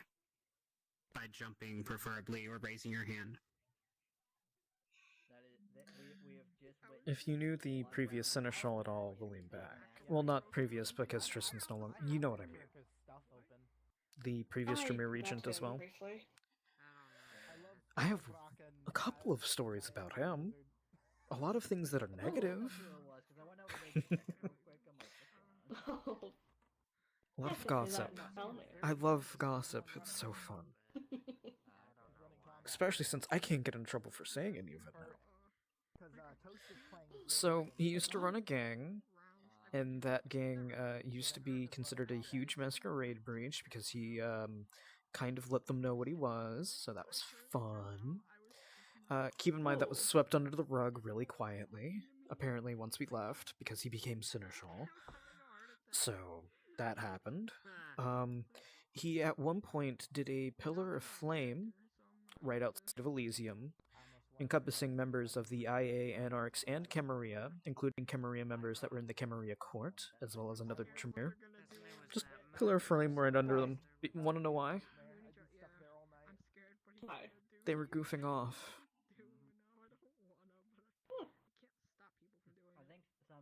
[SPEAKER 4] by jumping, preferably, or raising your hand.
[SPEAKER 12] We have just
[SPEAKER 1] If you knew the previous Seneschal at all, William back. Well, not previous because Tristan's no longer. You know what I mean. The previous Tremere Regent as well. I have a couple of stories about him. A lot of things that are negative. A lot of gossip. I love gossip. It's so fun. Especially since I can't get in trouble for saying any of it now. So, he used to run a gang, and that gang used to be considered a huge masquerade breach because he kind of let them know what he was, so that was fun. Keep in mind that was swept under the rug really quietly, apparently once we left, because he became Seneschal. So, that happened. He at one point did a pillar of flame right outside of Elysium, encompassing members of the IA, Anarchs, and Camarilla, including Camarilla members that were in the Camarilla court, as well as another Tremere. Just pillar of flame right under them. Want to know why? They were goofing off.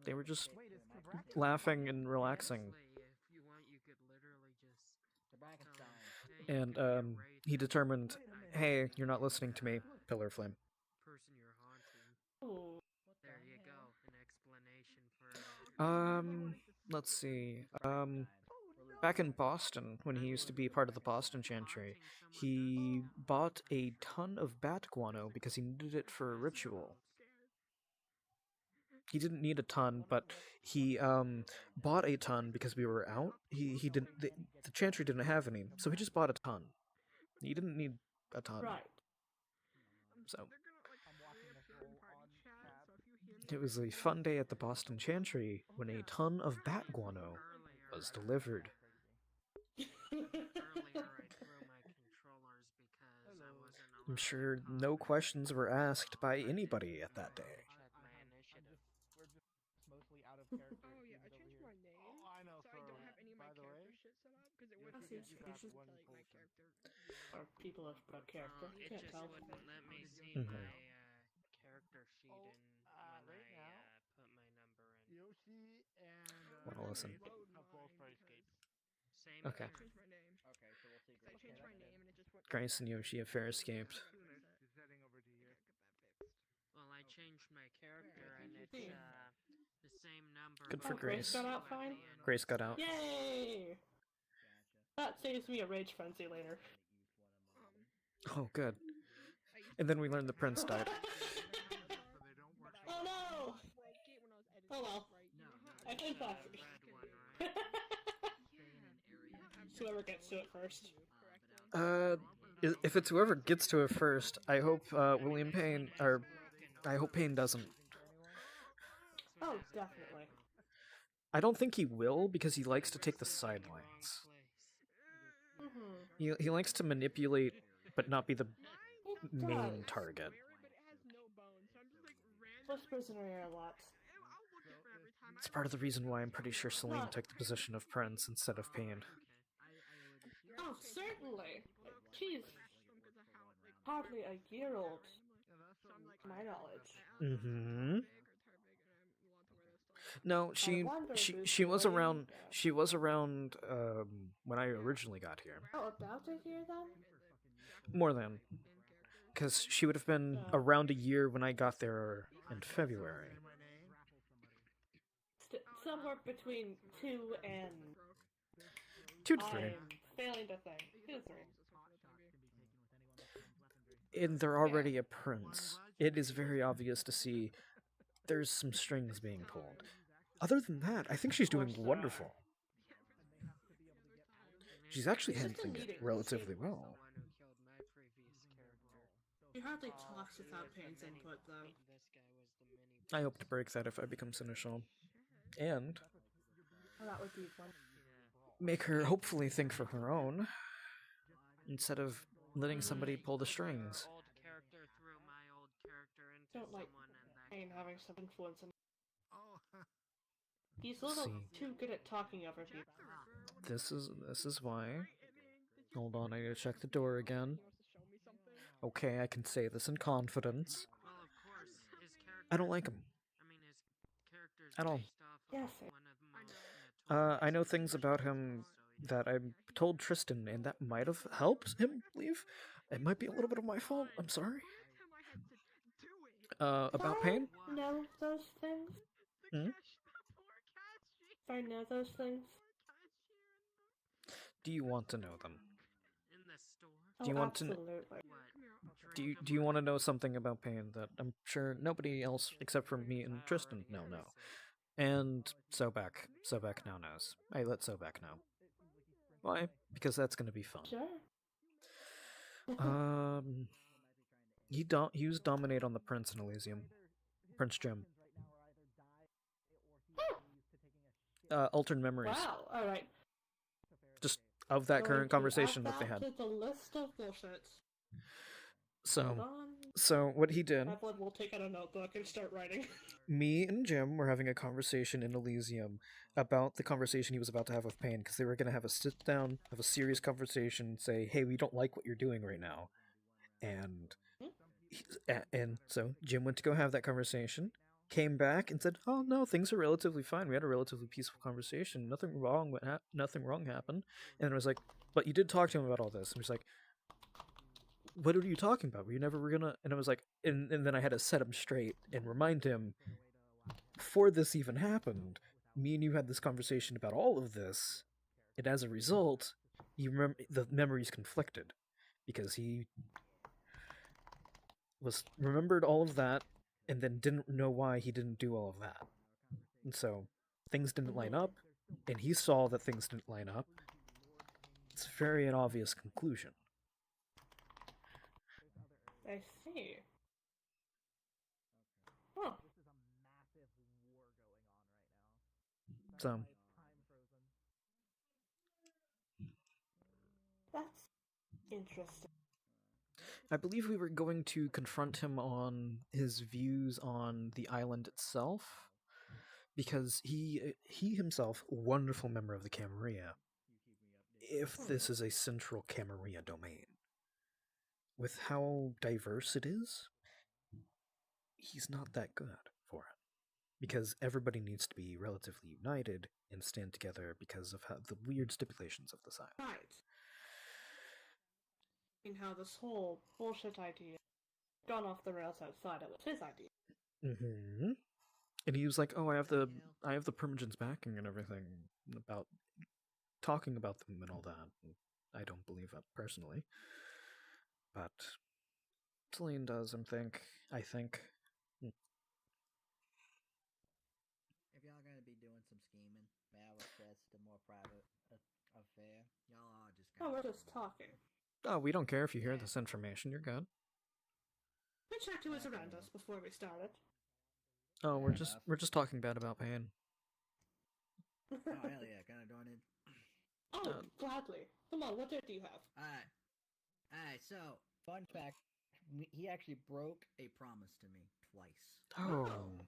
[SPEAKER 1] They were just laughing and relaxing.
[SPEAKER 20] If you want, you could literally just
[SPEAKER 1] And he determined, hey, you're not listening to me, pillar of flame.
[SPEAKER 20] person you're haunting. There you go. An explanation for
[SPEAKER 1] Let's see. Back in Boston, when he used to be part of the Boston Chantry, he bought a ton of bat guano because he needed it for a ritual. He didn't need a ton, but he bought a ton because we were out. He didn't. The Chantry didn't have any, so he just bought a ton. He didn't need a ton.
[SPEAKER 6] Right.
[SPEAKER 1] So it was a fun day at the Boston Chantry when a ton of bat guano was delivered. I'm sure no questions were asked by anybody at that day.
[SPEAKER 10] We're just mostly out of character.
[SPEAKER 15] Oh yeah, I changed my name.
[SPEAKER 10] Oh, I know.
[SPEAKER 15] So I don't have any of my character shit set up because it wouldn't
[SPEAKER 6] seems
[SPEAKER 15] like
[SPEAKER 6] suspicious.
[SPEAKER 15] my character.
[SPEAKER 6] Or people of character. You
[SPEAKER 20] It
[SPEAKER 6] can't
[SPEAKER 20] just
[SPEAKER 6] tell.
[SPEAKER 20] wouldn't let me see
[SPEAKER 1] Mhm.
[SPEAKER 20] my character sheet when
[SPEAKER 13] right
[SPEAKER 20] I
[SPEAKER 13] now,
[SPEAKER 20] put my number in.
[SPEAKER 13] Yoshi and
[SPEAKER 1] Wanna listen?
[SPEAKER 13] have both for escape.
[SPEAKER 20] Same
[SPEAKER 1] Okay.
[SPEAKER 20] thing.
[SPEAKER 1] Grace and Yoshi have fair escaped.
[SPEAKER 20] Well, I changed my character and it's the same number.
[SPEAKER 1] Good for
[SPEAKER 6] Grace
[SPEAKER 1] Grace.
[SPEAKER 6] got out fine?
[SPEAKER 1] Grace got out.
[SPEAKER 6] Yay! That saves me a rage frenzy later.
[SPEAKER 1] Oh, good. And then we learned the prince died.
[SPEAKER 6] Oh no! Oh well. I think that. Whoever gets to it first.
[SPEAKER 1] If it's whoever gets to it first, I hope William Payne, or I hope Payne doesn't.
[SPEAKER 6] Oh, definitely.
[SPEAKER 1] I don't think he will, because he likes to take the sidelines. He likes to manipulate, but not be the main target.
[SPEAKER 6] Whispers in her ear a lot.
[SPEAKER 1] It's part of the reason why I'm pretty sure Celine took the position of Prince instead of Payne.
[SPEAKER 6] Oh, certainly. She's hardly a year old, to my knowledge.
[SPEAKER 1] Mm-hmm. No, she was around. She was around when I originally got here.
[SPEAKER 6] Oh, about a year then?
[SPEAKER 1] More than, because she would have been around a year when I got there in February.
[SPEAKER 6] Somewhere between 2 and
[SPEAKER 1] 2 to 3.
[SPEAKER 6] I'm failing to think. 2 to 3.
[SPEAKER 1] And they're already a prince. It is very obvious to see there's some strings being pulled. Other than that, I think she's doing wonderful. She's actually handling it relatively well.
[SPEAKER 6] She hardly talks without Payne's input, though.
[SPEAKER 1] I hope to break that if I become Seneschal. And
[SPEAKER 6] Oh, that would be one.
[SPEAKER 1] make her hopefully think for her own, instead of letting somebody pull the strings.
[SPEAKER 6] Don't like Payne having some influence in. He's a little too good at talking over people.
[SPEAKER 1] This is why. Hold on, I gotta check the door again. Okay, I can say this in confidence. I don't like him. At all.
[SPEAKER 6] Yes.
[SPEAKER 1] I know things about him that I told Tristan, and that might have helped him leave. It might be a little bit of my fault. I'm sorry. About Payne?
[SPEAKER 6] Know those things?
[SPEAKER 1] Hmm?
[SPEAKER 6] I know those things.
[SPEAKER 1] Do you want to know them?
[SPEAKER 6] Oh,
[SPEAKER 1] Do you want
[SPEAKER 6] absolutely.
[SPEAKER 1] do you want to know something about Payne that I'm sure nobody else except for me and Tristan know? And Sobek now knows. I let Sobek know. Why? Because that's gonna be fun.
[SPEAKER 6] Sure.
[SPEAKER 1] He used Dominate on the Prince in Elysium. Prince Jim. Altered Memories.
[SPEAKER 6] Wow, alright.
[SPEAKER 1] Just of that current conversation that they had.
[SPEAKER 6] To the list of bullshit.
[SPEAKER 1] So what he did,
[SPEAKER 6] Evelyn will take out a notebook and start writing.
[SPEAKER 1] me and Jim were having a conversation in Elysium about the conversation he was about to have with Payne, because they were going to have a sit down, have a serious conversation, say, hey, we don't like what you're doing right now. And so Jim went to go have that conversation, came back and said, oh no, things are relatively fine. We had a relatively peaceful conversation. Nothing wrong happened. And I was like, but you did talk to him about all this. And he was like, what are you talking about? We never were gonna. And I was like, and then I had to set him straight and remind him, before this even happened, me and you had this conversation about all of this, and as a result, you remember the memories conflicted, because he remembered all of that, and then didn't know why he didn't do all of that, and so things didn't line up, and he saw that things didn't line up. It's very an obvious conclusion.
[SPEAKER 6] I see. Huh.
[SPEAKER 1] So
[SPEAKER 6] That's interesting.
[SPEAKER 1] I believe we were going to confront him on his views on the island itself, because he himself, wonderful member of the Camarilla, if this is a central Camarilla domain. With how diverse it is, he's not that good for it. Because everybody needs to be relatively united and stand together because of how the weird stipulations of this island.
[SPEAKER 6] Right. how this whole bullshit idea gone off the rails outside. It was his idea.
[SPEAKER 1] Mm-hmm. And he was like, "Oh, I have the Primogen's backing and everything about talking about them and all that." And I don't believe it personally, but Celine does. I think.
[SPEAKER 12] If y'all gonna be doing some scheming, may I request a more private affair? Y'all are just.
[SPEAKER 6] Oh, we're just talking.
[SPEAKER 1] Oh, we don't care if you hear this information. You're good.
[SPEAKER 6] We checked who was around us before we started.
[SPEAKER 1] Oh, we're just talking bad about Pain.
[SPEAKER 12] Oh hell yeah! Can I join in?
[SPEAKER 6] Oh, gladly. Come on, what dirt do you have?
[SPEAKER 12] Alright. So, fun fact: he actually broke a promise to me twice.
[SPEAKER 1] Oh.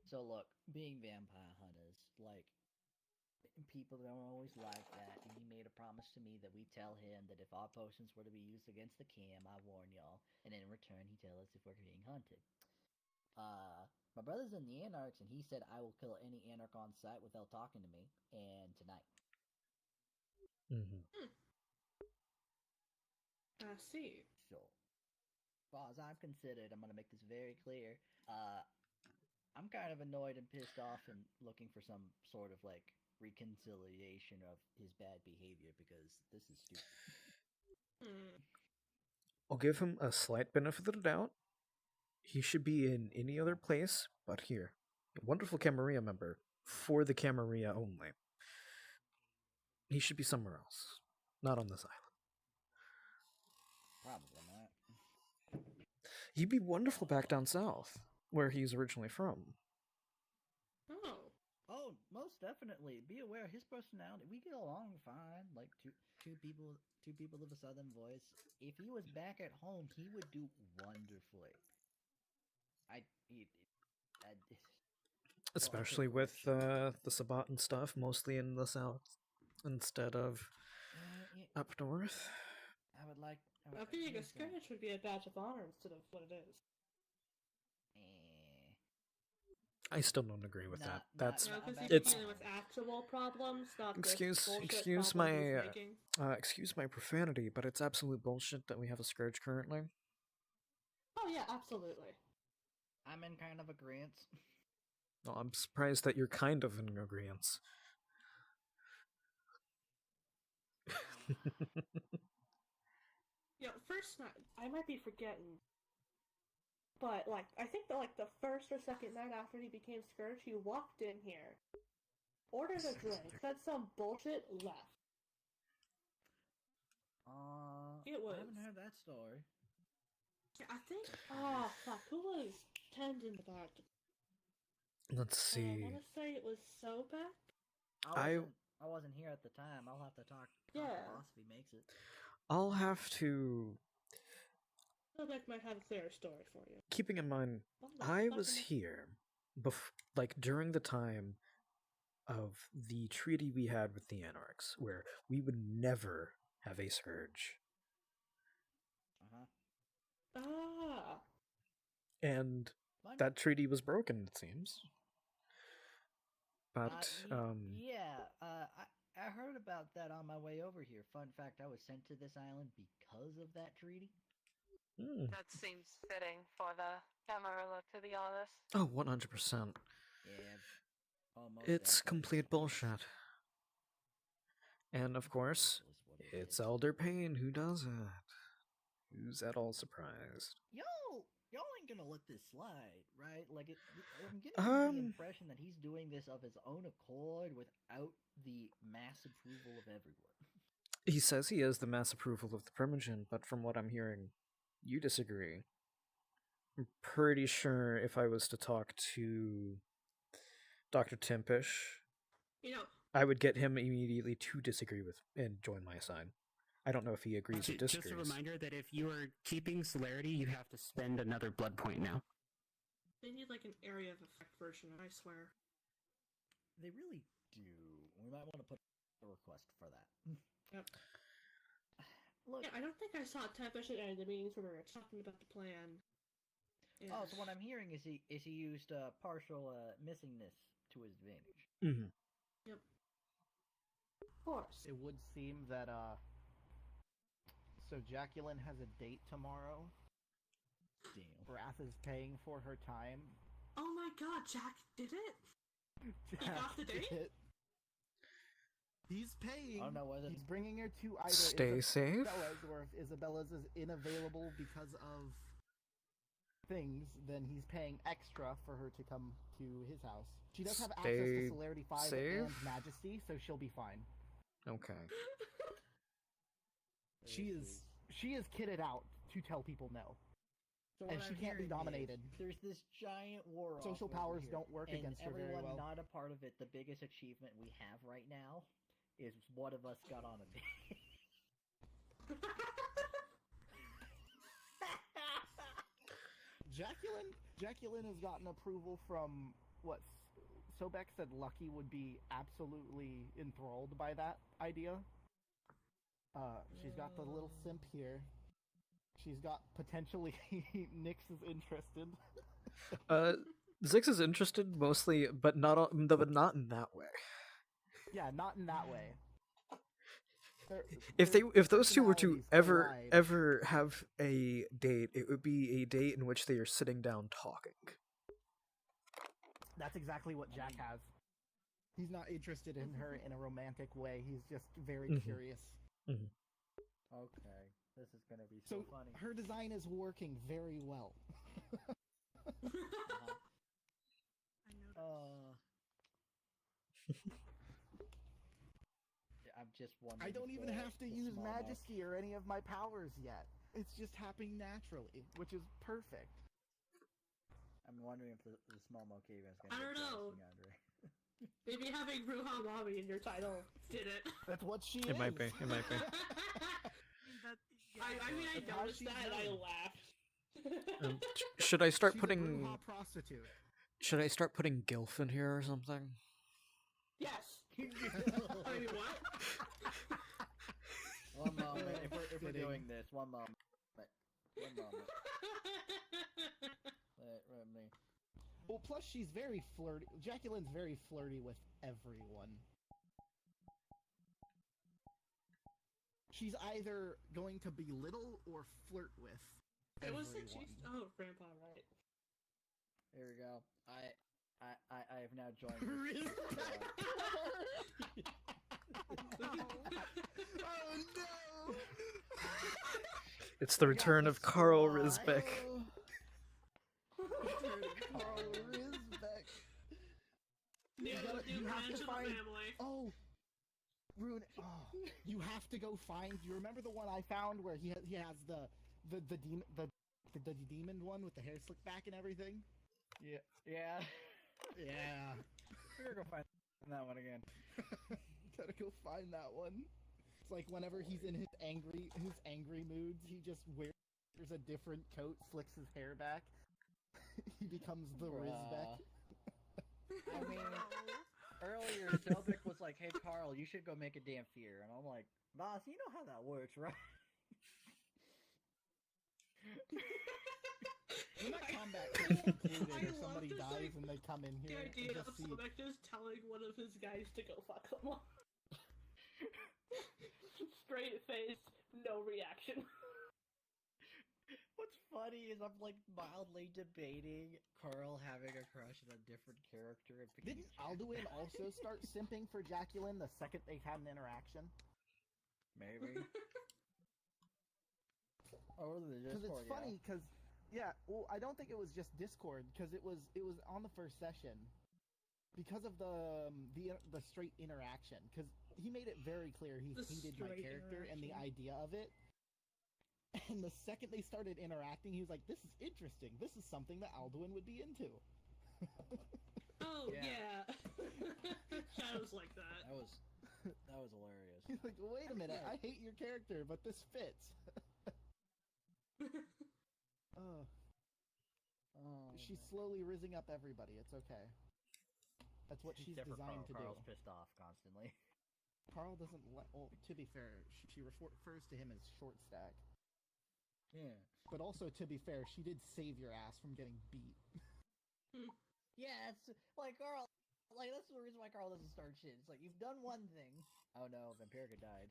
[SPEAKER 12] So look, being vampire hunters, like, people don't always like that, and he made a promise to me that we tell him that if our potions were to be used against the cam, I warn y'all, and in return he tell us if we're being hunted. My brother's in the Anarchs, and he said I will kill any Anarch on sight without talking to me, and tonight.
[SPEAKER 1] Mm-hmm.
[SPEAKER 6] I see.
[SPEAKER 12] So, as far as I'm considered, I'm gonna make this very clear, I'm kind of annoyed and pissed off and looking for some sort of, like, reconciliation of his bad behavior because this is stupid.
[SPEAKER 1] I'll give him a slight benefit of the doubt. He should be in any other place but here. A wonderful Camarilla member for the Camarilla only. He should be somewhere else, not on this island.
[SPEAKER 12] Probably not.
[SPEAKER 1] He'd be wonderful back down south, where he's originally from.
[SPEAKER 12] Oh, most definitely. Be aware his personality. We get along fine. Like two people with a southern voice. If he was back at home, he would do wonderfully.
[SPEAKER 1] Especially with the Sabbat and stuff, mostly in the south instead of up north.
[SPEAKER 12] I would like.
[SPEAKER 6] Being a skirmish would be a badge of honor instead of what it is.
[SPEAKER 1] I still don't agree with that. That's
[SPEAKER 6] because you're
[SPEAKER 1] it's.
[SPEAKER 6] dealing with actual problems, not
[SPEAKER 1] Excuse my profanity, but it's absolute bullshit that we have a scourge currently.
[SPEAKER 6] Oh yeah, absolutely.
[SPEAKER 12] I'm in kind of agreement.
[SPEAKER 1] Well, I'm surprised that you're kind of in agreement.
[SPEAKER 6] First night, I might be forgetting, but like I think that like the first or second night after he became Scourge, he walked in here, ordered a drink, said some bullshit, left. It was.
[SPEAKER 12] I haven't heard that story.
[SPEAKER 6] Yeah, I think. Oh fuck, who was tending the bar?
[SPEAKER 1] Let's see.
[SPEAKER 6] I want to say it was Sobek.
[SPEAKER 12] I wasn't here at the time. I'll have to talk to boss if he makes it.
[SPEAKER 1] I'll have to.
[SPEAKER 6] Sobek might have a clearer story for you.
[SPEAKER 1] Keeping in mind, I was here, during the time of the treaty we had with the Anarchs, where we would never have a scourge. And that treaty was broken, it seems. But
[SPEAKER 12] I heard about that on my way over here. Fun fact: I was sent to this island because of that treaty.
[SPEAKER 3] That seems fitting for the Camarilla, to be honest.
[SPEAKER 1] Oh, 100%.
[SPEAKER 12] Yeah,
[SPEAKER 1] it's complete bullshit. And of course, it's Elder Payne who does it. Who's at all surprised?
[SPEAKER 12] Y'all ain't gonna let this slide, right? Like, I'm getting the impression that he's doing this of his own accord without the mass approval of everyone.
[SPEAKER 1] He says he has the mass approval of the Primogen, but from what I'm hearing, you disagree. I'm pretty sure if I was to talk to Dr. Timpish, I would get him immediately to disagree with and join my side. I don't know if he agrees or disagrees.
[SPEAKER 4] Just a reminder that if you are keeping celerity, you have to spend another blood point now.
[SPEAKER 6] They need like an area of effect version, I swear.
[SPEAKER 12] They really do. We might want to put a request for that.
[SPEAKER 6] Yep. Look, I don't think I saw Tempish at any of the meetings where we were talking about the plan.
[SPEAKER 12] Yeah. Oh, so what I'm hearing is he used partial missingness to his advantage.
[SPEAKER 1] Mm-hmm.
[SPEAKER 6] Yep. Of course.
[SPEAKER 10] It would seem that So Jacqueline has a date tomorrow.
[SPEAKER 12] Damn.
[SPEAKER 10] Wrath is paying for her time.
[SPEAKER 6] Oh my god, Jack did it? He got the date?
[SPEAKER 10] It. He's paying.
[SPEAKER 12] I don't know whether
[SPEAKER 10] He's bringing her to either
[SPEAKER 1] Stay safe.
[SPEAKER 10] Isabella's, or if Isabella's is unavailable because of things, then he's paying extra for her to come to his house. She does have access to Celerity 5
[SPEAKER 1] safe.
[SPEAKER 10] and Majesty, so she'll be fine.
[SPEAKER 1] Okay.
[SPEAKER 10] She is kitted out to tell people no.
[SPEAKER 12] So
[SPEAKER 10] And
[SPEAKER 12] what
[SPEAKER 10] she
[SPEAKER 12] I'm
[SPEAKER 10] can't be
[SPEAKER 12] hearing is
[SPEAKER 10] dominated.
[SPEAKER 12] There's this giant war.
[SPEAKER 10] Social
[SPEAKER 12] off over
[SPEAKER 10] powers
[SPEAKER 12] here,
[SPEAKER 10] don't work
[SPEAKER 12] and
[SPEAKER 10] against her very
[SPEAKER 12] everyone
[SPEAKER 10] well.
[SPEAKER 12] not a part of it. The biggest achievement we have right now is one of us got on a date.
[SPEAKER 10] Jacqueline has gotten approval from what Sobek said. Lucky would be absolutely enthralled by that idea. She's got the little simp here. She's got potentially Nyx is interested.
[SPEAKER 1] Zix is interested mostly, but not in that way.
[SPEAKER 10] Yeah, not in that way.
[SPEAKER 1] If those two were to
[SPEAKER 10] personalities collide.
[SPEAKER 1] ever have a date, it would be a date in which they are sitting down talking.
[SPEAKER 10] That's exactly what Jack has. He's not interested in her in a romantic way. He's just very curious.
[SPEAKER 12] Okay, this is gonna be so funny.
[SPEAKER 10] Her design is working very well.
[SPEAKER 12] I'm just wondering.
[SPEAKER 10] I don't even have to use Majesty or any of my powers yet. It's just happening naturally, which is perfect.
[SPEAKER 12] I'm wondering if the small mo cave is
[SPEAKER 6] I
[SPEAKER 12] gonna
[SPEAKER 6] don't know.
[SPEAKER 12] Andre.
[SPEAKER 6] Maybe having Ruha Mami in your title did it.
[SPEAKER 10] That's what she
[SPEAKER 1] It might be. It might be.
[SPEAKER 6] I mean, I noticed that and I laughed.
[SPEAKER 1] Should I start
[SPEAKER 10] She's
[SPEAKER 1] putting?
[SPEAKER 10] a Bruja prostitute.
[SPEAKER 1] Should I start putting Gilf in here or something?
[SPEAKER 6] Yes. I mean, what?
[SPEAKER 12] One moment. If we're doing this, one moment. One moment. Let me.
[SPEAKER 10] Well, plus she's very flirty. Jacqueline's very flirty with everyone. She's either going to belittle or flirt with
[SPEAKER 6] It was
[SPEAKER 10] everyone.
[SPEAKER 6] that she's... Oh, Grandpa, right.
[SPEAKER 12] Here we go. I have now joined.
[SPEAKER 10] Oh no!
[SPEAKER 1] It's the return of Carl Rizbeck.
[SPEAKER 10] Carl Rizbeck. You have to find. Oh, Rune. Oh, you have to go find. You remember the one I found where he has the demon one with the hair slicked back and everything?
[SPEAKER 12] Yeah. Yeah.
[SPEAKER 10] Yeah.
[SPEAKER 12] We're gonna go find that one again.
[SPEAKER 10] Gotta go find that one. It's like whenever he's in his angry moods, he just wears a different coat, slicks his hair back. He becomes the Rizbeck.
[SPEAKER 12] I mean, earlier Sobek was like, "Hey Carl, you should go make a damn fear," and I'm like, "Boss, you know how that works, right?"
[SPEAKER 10] When that combat is concluded or somebody dies and they come in
[SPEAKER 6] The
[SPEAKER 10] here,
[SPEAKER 6] idea
[SPEAKER 10] and
[SPEAKER 6] of
[SPEAKER 10] just see.
[SPEAKER 6] Sobek just telling one of his guys to go fuck someone. Straight face, no reaction.
[SPEAKER 12] What's funny is I'm like mildly debating Carl having a crush on a different character and picking.
[SPEAKER 10] Didn't Alduin also start simping for Jacqueline the second they had an interaction?
[SPEAKER 12] Maybe. Oh, the
[SPEAKER 10] Because
[SPEAKER 12] Discord,
[SPEAKER 10] it's funny, because yeah, well, I don't think it was just Discord, because it was on the first session, because of the straight interaction, because he made it very clear he hated my character and the idea of it. And the second they started interacting, he was like, "This is interesting. This is something that Alduin would be into."
[SPEAKER 6] Oh yeah. Shadows like that.
[SPEAKER 12] That was hilarious.
[SPEAKER 10] He's like, "Wait a minute, I hate your character, but this fits." She's slowly rizzing up everybody. It's okay. That's what she's
[SPEAKER 12] Except for
[SPEAKER 10] designed to
[SPEAKER 12] Carl's
[SPEAKER 10] do.
[SPEAKER 12] pissed off constantly.
[SPEAKER 10] Carl doesn't let. Well, to be fair, she refers to him as short stack.
[SPEAKER 12] Yeah.
[SPEAKER 10] But also, to be fair, she did save your ass from getting beat.
[SPEAKER 12] Yeah, it's like Carl. Like that's the reason why Carl doesn't start shit. It's like you've done one thing. Oh no, Vampirica died.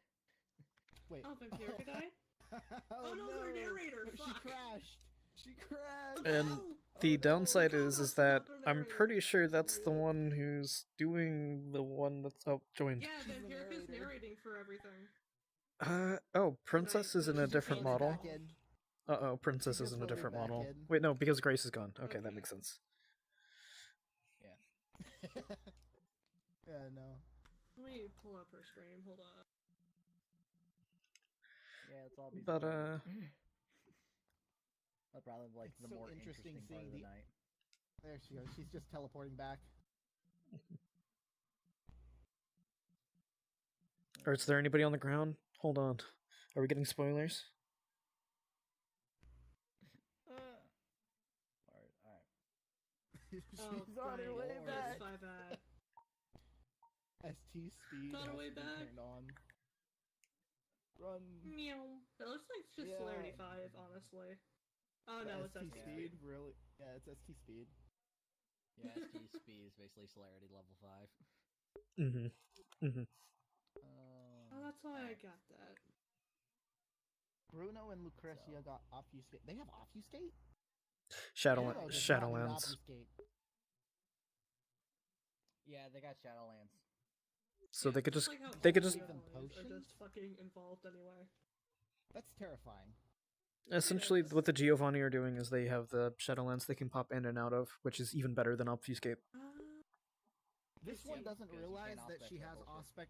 [SPEAKER 10] Wait.
[SPEAKER 6] Oh, Vampirica died? Oh no, their narrator!
[SPEAKER 10] She
[SPEAKER 6] Fuck!
[SPEAKER 10] crashed! She crashed!
[SPEAKER 1] And the downside is that I'm pretty sure that's the one who's doing the one that's joined.
[SPEAKER 6] Yeah, then Hirka's narrating for everything.
[SPEAKER 1] Princess is in a different model.
[SPEAKER 10] Back in.
[SPEAKER 1] Princess
[SPEAKER 10] She
[SPEAKER 1] is
[SPEAKER 10] just
[SPEAKER 1] in a
[SPEAKER 10] voted
[SPEAKER 1] different
[SPEAKER 10] back
[SPEAKER 1] model.
[SPEAKER 10] in.
[SPEAKER 1] Wait, no, because Grace is gone. Okay, that makes sense.
[SPEAKER 12] Yeah.
[SPEAKER 10] Yeah, no.
[SPEAKER 6] Let me pull up her stream. Hold on.
[SPEAKER 12] Yeah, it's all these.
[SPEAKER 1] But
[SPEAKER 12] That's probably like
[SPEAKER 10] It's
[SPEAKER 12] the
[SPEAKER 10] so
[SPEAKER 12] more
[SPEAKER 10] interesting
[SPEAKER 12] interesting part of
[SPEAKER 10] seeing
[SPEAKER 12] the night.
[SPEAKER 10] There she goes. She's just teleporting back.
[SPEAKER 1] or is there anybody on the ground? Hold on. Are we getting spoilers?
[SPEAKER 12] Alright.
[SPEAKER 10] She's
[SPEAKER 6] Oh,
[SPEAKER 10] on her way
[SPEAKER 6] Lord.
[SPEAKER 10] back.
[SPEAKER 6] That's my bad.
[SPEAKER 10] ST speed
[SPEAKER 6] On her
[SPEAKER 10] has
[SPEAKER 6] way
[SPEAKER 10] to be
[SPEAKER 6] back.
[SPEAKER 10] turned on. Run.
[SPEAKER 6] Meow. It looks like it's just
[SPEAKER 10] Yeah.
[SPEAKER 6] Celerity 5, honestly. Oh no, it's
[SPEAKER 10] ST
[SPEAKER 6] ST
[SPEAKER 10] speed. Really? Yeah, it's ST speed.
[SPEAKER 12] Yeah, ST speed is basically celerity level 5.
[SPEAKER 6] Oh, that's why I got that.
[SPEAKER 10] Bruno and Lucretia got obfuscate. They have obfuscate?
[SPEAKER 1] Shadowlands.
[SPEAKER 10] Bruno does not need
[SPEAKER 1] Shadowlands.
[SPEAKER 10] obfuscate.
[SPEAKER 12] Yeah, they got Shadowlands.
[SPEAKER 1] So they could just
[SPEAKER 6] Like how
[SPEAKER 1] they could
[SPEAKER 6] all
[SPEAKER 1] just
[SPEAKER 6] the allies are just fucking involved anyway.
[SPEAKER 10] That's terrifying.
[SPEAKER 1] essentially what the Giovanni are doing is they have the Shadowlands they can pop in and out of, which is even better than obfuscate.
[SPEAKER 10] This one doesn't realize that she has Auspex.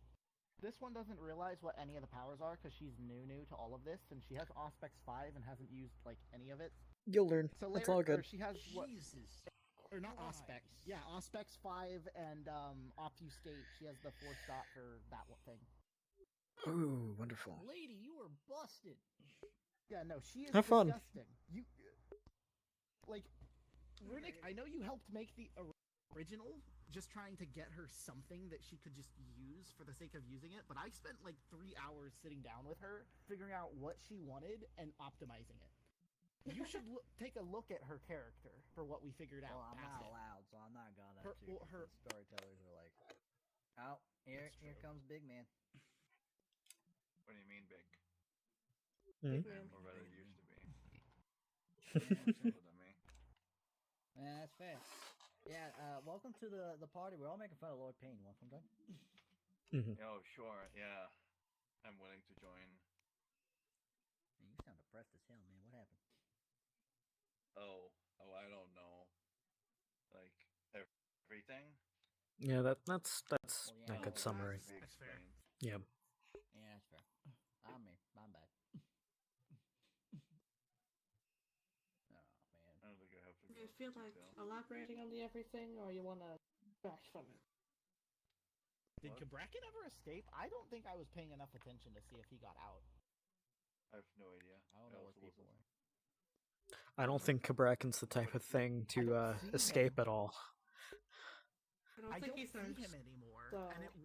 [SPEAKER 10] This one doesn't realize what any of the powers are because she's new to all of this, and she has Auspex 5 and hasn't used like any of it.
[SPEAKER 1] You'll learn.
[SPEAKER 10] So
[SPEAKER 1] It's all good.
[SPEAKER 10] She has what?
[SPEAKER 12] Jesus.
[SPEAKER 10] Or not Auspex. Yeah, Auspex 5 and obfuscate. She has the 4-stop for that one thing.
[SPEAKER 1] Ooh, wonderful.
[SPEAKER 12] Lady, you were busted.
[SPEAKER 10] Yeah, no, she is
[SPEAKER 1] Have fun.
[SPEAKER 10] disgusting. You like Runic, I know you helped make the original, just trying to get her something that she could just use for the sake of using it, but I spent like 3 hours sitting down with her, figuring out what she wanted and optimizing it. You should take a look at her character for what we figured out.
[SPEAKER 12] Well, I'm not allowed, so I'm not gonna. The storytellers are like, oh, here comes Big Man.
[SPEAKER 9] What do you mean, big?
[SPEAKER 1] Hmm?
[SPEAKER 9] Or rather, it used to be.
[SPEAKER 12] Yeah, that's fair. Yeah, welcome to the party. We're all making fun of Lord Payne. Want some time?
[SPEAKER 9] Oh, sure, yeah. I'm willing to join.
[SPEAKER 12] Man, you sound depressed as hell, man. What happened?
[SPEAKER 9] Oh, I don't know. Like, everything?
[SPEAKER 1] Yeah, that's
[SPEAKER 12] Well, yeah,
[SPEAKER 1] a good summary.
[SPEAKER 12] That's fair.
[SPEAKER 1] Yeah.
[SPEAKER 12] Yeah, that's fair. I'm me. I'm bad.
[SPEAKER 9] I don't think I have to
[SPEAKER 6] Do you feel like elaborating on the everything, or you want to back from it?
[SPEAKER 10] Did Kabrakin ever escape? I don't think I was paying enough attention to see if he got out.
[SPEAKER 9] I have no idea.
[SPEAKER 12] I don't know what people are.
[SPEAKER 1] I don't think Kabrakin's the type of thing to escape at all.
[SPEAKER 10] I don't see him anymore, and it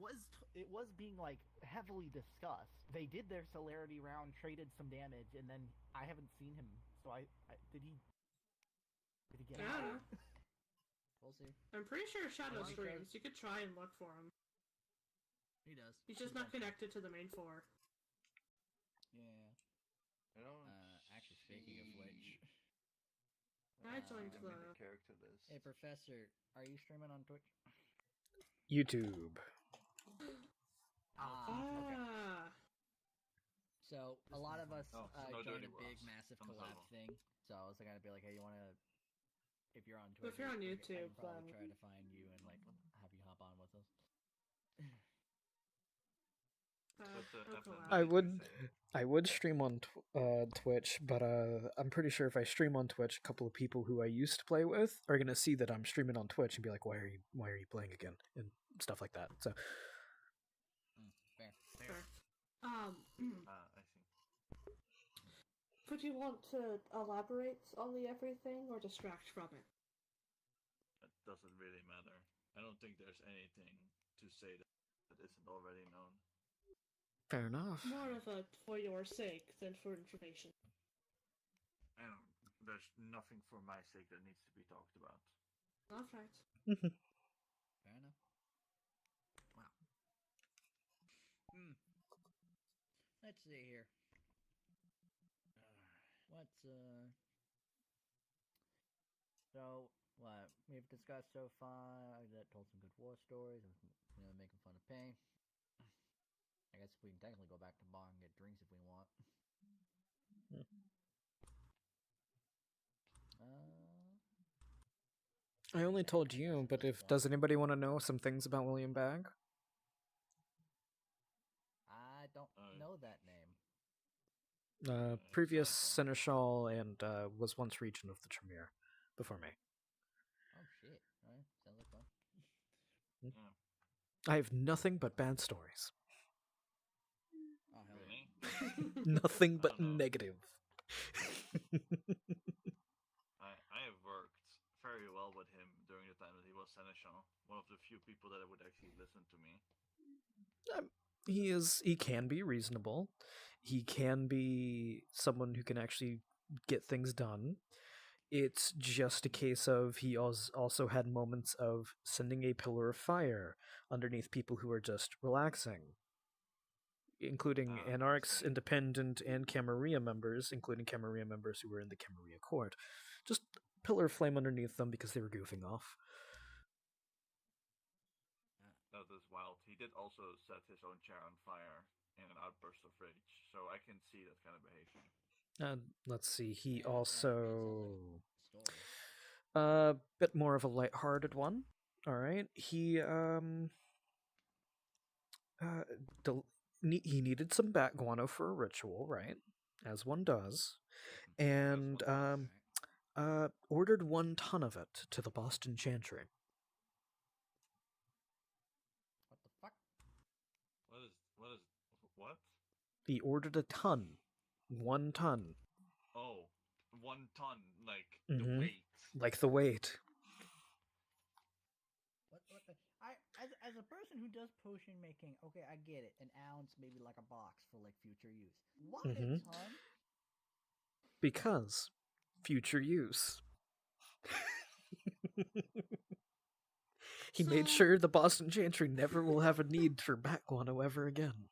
[SPEAKER 10] was being like heavily discussed. They did their celerity round, traded some damage, and then I haven't seen him. So did he get
[SPEAKER 6] I
[SPEAKER 10] out?
[SPEAKER 6] don't know.
[SPEAKER 12] We'll see.
[SPEAKER 6] I'm pretty sure Shadow
[SPEAKER 12] Well, he
[SPEAKER 6] streams. You could try and look for him.
[SPEAKER 12] He does.
[SPEAKER 6] He's just not connected to the main 4.
[SPEAKER 12] Yeah.
[SPEAKER 9] I don't
[SPEAKER 12] actually, speaking of which,
[SPEAKER 6] I joined
[SPEAKER 9] I'm in
[SPEAKER 6] the
[SPEAKER 9] character list.
[SPEAKER 12] hey, Professor, are you streaming on Twitch?
[SPEAKER 1] YouTube.
[SPEAKER 6] Ah.
[SPEAKER 12] So a lot of us
[SPEAKER 9] Oh, so no
[SPEAKER 12] joined
[SPEAKER 9] dirty
[SPEAKER 12] a big,
[SPEAKER 9] words.
[SPEAKER 12] massive
[SPEAKER 9] Thumbs
[SPEAKER 12] collab
[SPEAKER 9] up.
[SPEAKER 12] thing. So I was gonna be like, hey, you wanna? If you're on Twitch,
[SPEAKER 6] If you're on
[SPEAKER 12] I
[SPEAKER 6] YouTube,
[SPEAKER 12] can probably
[SPEAKER 6] then-
[SPEAKER 12] try to find you and like have you hop on with us.
[SPEAKER 1] I would stream on Twitch, but I'm pretty sure if I stream on Twitch, a couple of people who I used to play with are gonna see that I'm streaming on Twitch and be like, why are you playing again, and stuff like that. So
[SPEAKER 12] Fair.
[SPEAKER 9] I see.
[SPEAKER 6] Would you want to elaborate on the everything or distract from it?
[SPEAKER 9] It doesn't really matter. I don't think there's anything to say that isn't already known.
[SPEAKER 1] fair enough.
[SPEAKER 6] More of a for your sake than for information.
[SPEAKER 9] There's nothing for my sake that needs to be talked about.
[SPEAKER 6] Alright.
[SPEAKER 12] Fair enough. Wow. Let's see here. What's So what we've discussed so far, that told some good war stories, making fun of pain. I guess we can technically go back to bar and get drinks if we want.
[SPEAKER 1] I only told you, but does anybody want to know some things about William Bagg?
[SPEAKER 12] I don't know that name.
[SPEAKER 1] Previous seneschal and was once regent of the Tremere before me.
[SPEAKER 12] Oh shit! Alright, sounds like fun.
[SPEAKER 1] I have nothing but bad stories.
[SPEAKER 12] Oh hell
[SPEAKER 9] Really?
[SPEAKER 1] Nothing but negative.
[SPEAKER 9] I have worked very well with him during the time that he was seneschal. One of the few people that would actually listen to me.
[SPEAKER 1] He can be reasonable. He can be someone who can actually get things done. It's just a case of he also had moments of sending a pillar of fire underneath people who are just relaxing, including Anarchs, Independent, and Camarilla members, including Camarilla members who were in the Camarilla court. Just pillar of flame underneath them because they were goofing off.
[SPEAKER 9] That is wild. He did also set his own chair on fire in an outburst of rage, so I can see that kind of behavior.
[SPEAKER 1] Let's see, he also... a bit more of a lighthearted one. Alright, he needed some bat guano for a ritual, right? As one does. And ordered 1 ton of it to the Boston Chantry.
[SPEAKER 12] What the fuck?
[SPEAKER 9] What?
[SPEAKER 1] He ordered a ton. 1 ton.
[SPEAKER 9] Oh, 1 ton, like the weight.
[SPEAKER 1] Like the weight.
[SPEAKER 12] What the? As a person who does potion making, okay, I get it. An ounce, maybe like a box for like future use. Why a ton?
[SPEAKER 1] Because future use. He made sure the Boston Chantry never will have a need for bat guano ever again.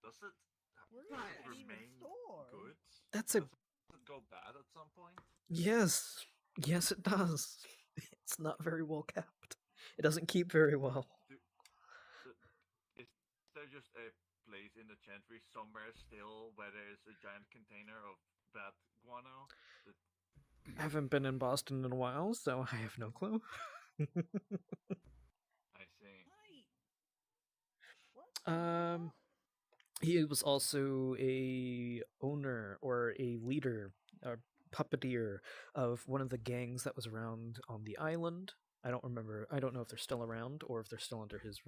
[SPEAKER 9] Does it remain good?
[SPEAKER 1] That's a...
[SPEAKER 9] Does it go bad at some point?
[SPEAKER 1] Yes. Yes, it does. It's not very well kept. It doesn't keep very well.
[SPEAKER 9] Is there just a place in the Chantry somewhere still where there's a giant container of bat guano?
[SPEAKER 1] I haven't been in Boston in a while, so I have no clue.
[SPEAKER 9] I see.
[SPEAKER 1] He was also a owner or a leader or puppeteer of one of the gangs that was around on the island. I don't remember. I don't know if they're still around or if they're still under his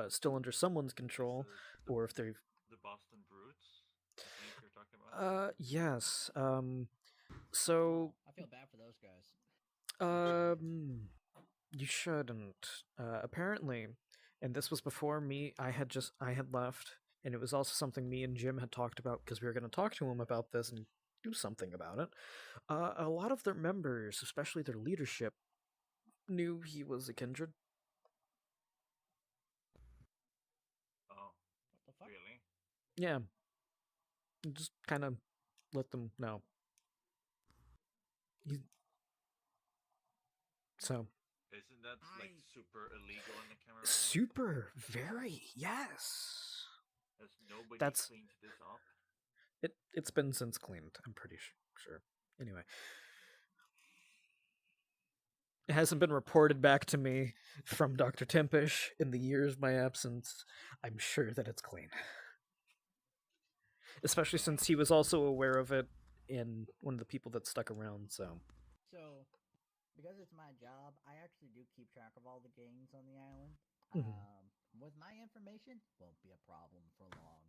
[SPEAKER 1] still under someone's control, or if they've...
[SPEAKER 9] The Boston Brutes, I think you're talking about.
[SPEAKER 1] Yes. So
[SPEAKER 12] I feel bad for those guys.
[SPEAKER 1] You shouldn't. Apparently, and this was before me. I had left, and it was also something me and Jim had talked about because we were going to talk to him about this and do something about it. A lot of their members, especially their leadership, knew he was a kindred.
[SPEAKER 9] Oh,
[SPEAKER 12] what the fuck?
[SPEAKER 9] Really?
[SPEAKER 1] Yeah. Just kind of let them know. So.
[SPEAKER 9] Isn't that like super illegal in the camera?
[SPEAKER 1] Super, very, yes.
[SPEAKER 9] Has nobody cleaned this up?
[SPEAKER 1] It's been since cleaned, I'm pretty sure. Anyway. It hasn't been reported back to me from Dr. Timpish in the years of my absence. I'm sure that it's clean. Especially since he was also aware of it in one of the people that stuck around, so...
[SPEAKER 12] So, because it's my job, I actually do keep track of all the gangs on the island. With my information, won't be a problem for long.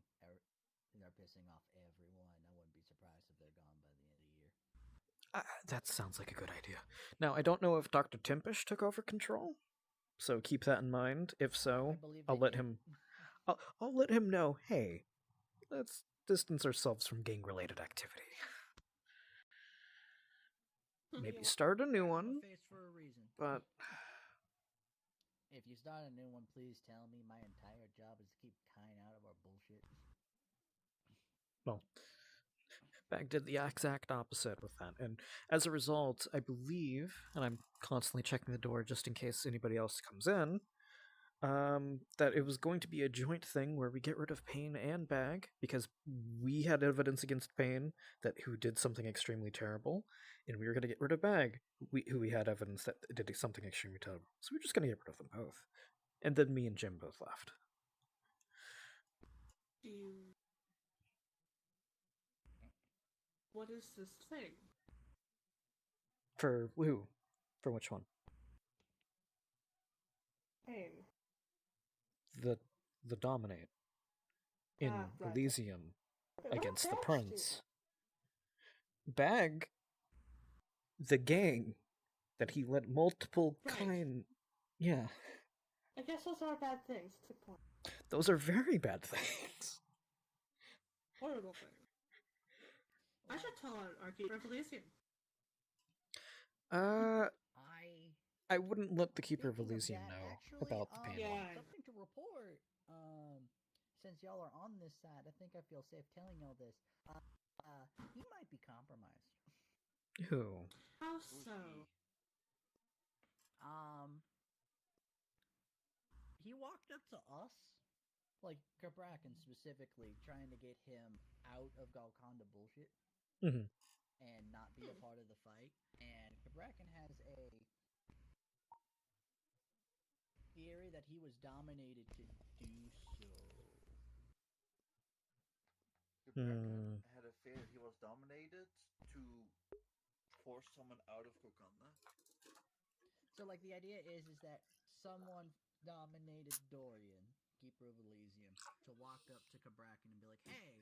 [SPEAKER 12] They're pissing off everyone. I wouldn't be surprised if they're gone by the end of the year.
[SPEAKER 1] That sounds like a good idea. Now, I don't know if Dr. Timpish took over control, so keep that in mind. If so, I'll let him know, hey, let's distance ourselves from gang-related activity. Maybe start a new one, but...
[SPEAKER 12] If you start a new one, please tell me. My entire job is to keep Kine out of our bullshit.
[SPEAKER 1] Well, Bag did the exact opposite with that, and as a result, I believe, and I'm constantly checking the door just in case anybody else comes in, that it was going to be a joint thing where we get rid of Payne and Bag, because we had evidence against Payne who did something extremely terrible, and we were going to get rid of Bag, who we had evidence that did something extremely terrible. So we're just going to get rid of them both. And then me and Jim both left.
[SPEAKER 6] What is this thing?
[SPEAKER 1] For who? For which one?
[SPEAKER 6] Pain.
[SPEAKER 1] The Dominate. In
[SPEAKER 6] right.
[SPEAKER 1] Elysium
[SPEAKER 6] What
[SPEAKER 1] against the
[SPEAKER 6] attached
[SPEAKER 1] Prince. Bag, the gang that he let multiple Yeah.
[SPEAKER 6] I guess those are bad things. That's a good point.
[SPEAKER 1] Those are very bad things.
[SPEAKER 6] Horrible thing. I should tell our Keeper of Elysium.
[SPEAKER 1] I wouldn't let the Keeper of Elysium know about the Pain one.
[SPEAKER 12] Something to report. Since y'all are on this side, I think I feel safe telling y'all this. He might be compromised.
[SPEAKER 1] Who?
[SPEAKER 6] How so?
[SPEAKER 12] He walked up to us, like Cabrakan specifically, trying to get him out of Golconda bullshit and not be a part of the fight. And Cabrakan has a theory that he was dominated to do so.
[SPEAKER 11] Cabrakan had a fear he was dominated to force someone out of Golconda.
[SPEAKER 12] So, like, the idea is that someone dominated Dorian, Keeper of Elysium, to walk up to Cabrakan and be like, hey,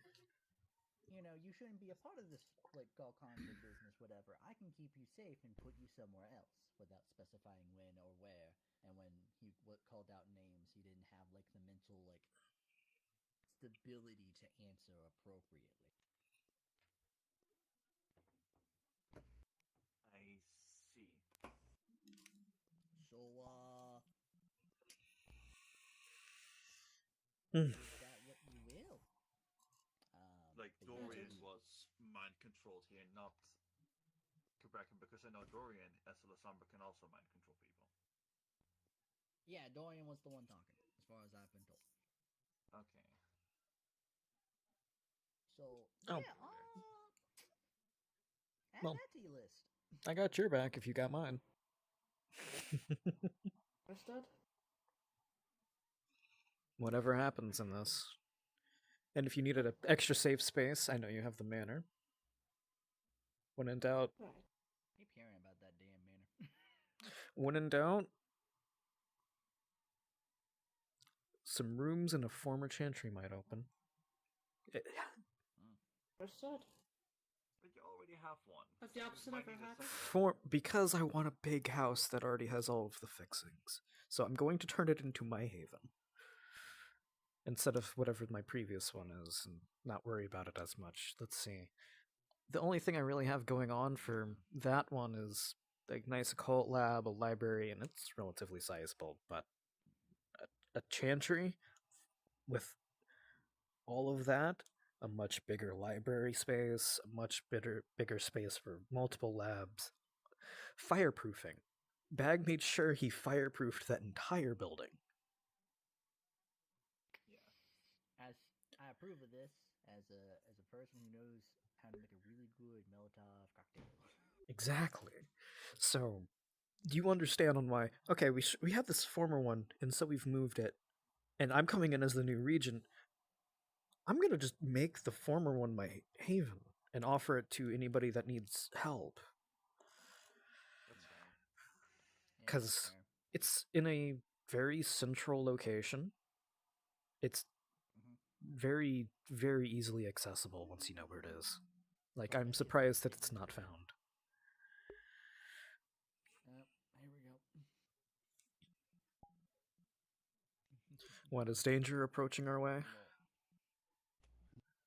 [SPEAKER 12] you know, you shouldn't be a part of this, like, Golconda business, whatever. I can keep you safe and put you somewhere else, without specifying when or where. And when he called out names, he didn't have, like, the mental, like, stability to answer appropriately.
[SPEAKER 11] I see.
[SPEAKER 12] So,
[SPEAKER 11] Mm.
[SPEAKER 12] is that what you will?
[SPEAKER 11] Like, Dorian was mind-controlled here, not Cabrakan, because I know Dorian, as a Lasamba, can also mind-control people.
[SPEAKER 12] Yeah, Dorian was the one talking, as far as I've been told.
[SPEAKER 11] Okay.
[SPEAKER 12] So,
[SPEAKER 1] Oh.
[SPEAKER 12] yeah, add
[SPEAKER 1] Well,
[SPEAKER 12] that to your list.
[SPEAKER 1] I got your back if you got mine.
[SPEAKER 6] Understood?
[SPEAKER 1] Whatever happens in this. And if you needed an extra safe space, I know you have the manor. When in doubt...
[SPEAKER 12] I keep hearing about that damn manor.
[SPEAKER 1] When in doubt... Some rooms in a former chantry might open.
[SPEAKER 6] Understood.
[SPEAKER 11] But you already have one.
[SPEAKER 6] Has the opposite ever happened?
[SPEAKER 1] Because I want a big house that already has all of the fixings. So I'm going to turn it into my haven. Instead of whatever my previous one is, and not worry about it as much. Let's see. The only thing I really have going on for that one is a nice occult lab, a library, and it's relatively sizable, but a chantry with all of that, a much bigger library space, a much bigger space for multiple labs, fireproofing. Bag made sure he fireproofed that entire building.
[SPEAKER 12] As I approve of this, as a person who knows how to make a really good Molotov cocktail.
[SPEAKER 1] Exactly. So, do you understand on why? Okay, we had this former one, and so we've moved it, and I'm coming in as the new regent. I'm gonna just make the former one my haven and offer it to anybody that needs help. Because it's in a very central location. It's very, very easily accessible once you know where it is. Like, I'm surprised that it's not found.
[SPEAKER 12] Here we go.
[SPEAKER 1] What, is danger approaching our way?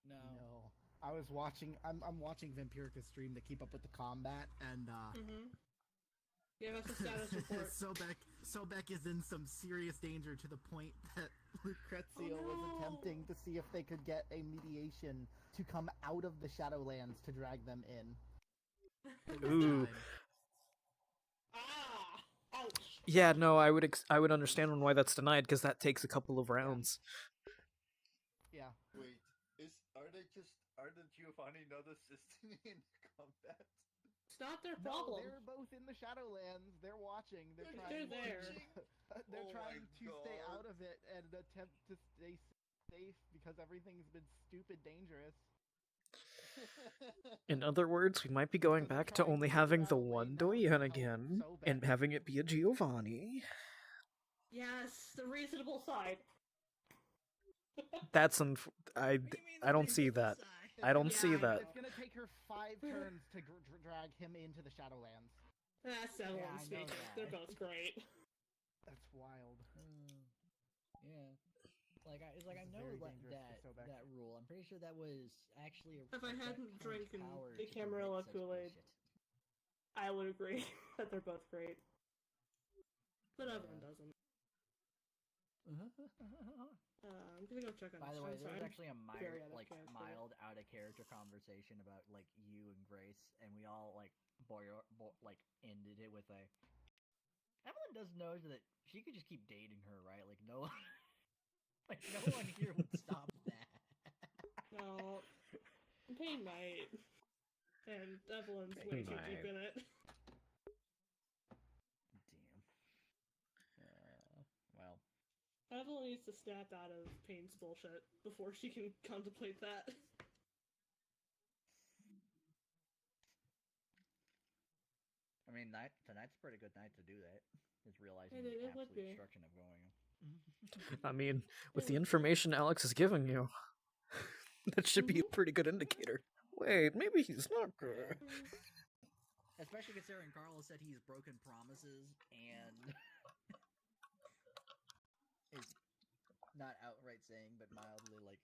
[SPEAKER 10] No. I was watching. I'm watching Vampirica stream to keep up with the combat, and
[SPEAKER 6] Give us a status report.
[SPEAKER 10] Sobek is in some serious danger to the point that Lucrezio was attempting to see if they could get a mediation to come out of the Shadowlands to drag them in.
[SPEAKER 1] Ooh.
[SPEAKER 6] Ouch.
[SPEAKER 1] Yeah, no, I would understand why that's denied, because that takes a couple of rounds.
[SPEAKER 10] Yeah.
[SPEAKER 11] Wait, are the Giovanni not assisting in combat?
[SPEAKER 6] It's not their
[SPEAKER 10] No,
[SPEAKER 6] problem.
[SPEAKER 10] they're both in the Shadowlands. They're watching. They're
[SPEAKER 6] They're
[SPEAKER 10] trying.
[SPEAKER 6] there.
[SPEAKER 10] They're
[SPEAKER 11] Oh
[SPEAKER 10] trying
[SPEAKER 11] my
[SPEAKER 10] to stay
[SPEAKER 11] God.
[SPEAKER 10] out of it and attempt to stay safe because everything's been stupid dangerous.
[SPEAKER 1] In other words, we might be going back to only having the one Doyen again, and having it be a Giovanni.
[SPEAKER 6] Yes, the reasonable side.
[SPEAKER 1] That's I don't see that. I don't see that.
[SPEAKER 10] It's gonna take her 5 turns to drag him into the Shadowlands.
[SPEAKER 6] That's Evelyn
[SPEAKER 12] I know
[SPEAKER 6] speaking.
[SPEAKER 12] that.
[SPEAKER 6] They're both great.
[SPEAKER 10] That's wild.
[SPEAKER 12] Yeah. I know
[SPEAKER 10] very
[SPEAKER 12] like
[SPEAKER 10] dangerous
[SPEAKER 12] that
[SPEAKER 10] for Sobek.
[SPEAKER 12] that rule. I'm pretty sure that was actually a
[SPEAKER 6] If I
[SPEAKER 12] that
[SPEAKER 6] hadn't
[SPEAKER 12] counts
[SPEAKER 6] drinking
[SPEAKER 12] power
[SPEAKER 6] the
[SPEAKER 12] to
[SPEAKER 6] Camarilla
[SPEAKER 12] prevent such
[SPEAKER 6] Kool-Aid,
[SPEAKER 12] bullshit.
[SPEAKER 6] I would agree that they're both great. But Evelyn doesn't. I'm gonna go check on
[SPEAKER 12] By the
[SPEAKER 6] this.
[SPEAKER 12] way,
[SPEAKER 6] I'm
[SPEAKER 12] there
[SPEAKER 6] sorry,
[SPEAKER 12] was
[SPEAKER 6] I'm
[SPEAKER 12] actually a
[SPEAKER 6] very out of character.
[SPEAKER 12] mild out of character conversation about like you and Grace, and we all ended it with a. Evelyn does know that she could just keep dating her, right? Like no, no one here would stop that.
[SPEAKER 6] No, Pain might, and Evelyn's way
[SPEAKER 1] Pain
[SPEAKER 6] too deep
[SPEAKER 1] might.
[SPEAKER 6] in it.
[SPEAKER 12] Damn. Well.
[SPEAKER 6] Evelyn needs to snap out of Pain's bullshit before she can contemplate that.
[SPEAKER 12] I mean, tonight's a pretty good night to do that. Just realizing
[SPEAKER 6] It
[SPEAKER 12] the
[SPEAKER 6] would
[SPEAKER 12] absolute
[SPEAKER 6] be.
[SPEAKER 12] destruction of going on.
[SPEAKER 1] I mean, with the information Alex is giving you, that should be a pretty good indicator. Wait, maybe he's not good.
[SPEAKER 12] Especially considering Carlos said he's broken promises and is not outright saying, but mildly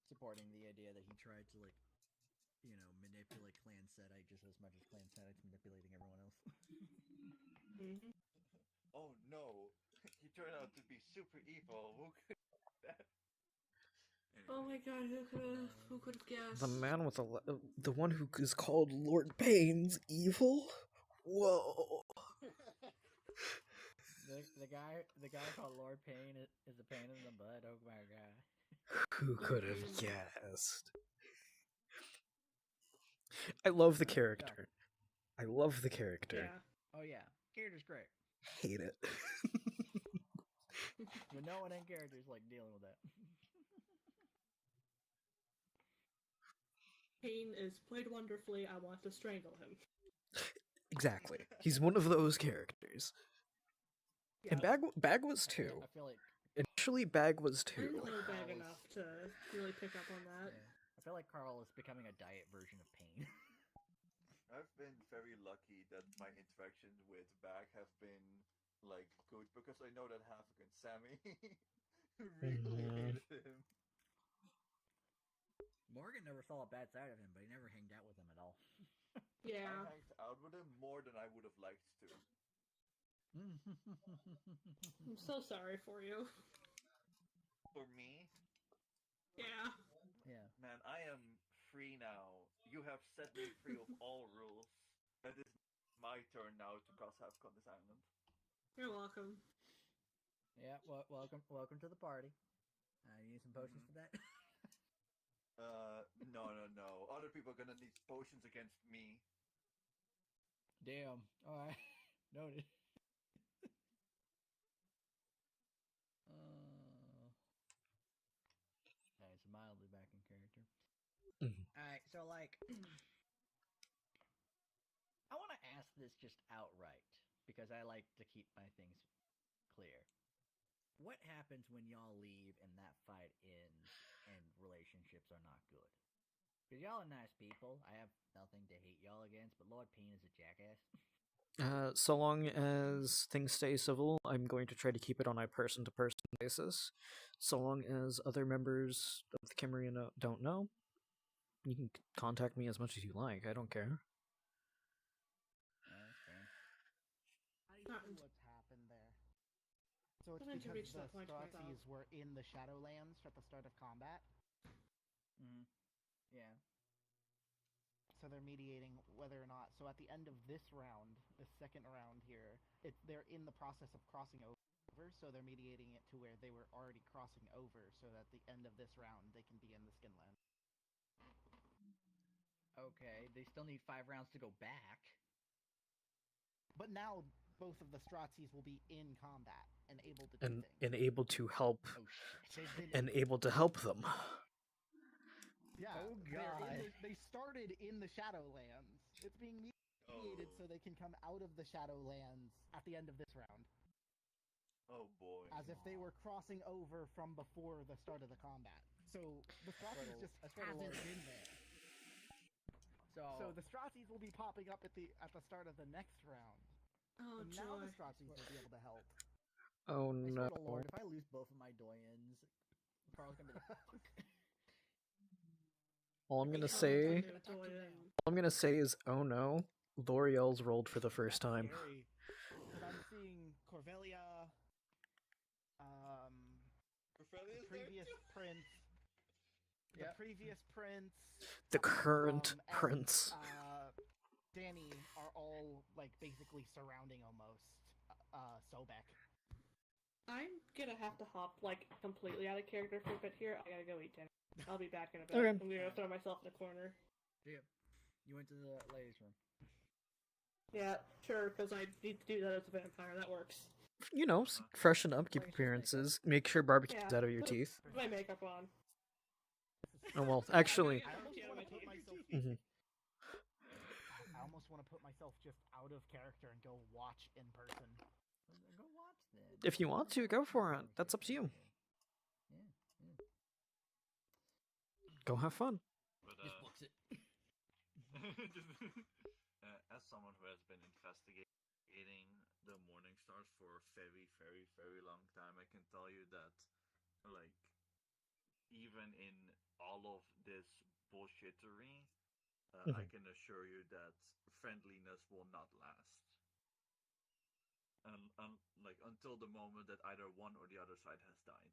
[SPEAKER 12] supporting the idea that he tried to manipulate Clan Sedite just as much as Clan Sedite's manipulating everyone else.
[SPEAKER 11] Oh no, he turned out to be super evil. Who could that?
[SPEAKER 6] Oh my god, who could have guessed?
[SPEAKER 1] The man with the one who is called Lord Payne's evil? Whoa.
[SPEAKER 12] The guy called Lord Payne is a pain in the butt. Oh my god.
[SPEAKER 1] Who could have guessed? I love the character. I love the character.
[SPEAKER 12] Yeah. Oh yeah. Character's great.
[SPEAKER 1] Hate it.
[SPEAKER 12] But no one in character is dealing with that.
[SPEAKER 6] Pain is played wonderfully. I want to strangle him.
[SPEAKER 1] Exactly. He's one of those characters. And Bag was too.
[SPEAKER 12] I feel like
[SPEAKER 1] Initially, Bag was
[SPEAKER 6] I
[SPEAKER 1] too.
[SPEAKER 6] didn't know Bag enough to really pick up on that.
[SPEAKER 12] I feel like Carl is becoming a diet version of Pain.
[SPEAKER 11] I've been very lucky that my interactions with Bag have been good because I know that Havoc and Sammy really hated him.
[SPEAKER 12] Morgan never saw a bad side of him, but he never hanged out with him at all.
[SPEAKER 6] Yeah.
[SPEAKER 11] I hanged out with him more than I would have liked to.
[SPEAKER 6] I'm so sorry for you.
[SPEAKER 11] For me?
[SPEAKER 6] Yeah.
[SPEAKER 12] Yeah.
[SPEAKER 11] Man, I am free now. You have set me free of all rules. It is my turn now to cause havoc on this island.
[SPEAKER 6] You're welcome.
[SPEAKER 12] Yeah, welcome to the party. You need some potions for that?
[SPEAKER 11] No. Other people are gonna need potions against me.
[SPEAKER 12] Damn. Alright. Noted. Nice, mildly back in character. Alright, so I want to ask this just outright, because I like to keep my things clear. What happens when y'all leave and that fight ends and relationships are not good? Because y'all are nice people. I have nothing to hate y'all against, but Lord Peen is a jackass.
[SPEAKER 1] So long as things stay civil, I'm going to try to keep it on a person-to-person basis. So long as other members of the Kimmeria don't know, you can contact me as much as you like. I don't care.
[SPEAKER 10] I know what's happened there. So it's
[SPEAKER 6] Sometimes you reach
[SPEAKER 10] because
[SPEAKER 6] that
[SPEAKER 10] the
[SPEAKER 6] point
[SPEAKER 10] Strathies
[SPEAKER 6] yourself.
[SPEAKER 10] were in the Shadowlands at the start of combat.
[SPEAKER 12] Mm-hmm. Yeah.
[SPEAKER 10] So they're mediating whether or not. So at the end of this round, the second round here, they're in the process of crossing over. So they're mediating it to where they were already crossing over. So that at the end of this round, they can be in the Skinland.
[SPEAKER 12] Okay, they still need 5 rounds to go back.
[SPEAKER 10] But now both of the Stratzis will be in combat and able to do
[SPEAKER 1] and
[SPEAKER 10] things.
[SPEAKER 1] able to help,
[SPEAKER 12] Oh shit!
[SPEAKER 1] and able to help them.
[SPEAKER 10] Yeah.
[SPEAKER 12] Oh god.
[SPEAKER 10] They started in the Shadowlands. It's being mediated so they can come out of the Shadowlands at the end of this round.
[SPEAKER 11] Oh boy.
[SPEAKER 10] As if they were crossing over from before the start of the combat. So the Stratzis just hasn't been there. So the Stratzis will be popping up at the start of the next round.
[SPEAKER 6] Oh,
[SPEAKER 10] and now the Stratzis will be able to help.
[SPEAKER 1] Oh
[SPEAKER 12] I
[SPEAKER 1] no.
[SPEAKER 12] swear to Lord, if I lose both of my doyens, Carl's gonna be like, fuck.
[SPEAKER 1] All I'm gonna say is, oh no, L'Oreal's rolled for the first time.
[SPEAKER 10] Because I'm seeing Corvellia, the previous prince, the previous prince,
[SPEAKER 1] The current prince.
[SPEAKER 10] Danny are all like basically surrounding almost Sobek.
[SPEAKER 6] I'm gonna have to hop like completely out of character for a bit here. I gotta go eat dinner. I'll be back in a bit.
[SPEAKER 1] Okay.
[SPEAKER 6] I'm gonna throw myself in a corner.
[SPEAKER 12] Yeah. You went to the ladies' room.
[SPEAKER 6] Yeah, sure, because I need to do that as a vampire. That works.
[SPEAKER 1] You know, freshen up, keep appearances, make sure barbecue's out of your
[SPEAKER 6] put
[SPEAKER 1] teeth.
[SPEAKER 6] my makeup on.
[SPEAKER 1] Oh well, actually.
[SPEAKER 10] I almost want to put myself.
[SPEAKER 1] Mhm.
[SPEAKER 10] I almost want to put myself just out of character and go watch in person.
[SPEAKER 12] Go watch then.
[SPEAKER 1] If you want to, go for it. That's up to you.
[SPEAKER 12] Yeah.
[SPEAKER 1] Go have fun.
[SPEAKER 9] But,
[SPEAKER 12] Just books it.
[SPEAKER 9] As someone who has been investigating the Morning Stars for a very, very, very long time, I can tell you that, like, even in all of this bullshittery, I can assure you that friendliness will not last. Like, until the moment that either one or the other side has died.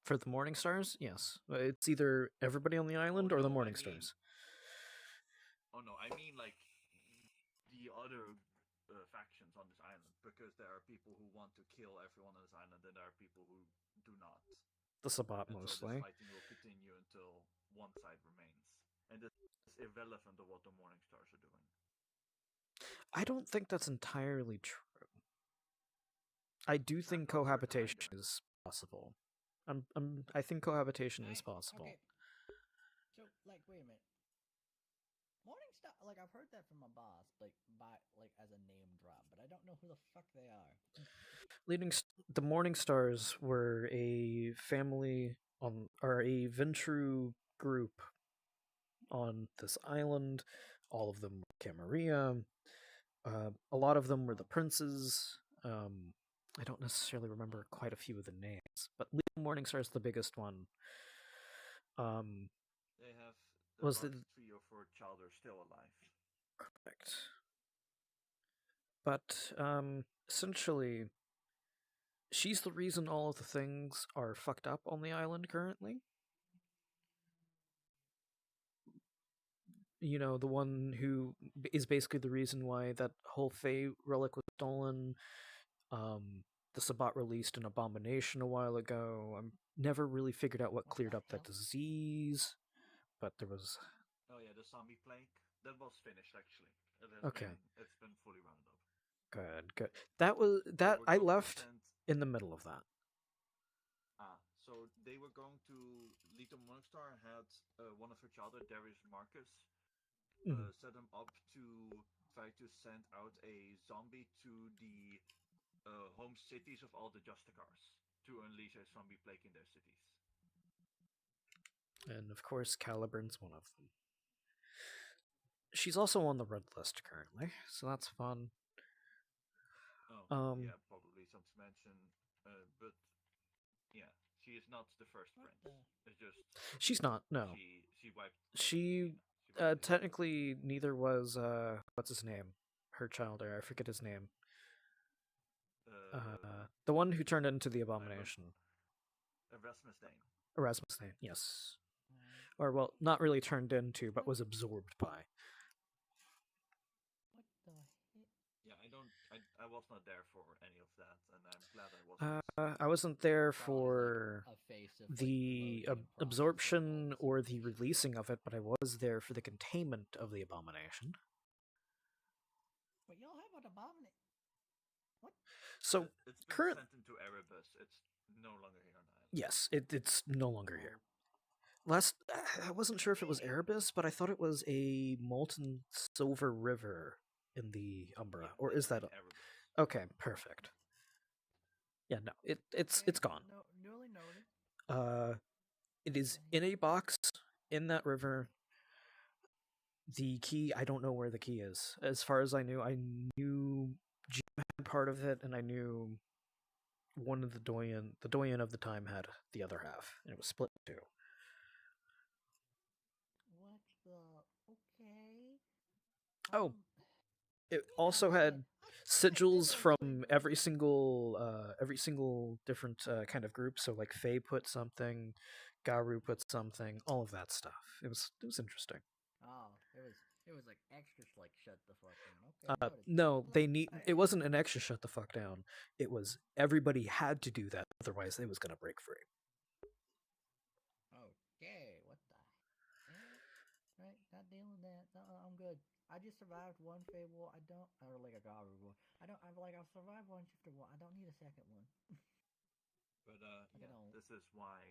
[SPEAKER 1] For the Morning Stars, yes. It's either everybody on the island or the Morning Stars.
[SPEAKER 9] Oh no, I mean like the other factions on this island, because there are people who want to kill everyone on this island, and there are people who do not.
[SPEAKER 1] The Sabbat,
[SPEAKER 9] and
[SPEAKER 1] mostly.
[SPEAKER 9] So this fighting will continue until one side remains, and this is irrelevant of what the Morning Stars are doing.
[SPEAKER 1] I don't think that's entirely true. I do think cohabitation is possible. I think cohabitation is possible.
[SPEAKER 12] Okay. So, like, wait a minute. Morningstar, like, I've heard that from my boss, like, as a name drop, but I don't know who the fuck they are.
[SPEAKER 1] The Morning Stars were a family or a Ventru group on this island. All of them were Camarilla. A lot of them were the princes. I don't necessarily remember quite a few of the names, but Morningstar is the biggest one.
[SPEAKER 9] They have
[SPEAKER 1] was
[SPEAKER 9] the 3 or 4 child are still alive.
[SPEAKER 1] Correct. But essentially, she's the reason all of the things are fucked up on the island currently. You know, the one who is basically the reason why that whole Fae relic was stolen. The Sabbat released an abomination a while ago. I never really figured out what cleared up that disease, but there was...
[SPEAKER 9] Oh yeah, the zombie plague. That was finished, actually. It's been fully rounded up.
[SPEAKER 1] Good. That I left in the middle of that.
[SPEAKER 9] So they were going to... Lita Morningstar had one of her children, Darius Marcus, set them up to try to send out a zombie to the home cities of all the Justicars to unleash a zombie plague in their cities.
[SPEAKER 1] And of course, Caliburn's one of them. She's also on the red list currently, so that's fun.
[SPEAKER 9] Yeah, probably something to mention, but yeah, she is not the first prince. It's just
[SPEAKER 1] she's not. No,
[SPEAKER 9] she wiped.
[SPEAKER 1] She technically neither was what's his name? Her child, or I forget his name. The one who turned into the abomination.
[SPEAKER 9] Erasmus Dane.
[SPEAKER 1] Erasmus Dane, yes. Or, well, not really turned into, but was absorbed by.
[SPEAKER 12] What the heck?
[SPEAKER 9] Yeah, I was not there for any of that, and I'm glad I wasn't.
[SPEAKER 1] I wasn't there
[SPEAKER 12] Carl has,
[SPEAKER 1] for
[SPEAKER 12] like, a face of, like,
[SPEAKER 1] the
[SPEAKER 12] loathing and
[SPEAKER 1] absorption or the releasing of it, but I was there for the containment of the abomination.
[SPEAKER 12] But y'all have an abomination. What?
[SPEAKER 1] So,
[SPEAKER 9] It's been sent into Erebus. It's no longer here on the island.
[SPEAKER 1] Yes, it's no longer here. Last, I wasn't sure if it was Erebus, but I thought it was a molten silver river in the Umbra, or is that? Okay, perfect. Yeah, no, it's gone.
[SPEAKER 12] No, newly noted.
[SPEAKER 1] It is in a box in that river. The key, I don't know where the key is. As far as I knew Jim had part of it, and I knew one of the doyen of the time had the other half, and it was split in two.
[SPEAKER 12] What the? Okay.
[SPEAKER 1] Oh, it also had sigils from every single different kind of group. So like Faye put something, Garu put something, all of that stuff. It was interesting.
[SPEAKER 12] Oh, it was like extra like shut the fuck down. Okay.
[SPEAKER 1] No, it wasn't an extra shut the fuck down. It was everybody had to do that, otherwise they was gonna break free.
[SPEAKER 12] Okay, what the heck? Right, not dealing with that. I'm good. I just survived one fable. I don't, or like a Garu one. I've survived one shifter one. I don't need a second one.
[SPEAKER 9] But yeah, this is why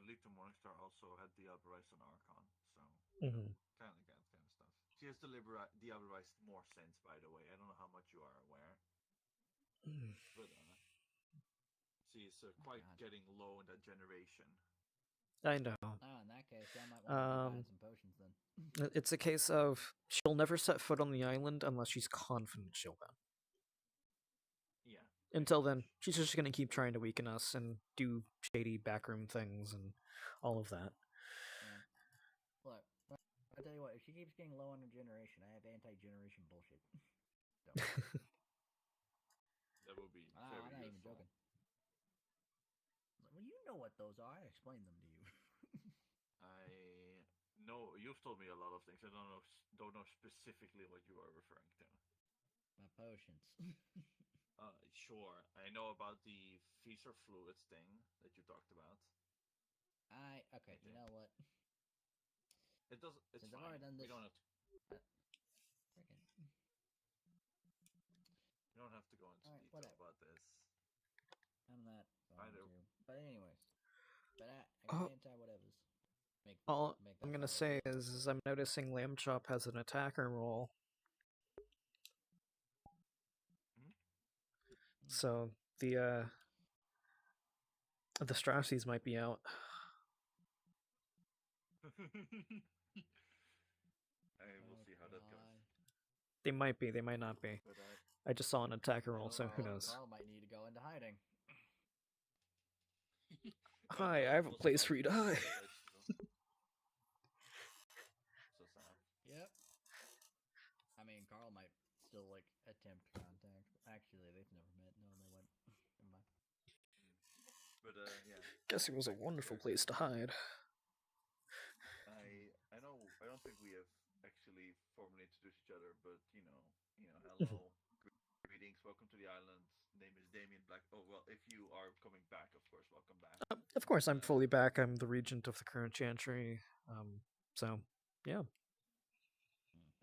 [SPEAKER 9] Lita Morningstar also had Diablerized on Archon, so kind of that kind of stuff. She has Diablerized more since, by the way. I don't know how much you are aware, but she's quite getting low in that generation.
[SPEAKER 1] I know.
[SPEAKER 12] Oh, in that case, I might want to buy some potions then.
[SPEAKER 1] It's a case of she'll never set foot on the island unless she's confident she'll win.
[SPEAKER 9] Yeah.
[SPEAKER 1] Until then, she's just gonna keep trying to weaken us and do shady backroom things and all of that.
[SPEAKER 12] Yeah. Look, I tell you what, if she keeps getting low on her generation, I have anti-generation bullshit.
[SPEAKER 9] That would be very
[SPEAKER 12] I'm not even
[SPEAKER 9] useful.
[SPEAKER 12] joking. Well, you know what those are. I explained them to you.
[SPEAKER 9] I know you've told me a lot of things. I don't know specifically what you are referring to.
[SPEAKER 12] My potions.
[SPEAKER 9] Sure. I know about the Feaster Fluids thing that you talked about.
[SPEAKER 12] Okay, you know what?
[SPEAKER 9] It does. It's
[SPEAKER 12] Since
[SPEAKER 9] fine.
[SPEAKER 12] I've already done this,
[SPEAKER 9] We don't have to.
[SPEAKER 12] Freaking.
[SPEAKER 9] You don't have to go into detail
[SPEAKER 12] whatever.
[SPEAKER 9] about this.
[SPEAKER 12] I'm not going
[SPEAKER 9] Either.
[SPEAKER 12] to. But anyways, I got anti-whatevers.
[SPEAKER 1] All I'm gonna say is I'm noticing Lamb Chop has an attacker role. So the Strassies might be out.
[SPEAKER 9] We'll see how that goes.
[SPEAKER 1] They might be, they might not be. I just saw an attacker roll, so who knows?
[SPEAKER 12] Carl might need to go into hiding.
[SPEAKER 1] Hi, I have a place for you to hide.
[SPEAKER 9] So sad.
[SPEAKER 12] Yep. I mean, Carl might still like attempt contact. Actually, they've never met. No, they went. Never mind.
[SPEAKER 9] But yeah.
[SPEAKER 1] Guess it was a wonderful place to hide.
[SPEAKER 11] I know. I don't think we have actually formally introduced each other, but hello, greetings, welcome to the island. Name is Damien Black. Oh well, if you are coming back, of course, welcome back.
[SPEAKER 1] Of course, I'm fully back. I'm the regent of the current chantry. So yeah.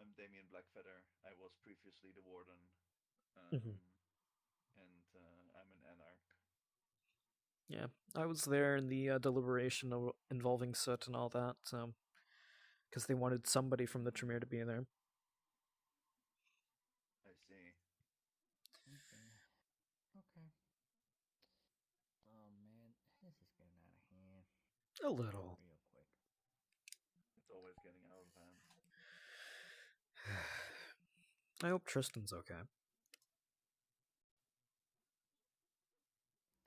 [SPEAKER 11] I'm Damien Blackfeather. I was previously the warden, and I'm an anarch.
[SPEAKER 1] Yeah, I was there in the deliberation involving Soot and all that, because they wanted somebody from the Tremere to be there.
[SPEAKER 11] I see.
[SPEAKER 12] Okay. Oh man, this is getting out of hand.
[SPEAKER 1] A little.
[SPEAKER 12] Real quick.
[SPEAKER 11] It's always getting out of hand.
[SPEAKER 1] I hope Tristan's okay.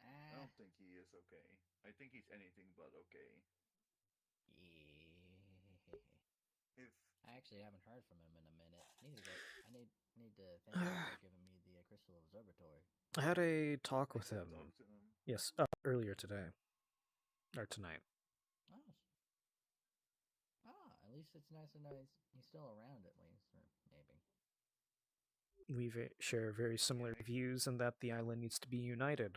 [SPEAKER 11] I don't think he is okay. I think he's anything but okay.
[SPEAKER 12] Yeah. I actually haven't heard from him in a minute. I need to thank you for giving me the Crystal Observatory.
[SPEAKER 1] I had a talk with him. Yes, earlier today. Or tonight.
[SPEAKER 12] Nice. least it's nice to know he's still around, at least, or maybe.
[SPEAKER 1] We share very similar views in that the island needs to be united.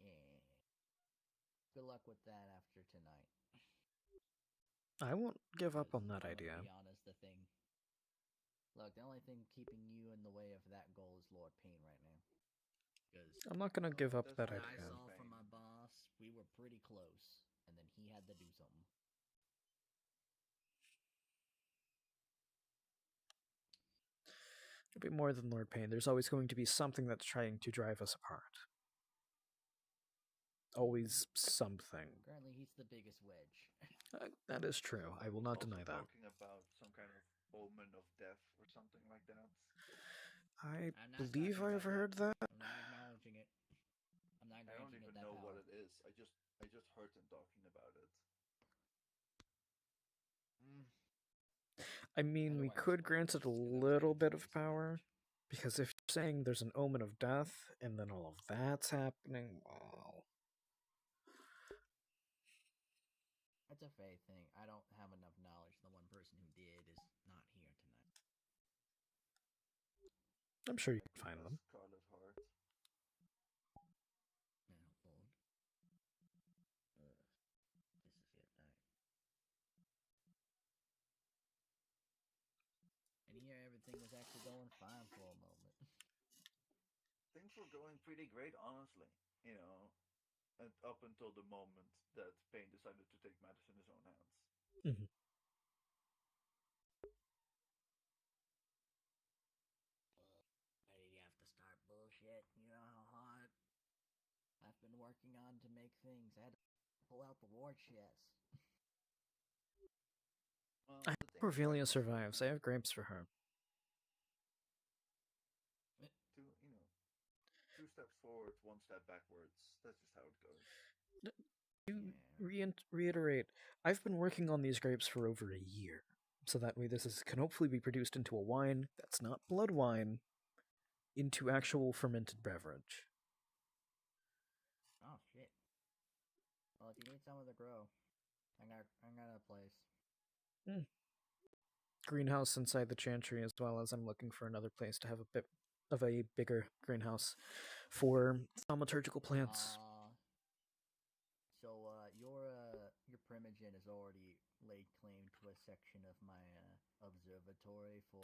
[SPEAKER 12] Yeah. Good luck with that after tonight.
[SPEAKER 1] I won't give up on that idea.
[SPEAKER 12] To be honest, the only thing keeping you in the way of that goal is Lord Payne right now.
[SPEAKER 1] I'm not gonna give up that idea.
[SPEAKER 12] I saw from my boss, we were pretty close, and then he had to do something.
[SPEAKER 1] It'll be more than Lord Payne. There's always going to be something that's trying to drive us apart. Always something.
[SPEAKER 12] Currently, he's the biggest wedge.
[SPEAKER 1] That is true. I will not deny that.
[SPEAKER 11] Talking about some kind of omen of death or something like that.
[SPEAKER 1] I believe I've heard that.
[SPEAKER 12] I'm not acknowledging it.
[SPEAKER 11] I don't even know what it is. I just heard them talking about it.
[SPEAKER 1] I mean, we could grant it a little bit of power, because if you're saying there's an omen of death, and then all of that's happening, well...
[SPEAKER 12] That's a faith thing. I don't have enough knowledge. The one person who did is not here tonight.
[SPEAKER 1] I'm sure you can find them.
[SPEAKER 11] Scarlet Heart.
[SPEAKER 12] Yeah, bold. This is it. And here, everything was actually going fine for a moment.
[SPEAKER 11] Things were going pretty great, honestly. You know, and up until the moment that Payne decided to take matters in his own hands.
[SPEAKER 1] Mm-hmm.
[SPEAKER 12] Why did you have to start bullshit? You know how hard I've been working on to make things. I had to pull out the war chest.
[SPEAKER 1] I hope Corvelia survives. I have grapes for her.
[SPEAKER 11] Two steps forward, one step backwards. That's just how it goes.
[SPEAKER 1] To reiterate, I've been working on these grapes for over a year, so that way can hopefully be produced into a wine that's not blood wine, into actual fermented beverage.
[SPEAKER 12] Oh shit! Well, if you need someone to grow, I got a place.
[SPEAKER 1] Greenhouse inside the chantry, as well as I'm looking for another place to have a bit of a bigger greenhouse for thaumaturgical plants.
[SPEAKER 12] So your primogen has already laid claim to a section of my observatory for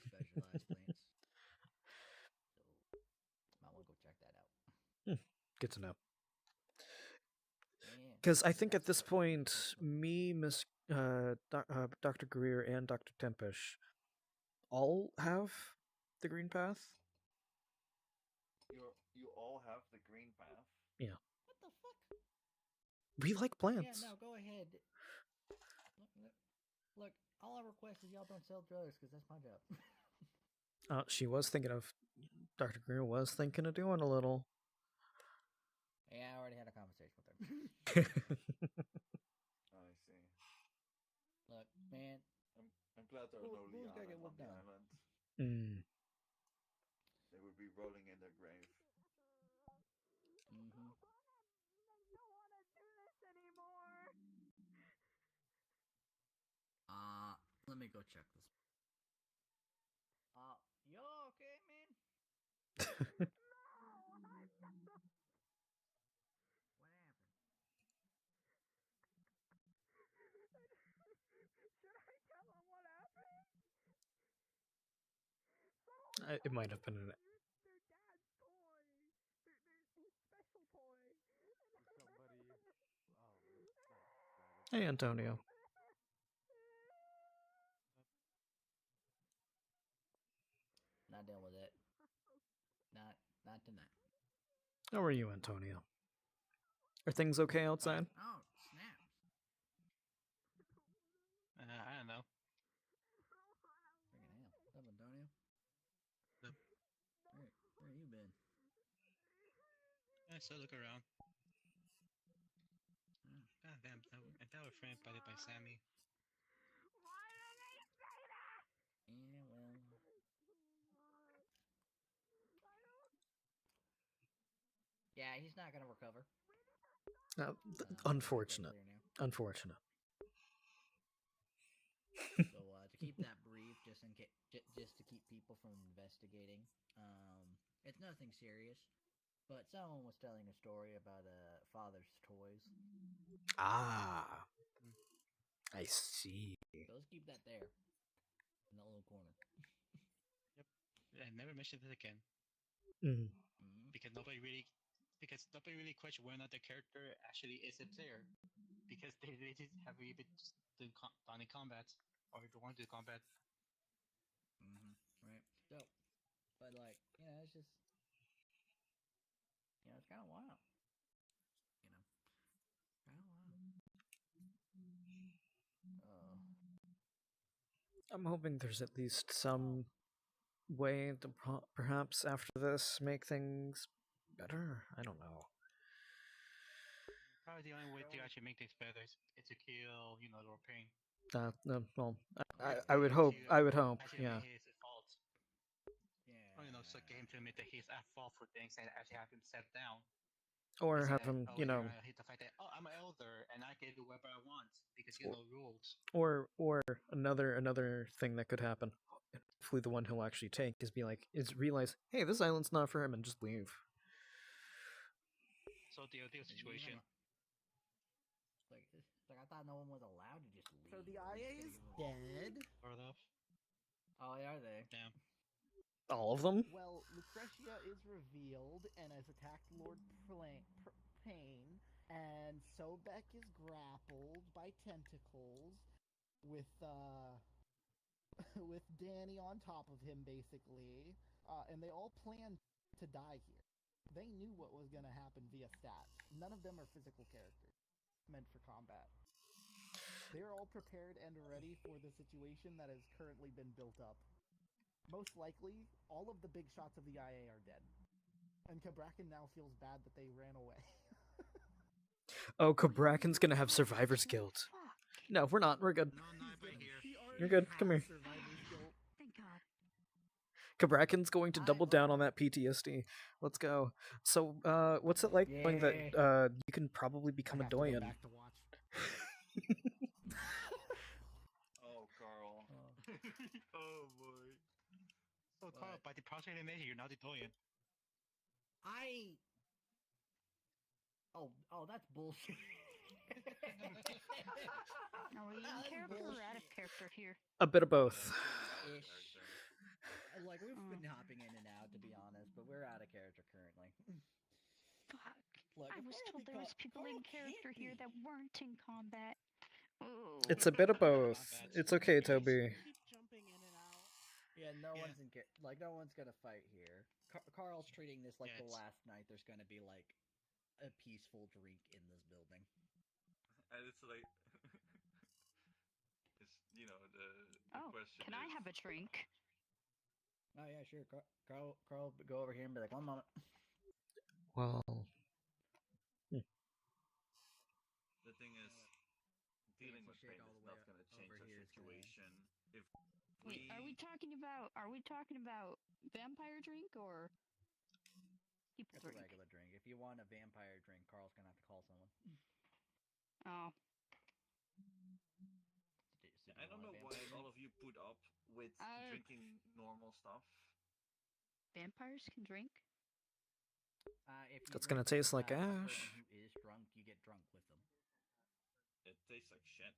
[SPEAKER 12] specialized plants. So might want to go check that out.
[SPEAKER 1] Good to know. Because I think at this point, me, Dr. Greer, and Dr. Tempish all have the green path.
[SPEAKER 11] You all have the green path?
[SPEAKER 1] Yeah.
[SPEAKER 12] What the fuck?
[SPEAKER 1] We like plants.
[SPEAKER 12] Yeah, no, go ahead. Look, all I request is y'all don't sell drugs, because that's my job.
[SPEAKER 1] She was thinking of... Dr. Greer was thinking of doing a little.
[SPEAKER 12] Yeah, I already had a conversation with her.
[SPEAKER 11] I see.
[SPEAKER 12] Look, man.
[SPEAKER 11] I'm glad there are no Liana on the island. They would be rolling in their grave.
[SPEAKER 12] Mm-hmm. Let me go check this. You okay, man? What happened?
[SPEAKER 15] Should I tell him what happened?
[SPEAKER 1] It might have been an...
[SPEAKER 15] Their dad's toy. His special toy.
[SPEAKER 1] Hey, Antonio.
[SPEAKER 12] Not dealing with it. Not tonight.
[SPEAKER 1] How are you, Antonio? Are things okay outside?
[SPEAKER 12] Oh, snap.
[SPEAKER 19] I don't know.
[SPEAKER 12] Freaking hell. What's up, Antonio?
[SPEAKER 19] Yep.
[SPEAKER 12] Where you been?
[SPEAKER 19] I still look around. God damn, I thought a friend by Sammy.
[SPEAKER 15] Why did they say that?
[SPEAKER 12] Yeah, well. Yeah, he's not gonna recover.
[SPEAKER 1] Unfortunate. Unfortunate.
[SPEAKER 12] So to keep that brief, just to keep people from investigating, it's nothing serious. But someone was telling a story about a father's toys.
[SPEAKER 1] Ah, I see.
[SPEAKER 12] So let's keep that there, in that little corner.
[SPEAKER 19] Yep. And never mention it again.
[SPEAKER 1] Mm.
[SPEAKER 19] Because nobody really questioned whether or not the character actually is a player. Because they just have even done in combat, or if they want to do combat.
[SPEAKER 12] Right. So, but like, it's just, it's kind of wild. Kind of wild.
[SPEAKER 1] I'm hoping there's at least some way to perhaps after this make things better. I don't know.
[SPEAKER 19] Probably the only way to actually make things better is to kill, Lord Pain.
[SPEAKER 1] Well, I would hope. I would hope. Yeah.
[SPEAKER 19] His fault. Yeah. So get him to admit that he's at fault for things and actually have him step down.
[SPEAKER 1] Or have him,
[SPEAKER 19] hate the fact that I'm an elder and I can do whatever I want because no rules.
[SPEAKER 1] Or another thing that could happen. Hopefully, the one he'll actually take is realize, hey, this island's not for him, and just leave.
[SPEAKER 19] So the ideal situation.
[SPEAKER 12] Like I thought no one was allowed to just leave.
[SPEAKER 10] So the IA is dead.
[SPEAKER 19] Sort of.
[SPEAKER 12] Oh, are they?
[SPEAKER 19] Yeah.
[SPEAKER 1] All of them?
[SPEAKER 10] Well, Lucretia is revealed and has attacked Lord Pain, and Sobek is grappled by tentacles with with Danny on top of him, basically, and they all plan to die here. They knew what was going to happen via stats. None of them are physical characters meant for combat. They're all prepared and ready for the situation that has currently been built up. Most likely, all of the big shots of the IA are dead. And Cabrakan now feels bad that they ran away.
[SPEAKER 1] Oh, Cabrakan's gonna have survivor's guilt. No, we're not. We're good. You're good. Come here.
[SPEAKER 14] Thank God.
[SPEAKER 1] Cabrakan's going to double down on that PTSD. Let's go. So, what's it like knowing that you can probably become a Doyen?
[SPEAKER 11] Oh, Carl. Oh boy.
[SPEAKER 19] So Carl, by the project they made, you're not the Doyen.
[SPEAKER 12] Oh, that's bullshit.
[SPEAKER 14] Are we in character or out of character here?
[SPEAKER 1] A bit of both.
[SPEAKER 12] Ish. Like, we've been hopping in and out, to be honest, but we're out of character currently.
[SPEAKER 14] Fuck.
[SPEAKER 12] Look,
[SPEAKER 14] I was told there was people in character here that weren't in combat. Ooh.
[SPEAKER 1] It's a bit of both. It's okay, Toby.
[SPEAKER 2] Keep jumping in and out.
[SPEAKER 12] Yeah, no one's gonna fight here. Carl's treating this like the last night. There's gonna be like a peaceful drink in this building.
[SPEAKER 11] And it's like, it's the question.
[SPEAKER 14] Can I have a drink?
[SPEAKER 12] Oh yeah, sure. Carl, go over here and be like, 1 moment.
[SPEAKER 1] Well,
[SPEAKER 11] the thing is, dealing with pain is not going to change our situation. If
[SPEAKER 14] Wait, are we talking about vampire drink or people
[SPEAKER 12] It's
[SPEAKER 14] drink?
[SPEAKER 12] a regular drink. If you want a vampire drink, Carl's gonna have to call someone.
[SPEAKER 14] Oh.
[SPEAKER 11] I don't know why all of you put up with drinking normal stuff.
[SPEAKER 14] Vampires can drink?
[SPEAKER 12] If
[SPEAKER 1] that's gonna taste like ash.
[SPEAKER 12] Who is drunk, you get drunk with them.
[SPEAKER 11] It tastes like shit.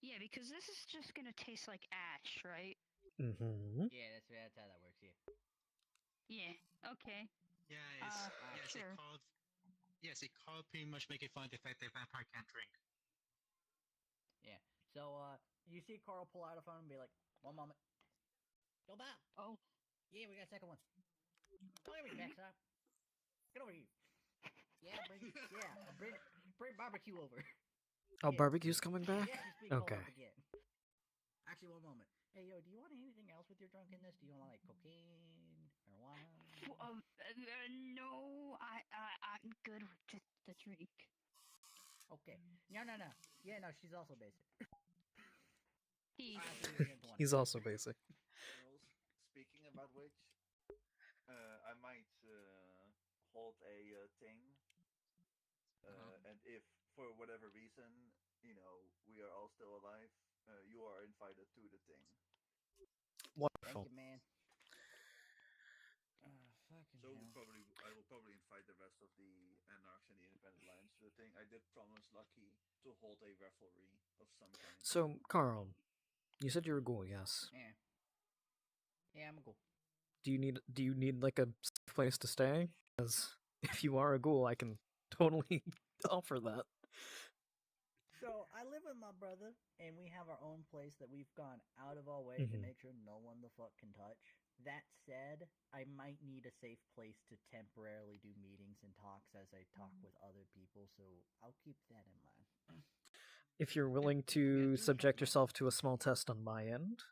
[SPEAKER 14] Yeah, because this is just gonna taste like ash, right?
[SPEAKER 1] Mm-hmm.
[SPEAKER 12] Yeah, that's how that works.
[SPEAKER 14] Yeah. Okay.
[SPEAKER 19] Yeah,
[SPEAKER 14] sure.
[SPEAKER 19] It called pretty much making fun of the fact that vampire can't drink.
[SPEAKER 12] Yeah. So, you see Carl pull out a phone and be like, 1 moment. Yo, Bob.
[SPEAKER 14] Oh.
[SPEAKER 12] Yeah, we got a second one. Come here, backside. Get over here. Yeah, bring barbecue over.
[SPEAKER 1] Oh, barbecue's coming back?
[SPEAKER 12] Yeah, he's being called
[SPEAKER 1] Okay.
[SPEAKER 12] up again. Actually, 1 moment. Hey, yo, do you want anything else with your drunkenness? Do you want, like, cocaine, marijuana?
[SPEAKER 14] No, I'm good with just the drink.
[SPEAKER 12] Okay. No. Yeah, no, she's also basic.
[SPEAKER 1] He's also basic.
[SPEAKER 11] Speaking about which, I might hold a thing, and if for whatever reason, we are all still alive, you are invited to the thing.
[SPEAKER 1] Wonderful.
[SPEAKER 12] Thank you, man. Fucking
[SPEAKER 11] So
[SPEAKER 12] hell.
[SPEAKER 11] I will probably invite the rest of the Anarchs and the Independent Alliance to the thing. I did promise Lucky to hold a revelry of some kind.
[SPEAKER 1] So, Carl, you said you're a ghoul, yes?
[SPEAKER 12] Yeah. Yeah, I'm a ghoul.
[SPEAKER 1] Do you need like a safe place to stay? Because if you are a ghoul, I can totally offer that.
[SPEAKER 12] So I live with my brother, and we have our own place that we've gone out of our way to
[SPEAKER 1] Mhm.
[SPEAKER 12] make sure no one the fuck can touch. That said, I might need a safe place to temporarily do meetings and talks as I talk with other people, so I'll keep that in mind.
[SPEAKER 1] If you're willing to subject yourself to a small test on my end,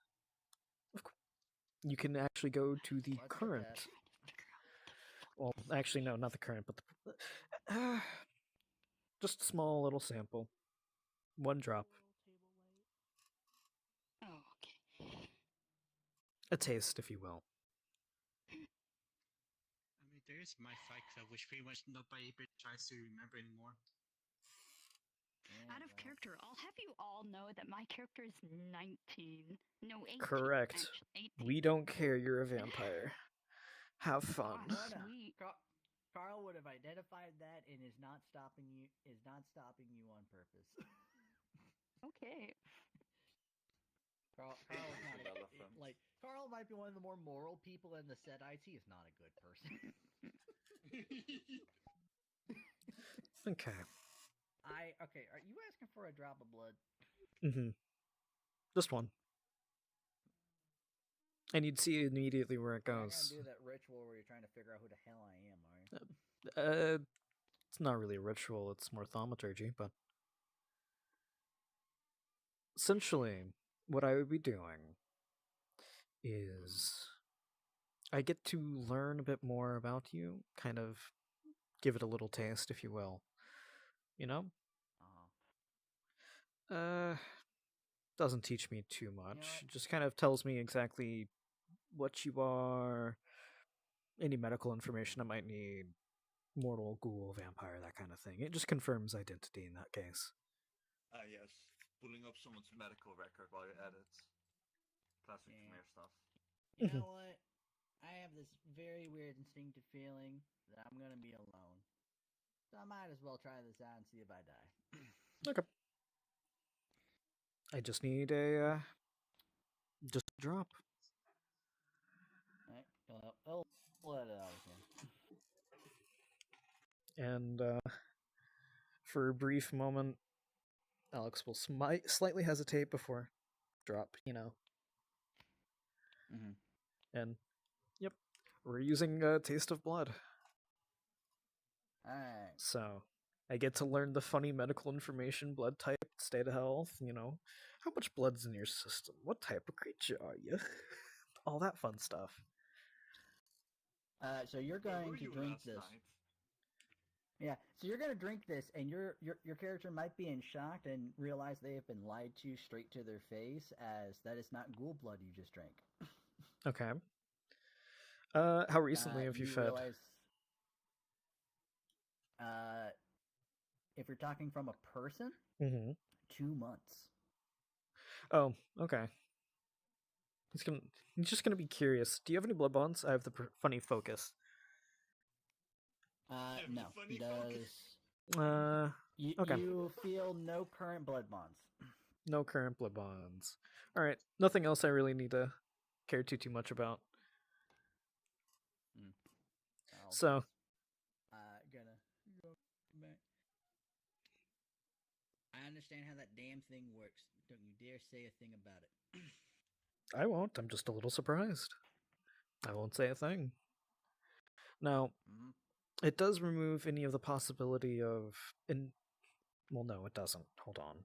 [SPEAKER 1] you can actually go to the
[SPEAKER 12] What's the
[SPEAKER 1] current.
[SPEAKER 12] test?
[SPEAKER 1] Well, actually, no, not the current, but the, just a small little sample. 1 drop.
[SPEAKER 18] Oh, okay.
[SPEAKER 1] A taste, if you will.
[SPEAKER 19] I mean, there is my fight club, which pretty much nobody tries to remember anymore.
[SPEAKER 18] Out of character, I'll have you all know that my character is 19. No, 18.
[SPEAKER 1] Correct.
[SPEAKER 18] Actually, 18.
[SPEAKER 1] We don't care you're a vampire. Have fun.
[SPEAKER 18] Sweet.
[SPEAKER 12] Carl would have identified that and is not stopping you. On purpose.
[SPEAKER 18] Okay.
[SPEAKER 12] Carl's not like Carl might be one of the more moral people in the Sedites. He is not a good person.
[SPEAKER 1] Okay.
[SPEAKER 12] Okay. Are you asking for a drop of blood?
[SPEAKER 1] Mm-hmm. Just 1. And you'd see immediately where it
[SPEAKER 12] You're not
[SPEAKER 1] goes.
[SPEAKER 12] gonna do that ritual where you're trying to figure out who the hell I am, are you?
[SPEAKER 1] It's not really a ritual, it's more thaumaturgy, but essentially, what I would be doing is I get to learn a bit more about you, kind of give it a little taste, if you will. You know? Doesn't teach me too much. It just kind of tells me exactly what you are, any medical information I might need, mortal, ghoul, vampire, that kind of thing. It just confirms identity in that case.
[SPEAKER 11] Yes. Pulling up someone's medical record while you're at it. Classic Khmer stuff.
[SPEAKER 12] You know what? I have this very weird instinctive feeling that I'm gonna be alone. So I might as well try this out and see if I die.
[SPEAKER 1] Okay. I just need a drop.
[SPEAKER 12] Alright, I'll let it out again.
[SPEAKER 1] And for a brief moment, Alex will slightly hesitate before drop, And, yep, we're using Taste of Blood.
[SPEAKER 12] Alright.
[SPEAKER 1] So, I get to learn the funny medical information, blood type, state of health, how much blood's in your system, what type of creature are you, all that fun stuff.
[SPEAKER 12] So you're going to drink this. Yeah, so you're going to drink this, and your character might be in shock and realize they have been lied to straight to their face, as that is not ghoul blood you just drank.
[SPEAKER 1] Okay. How recently have you fed?
[SPEAKER 12] Realize, if you're talking from a person, 2 months.
[SPEAKER 1] Oh, okay. He's just gonna be curious. Do you have any blood bonds? I have the funny focus.
[SPEAKER 12] No. He does.
[SPEAKER 1] Okay.
[SPEAKER 12] You feel no current blood bonds.
[SPEAKER 1] No current blood bonds. All right. Nothing else I really need to care too much about. So.
[SPEAKER 12] Gonna go back. I understand how that damn thing works. Don't you dare say a thing about it.
[SPEAKER 1] I won't. I'm just a little surprised. I won't say a thing. Now, it does remove any of the possibility of... Well, no, it doesn't. Hold on.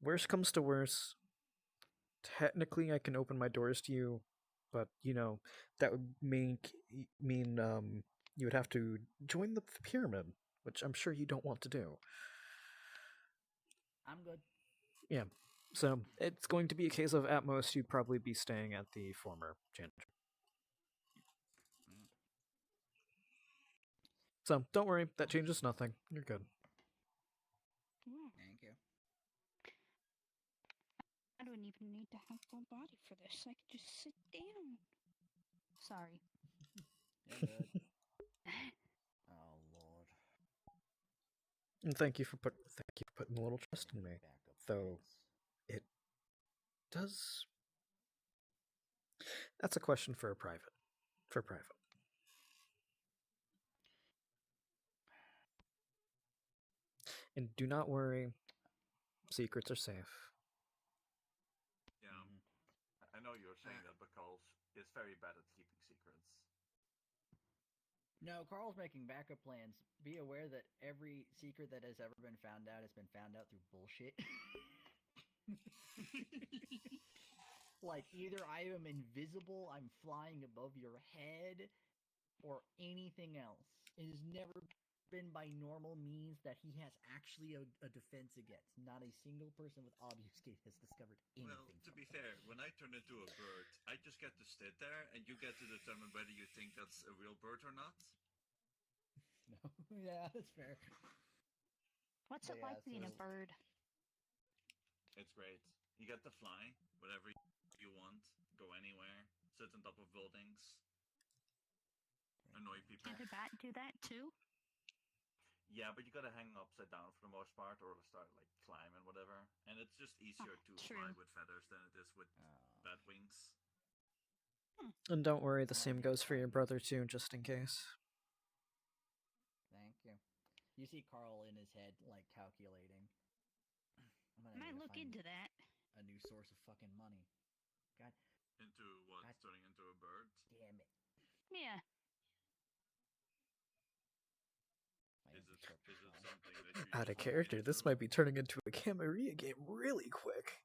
[SPEAKER 1] Worst comes to worst, technically I can open my doors to you, but, that would mean you would have to join the pyramid, which I'm sure you don't want to do.
[SPEAKER 12] I'm good.
[SPEAKER 1] Yeah. So, it's going to be a case of, at most, you'd probably be staying at the former janitor. So don't worry, that changes nothing. You're good.
[SPEAKER 12] Thank you.
[SPEAKER 18] I don't even need to have full body for this. I could just sit down. Sorry.
[SPEAKER 12] You're good. Oh lord.
[SPEAKER 1] And thank you for putting a little trust in me. Though it does. That's a question for private. And do not worry, secrets are safe.
[SPEAKER 11] Yeah, I know you're saying that because it's very bad at keeping secrets.
[SPEAKER 12] No, Carl's making backup plans. Be aware that every secret that has ever been found out has been found out through bullshit. Like, either I am invisible, I'm flying above your head, or anything else. It has never been by normal means that he has actually a defense against. Not a single person with obfuscate has discovered anything.
[SPEAKER 11] Well, to be fair, when I turn into a bird, I just get to sit there and you get to determine whether you think that's a real bird or not.
[SPEAKER 12] No, yeah, that's fair.
[SPEAKER 18] What's it like being a bird?
[SPEAKER 11] It's great. You get to fly whatever you want, go anywhere, sit on top of buildings, annoy people.
[SPEAKER 18] Can the bat do that too?
[SPEAKER 11] Yeah, but you gotta hang upside down for the most part, or start like climb and whatever. And it's just easier to fly with feathers than it is with bat wings.
[SPEAKER 1] And don't worry, the same goes for your brother too, just in case.
[SPEAKER 12] Thank you. You see Carl in his head, like, calculating.
[SPEAKER 18] Might look into that.
[SPEAKER 12] A new source of fucking money. God.
[SPEAKER 11] Into what? Turning into a bird?
[SPEAKER 12] Damn it.
[SPEAKER 18] Yeah.
[SPEAKER 11] Is it something that you
[SPEAKER 1] Out of character, this might be turning into a Camarilla game really quick.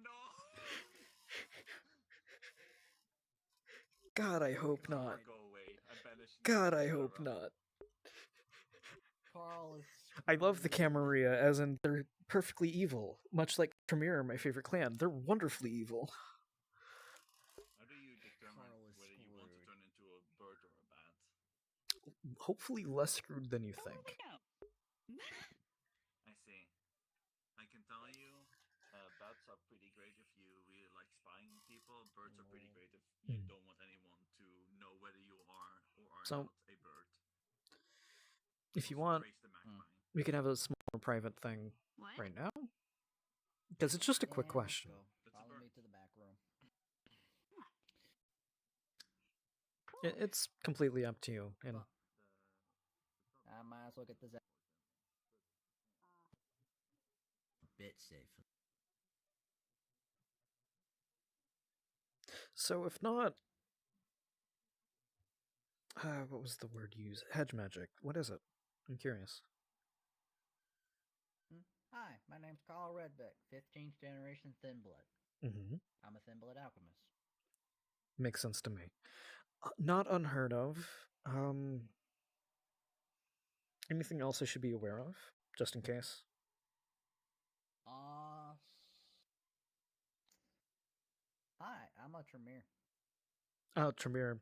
[SPEAKER 11] No.
[SPEAKER 1] God, I hope not.
[SPEAKER 11] Go away. I'm banishing
[SPEAKER 1] God, I hope not.
[SPEAKER 12] Carl is...
[SPEAKER 1] I love the Camarilla, as in they're perfectly evil. Much like Tremere, my favorite clan. They're wonderfully evil.
[SPEAKER 11] How do you determine whether you want to turn into a bird or a bat?
[SPEAKER 1] Hopefully less screwed than you think.
[SPEAKER 11] I see. I can tell you, bats are pretty great if you really like spying on people. Birds are pretty great if you don't want anyone to know whether you are or are
[SPEAKER 1] So,
[SPEAKER 11] not a bird.
[SPEAKER 1] if you want, we can have a small private thing right now. Because it's just a quick question.
[SPEAKER 12] Follow me to the back room.
[SPEAKER 1] It's completely up to you. And
[SPEAKER 12] I might as well get this out. Bit safe.
[SPEAKER 1] so if not... what was the word used? Hedge magic. What is it? I'm curious.
[SPEAKER 12] Hi, my name's Carl Redbeck, 15th generation Thin Blood.
[SPEAKER 1] Mm-hmm.
[SPEAKER 12] I'm a Thin Blood alchemist.
[SPEAKER 1] Makes sense to me. Not unheard of. Anything else I should be aware of, just in case?
[SPEAKER 12] Hi, I'm a Tremere.
[SPEAKER 1] Oh, Tremere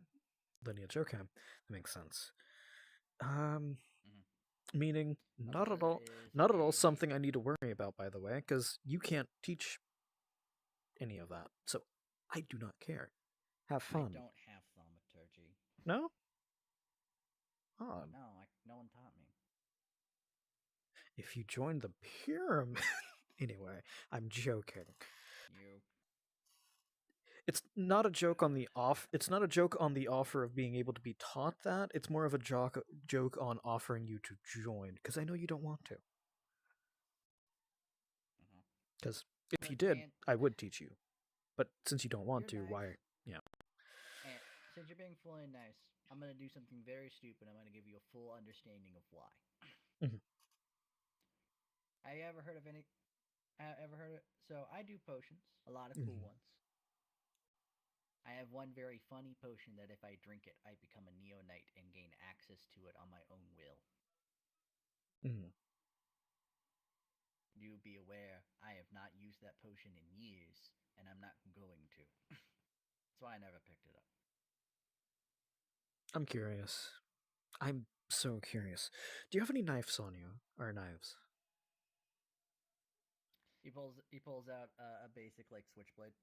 [SPEAKER 1] lineage. Okay, that makes sense. Meaning not at all something I need to worry about, by the way, because you can't teach any of that. So I do not care. Have fun.
[SPEAKER 12] I don't have thaumaturgy.
[SPEAKER 1] No? Odd.
[SPEAKER 12] No, no one taught me.
[SPEAKER 1] If you join the pyramid... Anyway, I'm joking. It's not a joke on the It's not a joke on the offer of being able to be taught that. It's more of a joke on offering you to join, because I know you don't want to. Because if you did, I would teach you. But since you don't want to, why? Yeah.
[SPEAKER 12] And since you're being fully nice, I'm gonna do something very stupid. I'm gonna give you a full understanding of why. Have you ever heard of any? So I do potions, a lot of cool ones. I have one very funny potion that if I drink it, I become a Neo Knight and gain access to it on my own will. You be aware, I have not used that potion in years, and I'm not going to. That's why I never picked it up.
[SPEAKER 1] I'm curious. I'm so curious. Do you have any knives on you? Or knives?
[SPEAKER 12] He pulls out a basic like switchblade.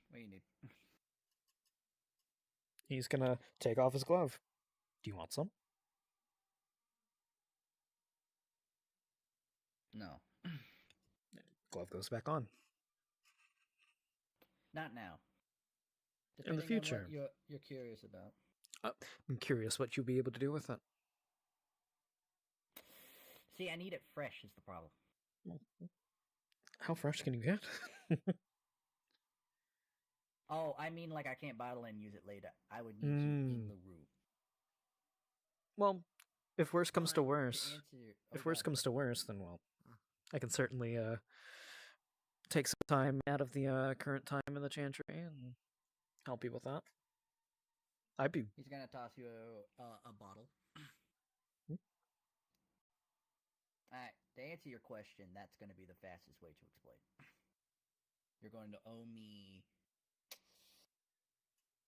[SPEAKER 12] What do you need?
[SPEAKER 1] He's gonna take off his glove. Do you want some?
[SPEAKER 12] No.
[SPEAKER 1] Glove goes back on.
[SPEAKER 12] Not now.
[SPEAKER 1] In the
[SPEAKER 12] Depending
[SPEAKER 1] future.
[SPEAKER 12] on what you're curious about.
[SPEAKER 1] I'm curious what you'll be able to do with it.
[SPEAKER 12] See, I need it fresh is the problem.
[SPEAKER 1] How fresh can you get?
[SPEAKER 12] Oh, I mean like I can't bottle and use it later. I would need you in the room.
[SPEAKER 1] Well, if worse comes to worse,
[SPEAKER 12] if
[SPEAKER 1] worse comes to worse, then well, I can certainly take some time out of the current time in the chantry and help you with that. I'd be.
[SPEAKER 12] He's gonna toss you a bottle. Alright, to answer your question, that's gonna be the fastest way to explain. You're going to owe me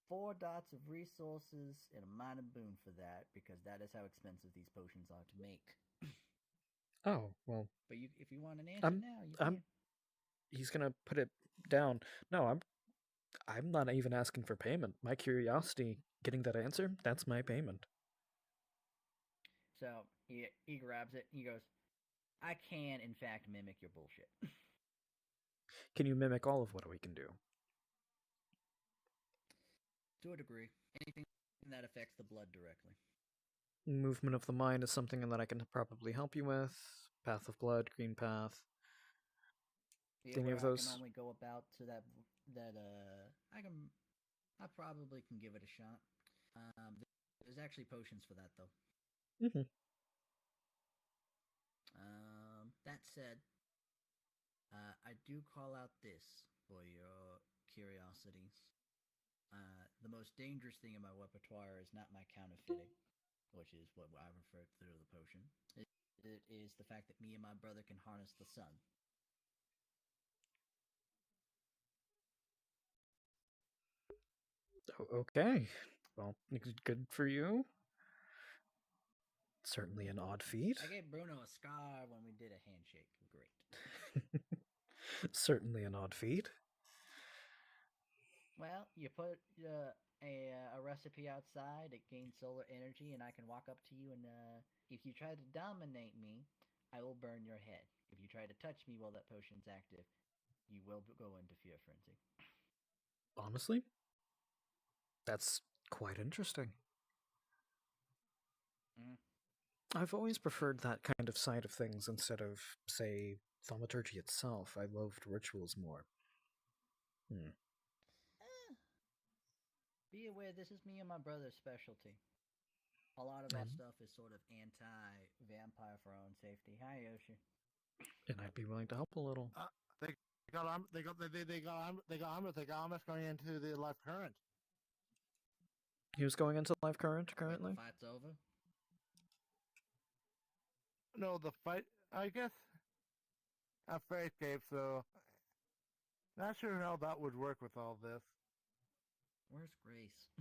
[SPEAKER 12] 4 dots of resources and a minor boon for that, because that is how expensive these potions are to make.
[SPEAKER 1] Oh well.
[SPEAKER 12] But if you want an answer now, you can.
[SPEAKER 1] He's gonna put it down. No, I'm not even asking for payment. My curiosity, getting that answer, that's my payment.
[SPEAKER 12] So he grabs it. He goes, "I can, in fact, mimic your bullshit."
[SPEAKER 1] Can you mimic all of what we can do?
[SPEAKER 12] To a degree. Anything that affects the blood directly.
[SPEAKER 1] Movement of the mind is something that I can probably help you with. Path of blood, green path. Any of those?
[SPEAKER 12] I can only go about to that I probably can give it a shot. There's actually potions for that though.
[SPEAKER 1] Mm-hmm.
[SPEAKER 12] That said, I do call out this for your curiosities. The most dangerous thing in my repertoire is not my counterfeiting, which is what I refer to the potion. It is the fact that me and my brother can harness the sun.
[SPEAKER 1] Okay. Well, good for you. Certainly an odd feat.
[SPEAKER 12] I gave Bruno a scar when we did a handshake. Great.
[SPEAKER 1] Certainly an odd feat.
[SPEAKER 12] Well, you put a recipe outside, it gains solar energy, and I can walk up to you and if you try to dominate me, I will burn your head. If you try to touch me while that potion's active, you will go into fear frenzy.
[SPEAKER 1] Honestly, that's quite interesting. I've always preferred that kind of side of things instead of, say, thaumaturgy itself. I loved rituals more.
[SPEAKER 12] Be aware, this is me and my brother's specialty. A lot of that stuff is sort of anti-vampire for our own safety. Hi, Yoshi.
[SPEAKER 1] And I'd be willing to help a little.
[SPEAKER 13] They got Amos going into the life current.
[SPEAKER 1] Who's going into life current currently?
[SPEAKER 12] The fight's over?
[SPEAKER 13] No, the fight, I guess, a faith cave, so not sure how that would work with all this.
[SPEAKER 12] Where's Grace?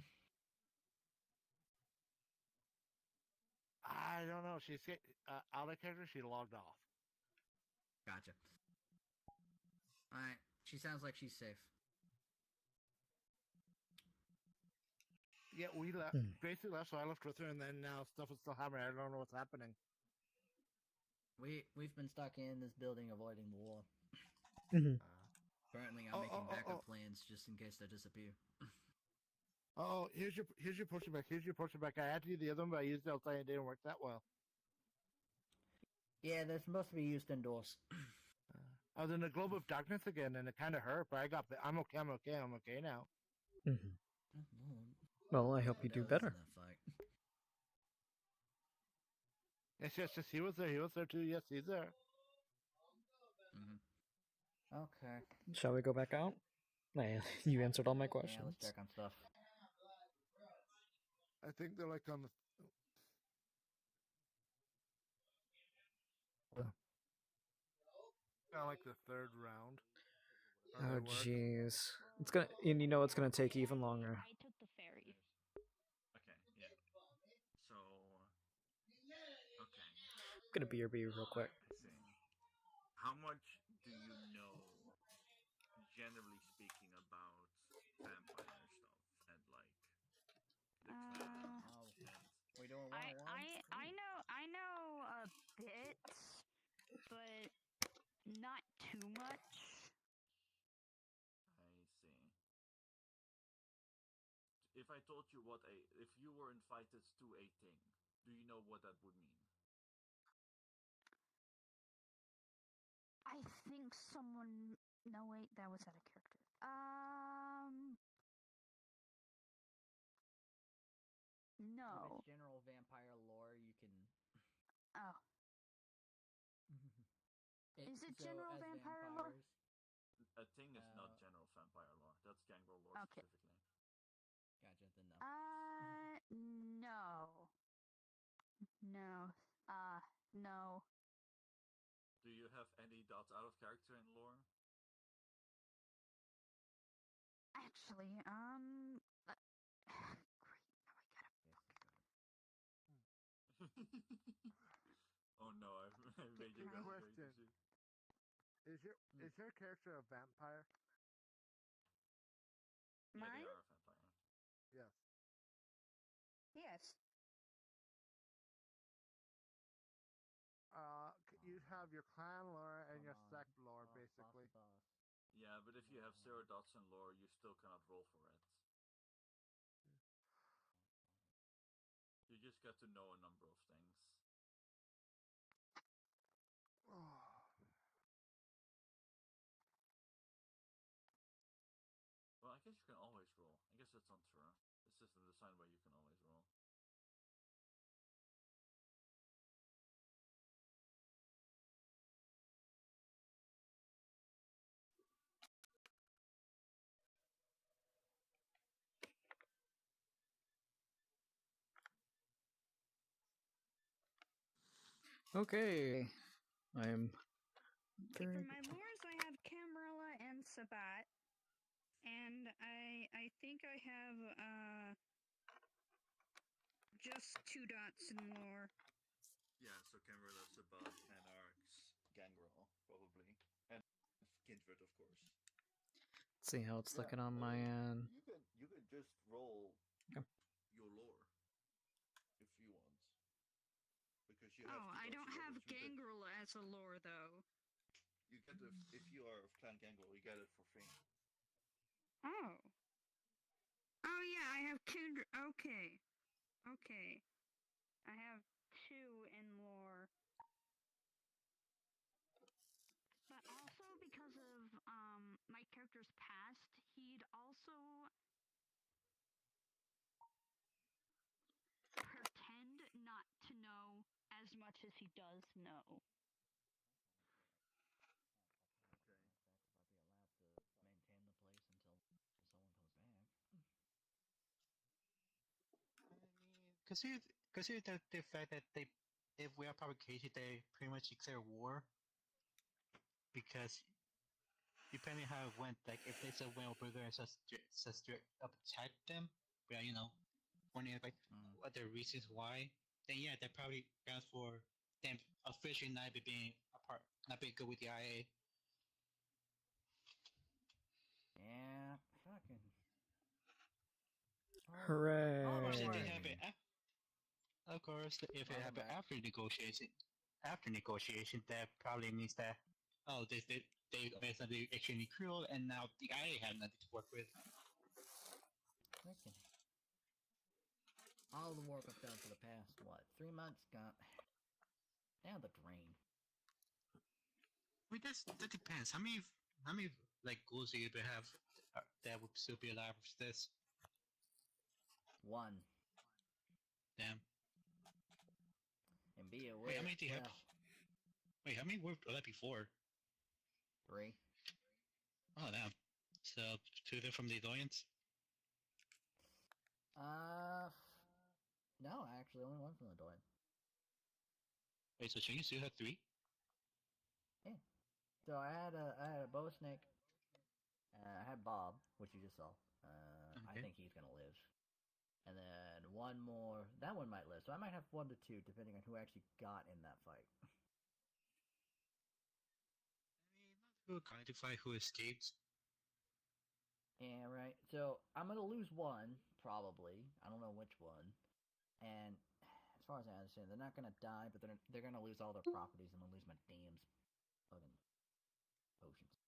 [SPEAKER 13] I don't know. She's out of character. She logged off.
[SPEAKER 12] Gotcha. Alright, she sounds like she's safe.
[SPEAKER 13] Yeah, we left. Basically left, so I left with her, and then now stuff is still happening. I don't know what's happening.
[SPEAKER 12] We've been stuck in this building avoiding the war. Currently, I'm making backup plans just in case I disappear.
[SPEAKER 13] Oh, here's your potion back. Here's your potion back. I had to use the other one, but I used it outside and it didn't work that well.
[SPEAKER 12] Yeah, they're supposed to be used indoors.
[SPEAKER 13] I was in a globe of darkness again, and it kind of hurt, but I'm okay. I'm okay now.
[SPEAKER 1] Well, I hope you do better.
[SPEAKER 13] It's just he was there. He was there too. Yes, he's there.
[SPEAKER 12] Okay.
[SPEAKER 1] Shall we go back out? Nah, you answered all my questions.
[SPEAKER 12] Yeah, let's check on stuff.
[SPEAKER 13] I think they're like on the... Kind of like the third round.
[SPEAKER 1] Oh, jeez. It's gonna, and you know it's gonna take even longer.
[SPEAKER 18] I took the ferry.
[SPEAKER 9] Okay, yeah. So
[SPEAKER 1] Gonna BRB real quick.
[SPEAKER 11] I see. How much do you know, generally speaking, about vampire stuff and like the clans and?
[SPEAKER 12] We doing one on one?
[SPEAKER 18] I know a bit, but not too much.
[SPEAKER 11] I see. If I told you if you were invited to a thing, do you know what that would mean?
[SPEAKER 18] I think someone. No, wait, that was out of character. No.
[SPEAKER 12] If it's general vampire lore, you can.
[SPEAKER 18] Oh. Is it general vampire lore?
[SPEAKER 11] A thing is not general vampire lore. That's gangrel lore
[SPEAKER 18] Okay.
[SPEAKER 11] specifically.
[SPEAKER 12] Gotcha. Then no.
[SPEAKER 18] No. No. No.
[SPEAKER 11] Do you have any dots out of character in lore?
[SPEAKER 18] Actually, great. Now I gotta.
[SPEAKER 11] Oh no, I made you
[SPEAKER 13] Quick
[SPEAKER 11] guys very
[SPEAKER 13] question.
[SPEAKER 11] confused.
[SPEAKER 13] Is your character a vampire?
[SPEAKER 11] Yeah,
[SPEAKER 18] Mine?
[SPEAKER 11] they are a vampire.
[SPEAKER 13] Yes.
[SPEAKER 18] Yes.
[SPEAKER 13] You have your clan lore and your sect lore, basically.
[SPEAKER 11] Yeah, but if you have 0 dots in lore, you still cannot roll for it. You just get to know a number of things. Well, I guess you can always roll. I guess that's not true. It's just a design where you can always roll.
[SPEAKER 1] Okay, I'm.
[SPEAKER 18] For my lures, I have Camarilla and Sabat, and I think I have just 2 dots in lore.
[SPEAKER 11] Yeah, so Camarilla, Sabat, Anarchs, Gangrel, probably. And Kindred, of course.
[SPEAKER 1] Let's see how it's looking on my end.
[SPEAKER 11] You can just roll
[SPEAKER 1] Okay.
[SPEAKER 11] your lore if you want. Because you have
[SPEAKER 18] I don't have
[SPEAKER 11] you
[SPEAKER 18] Gangrel as a lore though.
[SPEAKER 11] get if you are of Clan Gangrel, you get it for free.
[SPEAKER 18] Oh. Oh yeah, I have Kindred. Okay. Okay. I have 2 in lore. But also because of my character's past, he'd also pretend not to know as much as he does know.
[SPEAKER 19] Consider the fact that if we are provocation, they pretty much declare war. Because depending how it went, like if it's a whale burger and just straight up attack them, but wondering like what the reasons why, then yeah, that probably counts for them officially not being good with the IA.
[SPEAKER 12] Yeah, fucking.
[SPEAKER 1] Hooray!
[SPEAKER 19] Of course, if it happened after negotiation, that probably means that they made something extremely cruel, and now the IA have nothing to work with.
[SPEAKER 12] Freaking. All the work I've done for the past 3 months got down the drain.
[SPEAKER 19] Wait, that depends. How many like ghouls do you have that would still be alive with this?
[SPEAKER 12] 1.
[SPEAKER 19] Damn.
[SPEAKER 12] And be aware.
[SPEAKER 19] Wait, how many do you have? Wait, how many were alive before?
[SPEAKER 12] 3.
[SPEAKER 19] Oh, damn. So 2 of them from the Doyens?
[SPEAKER 12] No, actually, only 1 from the Doyen.
[SPEAKER 19] Wait, so Chingy still have 3?
[SPEAKER 12] Yeah. So I had a bow snake. I had Bob, which you just saw. I think he's gonna live. And then one more. That one might live, so I might have 1 to 2, depending on who actually got in that fight.
[SPEAKER 19] Who identify who escaped?
[SPEAKER 12] Yeah, right. So I'm gonna lose one, probably. I don't know which one. And as far as I understand, they're not gonna die, but they're gonna lose all their properties. I'm gonna lose my damn fucking potions.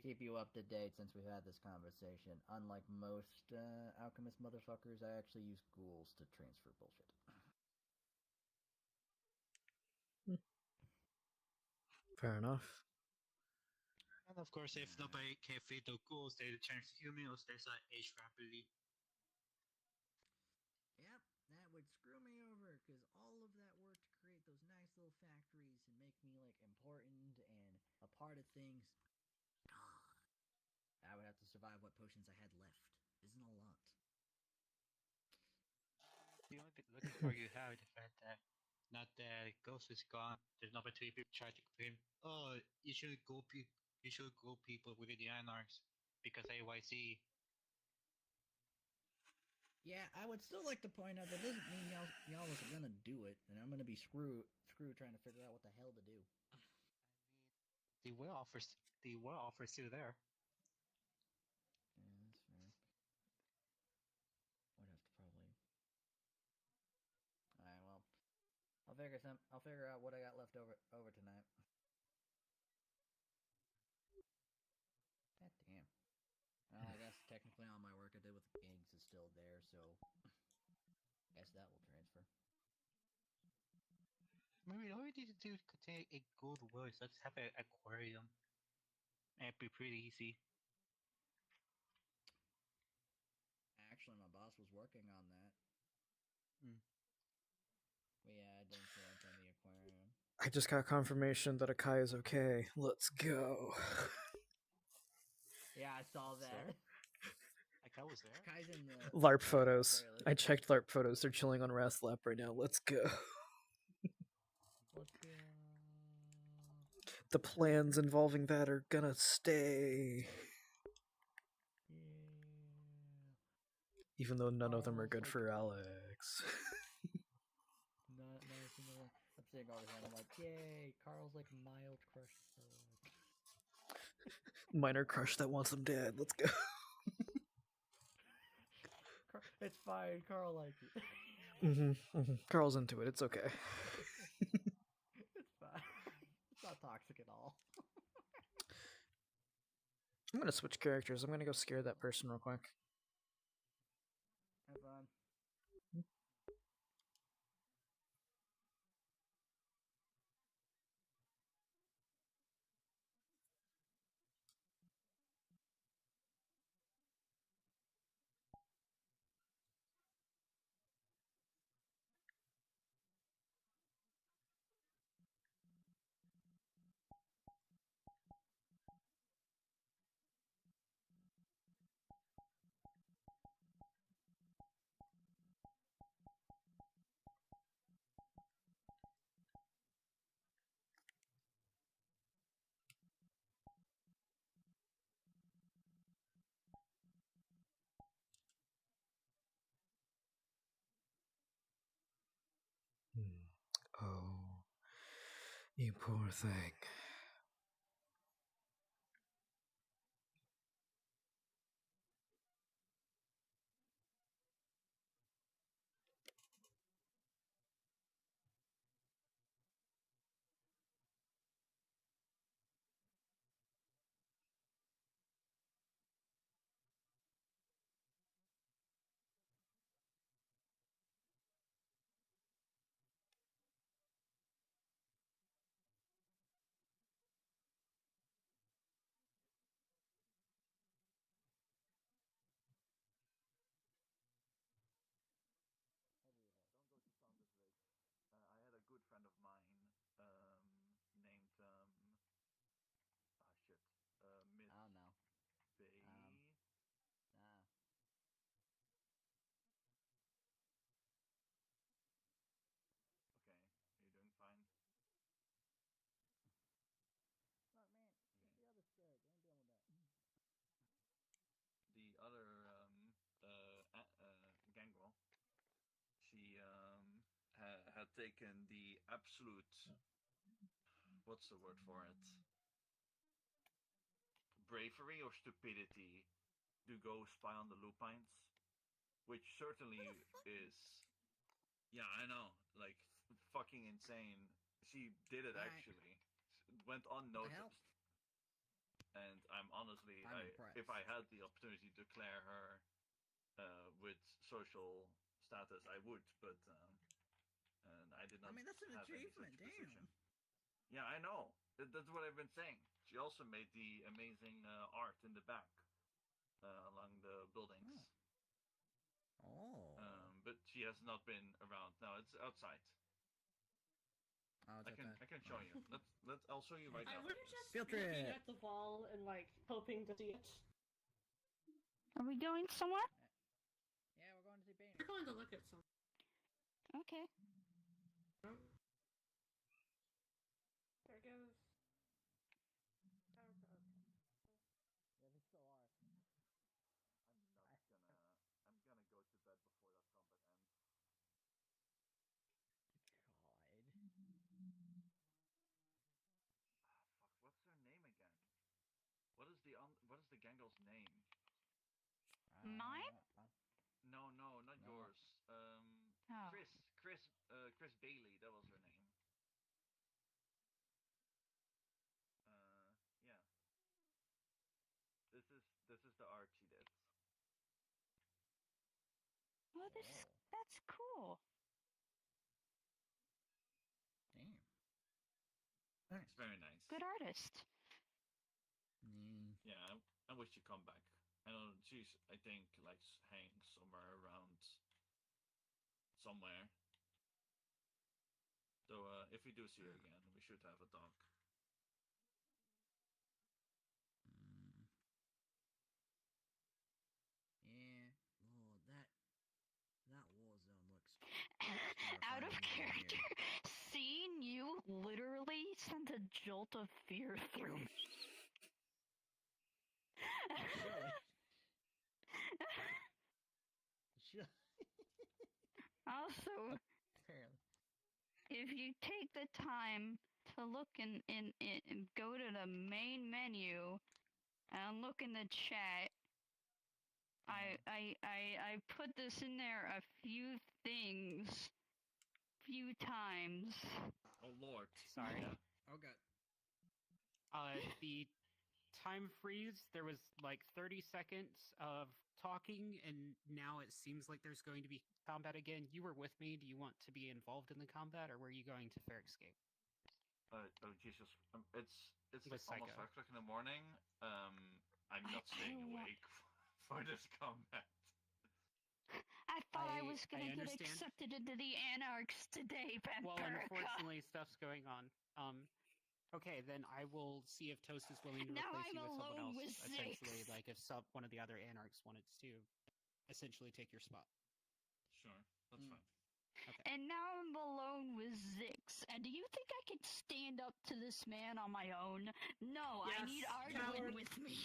[SPEAKER 12] Keep you up to date since we've had this conversation. Unlike most alchemist motherfuckers, I actually use ghouls to transfer bullshit.
[SPEAKER 1] Fair enough.
[SPEAKER 19] And of course, if nobody can feed the ghouls, they turn to humans, they start age rapidly.
[SPEAKER 12] Yep, that would screw me over, because all of that work to create those nice little factories and make me, like, important and a part of things. I would have to survive what potions I had left. Isn't a lot.
[SPEAKER 19] The only lucky part you have is the fact that not that Ghost is gone, there's no opportunity people try to claim, oh, you should go people within the Anarchs because AYC.
[SPEAKER 12] Yeah, I would still like to point out that doesn't mean y'all wasn't gonna do it, and I'm gonna be screwed trying to figure out what the hell to do.
[SPEAKER 19] The well offer's still there.
[SPEAKER 12] Yeah, that's fair. Would have to probably. Alright, well, I'll figure out what I got left over tonight. God damn. Well, I guess technically all my work I did with the gigs is still there, so I guess that will transfer.
[SPEAKER 19] Maybe all we need to do is contain a gold well, so let's have an aquarium. It'd be pretty easy.
[SPEAKER 12] Actually, my boss was working on that.
[SPEAKER 19] Mm.
[SPEAKER 12] But yeah, I didn't feel like on the aquarium.
[SPEAKER 1] I just got confirmation that Akai is okay. Let's go.
[SPEAKER 12] Yeah, I saw that.
[SPEAKER 19] Akai was there?
[SPEAKER 12] Akai's in the
[SPEAKER 1] LARP photos. I checked LARP photos. They're chilling on Rast Lap right now. Let's go.
[SPEAKER 12] Let's go.
[SPEAKER 1] The plans involving that are gonna stay. Even though none of them are good for Alex.
[SPEAKER 12] Not a single one. I'm sitting over here and I'm like, yay, Carl's like mild crush.
[SPEAKER 1] Minor crush that wants him dead. Let's go.
[SPEAKER 12] It's fine, Carl likes it.
[SPEAKER 1] Carl's into it. It's okay.
[SPEAKER 12] It's fine. It's not toxic at all.
[SPEAKER 1] I'm gonna switch characters. I'm gonna go scare that person real quick.
[SPEAKER 12] Have fun.
[SPEAKER 1] Oh, you poor thing.
[SPEAKER 9] taken the absolute, what's the word for it? Bravery or stupidity to go spy on the lupines, which certainly is, yeah, I know, like fucking insane. She did it actually, went unnoticed, and I'm honestly, if I had the opportunity to declare her with social status, I would, but and I did not.
[SPEAKER 12] I mean, that's an
[SPEAKER 9] have any
[SPEAKER 12] achievement.
[SPEAKER 9] such
[SPEAKER 12] Damn.
[SPEAKER 9] position. Yeah, I know. That's what I've been saying. She also made the amazing art in the back along the buildings.
[SPEAKER 12] Oh.
[SPEAKER 9] But she has not been around. No, it's outside.
[SPEAKER 12] Oh, it's
[SPEAKER 9] I can show you. I'll show you right now.
[SPEAKER 6] We're just
[SPEAKER 12] Field
[SPEAKER 6] looking
[SPEAKER 12] trip.
[SPEAKER 6] at the wall and like hoping to see it.
[SPEAKER 18] Are we going somewhere?
[SPEAKER 12] Yeah, we're going to see paintings.
[SPEAKER 6] We're going to look at some.
[SPEAKER 18] Okay.
[SPEAKER 6] There goes.
[SPEAKER 12] Yeah, they still are.
[SPEAKER 9] I'm gonna go to bed before that combat ends. Fuck, what's her name again? What is the Gangel's name?
[SPEAKER 18] Mine?
[SPEAKER 9] No, not yours.
[SPEAKER 18] Oh.
[SPEAKER 9] Chris Bailey, that was her name. Yeah. This is the art she did.
[SPEAKER 18] Oh, that's cool.
[SPEAKER 12] Damn.
[SPEAKER 9] It's very nice.
[SPEAKER 18] Good artist.
[SPEAKER 9] Yeah, I wish she'd come back. I know she's, I think, like hanging somewhere around somewhere. So if we do see her again, we should have a talk.
[SPEAKER 12] Yeah. Oh, that war zone looks
[SPEAKER 18] Out of
[SPEAKER 12] terrifying in
[SPEAKER 18] character,
[SPEAKER 12] here.
[SPEAKER 18] seeing you literally sent a jolt of fear through me.
[SPEAKER 12] Sure.
[SPEAKER 18] Also,
[SPEAKER 12] Apparently.
[SPEAKER 18] if you take the time to look and go to the main menu and look in the chat, I put this in there a few times.
[SPEAKER 9] Oh Lord.
[SPEAKER 4] Sorry.
[SPEAKER 12] Oh god.
[SPEAKER 4] The time freeze, there was like 30 seconds of talking, and now it seems like there's going to be combat again. You were with me. Do you want to be involved in the combat, or were you going to fair escape?
[SPEAKER 9] Oh Jesus! It's
[SPEAKER 4] With
[SPEAKER 9] almost
[SPEAKER 4] Psycho.
[SPEAKER 9] 5 o'clock in the morning. I'm not staying awake for this combat.
[SPEAKER 18] I thought I was
[SPEAKER 4] I
[SPEAKER 18] gonna get
[SPEAKER 4] understand.
[SPEAKER 18] accepted into the Anarchs today,
[SPEAKER 4] Well,
[SPEAKER 18] Vampirica.
[SPEAKER 4] unfortunately, stuff's going on. Okay, then I will see if Toast is willing to
[SPEAKER 18] Now
[SPEAKER 4] replace you
[SPEAKER 18] I'm
[SPEAKER 4] with someone
[SPEAKER 18] alone
[SPEAKER 4] else.
[SPEAKER 18] with
[SPEAKER 4] Essentially,
[SPEAKER 18] Zix.
[SPEAKER 4] like if one of the other Anarchs wanted to essentially take your spot.
[SPEAKER 9] Sure, that's fine.
[SPEAKER 4] Okay.
[SPEAKER 18] And now I'm alone with Zix. And do you think I could stand up to this man on my own? No, I
[SPEAKER 6] Yes,
[SPEAKER 18] need
[SPEAKER 6] coward.
[SPEAKER 18] Arduin with me.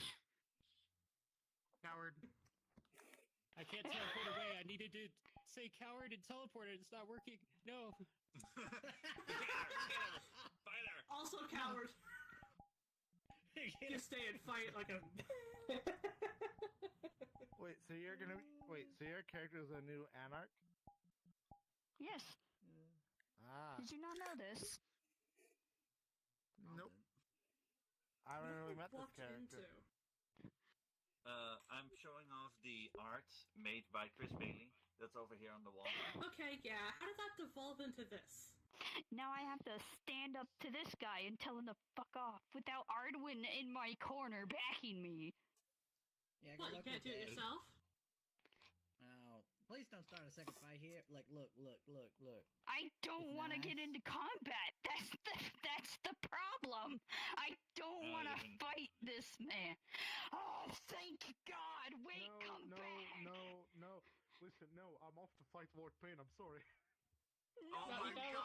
[SPEAKER 4] Coward. I can't teleport away. I needed to say coward and teleport and it's not working. No.
[SPEAKER 9] Bye there.
[SPEAKER 6] Also coward. Just stay and fight like a.
[SPEAKER 13] Wait, so you're gonna so your character is a new Anarch?
[SPEAKER 18] Yes.
[SPEAKER 13] Ah.
[SPEAKER 18] Did you not know this?
[SPEAKER 13] Nope. I don't know we met this
[SPEAKER 6] Walked
[SPEAKER 13] character.
[SPEAKER 6] into.
[SPEAKER 9] I'm showing off the art made by Chris Bailey. That's over here on the wall.
[SPEAKER 6] Okay, yeah. How did that devolve into this?
[SPEAKER 18] Now I have to stand up to this guy and tell him to fuck off without Arduin in my corner backing me.
[SPEAKER 12] Yeah,
[SPEAKER 6] What,
[SPEAKER 12] good
[SPEAKER 6] you
[SPEAKER 12] luck
[SPEAKER 6] can't
[SPEAKER 12] with
[SPEAKER 6] do it
[SPEAKER 12] that.
[SPEAKER 6] yourself?
[SPEAKER 12] Oh, please don't start a second fight here. Like, look.
[SPEAKER 18] I don't want to get into combat. That's the problem. I don't want to fight this man. Oh, thank God! Wait, come back.
[SPEAKER 8] No. Listen, no, I'm off to fight Lord Pain. I'm sorry.
[SPEAKER 9] Oh my God!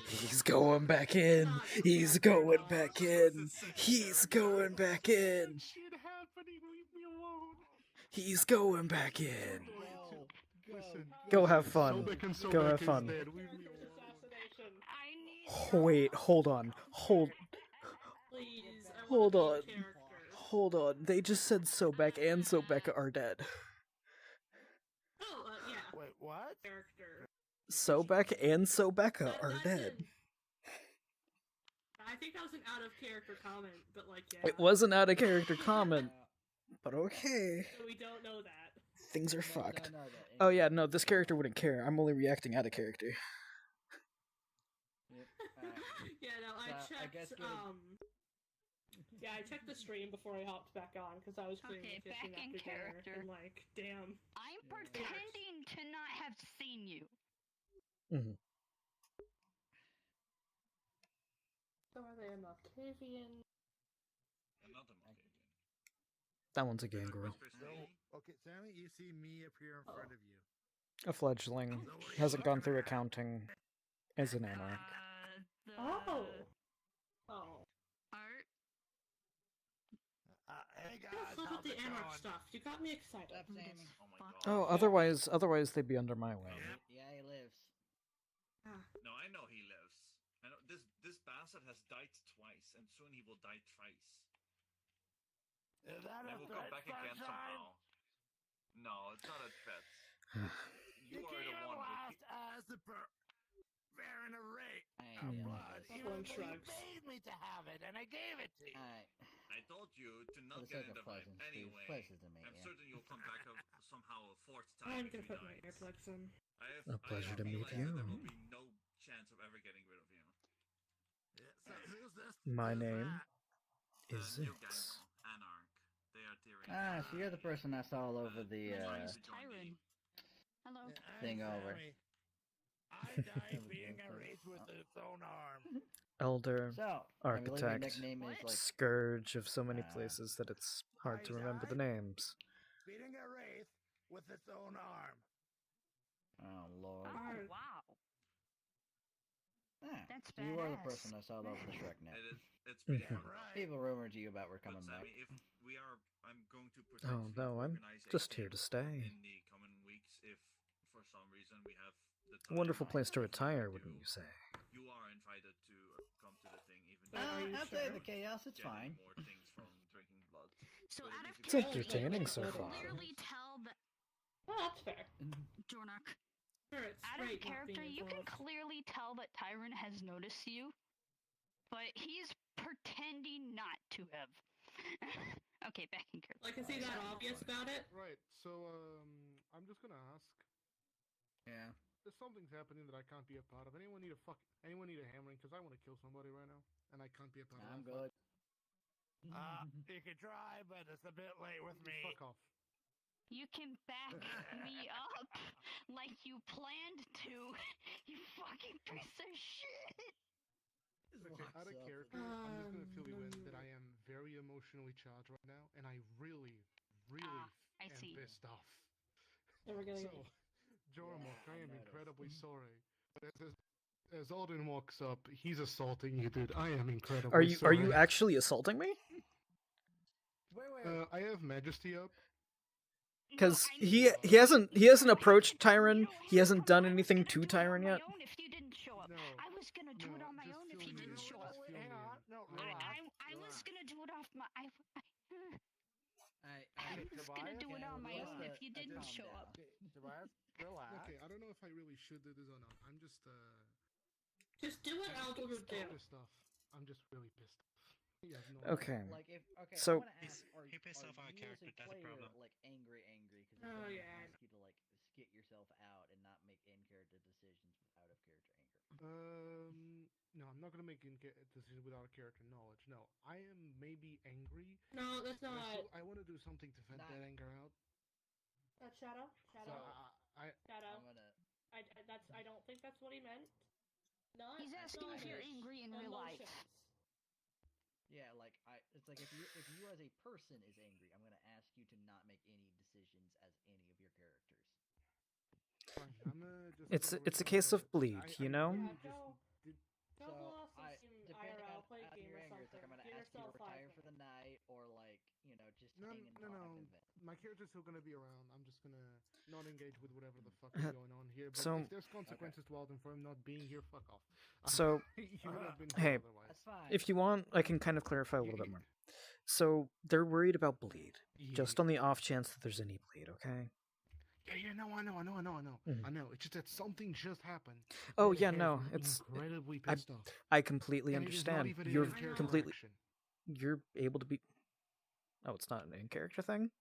[SPEAKER 1] He's going back in. He's going back in. He's going back in.
[SPEAKER 8] Shit happening. Leave me alone.
[SPEAKER 1] He's going back in.
[SPEAKER 12] Go.
[SPEAKER 8] Listen,
[SPEAKER 1] Go have fun.
[SPEAKER 8] Sobek and
[SPEAKER 1] Go
[SPEAKER 8] Sobek
[SPEAKER 1] have
[SPEAKER 8] is
[SPEAKER 1] fun.
[SPEAKER 8] dead. Leave me
[SPEAKER 1] Wait, hold on.
[SPEAKER 6] Please, I
[SPEAKER 1] Hold
[SPEAKER 6] want
[SPEAKER 1] on.
[SPEAKER 6] to be characters.
[SPEAKER 1] Hold on. They just said Sobek and Sobeka are dead.
[SPEAKER 6] Oh, yeah.
[SPEAKER 13] Wait, what?
[SPEAKER 6] Character.
[SPEAKER 1] Sobek and Sobeka are dead.
[SPEAKER 6] I think that was an out of character comment, but like, yeah.
[SPEAKER 1] It was an out of character comment, but okay.
[SPEAKER 6] So we don't know that.
[SPEAKER 1] Things are fucked. Oh yeah, no, this character wouldn't care. I'm only reacting out of character.
[SPEAKER 6] Yeah, no, I checked, yeah, I checked the stream before I hopped back on, because I was cleaning the kitchen
[SPEAKER 18] back in
[SPEAKER 6] after dinner,
[SPEAKER 18] character.
[SPEAKER 6] and like, damn.
[SPEAKER 18] I'm pretending to not have seen you.
[SPEAKER 1] Mm-hmm.
[SPEAKER 6] So are they a Malkavian?
[SPEAKER 11] Another Malkavian.
[SPEAKER 1] That one's a gangrel.
[SPEAKER 13] Okay, Sammy, you see me appear in front of you.
[SPEAKER 1] A fledgling. Hasn't gone through accounting. Is an anarch.
[SPEAKER 6] Oh! Oh.
[SPEAKER 18] Art?
[SPEAKER 13] Hey
[SPEAKER 6] Have
[SPEAKER 13] guys,
[SPEAKER 6] fun
[SPEAKER 13] how's
[SPEAKER 6] with the
[SPEAKER 13] it
[SPEAKER 6] Anarch
[SPEAKER 13] going?
[SPEAKER 6] stuff. You got me excited.
[SPEAKER 11] Oh my god.
[SPEAKER 1] Oh, otherwise they'd be under my wing.
[SPEAKER 12] Yeah, he lives.
[SPEAKER 11] No, I know he lives. I know this bastard has died twice, and soon he will die thrice.
[SPEAKER 13] Is that
[SPEAKER 11] And
[SPEAKER 13] a
[SPEAKER 11] will come
[SPEAKER 13] threat,
[SPEAKER 11] back again
[SPEAKER 13] Sunshine?
[SPEAKER 11] somehow. No, it's not a threat.
[SPEAKER 13] You
[SPEAKER 11] You are
[SPEAKER 13] came
[SPEAKER 11] the one
[SPEAKER 13] last
[SPEAKER 11] who...
[SPEAKER 13] as the bearing a rate
[SPEAKER 12] I
[SPEAKER 13] of
[SPEAKER 12] am.
[SPEAKER 13] blood.
[SPEAKER 6] Everyone
[SPEAKER 13] You
[SPEAKER 6] shrugs.
[SPEAKER 13] paid me to have it, and I gave it to you.
[SPEAKER 11] I told you to not
[SPEAKER 12] For the
[SPEAKER 11] get
[SPEAKER 12] sake
[SPEAKER 11] in
[SPEAKER 12] of
[SPEAKER 11] the fight
[SPEAKER 12] pleasantries,
[SPEAKER 11] anyway.
[SPEAKER 12] pleasures to me,
[SPEAKER 11] I'm
[SPEAKER 12] yeah.
[SPEAKER 11] certain you'll come back somehow a fourth
[SPEAKER 6] I'm
[SPEAKER 11] time
[SPEAKER 6] gonna
[SPEAKER 11] if you
[SPEAKER 6] put my
[SPEAKER 11] die.
[SPEAKER 6] earplugs in.
[SPEAKER 1] A pleasure to meet
[SPEAKER 11] that there will
[SPEAKER 1] you.
[SPEAKER 11] be no chance of ever getting rid of you.
[SPEAKER 13] So who's this?
[SPEAKER 1] My
[SPEAKER 13] Who's
[SPEAKER 1] name
[SPEAKER 13] that?
[SPEAKER 1] is
[SPEAKER 11] New
[SPEAKER 1] Zix.
[SPEAKER 11] Gangrel, Anarch. They are tearing.
[SPEAKER 12] So you're the person I saw all over the
[SPEAKER 18] Tyrant. Hello.
[SPEAKER 12] thing over.
[SPEAKER 13] Sammy. I died beating a race with its own arm.
[SPEAKER 1] Elder,
[SPEAKER 12] So, I believe your
[SPEAKER 1] architect,
[SPEAKER 12] nickname is like
[SPEAKER 1] scourge of so many places that it's hard to remember the names.
[SPEAKER 13] Beating a wraith with its own arm.
[SPEAKER 12] Oh lord.
[SPEAKER 18] Oh, wow. That's
[SPEAKER 12] so you are the
[SPEAKER 18] badass.
[SPEAKER 12] person I saw all over the Shrek net.
[SPEAKER 11] It's pretty
[SPEAKER 1] Mhm.
[SPEAKER 11] fun.
[SPEAKER 12] People rumored to you about we're coming
[SPEAKER 11] But
[SPEAKER 12] back.
[SPEAKER 11] Sammy, if we are, I'm going to
[SPEAKER 1] Oh
[SPEAKER 11] potentially
[SPEAKER 1] no, I'm
[SPEAKER 11] organize a
[SPEAKER 1] just here
[SPEAKER 11] thing
[SPEAKER 1] to stay.
[SPEAKER 11] in the coming weeks if for some reason we have the
[SPEAKER 1] A
[SPEAKER 11] time.
[SPEAKER 1] wonderful place to retire, wouldn't you say?
[SPEAKER 11] You are invited to come to the thing, even
[SPEAKER 12] Outside the chaos, it's
[SPEAKER 11] getting
[SPEAKER 12] fine.
[SPEAKER 11] more things from drinking blood.
[SPEAKER 18] So out of
[SPEAKER 1] It's entertaining so
[SPEAKER 18] you can
[SPEAKER 1] far.
[SPEAKER 18] clearly tell that
[SPEAKER 6] Oh, that's fair.
[SPEAKER 18] Jornok.
[SPEAKER 6] Sure, it's
[SPEAKER 18] Out of
[SPEAKER 6] great not
[SPEAKER 18] character,
[SPEAKER 6] being
[SPEAKER 18] you can
[SPEAKER 6] involved.
[SPEAKER 18] clearly tell that Tyrant has noticed you, but he's pretending not to have. Okay, back in character.
[SPEAKER 6] Like, is he that obvious about it?
[SPEAKER 8] Right. So I'm just gonna ask.
[SPEAKER 12] Yeah.
[SPEAKER 8] There's something's happening that I can't be a part of. Anyone need a hammering? Because I want to kill somebody right now, and I can't be a part of.
[SPEAKER 12] I'm
[SPEAKER 8] that
[SPEAKER 12] good.
[SPEAKER 13] You can try, but it's a bit late with me.
[SPEAKER 8] Fuck off.
[SPEAKER 18] You can back me up like you planned to. You fucking piece of shit.
[SPEAKER 8] Okay, out of character, I'm just gonna fill you in that I am very emotionally charged right now, and I really
[SPEAKER 18] I
[SPEAKER 8] am
[SPEAKER 18] see.
[SPEAKER 8] pissed off.
[SPEAKER 6] So we're getting
[SPEAKER 8] So, Jormok, I am incredibly sorry. But as Alden walks up, he's assaulting you, dude. I am incredibly
[SPEAKER 1] Are
[SPEAKER 8] sorry.
[SPEAKER 1] you actually assaulting me?
[SPEAKER 8] I have Majesty up.
[SPEAKER 1] Because he hasn't approached Tyron. He hasn't done anything to Tyron yet.
[SPEAKER 18] If you didn't show up, I was gonna do it on my own if you didn't show up.
[SPEAKER 13] Hang on. No,
[SPEAKER 18] I was gonna do it off my. I was gonna do it on my own if you didn't show up.
[SPEAKER 13] Tobias, relax.
[SPEAKER 8] Okay, I don't know if I really should do this or not. I'm just
[SPEAKER 6] Just do what Elder would do.
[SPEAKER 8] pissed off. I'm just really pissed off. You have no
[SPEAKER 1] Okay.
[SPEAKER 8] idea.
[SPEAKER 12] Like if okay,
[SPEAKER 1] So-
[SPEAKER 12] I want to ask, are
[SPEAKER 19] He pissed
[SPEAKER 12] are
[SPEAKER 19] off our
[SPEAKER 12] you
[SPEAKER 19] character,
[SPEAKER 12] as a
[SPEAKER 19] that's the
[SPEAKER 12] player,
[SPEAKER 19] problem.
[SPEAKER 12] like angry? Because
[SPEAKER 6] Oh,
[SPEAKER 12] I'm
[SPEAKER 6] yeah.
[SPEAKER 12] gonna ask you to like skit yourself out and not make in-character decisions with out of character anger.
[SPEAKER 8] No, I'm not gonna make a decision without character knowledge. No, I am maybe angry.
[SPEAKER 6] No, that's
[SPEAKER 8] but
[SPEAKER 6] not.
[SPEAKER 8] I want to do something to vent that anger out.
[SPEAKER 6] Shadow?
[SPEAKER 8] So
[SPEAKER 6] Shadow?
[SPEAKER 8] I
[SPEAKER 6] Shadow?
[SPEAKER 12] I'm gonna.
[SPEAKER 6] I don't think that's what he meant. Not.
[SPEAKER 18] He's asking if you're angry in real life.
[SPEAKER 12] Yeah, like it's like if you as a person is angry, I'm gonna ask you to not make any decisions as any of your characters.
[SPEAKER 1] It's a case of bleed, you know.
[SPEAKER 6] Go blow off some steam
[SPEAKER 12] depending
[SPEAKER 6] IRL,
[SPEAKER 12] on
[SPEAKER 6] play a
[SPEAKER 12] out of
[SPEAKER 6] game
[SPEAKER 12] your
[SPEAKER 6] or
[SPEAKER 12] anger, it's like I'm
[SPEAKER 6] something.
[SPEAKER 12] gonna
[SPEAKER 6] Give
[SPEAKER 12] ask you to
[SPEAKER 6] yourself 5
[SPEAKER 12] retire for the
[SPEAKER 6] minutes.
[SPEAKER 12] night, or like you know, just
[SPEAKER 5] No,
[SPEAKER 12] hang and
[SPEAKER 5] no,
[SPEAKER 12] talk
[SPEAKER 5] no.
[SPEAKER 12] and vent.
[SPEAKER 5] My character's still gonna be around. I'm just gonna not engage with whatever the fuck is going on here. But
[SPEAKER 1] So-
[SPEAKER 5] if there's consequences to Alden for him not being here, fuck off.
[SPEAKER 1] So,
[SPEAKER 5] He would have been
[SPEAKER 1] hey,
[SPEAKER 5] here otherwise.
[SPEAKER 12] That's fine.
[SPEAKER 1] if you want, I can kind of clarify a little bit more. So they're worried about bleed, just on the off chance that there's any bleed. Okay.
[SPEAKER 5] Yeah, no, I know.
[SPEAKER 1] Mhm.
[SPEAKER 5] I know. It's just that something just happened.
[SPEAKER 1] Oh
[SPEAKER 5] Made
[SPEAKER 1] yeah,
[SPEAKER 5] him
[SPEAKER 1] no, it's
[SPEAKER 5] incredibly
[SPEAKER 1] I,
[SPEAKER 5] pissed off.
[SPEAKER 1] I completely
[SPEAKER 5] And it is not
[SPEAKER 1] understand.
[SPEAKER 5] even an
[SPEAKER 1] You're
[SPEAKER 5] in-character
[SPEAKER 1] completely.
[SPEAKER 5] action.
[SPEAKER 1] You're able to be. Oh, it's not an in-character thing.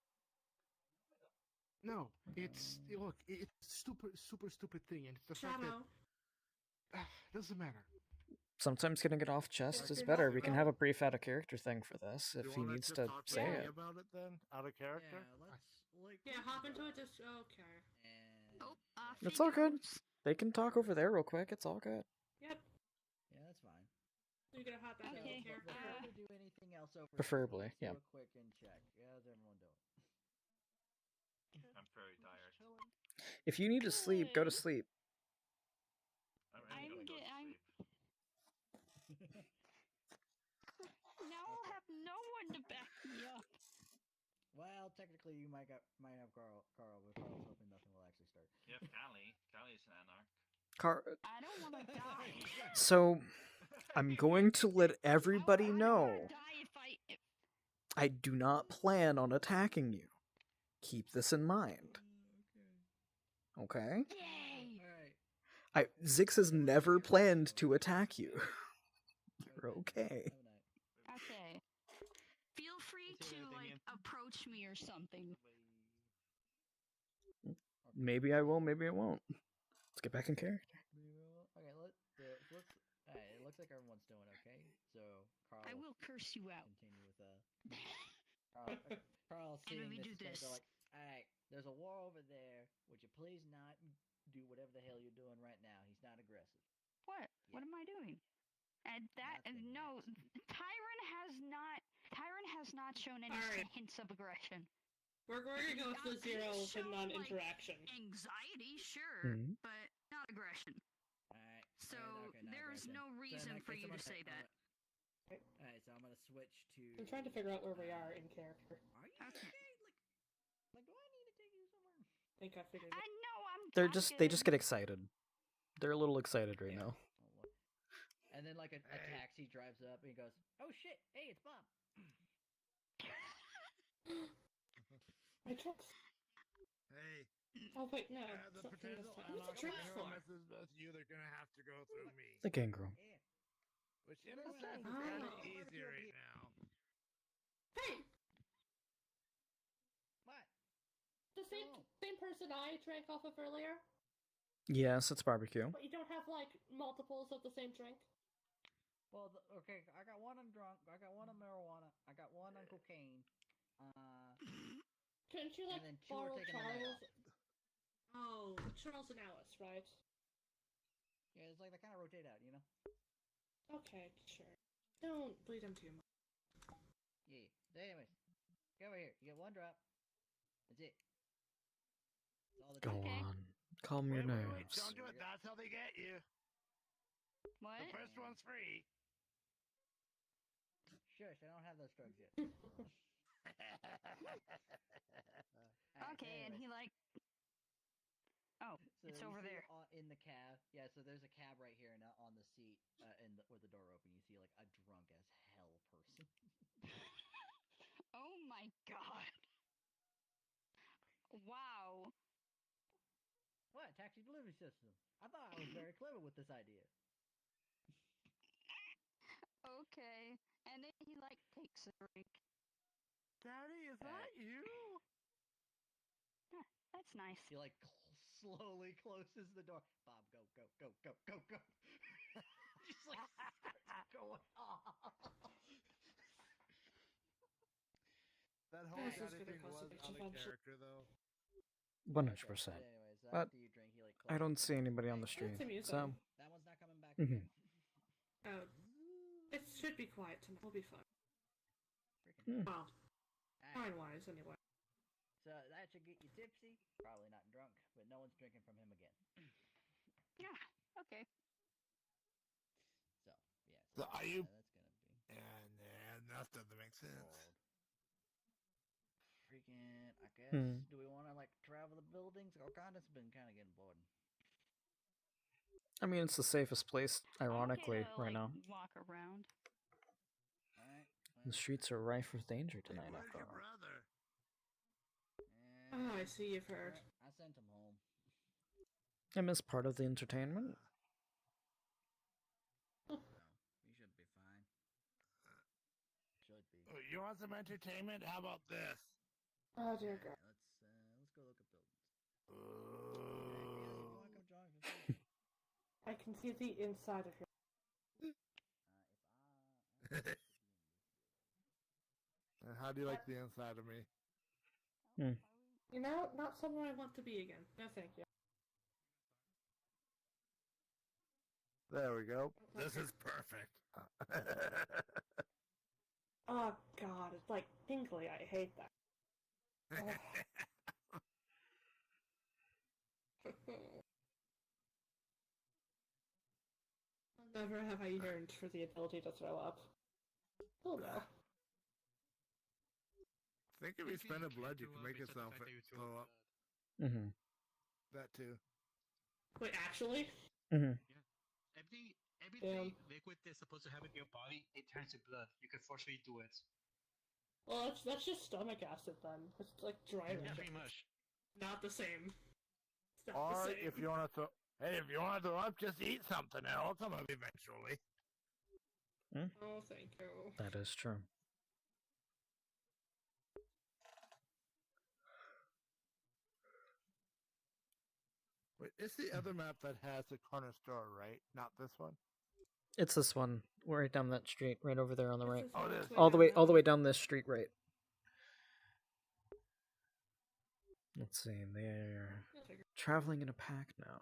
[SPEAKER 5] No, it's look, it's super stupid thing, and it's the fact that doesn't matter.
[SPEAKER 1] Sometimes getting it off chest is
[SPEAKER 5] Character
[SPEAKER 1] better.
[SPEAKER 5] not
[SPEAKER 1] We can
[SPEAKER 5] go.
[SPEAKER 1] have a brief out of character thing for this if
[SPEAKER 13] You
[SPEAKER 1] he
[SPEAKER 13] wanna
[SPEAKER 1] needs
[SPEAKER 13] just
[SPEAKER 1] to
[SPEAKER 13] talk to
[SPEAKER 1] say
[SPEAKER 13] me
[SPEAKER 1] it.
[SPEAKER 13] about it then, out of character?
[SPEAKER 12] Yeah, let's
[SPEAKER 6] Yeah, hop into it. Just okay.
[SPEAKER 18] Oh,
[SPEAKER 1] It's all good. They can talk over there real quick. It's all good.
[SPEAKER 6] Yep.
[SPEAKER 12] Yeah, that's fine.
[SPEAKER 6] So you're gonna hop back
[SPEAKER 12] Okay.
[SPEAKER 6] into character.
[SPEAKER 12] Before we do anything else over
[SPEAKER 1] Preferably,
[SPEAKER 12] here,
[SPEAKER 1] yeah.
[SPEAKER 12] let's do a quick and check. How's everyone doing?
[SPEAKER 9] I'm very tired.
[SPEAKER 1] If you need to sleep, go to sleep.
[SPEAKER 9] I'm gonna go to sleep.
[SPEAKER 18] Now I'll have no one to back me up.
[SPEAKER 12] Well, technically, you might have Carl, but Carl's hoping nothing will actually start.
[SPEAKER 9] You have Callie. Callie's an anarch.
[SPEAKER 18] I don't want to die.
[SPEAKER 1] So, I'm going to let everybody know.
[SPEAKER 18] Die if
[SPEAKER 1] I do not plan on attacking you. Keep this in mind. Okay? Zix has never planned to attack you. You're okay.
[SPEAKER 18] Okay. Feel free to like approach me or something.
[SPEAKER 1] Maybe I will, maybe I won't. Let's get back in character.
[SPEAKER 12] Okay, let's. Alright, it looks like everyone's doing okay. So Carl.
[SPEAKER 18] I will curse you out.
[SPEAKER 12] Continue with Carl seeing
[SPEAKER 18] we
[SPEAKER 12] this,
[SPEAKER 18] do
[SPEAKER 12] is
[SPEAKER 18] this.
[SPEAKER 12] like, alright, there's a war over there. Would you please not do whatever the hell you're doing right now? He's not aggressive.
[SPEAKER 18] What? What am I doing? And that no, Tyron has not shown any hints of aggression.
[SPEAKER 6] We're going to go with the zero for non-interaction.
[SPEAKER 18] Anxiety, sure,
[SPEAKER 1] Mhm.
[SPEAKER 18] but not aggression.
[SPEAKER 12] Alright.
[SPEAKER 18] So there's no reason for you to say that.
[SPEAKER 12] Alright, so I'm gonna switch to.
[SPEAKER 6] I'm trying to figure out where we are in character.
[SPEAKER 12] Are you
[SPEAKER 18] okay?
[SPEAKER 12] Like, do I need to take you somewhere?
[SPEAKER 6] I think I figured it.
[SPEAKER 18] I know I'm.
[SPEAKER 1] They just get excited. They're a little excited right now.
[SPEAKER 12] And then like a taxi drives up and he goes, "Oh shit! Hey, it's Bob."
[SPEAKER 6] My drinks.
[SPEAKER 13] Hey.
[SPEAKER 6] Oh wait, no.
[SPEAKER 13] The
[SPEAKER 6] it's not
[SPEAKER 13] potential
[SPEAKER 6] this time.
[SPEAKER 13] anarch
[SPEAKER 6] What's drinks
[SPEAKER 13] who
[SPEAKER 6] for?
[SPEAKER 13] messes with you, they're gonna have to go through me.
[SPEAKER 1] The gangrel.
[SPEAKER 13] Which in a sense is
[SPEAKER 6] Oh.
[SPEAKER 13] kind of easy right now.
[SPEAKER 6] Hey!
[SPEAKER 12] What?
[SPEAKER 6] The same person I drank off of earlier,
[SPEAKER 1] Yes, it's barbecue.
[SPEAKER 6] but you don't have like multiples of the same drink.
[SPEAKER 12] Well, okay, I got one on drunk, I got one on marijuana, I got one on cocaine.
[SPEAKER 6] Couldn't you like
[SPEAKER 12] and then two are
[SPEAKER 6] borrow
[SPEAKER 12] taking the night
[SPEAKER 6] Charles?
[SPEAKER 12] off.
[SPEAKER 6] Oh, Charles and Alice, right?
[SPEAKER 12] Yeah, it's like they kind of rotate out, you know.
[SPEAKER 6] Okay, sure. Don't bleed him too much.
[SPEAKER 12] Yeah. So anyways, go over here. You get one drop. That's it. That's all
[SPEAKER 1] Go on. Calm your
[SPEAKER 13] Wait,
[SPEAKER 1] nerves.
[SPEAKER 13] don't do it. That's how they get you.
[SPEAKER 18] What?
[SPEAKER 13] The first one's free.
[SPEAKER 12] Shush, I don't have those drugs yet.
[SPEAKER 18] Okay, and he like. Oh,
[SPEAKER 12] So
[SPEAKER 18] it's
[SPEAKER 12] you
[SPEAKER 18] over
[SPEAKER 12] see
[SPEAKER 18] there.
[SPEAKER 12] in the cab. Yeah, so there's a cab right here, and on the seat, with the door open, you see like a drunk as hell person.
[SPEAKER 18] Oh my god. Wow.
[SPEAKER 12] What? Taxi delivery system. I thought I was very clever with this idea.
[SPEAKER 18] Okay, and then he like takes a drink.
[SPEAKER 13] Daddy, is that you?
[SPEAKER 18] Huh, that's nice.
[SPEAKER 12] He like slowly closes the door. Bob, go, go, go, go, go, go. Just like starts going off.
[SPEAKER 13] That whole
[SPEAKER 6] This is
[SPEAKER 13] daddy
[SPEAKER 6] gonna
[SPEAKER 13] thing
[SPEAKER 6] cause a
[SPEAKER 13] was
[SPEAKER 6] bit
[SPEAKER 13] out
[SPEAKER 6] of
[SPEAKER 13] of
[SPEAKER 6] action.
[SPEAKER 13] character, though.
[SPEAKER 1] 100%.
[SPEAKER 12] Anyways,
[SPEAKER 1] But
[SPEAKER 12] after you drink, he like.
[SPEAKER 1] I don't see anybody on the street.
[SPEAKER 6] amusing.
[SPEAKER 1] So,
[SPEAKER 12] That one's not coming back.
[SPEAKER 1] Mhm.
[SPEAKER 6] Oh, it should be quiet tonight. We'll be fine.
[SPEAKER 1] Hmm.
[SPEAKER 6] Well, wine-wise, anyway.
[SPEAKER 12] So that should get you tipsy. Probably not drunk, but no one's drinking from him again.
[SPEAKER 18] Yeah. Okay.
[SPEAKER 12] So yeah.
[SPEAKER 13] So are you?
[SPEAKER 12] That's gonna be.
[SPEAKER 13] And that doesn't make sense.
[SPEAKER 12] I guess.
[SPEAKER 1] Hmm.
[SPEAKER 12] Do we want to like travel the buildings? Orkanda's been kind of getting bored.
[SPEAKER 1] I mean, it's the safest place, ironically,
[SPEAKER 18] I'm okay to,
[SPEAKER 1] right now.
[SPEAKER 18] walk around.
[SPEAKER 12] Alright.
[SPEAKER 1] The streets are rife with danger tonight,
[SPEAKER 13] Where's
[SPEAKER 1] after
[SPEAKER 13] your
[SPEAKER 1] all.
[SPEAKER 13] brother?
[SPEAKER 6] Oh, I see you've heard.
[SPEAKER 12] I sent him home.
[SPEAKER 1] I miss part of the entertainment.
[SPEAKER 12] No, we should be fine. Should be.
[SPEAKER 13] Oh, you want some entertainment? How about this?
[SPEAKER 6] Oh dear God.
[SPEAKER 12] Let's go look at buildings.
[SPEAKER 13] Uh,
[SPEAKER 12] Come join me.
[SPEAKER 6] I can see the inside of your.
[SPEAKER 13] And how do you like the inside of me?
[SPEAKER 6] You know, not somewhere I want to be again. No, thank you.
[SPEAKER 13] There we go. This is perfect.
[SPEAKER 6] Oh God, it's like tingly. I hate that. Never have I yearned for the ability to throw up. Oh no.
[SPEAKER 13] I think if you spend a blood, you can make yourself throw up.
[SPEAKER 1] Mm-hmm.
[SPEAKER 13] That too.
[SPEAKER 6] Wait, actually?
[SPEAKER 1] Mm-hmm.
[SPEAKER 19] Everything liquid that's supposed to happen in your body, it turns to blood. You can forcefully do it.
[SPEAKER 6] Well, that's just stomach acid then. It's like dry.
[SPEAKER 19] Yeah, pretty much.
[SPEAKER 6] Not the same. It's not
[SPEAKER 13] Or
[SPEAKER 6] the same.
[SPEAKER 13] if you want to throw, hey, if you want to throw up, just eat something. It'll come up eventually.
[SPEAKER 6] Oh, thank you.
[SPEAKER 1] That is true.
[SPEAKER 13] Wait, it's the other map that has the corner store, right? Not this one.
[SPEAKER 1] It's this one, right down that street, right over there on the right.
[SPEAKER 13] Oh, it is.
[SPEAKER 1] All the way down this street, right. Let's see, they're traveling in a pack now.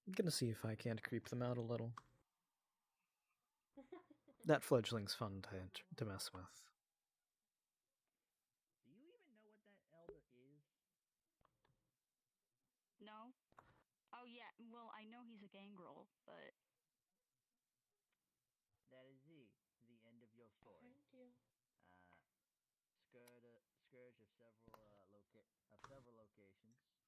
[SPEAKER 1] I'm gonna see if I can't creep them out a little. That fledgling's fun to mess with.
[SPEAKER 12] Do you even know what that elder is?
[SPEAKER 18] No? Oh yeah, well, I know he's a gangrel, but...
[SPEAKER 12] That is the end of your story.
[SPEAKER 6] Thank you.
[SPEAKER 12] Scourge of several locations, and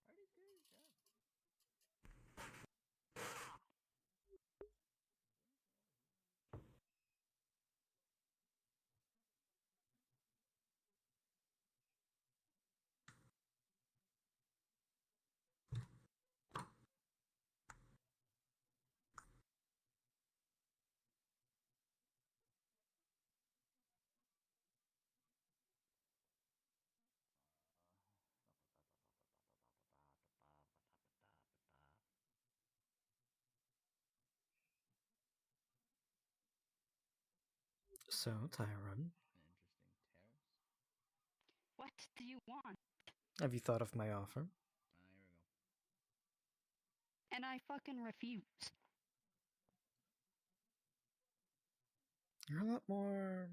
[SPEAKER 12] already good job.
[SPEAKER 1] So, Tyron,
[SPEAKER 12] Interesting terrace.
[SPEAKER 18] What do you want?
[SPEAKER 1] have you thought of my offer?
[SPEAKER 12] Here we go.
[SPEAKER 18] And I fucking refuse.
[SPEAKER 1] You're a lot more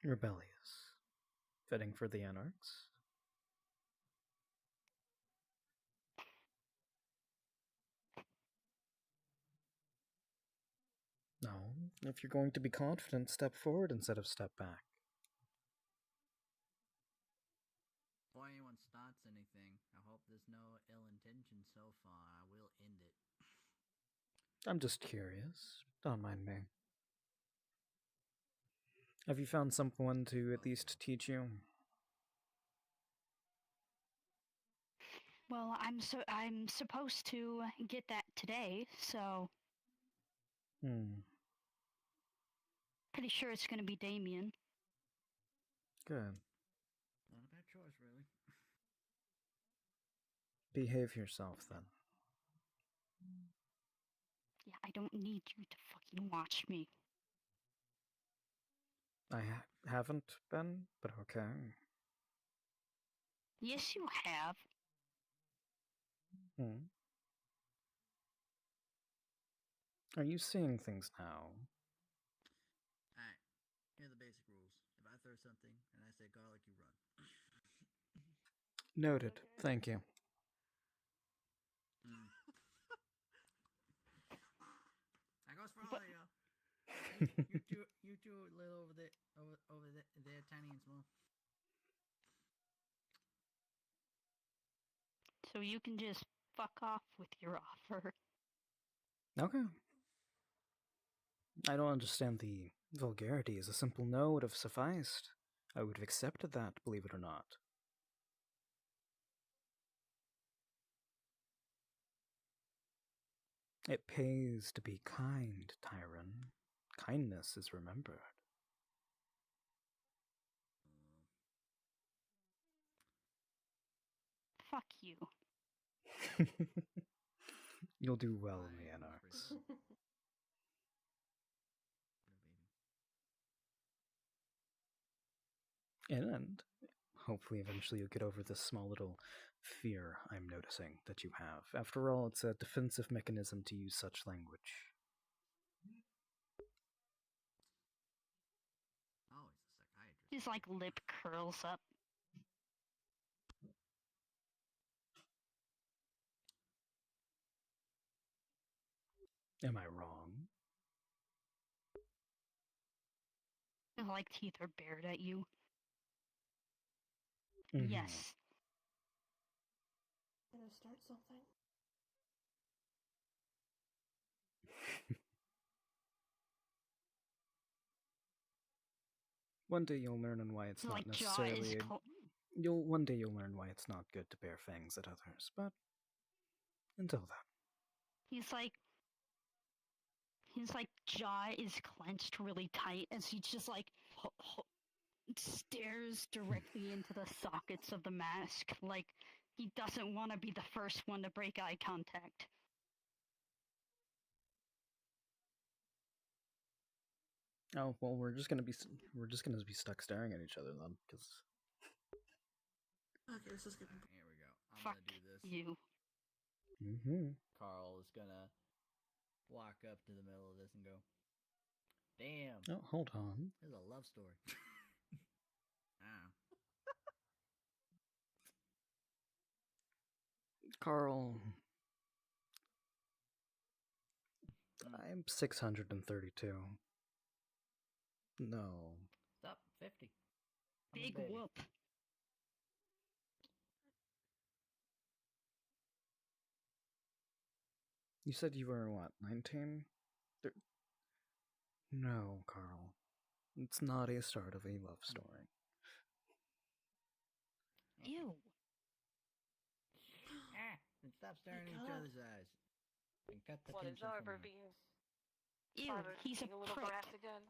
[SPEAKER 1] rebellious. Fitting for the Anarchs. No, if you're going to be confident, step forward instead of step back.
[SPEAKER 12] Before anyone starts anything, I hope there's no ill intention so far. I will end it.
[SPEAKER 1] I'm just curious. Don't mind me. Have you found someone to at least teach you?
[SPEAKER 18] Well, I'm supposed to get that today, so... Pretty sure it's gonna be Damien.
[SPEAKER 1] Good.
[SPEAKER 12] Not a bad choice, really.
[SPEAKER 1] Behave yourself, then.
[SPEAKER 18] Yeah, I don't need you to fucking watch me.
[SPEAKER 1] I haven't been, but okay.
[SPEAKER 18] Yes, you have.
[SPEAKER 1] Are you seeing things now?
[SPEAKER 12] Alright, here are the basic rules. If I throw something and I say garlic, you run.
[SPEAKER 1] Noted. Thank you.
[SPEAKER 12] That goes for all of you. you two live over there, there, tiny and small.
[SPEAKER 18] So you can just fuck off with your offer.
[SPEAKER 1] Okay. I don't understand the vulgarities. A simple no would have sufficed. I would have accepted that, believe it or not. It pays to be kind, Tyron. Kindness is remembered.
[SPEAKER 18] Fuck you.
[SPEAKER 1] You'll do well in the Anarchs. And hopefully eventually you'll get over this small little fear I'm noticing that you have. After all, it's a defensive mechanism to use such language.
[SPEAKER 12] Oh, he's a psychiatrist.
[SPEAKER 18] His like lip curls up.
[SPEAKER 1] Am I wrong?
[SPEAKER 18] Like teeth are bared at you.
[SPEAKER 1] Mm-hmm.
[SPEAKER 18] Yes.
[SPEAKER 6] Gonna start something?
[SPEAKER 1] One day you'll learn why it's not
[SPEAKER 18] Like
[SPEAKER 1] necessarily. One day you'll learn why it's not good to bear fangs at others. But until then,
[SPEAKER 18] his jaw is clenched really tight as he just stares directly into the sockets of the mask, like he doesn't want to be the first one to break eye contact.
[SPEAKER 1] oh well, we're just gonna be stuck staring at each other then, because.
[SPEAKER 6] Okay, this is good.
[SPEAKER 12] Here we go. I'm
[SPEAKER 18] Fuck
[SPEAKER 12] gonna do this.
[SPEAKER 18] you.
[SPEAKER 1] Mm-hmm.
[SPEAKER 12] Carl is gonna walk up to the middle of this and go, "Damn."
[SPEAKER 1] Oh, hold on.
[SPEAKER 12] This is a love story.
[SPEAKER 1] Carl. I'm 632. No.
[SPEAKER 12] Stop, 50.
[SPEAKER 18] Big whoop.
[SPEAKER 1] You said you were, what, 19? No, Carl. It's not a start of a love story.
[SPEAKER 18] Ew.
[SPEAKER 12] And stop staring at each other's eyes. And cut the
[SPEAKER 3] What is
[SPEAKER 12] tension
[SPEAKER 3] Arbor
[SPEAKER 12] from me.
[SPEAKER 3] being?
[SPEAKER 18] Ew, he's a
[SPEAKER 3] little
[SPEAKER 18] prick.
[SPEAKER 3] brat again.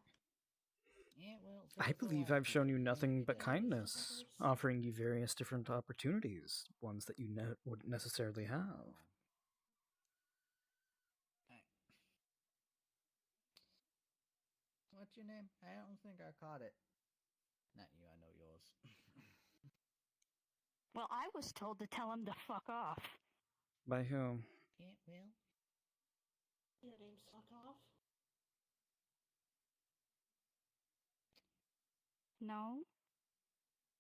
[SPEAKER 12] Yeah, well,
[SPEAKER 1] I believe I've shown you nothing but kindness, offering you various different opportunities, ones that you wouldn't necessarily have.
[SPEAKER 12] What's your name? I don't think I caught it. Not you, I know yours.
[SPEAKER 18] Well, I was told to tell him to fuck off.
[SPEAKER 1] By whom?
[SPEAKER 12] Can't will.
[SPEAKER 6] Your name's fuck off?
[SPEAKER 18] No.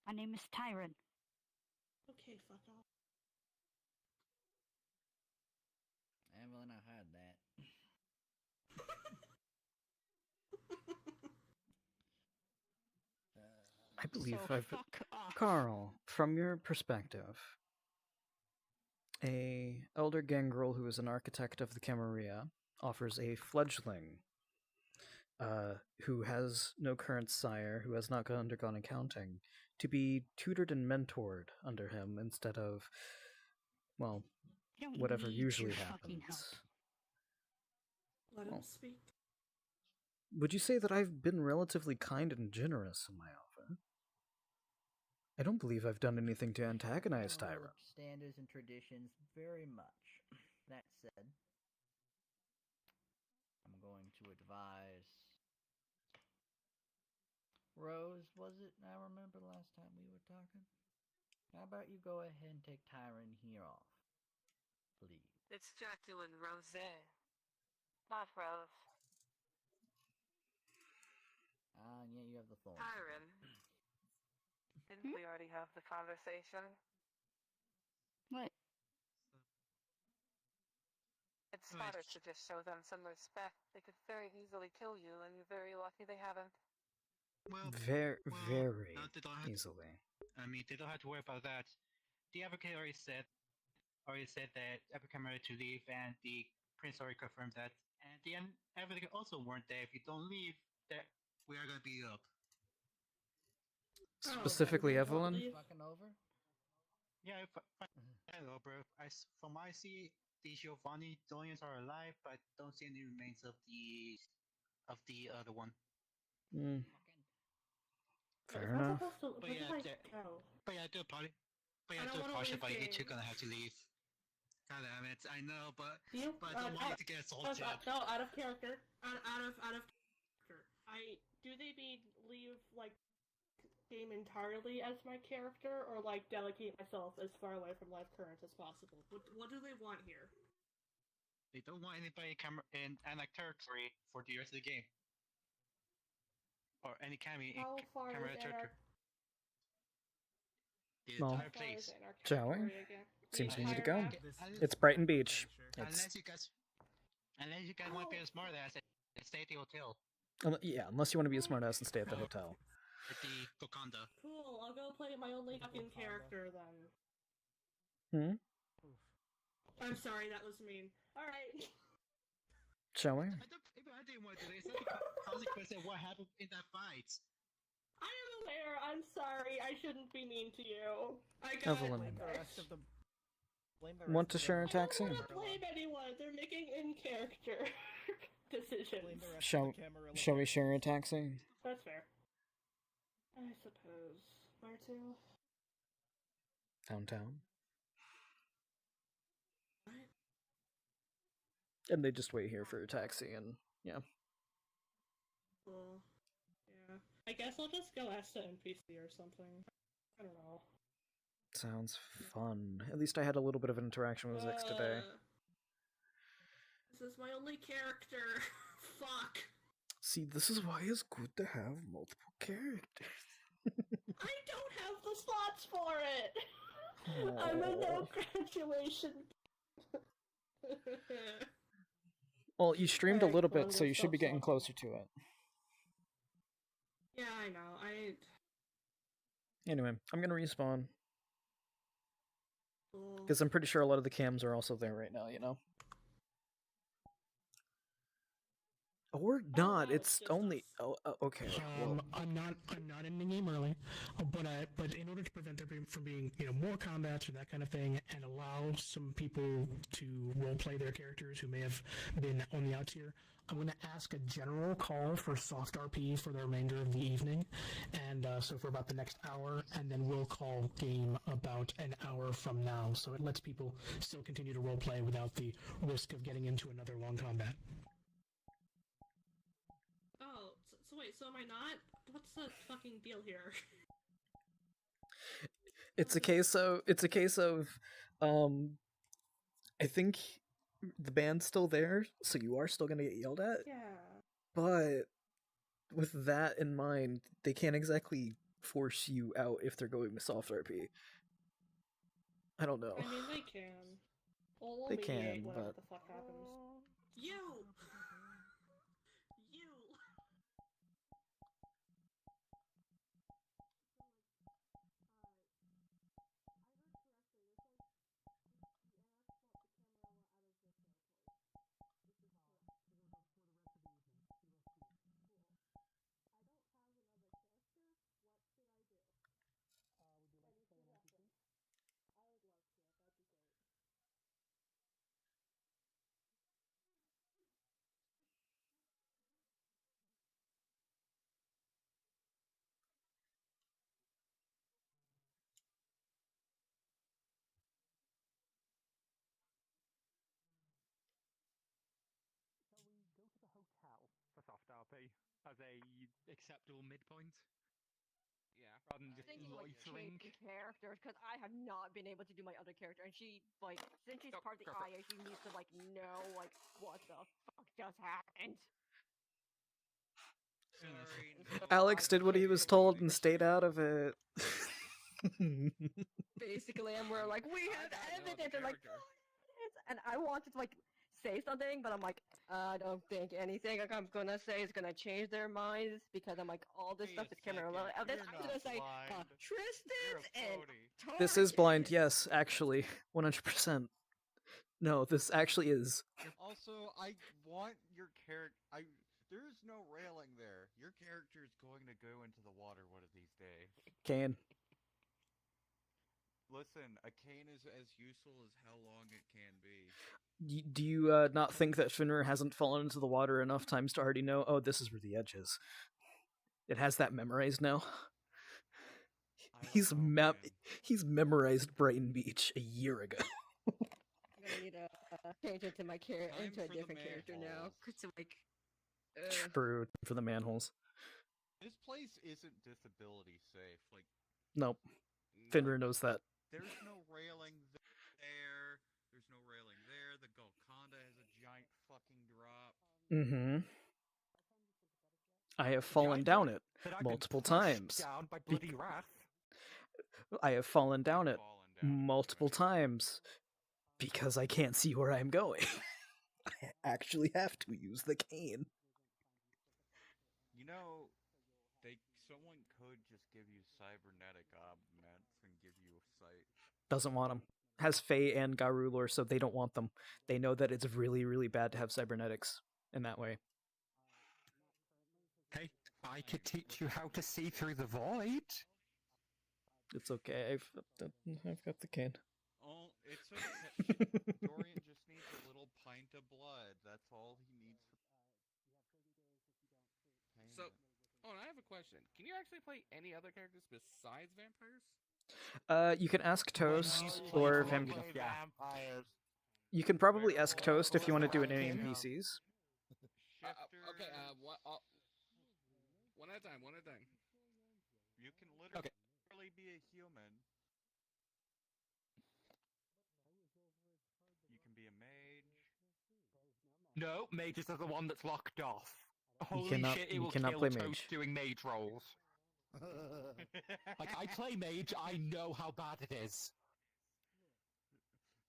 [SPEAKER 18] My name is Tyron.
[SPEAKER 6] Okay, fuck off.
[SPEAKER 12] I haven't really not heard that.
[SPEAKER 1] I believe
[SPEAKER 18] So
[SPEAKER 1] I've...
[SPEAKER 18] fuck off.
[SPEAKER 1] Carl, from your perspective, a elder gangrel who is an architect of the Camarilla offers a fledgling who has no current sire, who has not undergone accounting, to be tutored and mentored under him instead of, well, whatever usually happens.
[SPEAKER 6] Let him speak.
[SPEAKER 1] Would you say that I've been relatively kind and generous in my offer? I don't believe I've done anything to antagonize Tyra.
[SPEAKER 12] Standards and traditions very much. That said, I'm going to advise Rose, was it? I remember last time we were talking. How about you go ahead and take Tyron here off, please?
[SPEAKER 3] It's Jacqueline Rose, not Rose.
[SPEAKER 12] And yet you have the thorn.
[SPEAKER 3] Tyron. Didn't we already have the conversation?
[SPEAKER 18] What?
[SPEAKER 3] spotters to just show them some respect. They could very easily kill you, and you're very lucky they haven't.
[SPEAKER 1] Very
[SPEAKER 19] no, they don't have,
[SPEAKER 1] easily.
[SPEAKER 19] I mean, they don't have to worry about that. The advocate already said that advocate ready to leave, and the prince already confirmed that. And the advocate also warned that if you don't leave, that we are gonna beat you up.
[SPEAKER 1] Specifically, Evelyn.
[SPEAKER 12] Fucking over.
[SPEAKER 19] Yeah, I know, bro. From what I see, the Giovanni Donians are alive, but don't see any remains of the other one.
[SPEAKER 1] Mm. Fair
[SPEAKER 6] Am I
[SPEAKER 1] enough.
[SPEAKER 6] supposed to?
[SPEAKER 19] But
[SPEAKER 6] Where
[SPEAKER 19] yeah,
[SPEAKER 6] did I go?
[SPEAKER 19] but yeah, do a party. But
[SPEAKER 6] I
[SPEAKER 19] yeah,
[SPEAKER 6] don't
[SPEAKER 19] do a
[SPEAKER 6] wanna
[SPEAKER 19] partial,
[SPEAKER 6] leave
[SPEAKER 19] but you two
[SPEAKER 6] games.
[SPEAKER 19] gonna have to leave. God damn it, I know, but
[SPEAKER 6] You,
[SPEAKER 19] I don't want you to get assaulted.
[SPEAKER 6] No, out of character. Out of character. Do they mean leave like game entirely as my character, or like delegate myself as far away from live current as possible? What do they want here?
[SPEAKER 19] They don't want anybody in Anak territory for the rest of the game, or any camera in
[SPEAKER 6] How far
[SPEAKER 19] camera
[SPEAKER 6] is
[SPEAKER 19] territory. The
[SPEAKER 1] Well,
[SPEAKER 19] entire place.
[SPEAKER 1] shall we? Seems we need to go.
[SPEAKER 19] Okay,
[SPEAKER 1] It's Brighton Beach.
[SPEAKER 19] Unless you guys want to be a smartass and stay at the hotel.
[SPEAKER 1] Yeah, unless you want to be a smartass and stay at the hotel.
[SPEAKER 19] At the Gokanda.
[SPEAKER 6] Cool, I'll go play my only fucking character
[SPEAKER 1] Hmm?
[SPEAKER 6] then. I'm sorry, that was mean. Alright.
[SPEAKER 1] Shall we?
[SPEAKER 19] I didn't want to do this. That's the consequence of what happened in that fight.
[SPEAKER 6] I am aware, I'm sorry, I shouldn't be mean to you. I got
[SPEAKER 1] Evelyn.
[SPEAKER 10] Blame the
[SPEAKER 1] Want to
[SPEAKER 10] rest
[SPEAKER 1] share a
[SPEAKER 10] of them.
[SPEAKER 1] taxi?
[SPEAKER 6] I don't want to blame anyone, they're making in-character decisions.
[SPEAKER 1] Shall we share a taxi?
[SPEAKER 6] That's fair. I suppose. Where to?
[SPEAKER 1] Downtown.
[SPEAKER 6] What?
[SPEAKER 1] And they just wait here for a taxi and yeah.
[SPEAKER 6] Cool. Yeah. I guess I'll just go ask the NPC or something. I don't know.
[SPEAKER 1] Sounds fun. At least I had a little bit of an interaction with Zix today.
[SPEAKER 6] This is my only character. Fuck.
[SPEAKER 1] See, this is why it's good to have multiple characters.
[SPEAKER 6] I don't have the slots for it! I'm a no graduation.
[SPEAKER 1] Well, you streamed a little bit, so you should be getting closer to it.
[SPEAKER 6] Yeah, I know.
[SPEAKER 1] Anyway, I'm gonna respawn.
[SPEAKER 6] Cool.
[SPEAKER 1] Because I'm pretty sure a lot of the cams are also there right now, you know? Or not, it's only... Oh, okay. Well,
[SPEAKER 5] I'm not in the game early, but in order to prevent there from being more combats or that kind of thing, and allow some people to roleplay their characters who may have been on the outs here, I'm going to ask a general call for soft RP for the remainder of the evening, and so for about the next hour, and then we'll call game about an hour from now, so it lets people still continue to roleplay without the risk of getting into another long combat.
[SPEAKER 6] Oh, so wait, so am I not? What's the fucking deal here?
[SPEAKER 1] it's a case of, I think the band's still there, so you are still gonna get yelled at.
[SPEAKER 6] Yeah.
[SPEAKER 1] But with that in mind, they can't exactly force you out if they're going with soft RP. I don't know.
[SPEAKER 6] I mean, they can. We'll
[SPEAKER 1] They
[SPEAKER 6] mediate
[SPEAKER 1] can,
[SPEAKER 6] whatever
[SPEAKER 1] but...
[SPEAKER 6] the fuck happens. You! You!
[SPEAKER 7] For soft RP as a acceptable midpoint. Yeah, rather than just loitering.
[SPEAKER 17] Characters, because I have not been able to do my other character, and she since she's part of the IA, she needs to know what the fuck just happened.
[SPEAKER 1] Alex did what he was told and stayed out of it.
[SPEAKER 17] Basically, and we're like, we have evidence, and like, and I wanted to say something, but I'm like, I don't think anything I'm gonna say is gonna change their minds because I'm like, all this stuff is camera related. I'm gonna say Tristan's and
[SPEAKER 1] This is blind, yes, actually. 100%. No, this actually is.
[SPEAKER 21] Also, I want your character. There's no railing there. Your character is going to go into the water one of these days.
[SPEAKER 1] Kane.
[SPEAKER 21] Listen, a cane is as useful as how long it can be.
[SPEAKER 1] Do you not think that Fenrir hasn't fallen into the water enough times to already know, oh, this is where the edge is? It has that memorized now. He's memorized Brighton Beach a year ago.
[SPEAKER 17] I'm gonna need to change into my into a different character now. It's like,
[SPEAKER 1] True, for the manholes.
[SPEAKER 21] This place isn't disability safe. Like,
[SPEAKER 1] Nope. Fenrir knows that.
[SPEAKER 21] there's no railing there. There's no railing there. The Golconda has a giant fucking drop.
[SPEAKER 1] Mm-hmm. I have fallen down it multiple times.
[SPEAKER 7] Down by bloody wrath.
[SPEAKER 1] I have fallen down it multiple times because I can't see where I'm going. I actually have to use the cane.
[SPEAKER 21] You know, someone could just give you cybernetic augments and give you a sight.
[SPEAKER 1] Doesn't want them. Has Fae and Garu lore, so they don't want them. They know that it's really, really bad to have cybernetics in that way.
[SPEAKER 7] Hey, I could teach you how to see through the void.
[SPEAKER 1] It's okay. I've got the cane.
[SPEAKER 21] Oh, it's okay. Dorian just needs a little pint of blood. That's all he needs.
[SPEAKER 22] So, I have a question. Can you actually play any other characters besides vampires?
[SPEAKER 1] You can ask Toast or
[SPEAKER 13] vampires.
[SPEAKER 1] You can probably ask Toast if you want to do it in NPCs.
[SPEAKER 22] Okay, one at a time, one at a time.
[SPEAKER 21] You can literally be a human. You can be a mage.
[SPEAKER 7] No, mage is the one that's locked off. Holy
[SPEAKER 1] cannot-
[SPEAKER 7] shit, it
[SPEAKER 1] you
[SPEAKER 7] will
[SPEAKER 1] cannot
[SPEAKER 7] kill
[SPEAKER 1] play
[SPEAKER 7] Toast
[SPEAKER 1] mage.
[SPEAKER 7] doing mage rolls. Like, I play mage, I know how bad it is.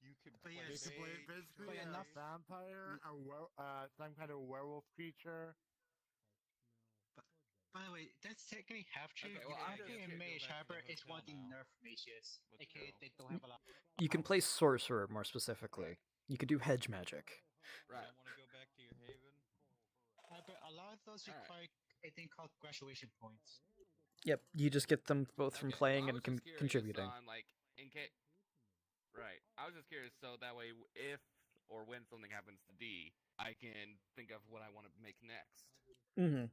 [SPEAKER 21] You can
[SPEAKER 13] play basically a vampire, some kind of werewolf creature.
[SPEAKER 19] By the way, that's technically half true.
[SPEAKER 22] Okay, well, I'm
[SPEAKER 19] Technically,
[SPEAKER 22] just
[SPEAKER 19] a mage,
[SPEAKER 22] here, go back to
[SPEAKER 19] however,
[SPEAKER 22] the
[SPEAKER 19] is one of the
[SPEAKER 22] hotel
[SPEAKER 19] nerf mages. AKA, they don't have a lot.
[SPEAKER 1] You can play Sorcerer more specifically. You could do Hedge Magic.
[SPEAKER 22] Right.
[SPEAKER 21] Want to go back to your haven?
[SPEAKER 19] But a lot of those require a thing called graduation points.
[SPEAKER 1] Yep, you just get them both from playing and contributing.
[SPEAKER 22] On, like, right. I was just curious, so that way, if or when something happens to D, I can think of what I want to make next.
[SPEAKER 1] Mm-hmm.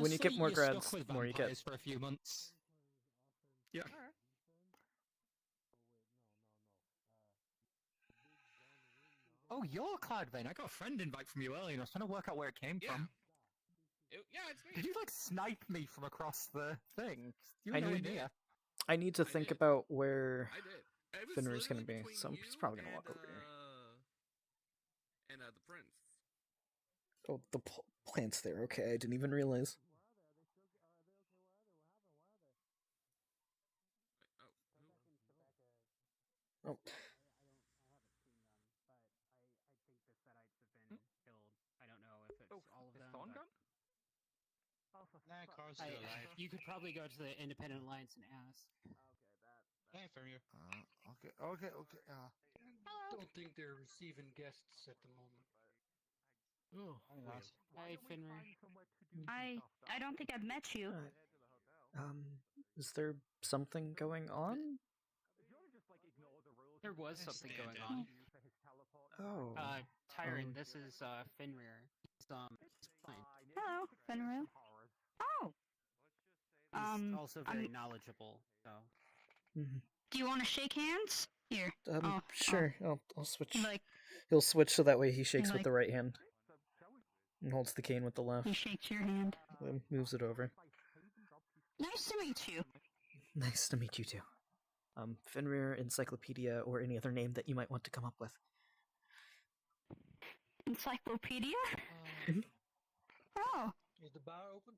[SPEAKER 1] When you get more grads, the more you get.
[SPEAKER 7] For a few months. Yeah.
[SPEAKER 22] Alright.
[SPEAKER 7] Oh, you're Cloudvein. I got a friend invite from you earlier, and I was trying to work out where it came from.
[SPEAKER 22] It's me.
[SPEAKER 7] Did you, like, snipe me from across the thing? You
[SPEAKER 1] I
[SPEAKER 7] were nowhere
[SPEAKER 1] need-
[SPEAKER 7] near.
[SPEAKER 1] I need to think about where
[SPEAKER 22] I did. It was
[SPEAKER 1] Fenrir's going to
[SPEAKER 22] literally
[SPEAKER 1] be,
[SPEAKER 22] between
[SPEAKER 1] so I'm
[SPEAKER 22] you
[SPEAKER 1] just probably going to walk
[SPEAKER 22] and,
[SPEAKER 1] over here.
[SPEAKER 22] And the prince.
[SPEAKER 1] Oh, the plant's there. Okay, I didn't even realize. Oh.
[SPEAKER 4] I don't know if it's all of them.
[SPEAKER 7] Thorn
[SPEAKER 4] but-
[SPEAKER 7] gone?
[SPEAKER 19] Nah, Carl's
[SPEAKER 4] I-
[SPEAKER 19] still alive.
[SPEAKER 4] You could probably go to the Independent Alliance and ask.
[SPEAKER 19] Hey, Fenrir.
[SPEAKER 13] Okay.
[SPEAKER 23] Don't think they're receiving guests at the moment.
[SPEAKER 13] Oh,
[SPEAKER 4] Hi, Fenrir.
[SPEAKER 18] I don't think I've met you.
[SPEAKER 1] Is there something going on?
[SPEAKER 4] There was something going on.
[SPEAKER 1] Oh.
[SPEAKER 4] Tyron, this is Fenrir. He's fine.
[SPEAKER 18] Hello, Fenrir. Oh.
[SPEAKER 4] He's also very knowledgeable. So.
[SPEAKER 18] Do you want to shake hands? Here.
[SPEAKER 1] Sure. I'll switch.
[SPEAKER 18] Like-
[SPEAKER 1] He'll switch so that way he shakes with
[SPEAKER 18] like-
[SPEAKER 1] the right hand. And holds the cane with the left.
[SPEAKER 18] He shakes your hand.
[SPEAKER 1] Then moves it over.
[SPEAKER 18] Nice to meet you.
[SPEAKER 1] Nice to meet you too. Fenrir Encyclopedia or any other name that you might want to come up with.
[SPEAKER 18] Encyclopedia? Oh,
[SPEAKER 23] Is the bar open?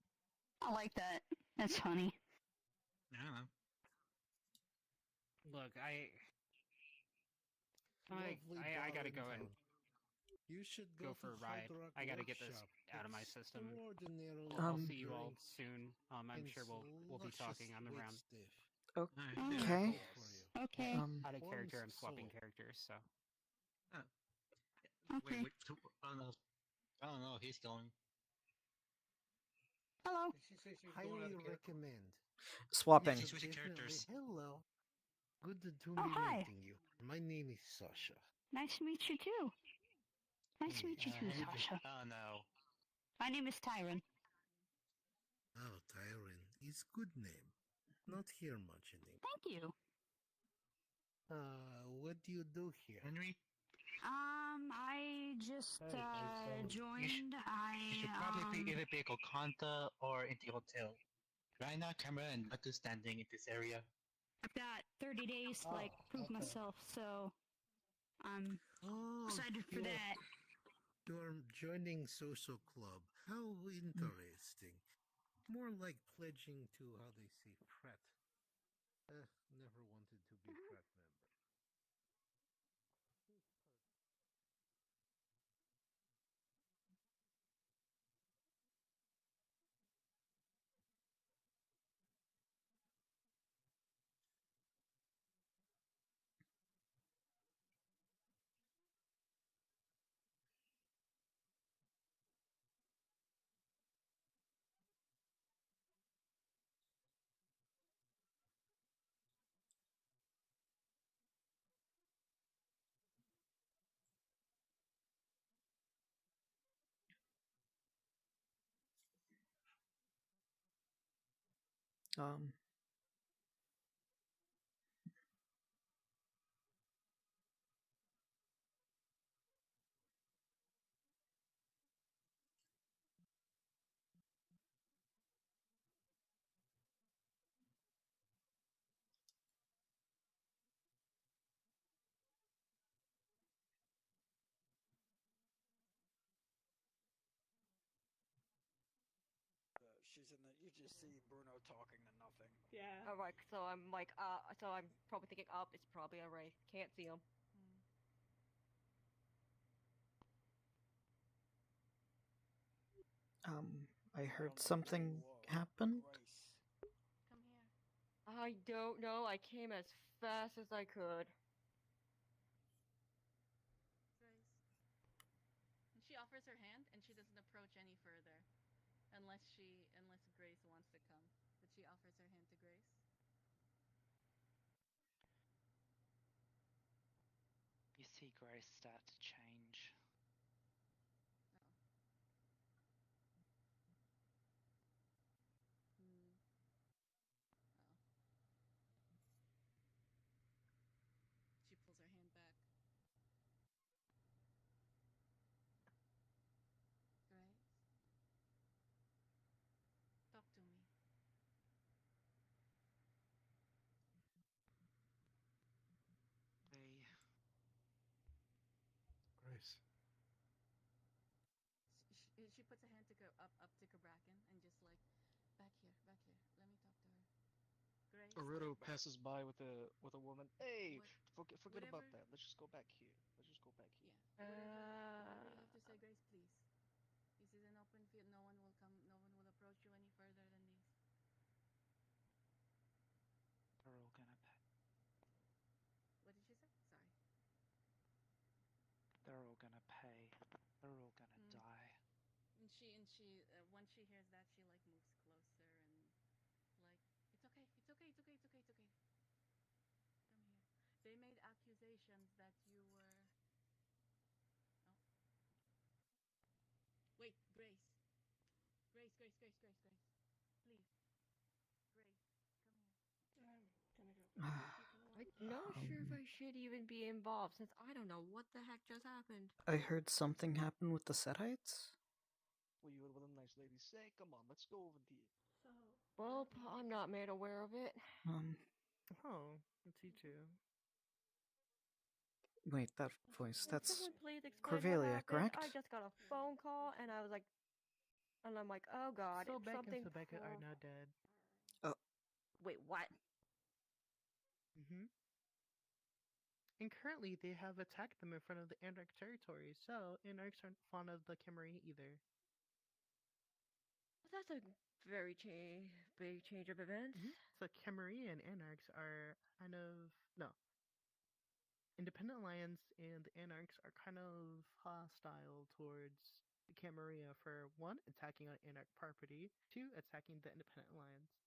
[SPEAKER 18] I like that. That's funny.
[SPEAKER 19] Yeah.
[SPEAKER 4] Look, I gotta go and
[SPEAKER 15] You should
[SPEAKER 4] go
[SPEAKER 15] go
[SPEAKER 4] for a
[SPEAKER 15] to
[SPEAKER 4] ride.
[SPEAKER 15] Hard Rock
[SPEAKER 4] I gotta get this
[SPEAKER 15] Workshop.
[SPEAKER 4] out of my
[SPEAKER 15] It's
[SPEAKER 4] system.
[SPEAKER 15] extraordinarily
[SPEAKER 4] I'll see you all
[SPEAKER 15] drink
[SPEAKER 4] soon. I'm
[SPEAKER 15] and
[SPEAKER 4] sure we'll be talking on the
[SPEAKER 15] luscious
[SPEAKER 4] round.
[SPEAKER 15] sweet stuff.
[SPEAKER 1] Okay.
[SPEAKER 23] Okay.
[SPEAKER 4] Out of character, I'm
[SPEAKER 15] Warms
[SPEAKER 4] swapping
[SPEAKER 15] soul.
[SPEAKER 4] characters, so.
[SPEAKER 23] Okay.
[SPEAKER 19] Wait, I don't know, he's going.
[SPEAKER 23] Hello.
[SPEAKER 15] Highly recommend.
[SPEAKER 1] Swapping.
[SPEAKER 15] You should definitely- Hello. Good to
[SPEAKER 23] Oh,
[SPEAKER 15] be
[SPEAKER 23] hi.
[SPEAKER 15] meeting you. My name is Sasha.
[SPEAKER 23] Nice to meet you too. Nice to meet you too, Sasha.
[SPEAKER 19] Oh no.
[SPEAKER 23] My name is Tyron.
[SPEAKER 15] Oh, Tyron. It's good name. Not hear much anymore.
[SPEAKER 23] Thank you.
[SPEAKER 15] What do you do here?
[SPEAKER 19] Henry?
[SPEAKER 23] I just joined.
[SPEAKER 19] You should probably either be a Kokanta or in the hotel. Right now, camera and Matu standing in this area.
[SPEAKER 23] I've got 30 days to prove myself, so I'm excited for that.
[SPEAKER 15] You're joining social club. How interesting. More like pledging to how they say frat. Never wanted to be frat member.
[SPEAKER 1] Um.
[SPEAKER 16] She's in the. You just see Bruno talking to nothing.
[SPEAKER 6] Yeah.
[SPEAKER 17] Alright, so I'm like, so I'm probably thinking, it's probably a wraith. Can't see him.
[SPEAKER 1] I heard something happened.
[SPEAKER 14] Come here.
[SPEAKER 17] I don't know. I came as fast as I could.
[SPEAKER 14] Grace. And she offers her hand, and she doesn't approach any further, unless Grace wants to come. But she offers her hand to Grace.
[SPEAKER 20] You see Grace start to change.
[SPEAKER 14] She pulls her hand back. Grace? Talk to me.
[SPEAKER 15] Grace.
[SPEAKER 14] She puts a hand to go up to Kabrakan and just like, back here. Let me talk to her. Grace?
[SPEAKER 23] Aruto passes by with a woman. Hey, forget
[SPEAKER 14] whatever-
[SPEAKER 23] about that. Let's just go back here. Let's just go back here.
[SPEAKER 14] Whatever you have to say, Grace, please. This is an open field. No one will approach you any further than these.
[SPEAKER 20] They're all gonna pay.
[SPEAKER 14] What did she say? Sorry.
[SPEAKER 20] They're all gonna pay. They're all gonna die.
[SPEAKER 14] And she once she hears that, she like moves closer and like, it's okay. Come here. They made accusations that you were. Oh. Wait, Grace. Please. Grace, come here.
[SPEAKER 17] I'm not sure if I should even be involved since I don't know what the heck just happened.
[SPEAKER 1] I heard something happen with the Setites.
[SPEAKER 23] Well, you what the nice lady say? Come on, let's go over there.
[SPEAKER 17] Well, I'm not made aware of it.
[SPEAKER 24] Oh, it's you two.
[SPEAKER 1] Wait, that voice, that's
[SPEAKER 17] Someone please explain what
[SPEAKER 1] Corvalia,
[SPEAKER 17] happened?
[SPEAKER 1] correct?
[SPEAKER 17] I just got a phone call and I was like, and I'm like, oh god,
[SPEAKER 24] So
[SPEAKER 17] it's
[SPEAKER 24] Beck
[SPEAKER 17] something.
[SPEAKER 24] and Sebeka are now dead.
[SPEAKER 1] Oh.
[SPEAKER 17] Wait, what?
[SPEAKER 24] Mm-hmm. And currently, they have attacked them in front of the Anarch territory, so Anarchs aren't fond of the Camarilla either.
[SPEAKER 17] That's a very big change of events.
[SPEAKER 24] So Camarilla and Anarchs are kind of no. Independent Alliance and the Anarchs are kind of hostile towards the Camarilla for one, attacking on Anarch property, two, attacking the Independent Alliance.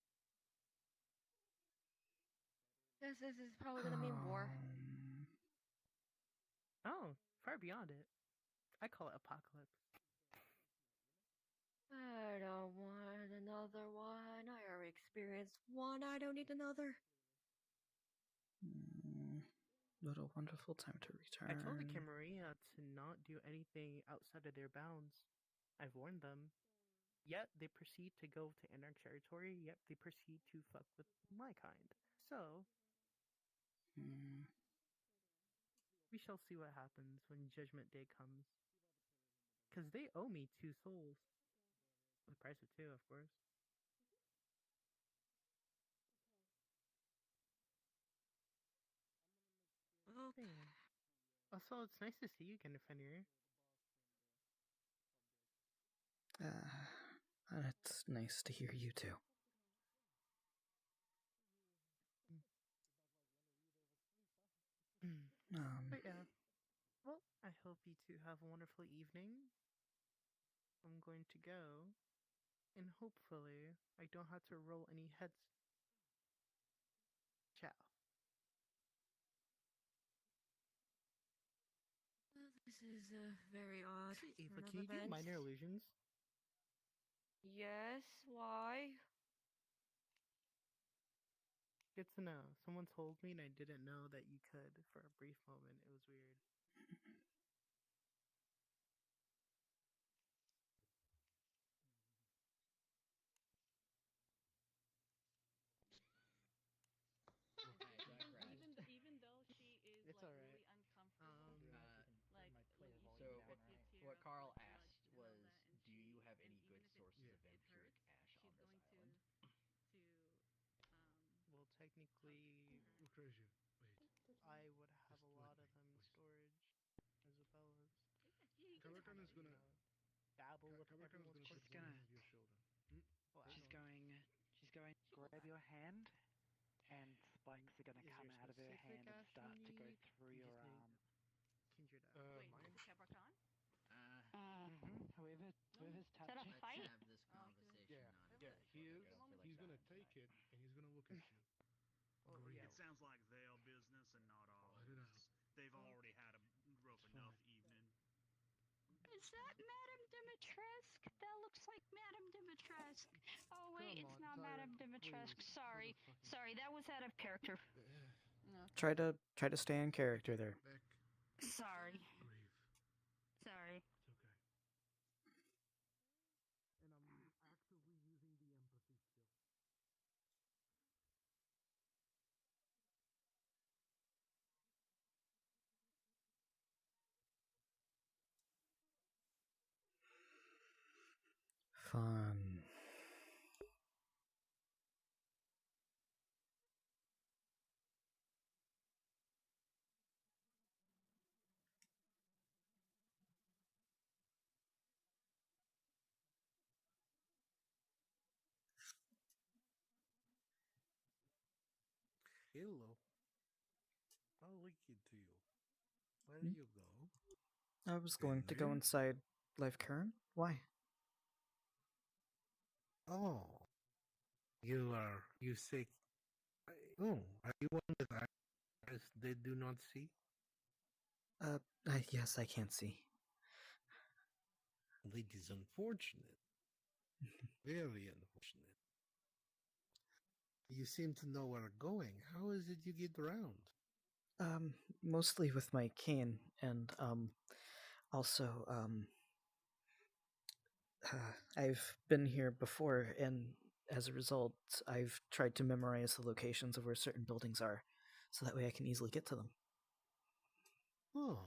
[SPEAKER 17] This is probably gonna mean war.
[SPEAKER 24] Oh, far beyond it. I call it apocalypse.
[SPEAKER 17] I don't want another one. I already experienced one. I don't need another.
[SPEAKER 1] What a wonderful time to return.
[SPEAKER 24] I told the Camarilla to not do anything outside of their bounds. I've warned them. Yet they proceed to go to Anarch territory, yet they proceed to fuck with my kind. So, we shall see what happens when Judgment Day comes. Because they owe me 2 souls. The price of 2, of course.
[SPEAKER 17] Well,
[SPEAKER 24] also, it's nice to see you again, Fenrir.
[SPEAKER 1] It's nice to hear you too.
[SPEAKER 24] But yeah. Well, I hope you two have a wonderful evening. I'm going to go. And hopefully, I don't have to roll any heads. Ciao.
[SPEAKER 17] This is very odd.
[SPEAKER 24] Hey, Ava, can you do minor illusions?
[SPEAKER 17] Yes, why?
[SPEAKER 24] Good to know. Someone told me and I didn't know that you could for a brief moment. It was weird.
[SPEAKER 14] Even though she is
[SPEAKER 12] It's
[SPEAKER 14] like
[SPEAKER 12] alright.
[SPEAKER 14] really uncomfortable, like
[SPEAKER 12] So what Carl asked was, do you have any good sources of vampiric ash on this island?
[SPEAKER 24] Well, technically, I would have a lot of them in storage, Isabella's.
[SPEAKER 7] Kabakan is gonna
[SPEAKER 24] dabble with everyone's
[SPEAKER 7] she's
[SPEAKER 24] corpses.
[SPEAKER 7] gonna
[SPEAKER 24] Well,
[SPEAKER 7] she's going grab your hand, and spikes are gonna
[SPEAKER 24] Is
[SPEAKER 7] come
[SPEAKER 24] there
[SPEAKER 7] out of her
[SPEAKER 24] specific
[SPEAKER 7] hand and
[SPEAKER 24] ash
[SPEAKER 7] start
[SPEAKER 24] you
[SPEAKER 7] to go
[SPEAKER 24] need?
[SPEAKER 7] through
[SPEAKER 24] You
[SPEAKER 7] your
[SPEAKER 24] just need
[SPEAKER 7] arm.
[SPEAKER 24] Kindred ash.
[SPEAKER 14] Wait,
[SPEAKER 7] Mine.
[SPEAKER 14] Capricorn?
[SPEAKER 7] Whoever's
[SPEAKER 14] Is that a
[SPEAKER 7] touching.
[SPEAKER 14] fight?
[SPEAKER 12] Let's have this conversation not at
[SPEAKER 13] Yeah,
[SPEAKER 12] that
[SPEAKER 13] he is.
[SPEAKER 12] topic. I don't feel like
[SPEAKER 13] He's gonna
[SPEAKER 12] diving
[SPEAKER 13] take
[SPEAKER 12] into
[SPEAKER 13] it and he's gonna look at you.
[SPEAKER 2] It sounds like their business and not ours. They've already had a rough enough evening.
[SPEAKER 23] Is that Madame Dimitrescu? That looks like Madame Dimitrescu. Oh wait,
[SPEAKER 1] Come
[SPEAKER 23] it's
[SPEAKER 1] on,
[SPEAKER 23] not
[SPEAKER 1] Tyrant,
[SPEAKER 23] Madame Dimitrescu.
[SPEAKER 1] please.
[SPEAKER 23] Sorry, sorry, that was out of character.
[SPEAKER 1] Try to stay in character there.
[SPEAKER 23] Sorry. Sorry.
[SPEAKER 13] And I'm actively using the empathy skill.
[SPEAKER 1] Fun.
[SPEAKER 15] Hello. I'll link it to you. Where do you go?
[SPEAKER 1] I was going to go
[SPEAKER 15] Fenrir?
[SPEAKER 1] inside Life Current. Why?
[SPEAKER 15] Oh. You say, oh, are you one that eyes they do not see?
[SPEAKER 1] Yes, I can't see.
[SPEAKER 15] It is unfortunate. Very unfortunate. You seem to know where I'm going. How is it you get around?
[SPEAKER 1] Mostly with my cane, and, also, I've been here before, and as a result, I've tried to memorize the locations of where certain buildings are, so that way I can easily get to them.
[SPEAKER 15] Oh.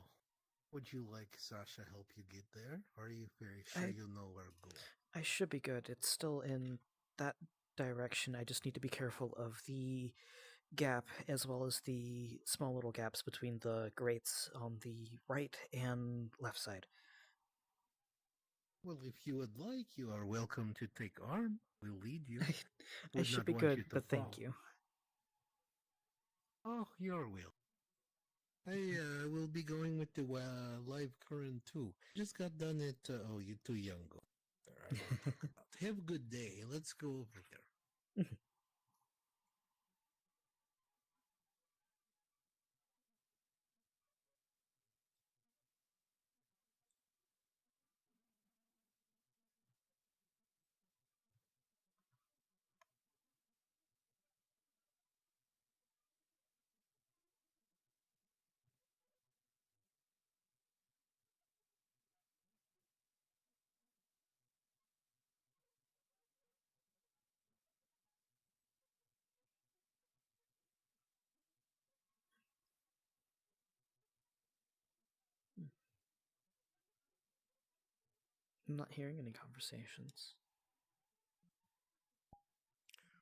[SPEAKER 15] Would you like Sasha help you get there? Or are you very sure you know where to go?
[SPEAKER 1] I should be good. It's still in that direction. I just need to be careful of the gap, as well as the small little gaps between the grates on the right and left side.
[SPEAKER 15] Well, if you would like, you are welcome to take arm. We'll lead you.
[SPEAKER 1] I should be good, but thank you.
[SPEAKER 15] Oh, your will. I will be going with the live current too. Just got done at oh, you're too young. Go. I won't talk about. Have a good day. Let's go over there.
[SPEAKER 1] I'm not hearing any conversations.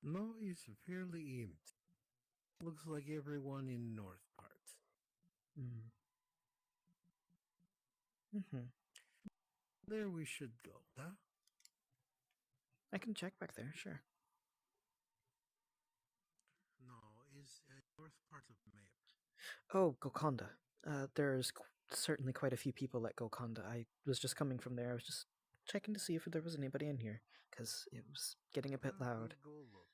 [SPEAKER 15] No, it's fairly empty. Looks like everyone in north part. There we should go, huh?
[SPEAKER 1] I can check back there, sure.
[SPEAKER 15] No, is north part of the map.
[SPEAKER 1] Oh, Golconda. There's certainly quite a few people at Golconda. I was just coming from there. I was just checking to see if there was anybody in here, because it was getting a bit loud.
[SPEAKER 15] Go look.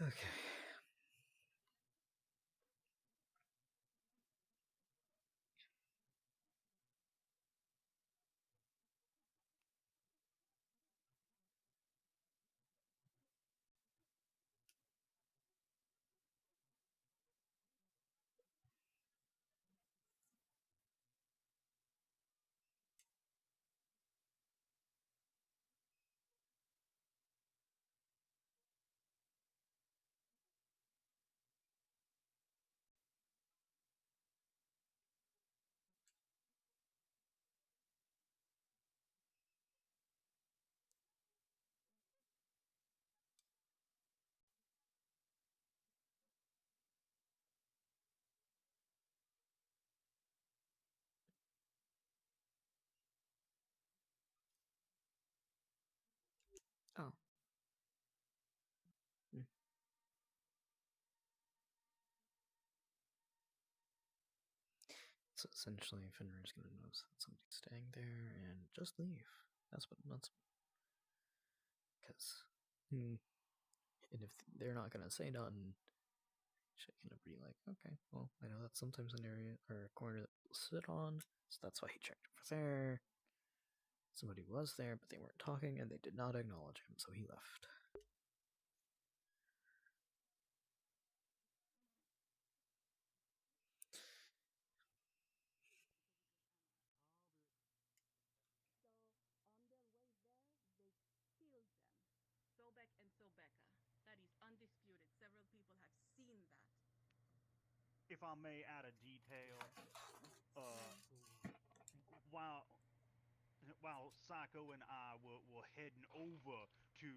[SPEAKER 1] Okay. Oh. So essentially, Fenrir's gonna notice that somebody's staying there and just leave. That's because, and if they're not gonna say nothing, she's gonna be like, okay, well, I know that's sometimes an area or a corner that people sit on, so that's why he checked over there. Somebody was there, but they weren't talking, and they did not acknowledge him, so he left.
[SPEAKER 2] if I may add a detail, while Psycho and I were heading over to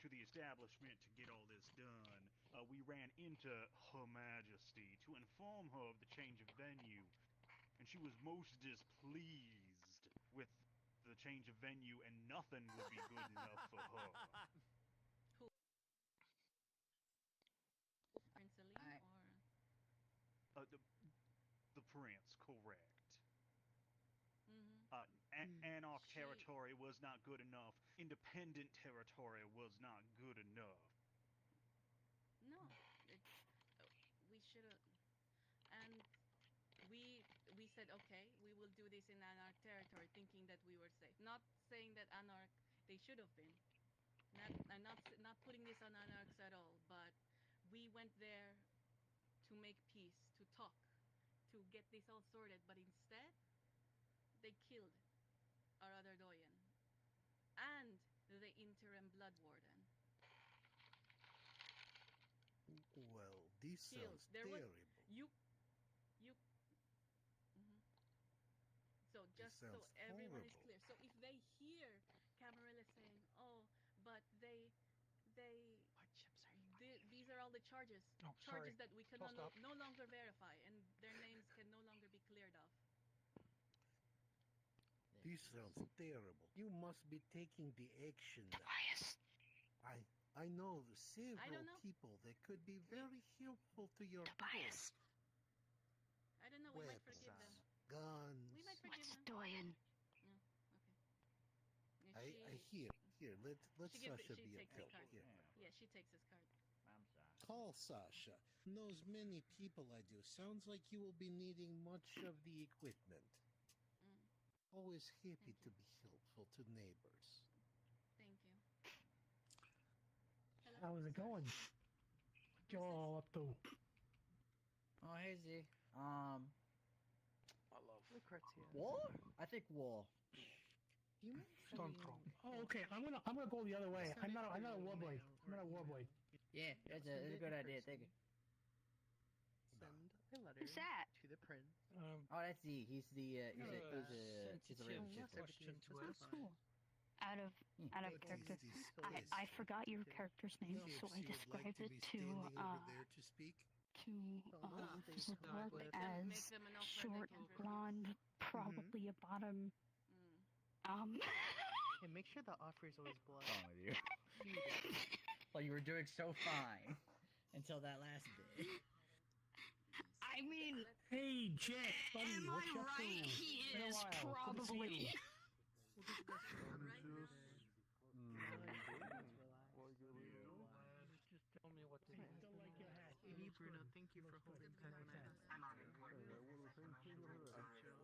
[SPEAKER 2] to the establishment to get all this done, we ran into Her Majesty to inform her of the change of venue, and she was most displeased with the change of venue, and nothing would be good enough for her.
[SPEAKER 14] Prince Aline or
[SPEAKER 2] The prince, correct.
[SPEAKER 14] Mm-hmm.
[SPEAKER 2] Anarch territory was not good enough. Independent territory was not good enough.
[SPEAKER 14] No, we should have, and we said okay, we will do this in Anarch territory, thinking that we were safe. Not saying that Anarch they should have been. I'm not putting this on Anarchs at all, but we went there to make peace, to talk, to get this all sorted. But instead, they killed our other Doyen and the interim Blood Warden.
[SPEAKER 15] Well, this
[SPEAKER 14] Killed.
[SPEAKER 15] sounds
[SPEAKER 14] There
[SPEAKER 15] terrible.
[SPEAKER 14] was you. Mm-hmm. So just so everyone is clear. So if they hear Camarilla saying, "Oh, but they," what chips are you? These are all the charges.
[SPEAKER 5] Oh,
[SPEAKER 14] charges
[SPEAKER 5] sorry.
[SPEAKER 14] that we can
[SPEAKER 5] Stop.
[SPEAKER 14] no longer verify, and their names can no longer be cleared off.
[SPEAKER 15] This sounds terrible. You must be taking the action now.
[SPEAKER 18] Tobias.
[SPEAKER 15] I know several
[SPEAKER 14] know.
[SPEAKER 15] people that could be very helpful to your
[SPEAKER 18] Tobias.
[SPEAKER 14] I don't know. We might forgive them.
[SPEAKER 15] Guns.
[SPEAKER 14] We might forgive
[SPEAKER 18] What's
[SPEAKER 14] them.
[SPEAKER 18] Doyen?
[SPEAKER 14] No. Okay.
[SPEAKER 15] I hear. Here, let Sasha be a
[SPEAKER 14] takes his
[SPEAKER 15] help.
[SPEAKER 14] card.
[SPEAKER 15] Here.
[SPEAKER 14] Yeah, she takes his card.
[SPEAKER 12] I'm sorry.
[SPEAKER 15] Call Sasha. Knows many people I do. Sounds like you will be needing much of the equipment. Always happy to be helpful to neighbors.
[SPEAKER 14] Thank you. Hello?
[SPEAKER 5] How's it going? What you all up to?
[SPEAKER 12] Oh, hey Z.
[SPEAKER 16] I love
[SPEAKER 12] Wall? I think wall.
[SPEAKER 24] Do you mind
[SPEAKER 5] Stormtroll. Oh, okay. I'm gonna go the other way. I'm not a warblade. I'm not a warblade.
[SPEAKER 12] Yeah, that's a good idea. Thank you.
[SPEAKER 24] Send a letter
[SPEAKER 18] Who's that?
[SPEAKER 24] to the prince.
[SPEAKER 12] Oh, that's Z. He's the raven
[SPEAKER 24] question to us.
[SPEAKER 18] Cool. Out of character. I forgot your character's name, so I described it to look as short, blonde, probably a bottom.
[SPEAKER 24] And make sure the offer is always blood.
[SPEAKER 12] What's wrong with you? Well, you were doing so fine until that last bit.
[SPEAKER 18] I mean,
[SPEAKER 5] hey, Jack, buddy,
[SPEAKER 18] am
[SPEAKER 5] what you
[SPEAKER 18] I
[SPEAKER 5] up to?
[SPEAKER 18] right? He
[SPEAKER 5] Been a
[SPEAKER 18] is
[SPEAKER 5] while. Good to see
[SPEAKER 18] probably.
[SPEAKER 5] you.
[SPEAKER 24] Just tell me what to do. Hey, Bruno, thank you for holding the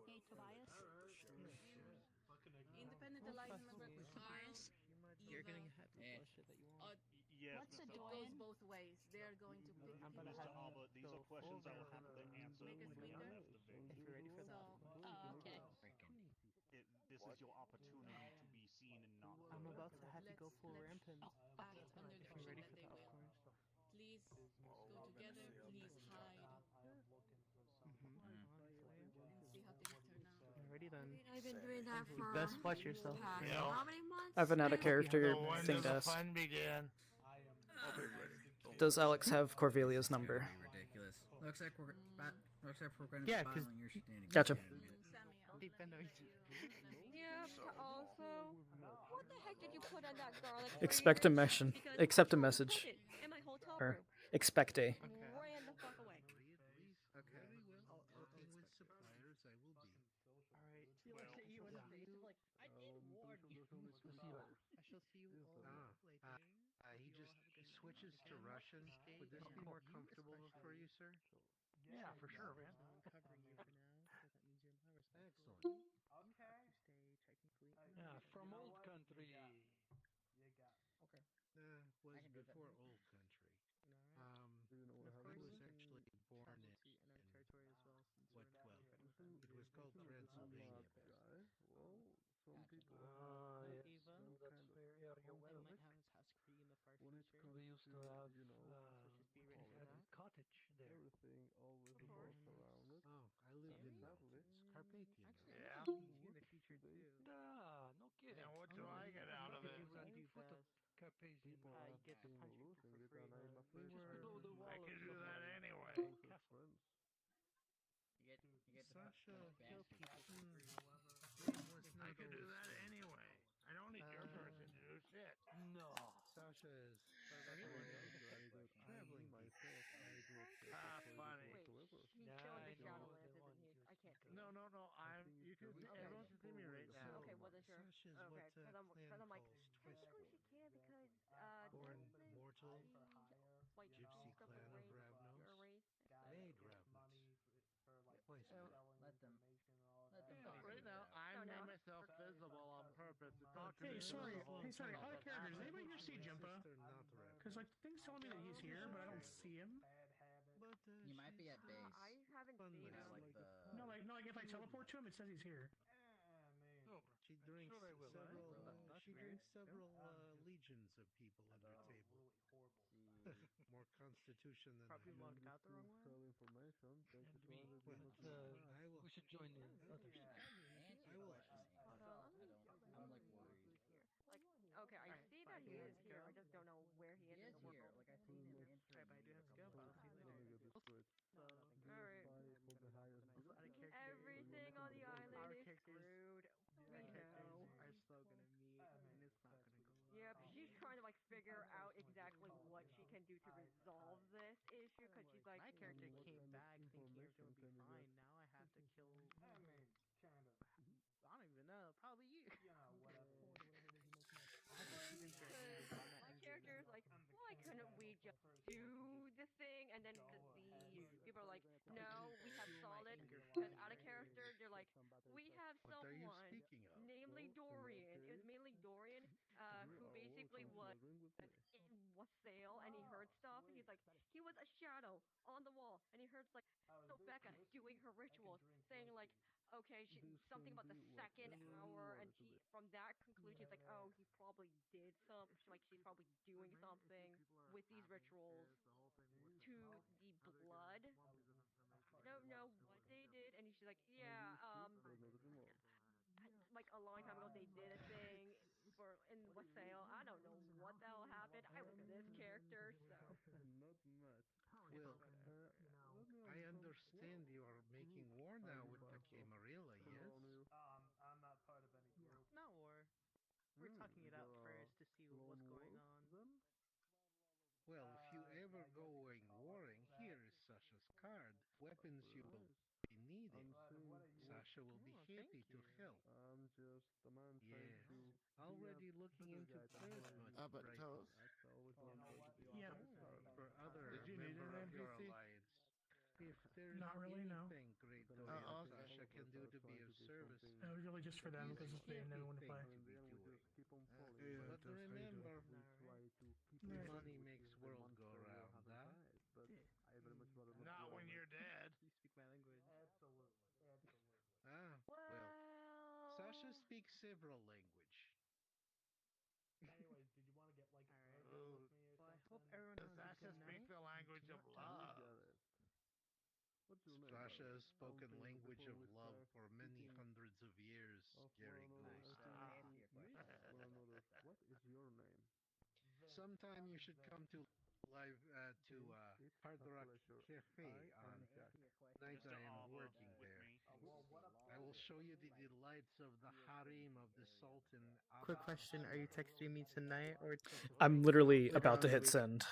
[SPEAKER 23] Hey, Tobias.
[SPEAKER 14] Independent Alliance member Tobias.
[SPEAKER 24] You're gonna have the bullshit that you want.
[SPEAKER 2] Yes,
[SPEAKER 14] What's a Doyen? It goes both ways. They're going to pick
[SPEAKER 2] these are questions I will have to answer
[SPEAKER 14] Make us
[SPEAKER 2] when we
[SPEAKER 14] leader.
[SPEAKER 2] left the venue.
[SPEAKER 24] If you're ready for that.
[SPEAKER 14] Okay.
[SPEAKER 2] This is your opportunity to be seen and not
[SPEAKER 24] I'm
[SPEAKER 2] heard.
[SPEAKER 24] about to have to go full rampant.
[SPEAKER 14] Okay, under the
[SPEAKER 24] If you're ready
[SPEAKER 14] impression
[SPEAKER 24] for
[SPEAKER 14] that
[SPEAKER 24] that,
[SPEAKER 14] they
[SPEAKER 24] of
[SPEAKER 14] will.
[SPEAKER 24] course.
[SPEAKER 14] Please go together. Please hide. And see how things turn out.
[SPEAKER 24] Alrighty then.
[SPEAKER 17] I've been doing that for
[SPEAKER 24] Best watch yourself.
[SPEAKER 17] how many months?
[SPEAKER 1] I have an out of character
[SPEAKER 13] When
[SPEAKER 1] thing
[SPEAKER 13] does
[SPEAKER 1] to
[SPEAKER 13] the
[SPEAKER 1] ask.
[SPEAKER 13] fun begin?
[SPEAKER 1] Does Alex have Corvelia's number?
[SPEAKER 12] Ridiculous. Looks like we're going to
[SPEAKER 1] Yeah,
[SPEAKER 12] spot
[SPEAKER 1] 'cause-
[SPEAKER 12] when you're standing.
[SPEAKER 1] Gotcha.
[SPEAKER 17] Yeah, but also, what the heck did you put on that garlic?
[SPEAKER 1] Expect a mission. Accept a message.
[SPEAKER 17] In my hotel
[SPEAKER 1] Or
[SPEAKER 17] room.
[SPEAKER 1] expect a.
[SPEAKER 17] Ran the fuck away.
[SPEAKER 15] Okay. Working with suppliers, I will be.
[SPEAKER 24] Alright.
[SPEAKER 12] He looks at you in the face and like, I did warn you.
[SPEAKER 24] I shall see you all later.
[SPEAKER 15] He just switches to Russian. Would this be more comfortable for you, sir?
[SPEAKER 5] Yeah, for sure, man.
[SPEAKER 24] I'm covering you for now, so that means you're my responsibility.
[SPEAKER 15] Excellent.
[SPEAKER 24] Stay technically.
[SPEAKER 5] Yeah, from old country.
[SPEAKER 24] Okay.
[SPEAKER 15] Was before old country.
[SPEAKER 24] Of
[SPEAKER 15] I
[SPEAKER 24] course,
[SPEAKER 15] was actually born in
[SPEAKER 24] our territory as well, since
[SPEAKER 15] what?
[SPEAKER 24] we're
[SPEAKER 15] Well,
[SPEAKER 24] not friends with
[SPEAKER 15] it was called Transylvania.
[SPEAKER 24] Some people.
[SPEAKER 5] Yes,
[SPEAKER 24] Eva,
[SPEAKER 5] that's fair. Yeah,
[SPEAKER 24] we might have his house Cree in the far future.
[SPEAKER 5] we used to have,
[SPEAKER 24] so just be ready for that.
[SPEAKER 5] cottage
[SPEAKER 3] Everything always revolves around it.
[SPEAKER 15] Oh, I live in
[SPEAKER 3] Sadly,
[SPEAKER 15] mountains. Carpathian.
[SPEAKER 7] Yeah.
[SPEAKER 24] In the future too.
[SPEAKER 7] Nah, no kidding.
[SPEAKER 16] And what
[SPEAKER 15] Oh,
[SPEAKER 16] do
[SPEAKER 15] no,
[SPEAKER 16] I
[SPEAKER 15] you
[SPEAKER 16] get
[SPEAKER 15] got
[SPEAKER 16] out of
[SPEAKER 15] nothing
[SPEAKER 16] it?
[SPEAKER 15] to run too
[SPEAKER 7] What the
[SPEAKER 15] fast.
[SPEAKER 7] Carpathian?
[SPEAKER 3] people
[SPEAKER 24] You
[SPEAKER 3] have
[SPEAKER 24] get to
[SPEAKER 3] been
[SPEAKER 24] punch people
[SPEAKER 3] losing
[SPEAKER 24] for
[SPEAKER 3] it,
[SPEAKER 24] free.
[SPEAKER 3] and I'm afraid
[SPEAKER 7] Just
[SPEAKER 3] I've
[SPEAKER 7] blow the
[SPEAKER 3] been
[SPEAKER 7] wall
[SPEAKER 16] I
[SPEAKER 7] up
[SPEAKER 16] can
[SPEAKER 7] with
[SPEAKER 16] do that
[SPEAKER 3] my
[SPEAKER 16] anyway.
[SPEAKER 3] closest friends.
[SPEAKER 12] You get to
[SPEAKER 15] Sasha,
[SPEAKER 12] punch
[SPEAKER 15] help
[SPEAKER 12] bastards.
[SPEAKER 16] I can do that anyway. I don't need your person to do shit.
[SPEAKER 7] No.
[SPEAKER 15] Sasha is
[SPEAKER 3] When
[SPEAKER 15] one
[SPEAKER 3] it
[SPEAKER 15] of
[SPEAKER 3] comes to
[SPEAKER 15] the
[SPEAKER 3] anything
[SPEAKER 15] traveling people.
[SPEAKER 3] myself, I do not take
[SPEAKER 16] Ah,
[SPEAKER 3] authority
[SPEAKER 16] funny.
[SPEAKER 3] whatsoever.
[SPEAKER 17] He's
[SPEAKER 7] Yeah,
[SPEAKER 17] showing
[SPEAKER 7] I
[SPEAKER 17] the shadow
[SPEAKER 7] know,
[SPEAKER 17] lance,
[SPEAKER 7] they want
[SPEAKER 17] isn't he?
[SPEAKER 7] you
[SPEAKER 17] I can't see.
[SPEAKER 16] No,
[SPEAKER 17] him.
[SPEAKER 16] no, no. You can.
[SPEAKER 17] Okay.
[SPEAKER 16] Everyone can see me right now.
[SPEAKER 17] Okay, wasn't sure.
[SPEAKER 15] Sasha is
[SPEAKER 17] Okay,
[SPEAKER 15] what
[SPEAKER 17] because I'm like,
[SPEAKER 15] calls
[SPEAKER 17] technically she can because
[SPEAKER 15] Born
[SPEAKER 17] doesn't
[SPEAKER 15] mortal,
[SPEAKER 17] like
[SPEAKER 15] gypsy
[SPEAKER 17] stuff
[SPEAKER 15] clan of
[SPEAKER 17] erase
[SPEAKER 15] Ravnos,
[SPEAKER 17] your race?
[SPEAKER 15] made Ravnos. Replacement.
[SPEAKER 12] Let them
[SPEAKER 16] Yeah,
[SPEAKER 12] figure
[SPEAKER 16] right
[SPEAKER 12] it
[SPEAKER 16] now,
[SPEAKER 12] out.
[SPEAKER 16] I
[SPEAKER 17] No,
[SPEAKER 16] made
[SPEAKER 17] no.
[SPEAKER 16] myself visible on purpose to talk to
[SPEAKER 5] Hey,
[SPEAKER 16] me.
[SPEAKER 5] sorry.
[SPEAKER 16] about
[SPEAKER 5] Hey, sorry.
[SPEAKER 16] the
[SPEAKER 5] Other characters. Does anybody here see
[SPEAKER 15] My
[SPEAKER 5] Jimpa?
[SPEAKER 15] sister, not Ravnos.
[SPEAKER 5] Because like the thing's telling me that he's here, but I don't see him.
[SPEAKER 15] But
[SPEAKER 12] He might be
[SPEAKER 15] she's
[SPEAKER 12] at base.
[SPEAKER 17] I haven't
[SPEAKER 15] fun
[SPEAKER 17] seen
[SPEAKER 15] with
[SPEAKER 12] Yeah,
[SPEAKER 17] him.
[SPEAKER 12] like
[SPEAKER 15] like
[SPEAKER 12] the.
[SPEAKER 5] No, like if I teleport to him, it says he's here.
[SPEAKER 7] No,
[SPEAKER 15] she drinks
[SPEAKER 7] sure I will.
[SPEAKER 15] several.
[SPEAKER 7] That's
[SPEAKER 15] She
[SPEAKER 7] weird.
[SPEAKER 15] drinks several legions of people at her table.
[SPEAKER 12] See,
[SPEAKER 15] More constitution than
[SPEAKER 24] Probably
[SPEAKER 15] I.
[SPEAKER 24] logged out the wrong way.
[SPEAKER 3] Tell information. Thank you
[SPEAKER 7] And
[SPEAKER 3] to
[SPEAKER 7] we,
[SPEAKER 3] all of
[SPEAKER 7] but,
[SPEAKER 3] you.
[SPEAKER 15] I will.
[SPEAKER 7] we should join the others.
[SPEAKER 12] answer
[SPEAKER 15] I
[SPEAKER 12] your
[SPEAKER 15] will
[SPEAKER 12] question.
[SPEAKER 15] ask.
[SPEAKER 17] Hold on, let me
[SPEAKER 12] I'm like worried.
[SPEAKER 17] here. Like, okay, I
[SPEAKER 24] Alright,
[SPEAKER 17] see
[SPEAKER 24] but I
[SPEAKER 17] that he
[SPEAKER 24] do
[SPEAKER 17] is
[SPEAKER 24] have to
[SPEAKER 17] here.
[SPEAKER 24] go.
[SPEAKER 17] I just don't know where he is
[SPEAKER 12] He
[SPEAKER 17] in
[SPEAKER 12] is
[SPEAKER 17] the
[SPEAKER 12] here.
[SPEAKER 17] world.
[SPEAKER 12] Like I seen him
[SPEAKER 3] much
[SPEAKER 12] entering.
[SPEAKER 24] Alright, but I do have to go.
[SPEAKER 12] the
[SPEAKER 24] But I'll see you
[SPEAKER 3] Let me
[SPEAKER 24] later.
[SPEAKER 3] get this straight.
[SPEAKER 24] So,
[SPEAKER 17] Alright.
[SPEAKER 3] Fight for the highest
[SPEAKER 24] out of
[SPEAKER 3] good.
[SPEAKER 24] character.
[SPEAKER 17] Everything on the island
[SPEAKER 24] Our
[SPEAKER 17] is
[SPEAKER 24] characters,
[SPEAKER 17] screwed.
[SPEAKER 24] our
[SPEAKER 17] We
[SPEAKER 24] characters
[SPEAKER 17] know.
[SPEAKER 24] are still gonna meet, and it's not gonna go well.
[SPEAKER 17] Yep, she's trying to like figure out exactly what she can do to resolve this issue because she's like,
[SPEAKER 24] My character
[SPEAKER 3] what
[SPEAKER 24] came
[SPEAKER 3] kind of
[SPEAKER 24] back thinking everything would be
[SPEAKER 3] information can you
[SPEAKER 24] fine.
[SPEAKER 3] get?
[SPEAKER 24] Now I have to kill. I don't even know. Probably you.
[SPEAKER 17] my character is like, why couldn't we just do the thing? And then the people are like, no, we have solid. Because out of character, they're like, we have
[SPEAKER 15] What are you
[SPEAKER 17] someone,
[SPEAKER 15] speaking of?
[SPEAKER 17] namely Dorian. It was mainly Dorian, who basically was in Wassail, and he heard stuff. And he's like, he was a shadow on the wall, and he heard like Becca doing her rituals, saying like, okay, something about the second hour, and from that conclusion, it's like, oh, he probably did she's probably doing something with these rituals to the blood. I don't know what they did, and she's like, yeah, like a long time ago they did a thing in Wassail. I don't know what the hell happened. I was this character, so.
[SPEAKER 3] Not much.
[SPEAKER 15] Well, I understand you are making war now with the Camarilla, yes?
[SPEAKER 16] I'm not part of any group.
[SPEAKER 24] Not war. We're talking it out first to see what's going on.
[SPEAKER 15] Well, if you ever going warring, here is Sasha's card. Weapons you will be needing. Sasha will be happy to help.
[SPEAKER 3] I'm just a man trying
[SPEAKER 15] Yes,
[SPEAKER 3] to
[SPEAKER 15] already looking into plasma
[SPEAKER 3] but
[SPEAKER 15] rifles.
[SPEAKER 3] I always wanted to be
[SPEAKER 5] Yeah.
[SPEAKER 15] For other
[SPEAKER 16] Did you need
[SPEAKER 15] member
[SPEAKER 16] an
[SPEAKER 15] of your
[SPEAKER 16] NPC?
[SPEAKER 15] alliance. If there's
[SPEAKER 5] Not really, no.
[SPEAKER 15] anything great
[SPEAKER 3] Oh,
[SPEAKER 15] Dorian
[SPEAKER 16] okay.
[SPEAKER 15] Sasha can do to be of service,
[SPEAKER 5] It was really just for them because they didn't know when to play.
[SPEAKER 15] to be doing.
[SPEAKER 3] keep on falling.
[SPEAKER 15] But
[SPEAKER 3] But
[SPEAKER 15] remember,
[SPEAKER 3] we try to keep
[SPEAKER 5] Right.
[SPEAKER 15] money makes world go round, huh?
[SPEAKER 3] But I very much rather
[SPEAKER 16] Not when you're dead.
[SPEAKER 24] You speak my language.
[SPEAKER 15] Ah, well, Sasha speaks several language.
[SPEAKER 5] Anyways, did you want to get like
[SPEAKER 16] Oh,
[SPEAKER 5] with me or
[SPEAKER 24] Well, I
[SPEAKER 5] something?
[SPEAKER 24] hope everyone has a
[SPEAKER 16] Sasha
[SPEAKER 24] good
[SPEAKER 16] speaks
[SPEAKER 24] night.
[SPEAKER 16] the language of
[SPEAKER 3] You
[SPEAKER 16] love.
[SPEAKER 3] got it. What's your name?
[SPEAKER 15] Sasha has spoken
[SPEAKER 3] Something
[SPEAKER 15] language
[SPEAKER 3] before
[SPEAKER 15] of
[SPEAKER 3] we
[SPEAKER 15] love
[SPEAKER 3] start
[SPEAKER 15] for many
[SPEAKER 3] speaking
[SPEAKER 15] hundreds of years,
[SPEAKER 3] of
[SPEAKER 15] Gary
[SPEAKER 3] one another.
[SPEAKER 15] Goose.
[SPEAKER 3] I
[SPEAKER 12] answer
[SPEAKER 3] think
[SPEAKER 12] your
[SPEAKER 3] we
[SPEAKER 12] question.
[SPEAKER 3] one another. What is your name?
[SPEAKER 15] Sometime you should come to live to
[SPEAKER 3] It's
[SPEAKER 15] Hard
[SPEAKER 3] a
[SPEAKER 15] Rock
[SPEAKER 3] pleasure.
[SPEAKER 15] Cafe
[SPEAKER 3] I
[SPEAKER 15] on
[SPEAKER 3] am Jack.
[SPEAKER 15] night
[SPEAKER 16] Mr.
[SPEAKER 15] I am
[SPEAKER 16] Alva
[SPEAKER 15] working
[SPEAKER 16] with
[SPEAKER 15] there.
[SPEAKER 16] me.
[SPEAKER 15] I will show you the delights of the harem of the Sultan.
[SPEAKER 24] Quick question: are you texting me tonight or?
[SPEAKER 1] I'm literally about to hit send.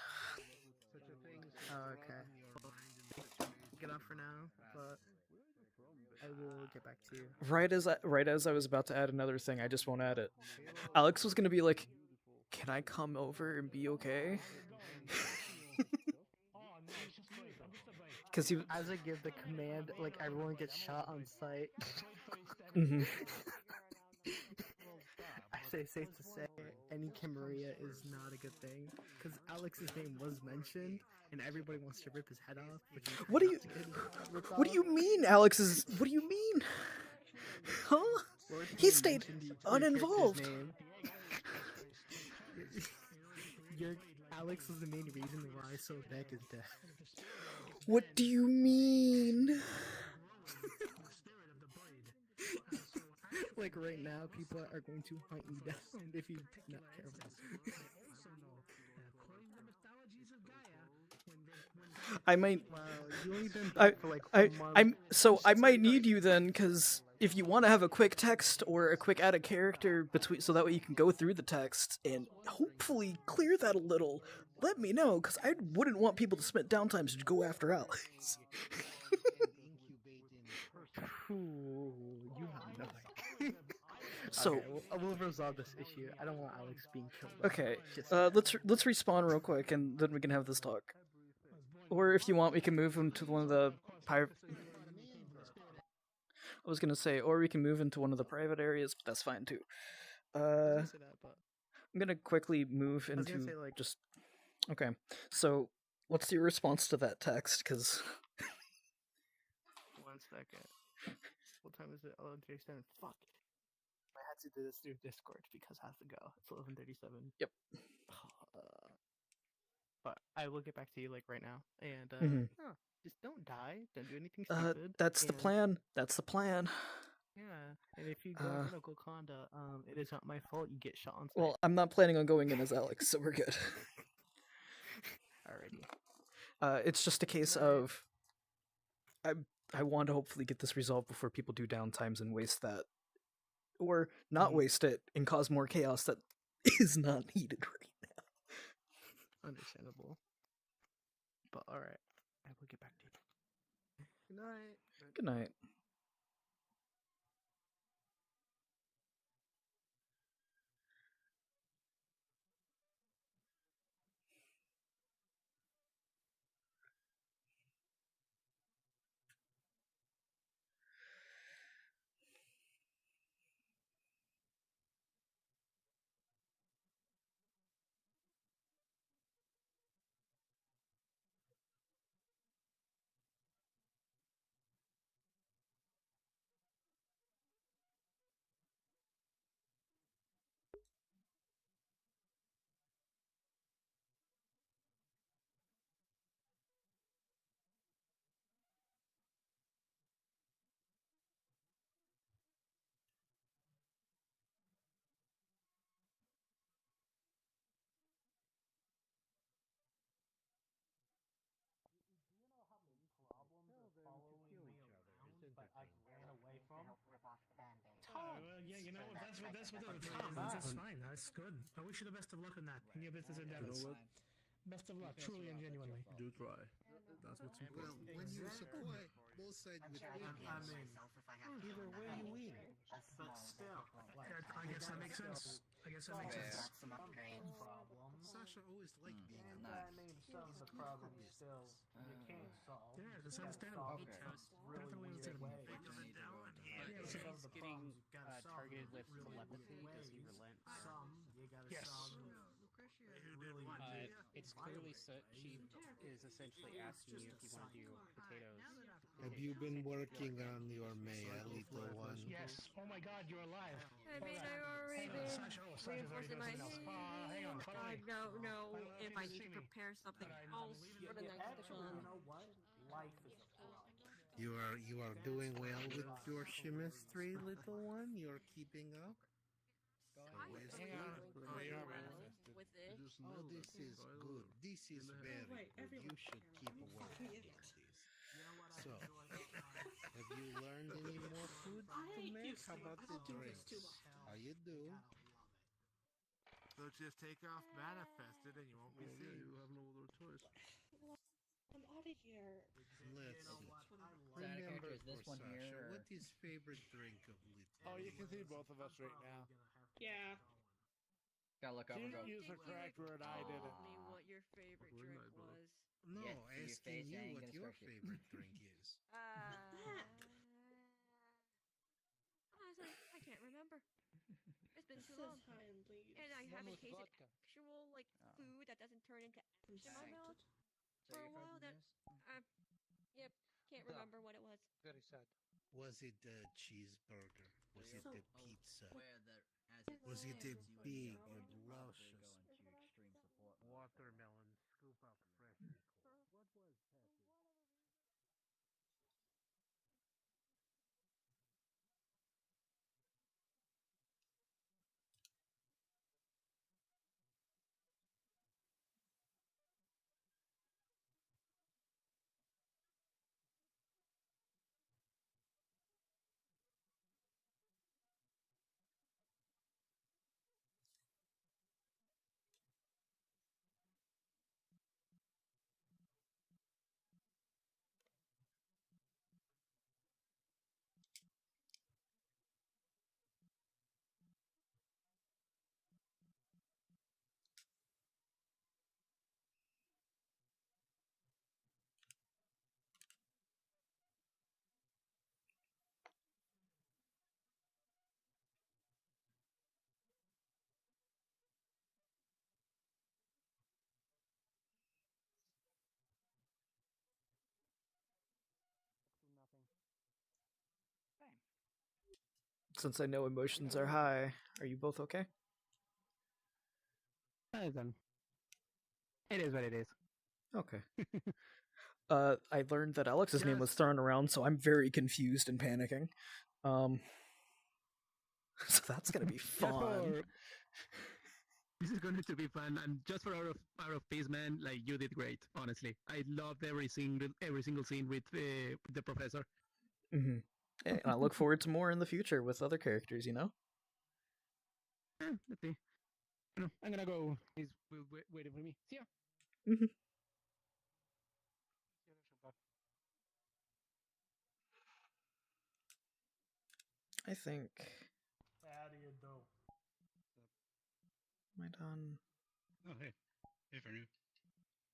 [SPEAKER 15] Such a thing
[SPEAKER 24] Oh, okay. Get off for now, but I will get back to you.
[SPEAKER 1] Right as I was about to add another thing, I just won't add it. Alex was gonna be like, "Can I come over and be okay?" Because he,
[SPEAKER 24] as I give the command, like everyone gets shot on sight. I say safe to say, any Camarilla is not a good thing, because Alex's name was mentioned, and everybody wants to rip his head off.
[SPEAKER 1] What do you? What do you mean, Alex is? What do you mean? Huh? He stayed uninvolved.
[SPEAKER 24] Alex was the main reason why Sobek is dead.
[SPEAKER 1] What do you mean?
[SPEAKER 24] Like right now, people are going to hunt you down if you not careful.
[SPEAKER 1] I might.
[SPEAKER 24] Wow, you only been back for like a month.
[SPEAKER 1] I might need you then, because if you want to have a quick text or a quick add a character between, so that way you can go through the text and hopefully clear that a little. Let me know, because I wouldn't want people to spend downtime to go after Alex.
[SPEAKER 24] Ooh, you have no idea.
[SPEAKER 1] So
[SPEAKER 24] okay, we'll resolve this issue. I don't want Alex being killed.
[SPEAKER 1] okay, let's respawn real quick, and then we can have this talk. Or if you want, we can move him to one of the private. I was gonna say, or we can move into one of the private areas, but that's fine too. I'm gonna quickly move into just. Okay, so what's your response to that text? Because.
[SPEAKER 24] 1 second. What time is it? 11:37. Fuck. I had to do this through Discord because I have to go. It's 11:37.
[SPEAKER 1] Yep.
[SPEAKER 24] But I will get back to you like right now, and just don't die. Don't do anything stupid.
[SPEAKER 1] That's the plan. That's the plan.
[SPEAKER 24] Yeah, and if you go in no Gokonda, it is not my fault. You get shot on sight.
[SPEAKER 1] Well, I'm not planning on going in as Alex, so we're good.
[SPEAKER 24] Alrighty.
[SPEAKER 1] It's just a case of I want to hopefully get this resolved before people do downtimes and waste that, or not waste it and cause more chaos that is not needed right now.
[SPEAKER 24] Understandable. But alright, I will get back to you. Good night.
[SPEAKER 1] Good night.
[SPEAKER 5] Yeah, you know what? That's what that's fine. That's good. I wish you the best of luck on that in your business endeavors.
[SPEAKER 3] You know what?
[SPEAKER 5] Best of luck, truly and genuinely.
[SPEAKER 3] Do try. That's what's important.
[SPEAKER 15] Well, when you supply both sides with weapons, either way you win.
[SPEAKER 5] But still, I guess that makes sense. I guess that makes sense.
[SPEAKER 15] Sasha always liked being
[SPEAKER 24] And that name solves the problem still. You can't solve.
[SPEAKER 5] Yeah, that's understandable.
[SPEAKER 24] Really weird way.
[SPEAKER 7] He's getting targeted with telepathy. Does he relent?
[SPEAKER 5] Yes.
[SPEAKER 7] It's clearly she is essentially asking you if you want to do potatoes.
[SPEAKER 15] Have you been working on your Maya, little one?
[SPEAKER 5] Yes. Oh my God, you're alive.
[SPEAKER 17] I mean, I've already been reinforcing my
[SPEAKER 5] hang on.
[SPEAKER 17] I don't know if I need to prepare something else for the next one.
[SPEAKER 24] You know what? Life is a problem.
[SPEAKER 15] You are doing well with your chemistry, little one. You're keeping up. Always
[SPEAKER 7] Hang
[SPEAKER 15] good.
[SPEAKER 7] on.
[SPEAKER 17] With it.
[SPEAKER 15] Oh, this is good. This is very good. You should keep working like this. So, have you learned any more food to make? How about the drinks? How you do?
[SPEAKER 13] So just take off manifested and you won't be seen.
[SPEAKER 3] You have no other choice.
[SPEAKER 6] I'm out of here.
[SPEAKER 15] Let's see.
[SPEAKER 12] Remember, is this
[SPEAKER 15] for
[SPEAKER 12] one
[SPEAKER 15] Sasha,
[SPEAKER 12] here?
[SPEAKER 15] what is favorite drink of Little?
[SPEAKER 13] Oh, you can see both of us right now.
[SPEAKER 6] Yeah.
[SPEAKER 12] Gotta look up
[SPEAKER 13] She
[SPEAKER 12] and go.
[SPEAKER 13] used the correct word, I didn't.
[SPEAKER 17] Me what your favorite drink was.
[SPEAKER 15] No,
[SPEAKER 12] Yeah, see your
[SPEAKER 15] asking
[SPEAKER 12] face, I
[SPEAKER 15] you
[SPEAKER 12] ain't
[SPEAKER 15] what
[SPEAKER 12] gonna
[SPEAKER 15] your
[SPEAKER 12] start shit.
[SPEAKER 15] favorite drink is.
[SPEAKER 17] Honestly, I can't remember. It's been too long. And I haven't tasted actual food that doesn't turn into ash in my mouth for a while. Yep, can't remember what it was.
[SPEAKER 7] Very sad.
[SPEAKER 15] Was it a cheeseburger? Was it a pizza?
[SPEAKER 12] Where
[SPEAKER 15] Was it a big, luscious
[SPEAKER 24] Watermelon. Scoop up fresh. What was Peppy?
[SPEAKER 1] since I know emotions are high, are you both okay?
[SPEAKER 7] Then. It is what it is.
[SPEAKER 1] Okay. I learned that Alex's name was thrown around, so I'm very confused and panicking. So that's gonna be fun.
[SPEAKER 7] This is going to be fun, and just for out of peace, man, like you did great. Honestly, I loved every single scene with the professor.
[SPEAKER 1] Mm-hmm. And I look forward to more in the future with other characters. You know.
[SPEAKER 7] Let's see. I'm gonna go. He's waiting for me. See ya.
[SPEAKER 1] Mm-hmm. I think.
[SPEAKER 5] How do you do?
[SPEAKER 1] Am I done?
[SPEAKER 8] Oh, hey. Hey, Fernu.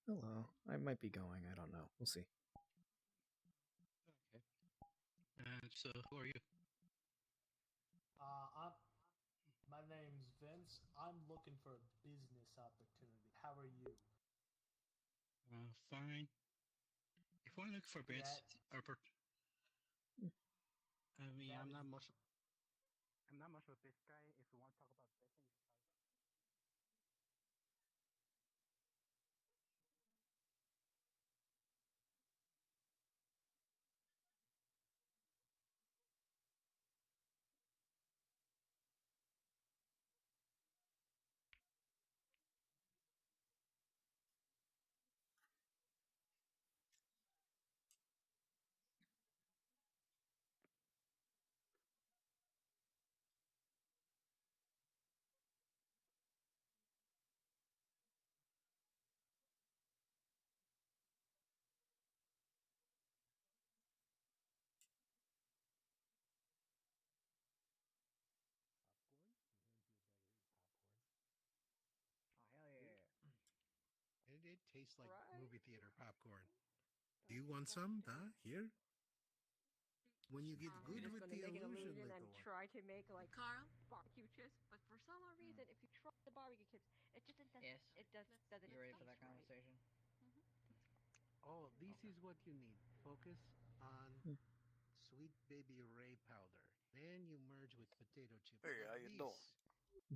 [SPEAKER 1] Hello. I might be going. I don't know. We'll see.
[SPEAKER 8] Okay. So, who are you?
[SPEAKER 5] My name's Vince. I'm looking for a business opportunity. How are you?
[SPEAKER 8] Fine. If you want to look for bits, I'm not much.
[SPEAKER 7] I'm not much of this guy. If you want to talk about this thing,
[SPEAKER 12] hell yeah.
[SPEAKER 15] It tastes like movie theater popcorn. Do you want some? Here? When you get
[SPEAKER 17] You're
[SPEAKER 15] good
[SPEAKER 17] just
[SPEAKER 15] with
[SPEAKER 17] gonna
[SPEAKER 15] the
[SPEAKER 17] make an
[SPEAKER 15] illusion,
[SPEAKER 17] illusion and
[SPEAKER 15] little one.
[SPEAKER 17] try to make like
[SPEAKER 14] Carl?
[SPEAKER 17] barbecue chips, but for some odd reason, if you try the barbecue chips, it just doesn't.
[SPEAKER 12] Yes.
[SPEAKER 17] It doesn't.
[SPEAKER 12] You ready for
[SPEAKER 17] taste
[SPEAKER 12] that
[SPEAKER 17] right.
[SPEAKER 12] conversation?
[SPEAKER 15] Oh, this is what you need. Focus on sweet baby ray powder. Then you merge with potato chips.
[SPEAKER 16] Hey,
[SPEAKER 15] like
[SPEAKER 16] how you
[SPEAKER 15] this.
[SPEAKER 16] doing?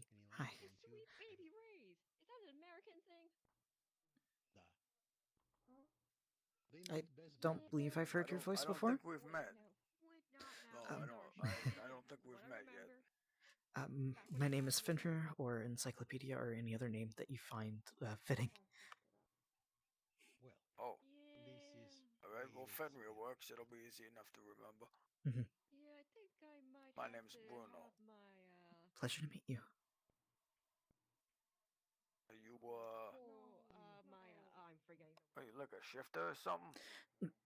[SPEAKER 15] Can you
[SPEAKER 1] Hi.
[SPEAKER 15] like it, can't you?
[SPEAKER 17] Sweet baby rays. Is that an American thing?
[SPEAKER 1] I don't believe I've heard your voice
[SPEAKER 16] I don't
[SPEAKER 1] before.
[SPEAKER 16] think we've met. No, I don't think we've met yet.
[SPEAKER 1] My name is Fincher, or Encyclopedia, or any other name that you find fitting.
[SPEAKER 15] Well,
[SPEAKER 16] oh,
[SPEAKER 15] this is.
[SPEAKER 16] All right. Well, Fenrir works. It'll be easy enough to remember.
[SPEAKER 1] Mm-hmm.
[SPEAKER 17] Yeah, I think I might.
[SPEAKER 16] My name's Bruno.
[SPEAKER 17] Have my,
[SPEAKER 1] Pleasure to meet you.
[SPEAKER 16] Are you
[SPEAKER 17] I'm forgetting.
[SPEAKER 16] Are you like a shifter or something?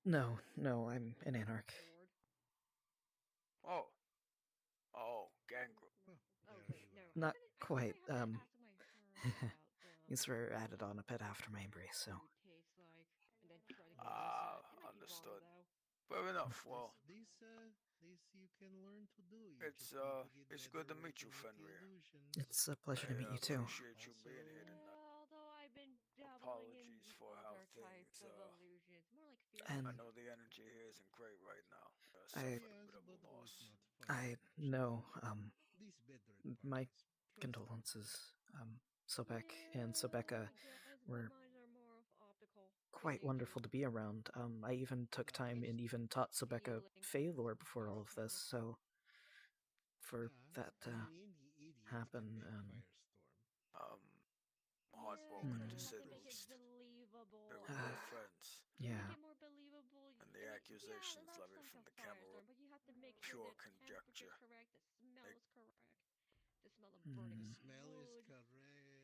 [SPEAKER 1] No, I'm an anarch.
[SPEAKER 16] Oh, gangrel.
[SPEAKER 17] Oh wait, no.
[SPEAKER 1] Not quite. These were added on a bit after my embrace, so.
[SPEAKER 16] Understood. Fair enough. Well,
[SPEAKER 15] This you can learn to do.
[SPEAKER 16] It's good to meet you, Fenrir.
[SPEAKER 1] It's a pleasure to meet you too.
[SPEAKER 16] Appreciate you being here tonight.
[SPEAKER 17] Although I've been
[SPEAKER 16] Apologies for how things.
[SPEAKER 17] more like
[SPEAKER 1] And
[SPEAKER 16] I know the energy here isn't great right now.
[SPEAKER 1] I
[SPEAKER 16] suffered a bit of a loss.
[SPEAKER 1] I know. My condolences. Sobek and Sobeka were quite wonderful to be around. I even took time and even taught Sobeka Phalor before all of this, so for that to happen,
[SPEAKER 16] heartbroken to say the least. They were good friends.
[SPEAKER 1] Yeah.
[SPEAKER 16] And the accusations levied from the camera were pure conjecture.
[SPEAKER 17] The smell of burning.
[SPEAKER 15] The smell is correct.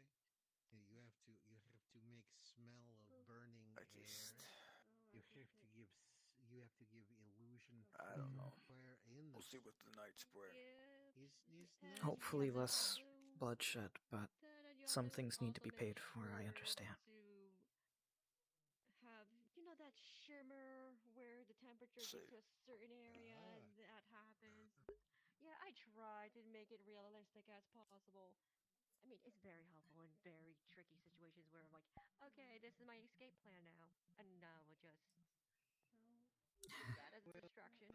[SPEAKER 15] You have to make smell of burning air. You have to give illusion.
[SPEAKER 16] I don't know.
[SPEAKER 15] Fire in the.
[SPEAKER 16] We'll see what the nights bring.
[SPEAKER 1] Hopefully less bloodshed, but some things need to be paid for, I understand.
[SPEAKER 17] Have that shimmer where the temperature gets to a certain area and that happens. Yeah, I try to make it realistic as possible. I mean, it's very helpful in very tricky situations where I'm like, okay, this is my escape plan now, and now we'll just use that as a distraction.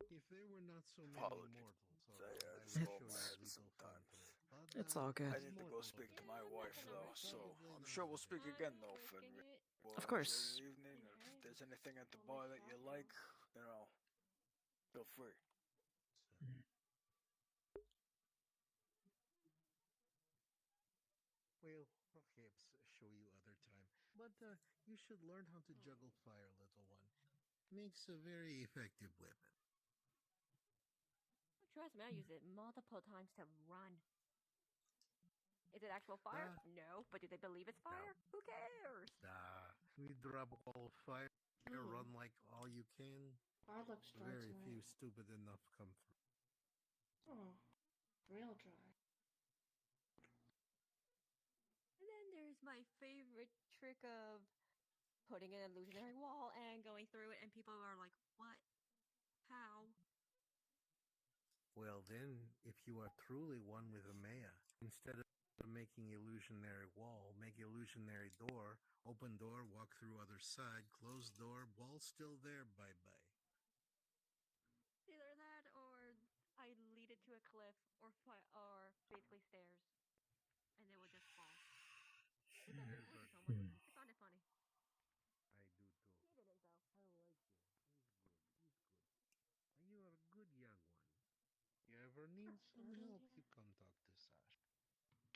[SPEAKER 15] If there were not so many
[SPEAKER 16] Apologies.
[SPEAKER 15] mortals,
[SPEAKER 1] It's all good.
[SPEAKER 16] I need to go speak to my wife though, so I'm sure we'll speak again though, Fenrir. We'll
[SPEAKER 1] Of course.
[SPEAKER 16] Your evening. If there's anything at the bar that you like, feel free.
[SPEAKER 15] Well, perhaps show you other time. But you should learn how to juggle fire, little one. Makes a very effective weapon.
[SPEAKER 17] Trust me, I use it multiple times to run. Is it actual fire? No. But do they believe it's fire? No. Who cares?
[SPEAKER 15] We drop a wall of fire, run like all you can.
[SPEAKER 6] Our looks dry
[SPEAKER 15] Very
[SPEAKER 6] tonight.
[SPEAKER 15] few stupid enough come through.
[SPEAKER 6] Oh, real dry.
[SPEAKER 17] And then there's my favorite trick of putting an illusionary wall and going through it, and people are like, what? How?
[SPEAKER 15] Well then, if you are truly one with a Maya, instead of making illusionary wall, make illusionary door, open door, walk through other side, close door, wall still there, bye-bye.
[SPEAKER 17] Either that, or I lead it to a cliff, or basically stairs, and it would just fall. It doesn't work so much. I found it funny.
[SPEAKER 15] I do too.
[SPEAKER 17] He didn't, though.
[SPEAKER 15] I like you. He's good. You are a good young one. You ever need some help, you can talk to Sash.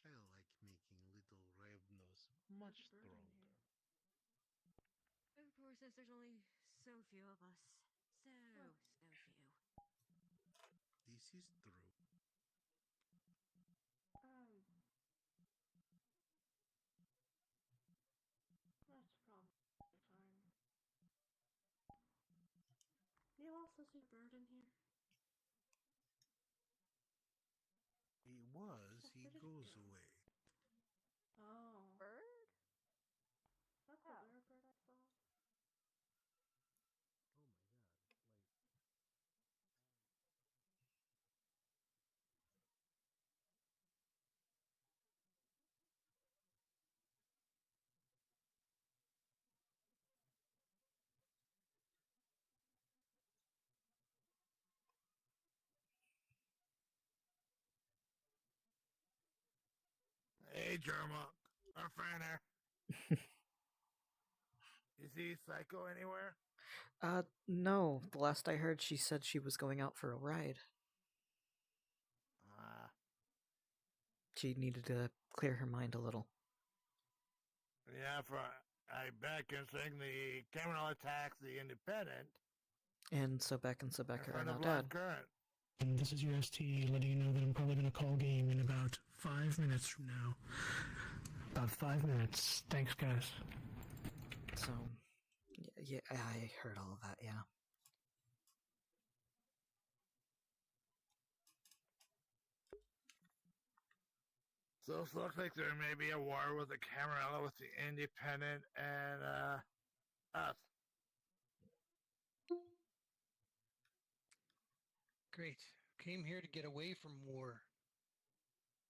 [SPEAKER 15] I like making little Revnos much stronger.
[SPEAKER 17] Of course, since there's only so few of us. So few.
[SPEAKER 15] This is true.
[SPEAKER 6] That's probably fine. Do you also see a bird in here?
[SPEAKER 15] He was, he goes away.
[SPEAKER 6] Oh.
[SPEAKER 17] Bird?
[SPEAKER 6] That's a rare bird I saw.
[SPEAKER 15] Oh my god,
[SPEAKER 13] Hey, Jerma, our friend here. Is he psycho anywhere?
[SPEAKER 1] No. The last I heard, she said she was going out for a ride. She needed to clear her mind a little.
[SPEAKER 13] Yeah, I back in saying the criminal attacks the independent.
[SPEAKER 1] And Sobek and Sobeka are now
[SPEAKER 13] Live
[SPEAKER 1] dead.
[SPEAKER 13] Current.
[SPEAKER 5] And this is UST letting you know that I'm probably going to call game in about 5 minutes from now. About 5 minutes. Thanks, guys.
[SPEAKER 1] So, yeah, I heard all of that, yeah.
[SPEAKER 13] So it looks like there may be a war with the Camarilla, with the independent, and us.
[SPEAKER 8] Great. Came here to get away from war.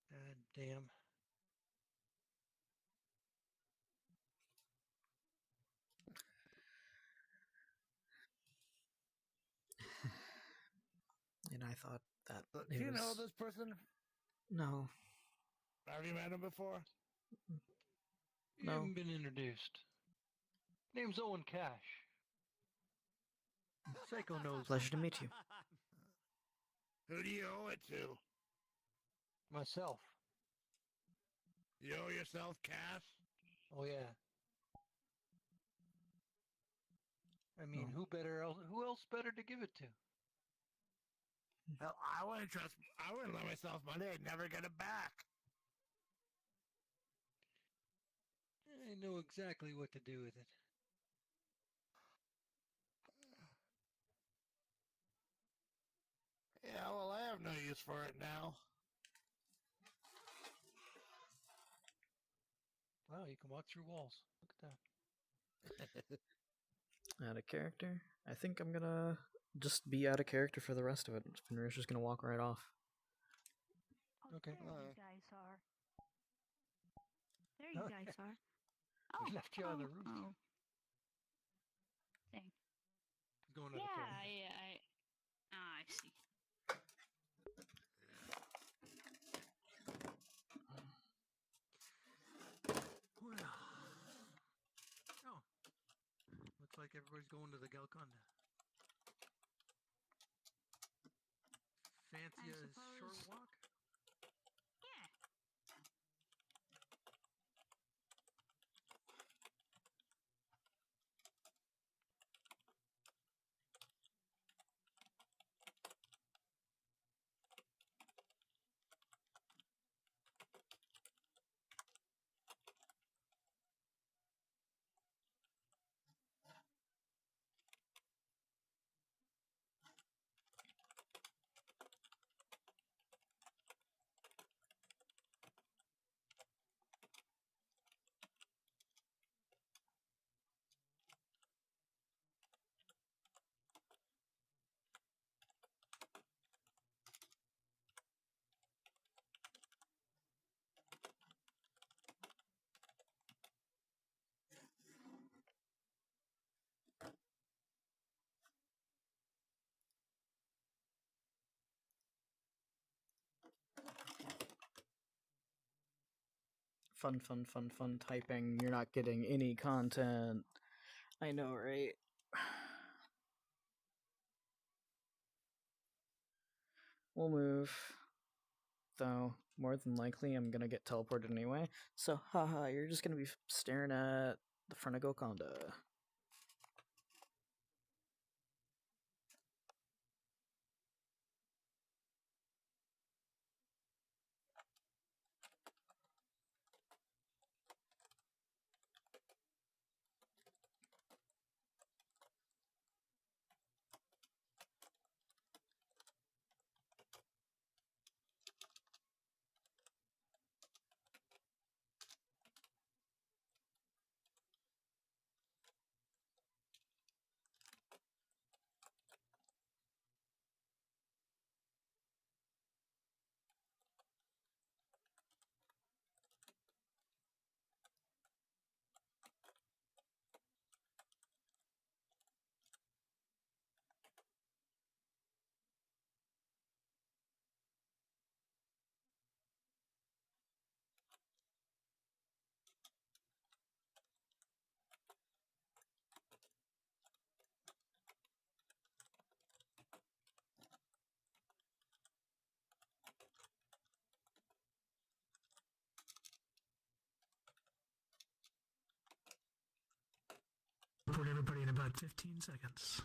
[SPEAKER 8] God damn.
[SPEAKER 1] And I thought that
[SPEAKER 13] Do you know this person?
[SPEAKER 1] No.
[SPEAKER 13] Have you met him before?
[SPEAKER 8] You haven't been introduced. Name's Owen Cash. Psycho knows.
[SPEAKER 1] Pleasure to meet you.
[SPEAKER 13] Who do you owe it to?
[SPEAKER 8] Myself.
[SPEAKER 13] You owe yourself cash?
[SPEAKER 8] Oh yeah. I mean, who else better to give it to?
[SPEAKER 13] Hell, I wouldn't let myself money. I'd never get it back.
[SPEAKER 8] I know exactly what to do with it.
[SPEAKER 13] Yeah, well, I have no use for it now.
[SPEAKER 8] Wow, you can walk through walls. Look at that.
[SPEAKER 1] Out of character? I think I'm gonna just be out of character for the rest of it. Fenrir's just gonna walk right off.
[SPEAKER 8] Okay.
[SPEAKER 23] There you guys are. There you guys are. Oh,
[SPEAKER 8] We left you on the roof.
[SPEAKER 23] Oh. Dang.
[SPEAKER 8] Going to the
[SPEAKER 23] Yeah,
[SPEAKER 8] corner.
[SPEAKER 23] I see.
[SPEAKER 8] like everybody's going to the Galconda. Fancy a short walk?
[SPEAKER 23] Yeah.
[SPEAKER 1] Fun typing. You're not getting any content. I know, right? We'll move. Though, more than likely, I'm gonna get teleported anyway. So, haha, you're just gonna be staring at the front of Gokonda.
[SPEAKER 5] Report everybody in about 15 seconds.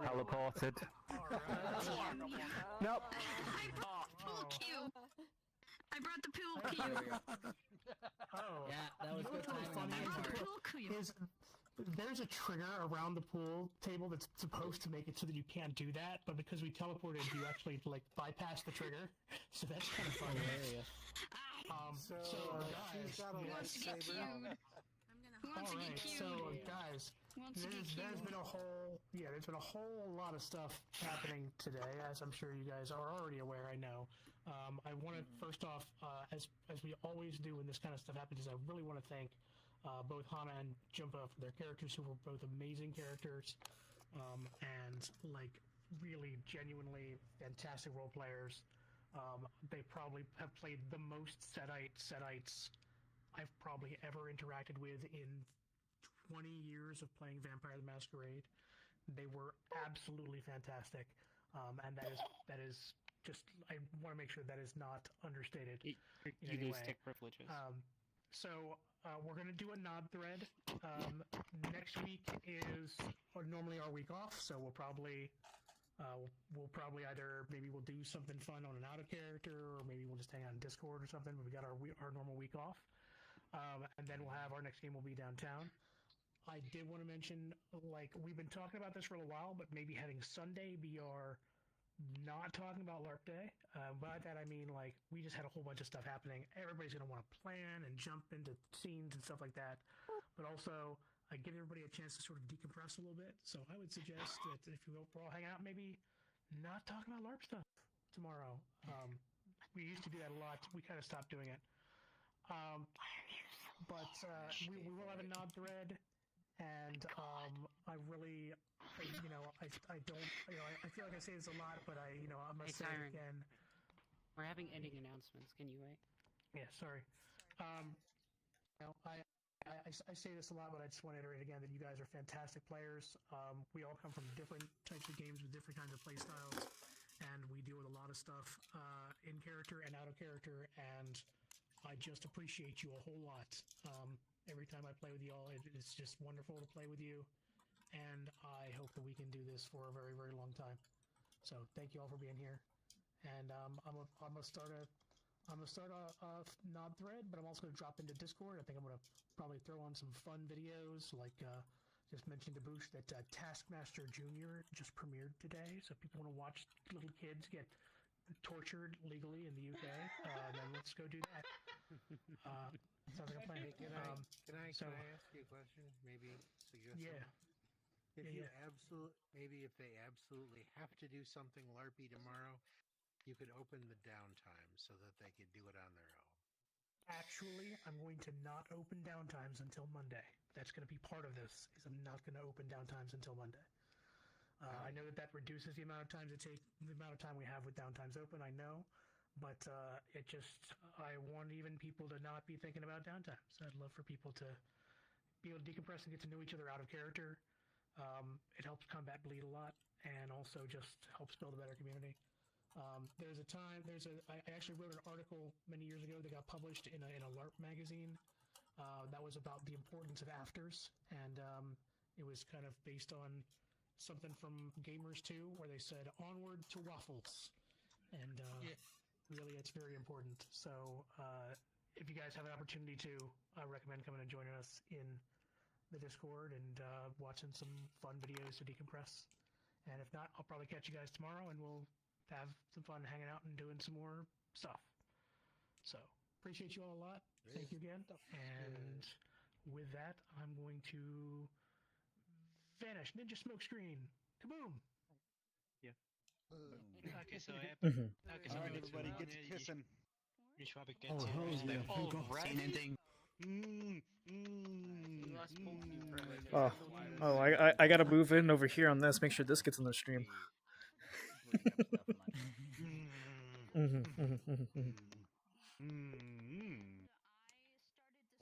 [SPEAKER 7] Teleported.
[SPEAKER 23] Nope. Pool cube. I brought the pool cube.
[SPEAKER 5] Oh,
[SPEAKER 12] yeah, that was good timing on my part.
[SPEAKER 5] Is there's a trigger around the pool table that's supposed to make it so that you can't do that, but because we teleported, you actually like bypass the trigger. So that's kind of fun.
[SPEAKER 12] Hilarious.
[SPEAKER 5] Guys,
[SPEAKER 13] she's got a lightsaber.
[SPEAKER 5] all right, so guys, there's been a whole lot of stuff happening today, as I'm sure you guys are already aware. I know. I want to first off, as we always do when this kind of stuff happens, I really want to thank both Hana and Jumpa for their characters, who were both amazing characters, and like really genuinely fantastic role players. They probably have played the most Setites I've probably ever interacted with in 20 years of playing Vampire the Masquerade. They were absolutely fantastic, and that is just, I want to make sure that is not understated.
[SPEAKER 4] You lose tech privileges.
[SPEAKER 5] So we're going to do a nod thread. Next week is normally our week off, so we'll probably either maybe we'll do something fun on an out of character, or maybe we'll just hang out in Discord or something. But we got our normal week off, and then we'll have our next game will be downtown. I did want to mention, like, we've been talking about this for a while, but maybe having Sunday be our not talking about LARP Day. By that I mean, like, we just had a whole bunch of stuff happening. Everybody's going to want to plan and jump into scenes and stuff like that. But also, give everybody a chance to sort of decompress a little bit. So I would suggest that if we'll all hang out, maybe not talking about LARP stuff tomorrow. We used to do that a lot. We kind of stopped doing it. But we will have a nod thread, and and I really, I don't, I feel like I say this a lot, but I must say it again.
[SPEAKER 4] We're having ending announcements. Can you wait?
[SPEAKER 5] Yeah, sorry. I say this a lot, but I just want to iterate again that you guys are fantastic players. We all come from different types of games with different kinds of play styles, and we deal with a lot of stuff in character and out of character, and I just appreciate you a whole lot. Every time I play with you all, it's just wonderful to play with you, and I hope that we can do this for a very, very long time. So thank you all for being here, and I'm gonna start a nod thread, but I'm also gonna drop into Discord. I think I'm gonna probably throw on some fun videos, like just mentioned to Boosh that Taskmaster Jr. just premiered today, so if people want to watch little kids get tortured legally in the UK, then let's go do that. Sounds like a plan.
[SPEAKER 15] Hey, can I ask you a question? Maybe suggest
[SPEAKER 5] Yeah.
[SPEAKER 15] something?
[SPEAKER 5] If
[SPEAKER 15] they absolutely have to do something LARPy tomorrow, you could open the downtime so that they could do it on their own.
[SPEAKER 5] Actually, I'm going to not open downtimes until Monday. That's going to be part of this. Is I'm not going to open downtimes until Monday. I know that reduces the amount of time we have with downtimes open. I know, but I want even people to not be thinking about downtimes. I'd love for people to be able to decompress and get to know each other out of character. It helps combat bleed a lot, and also just helps build a better community. I actually wrote an article many years ago that got published in a LARP magazine that was about the importance of afters, and it was kind of based on something from Gamers 2 where they said onward to waffles, and really it's very important. So if you guys have an opportunity to, I recommend coming and joining us in the Discord and watching some fun videos to decompress. And if not, I'll probably catch you guys tomorrow and we'll have some fun hanging out and doing some more stuff. So appreciate you all a lot. Thank you again. And with that, I'm going to vanish. Ninja smoke screen. Kaboom!
[SPEAKER 19] Yeah.
[SPEAKER 8] Okay, so
[SPEAKER 2] Alright, everybody, get to kissing.
[SPEAKER 19] You should probably get to
[SPEAKER 2] Alright.
[SPEAKER 19] ending.
[SPEAKER 1] I gotta move in over here on this. Make sure this gets in the stream.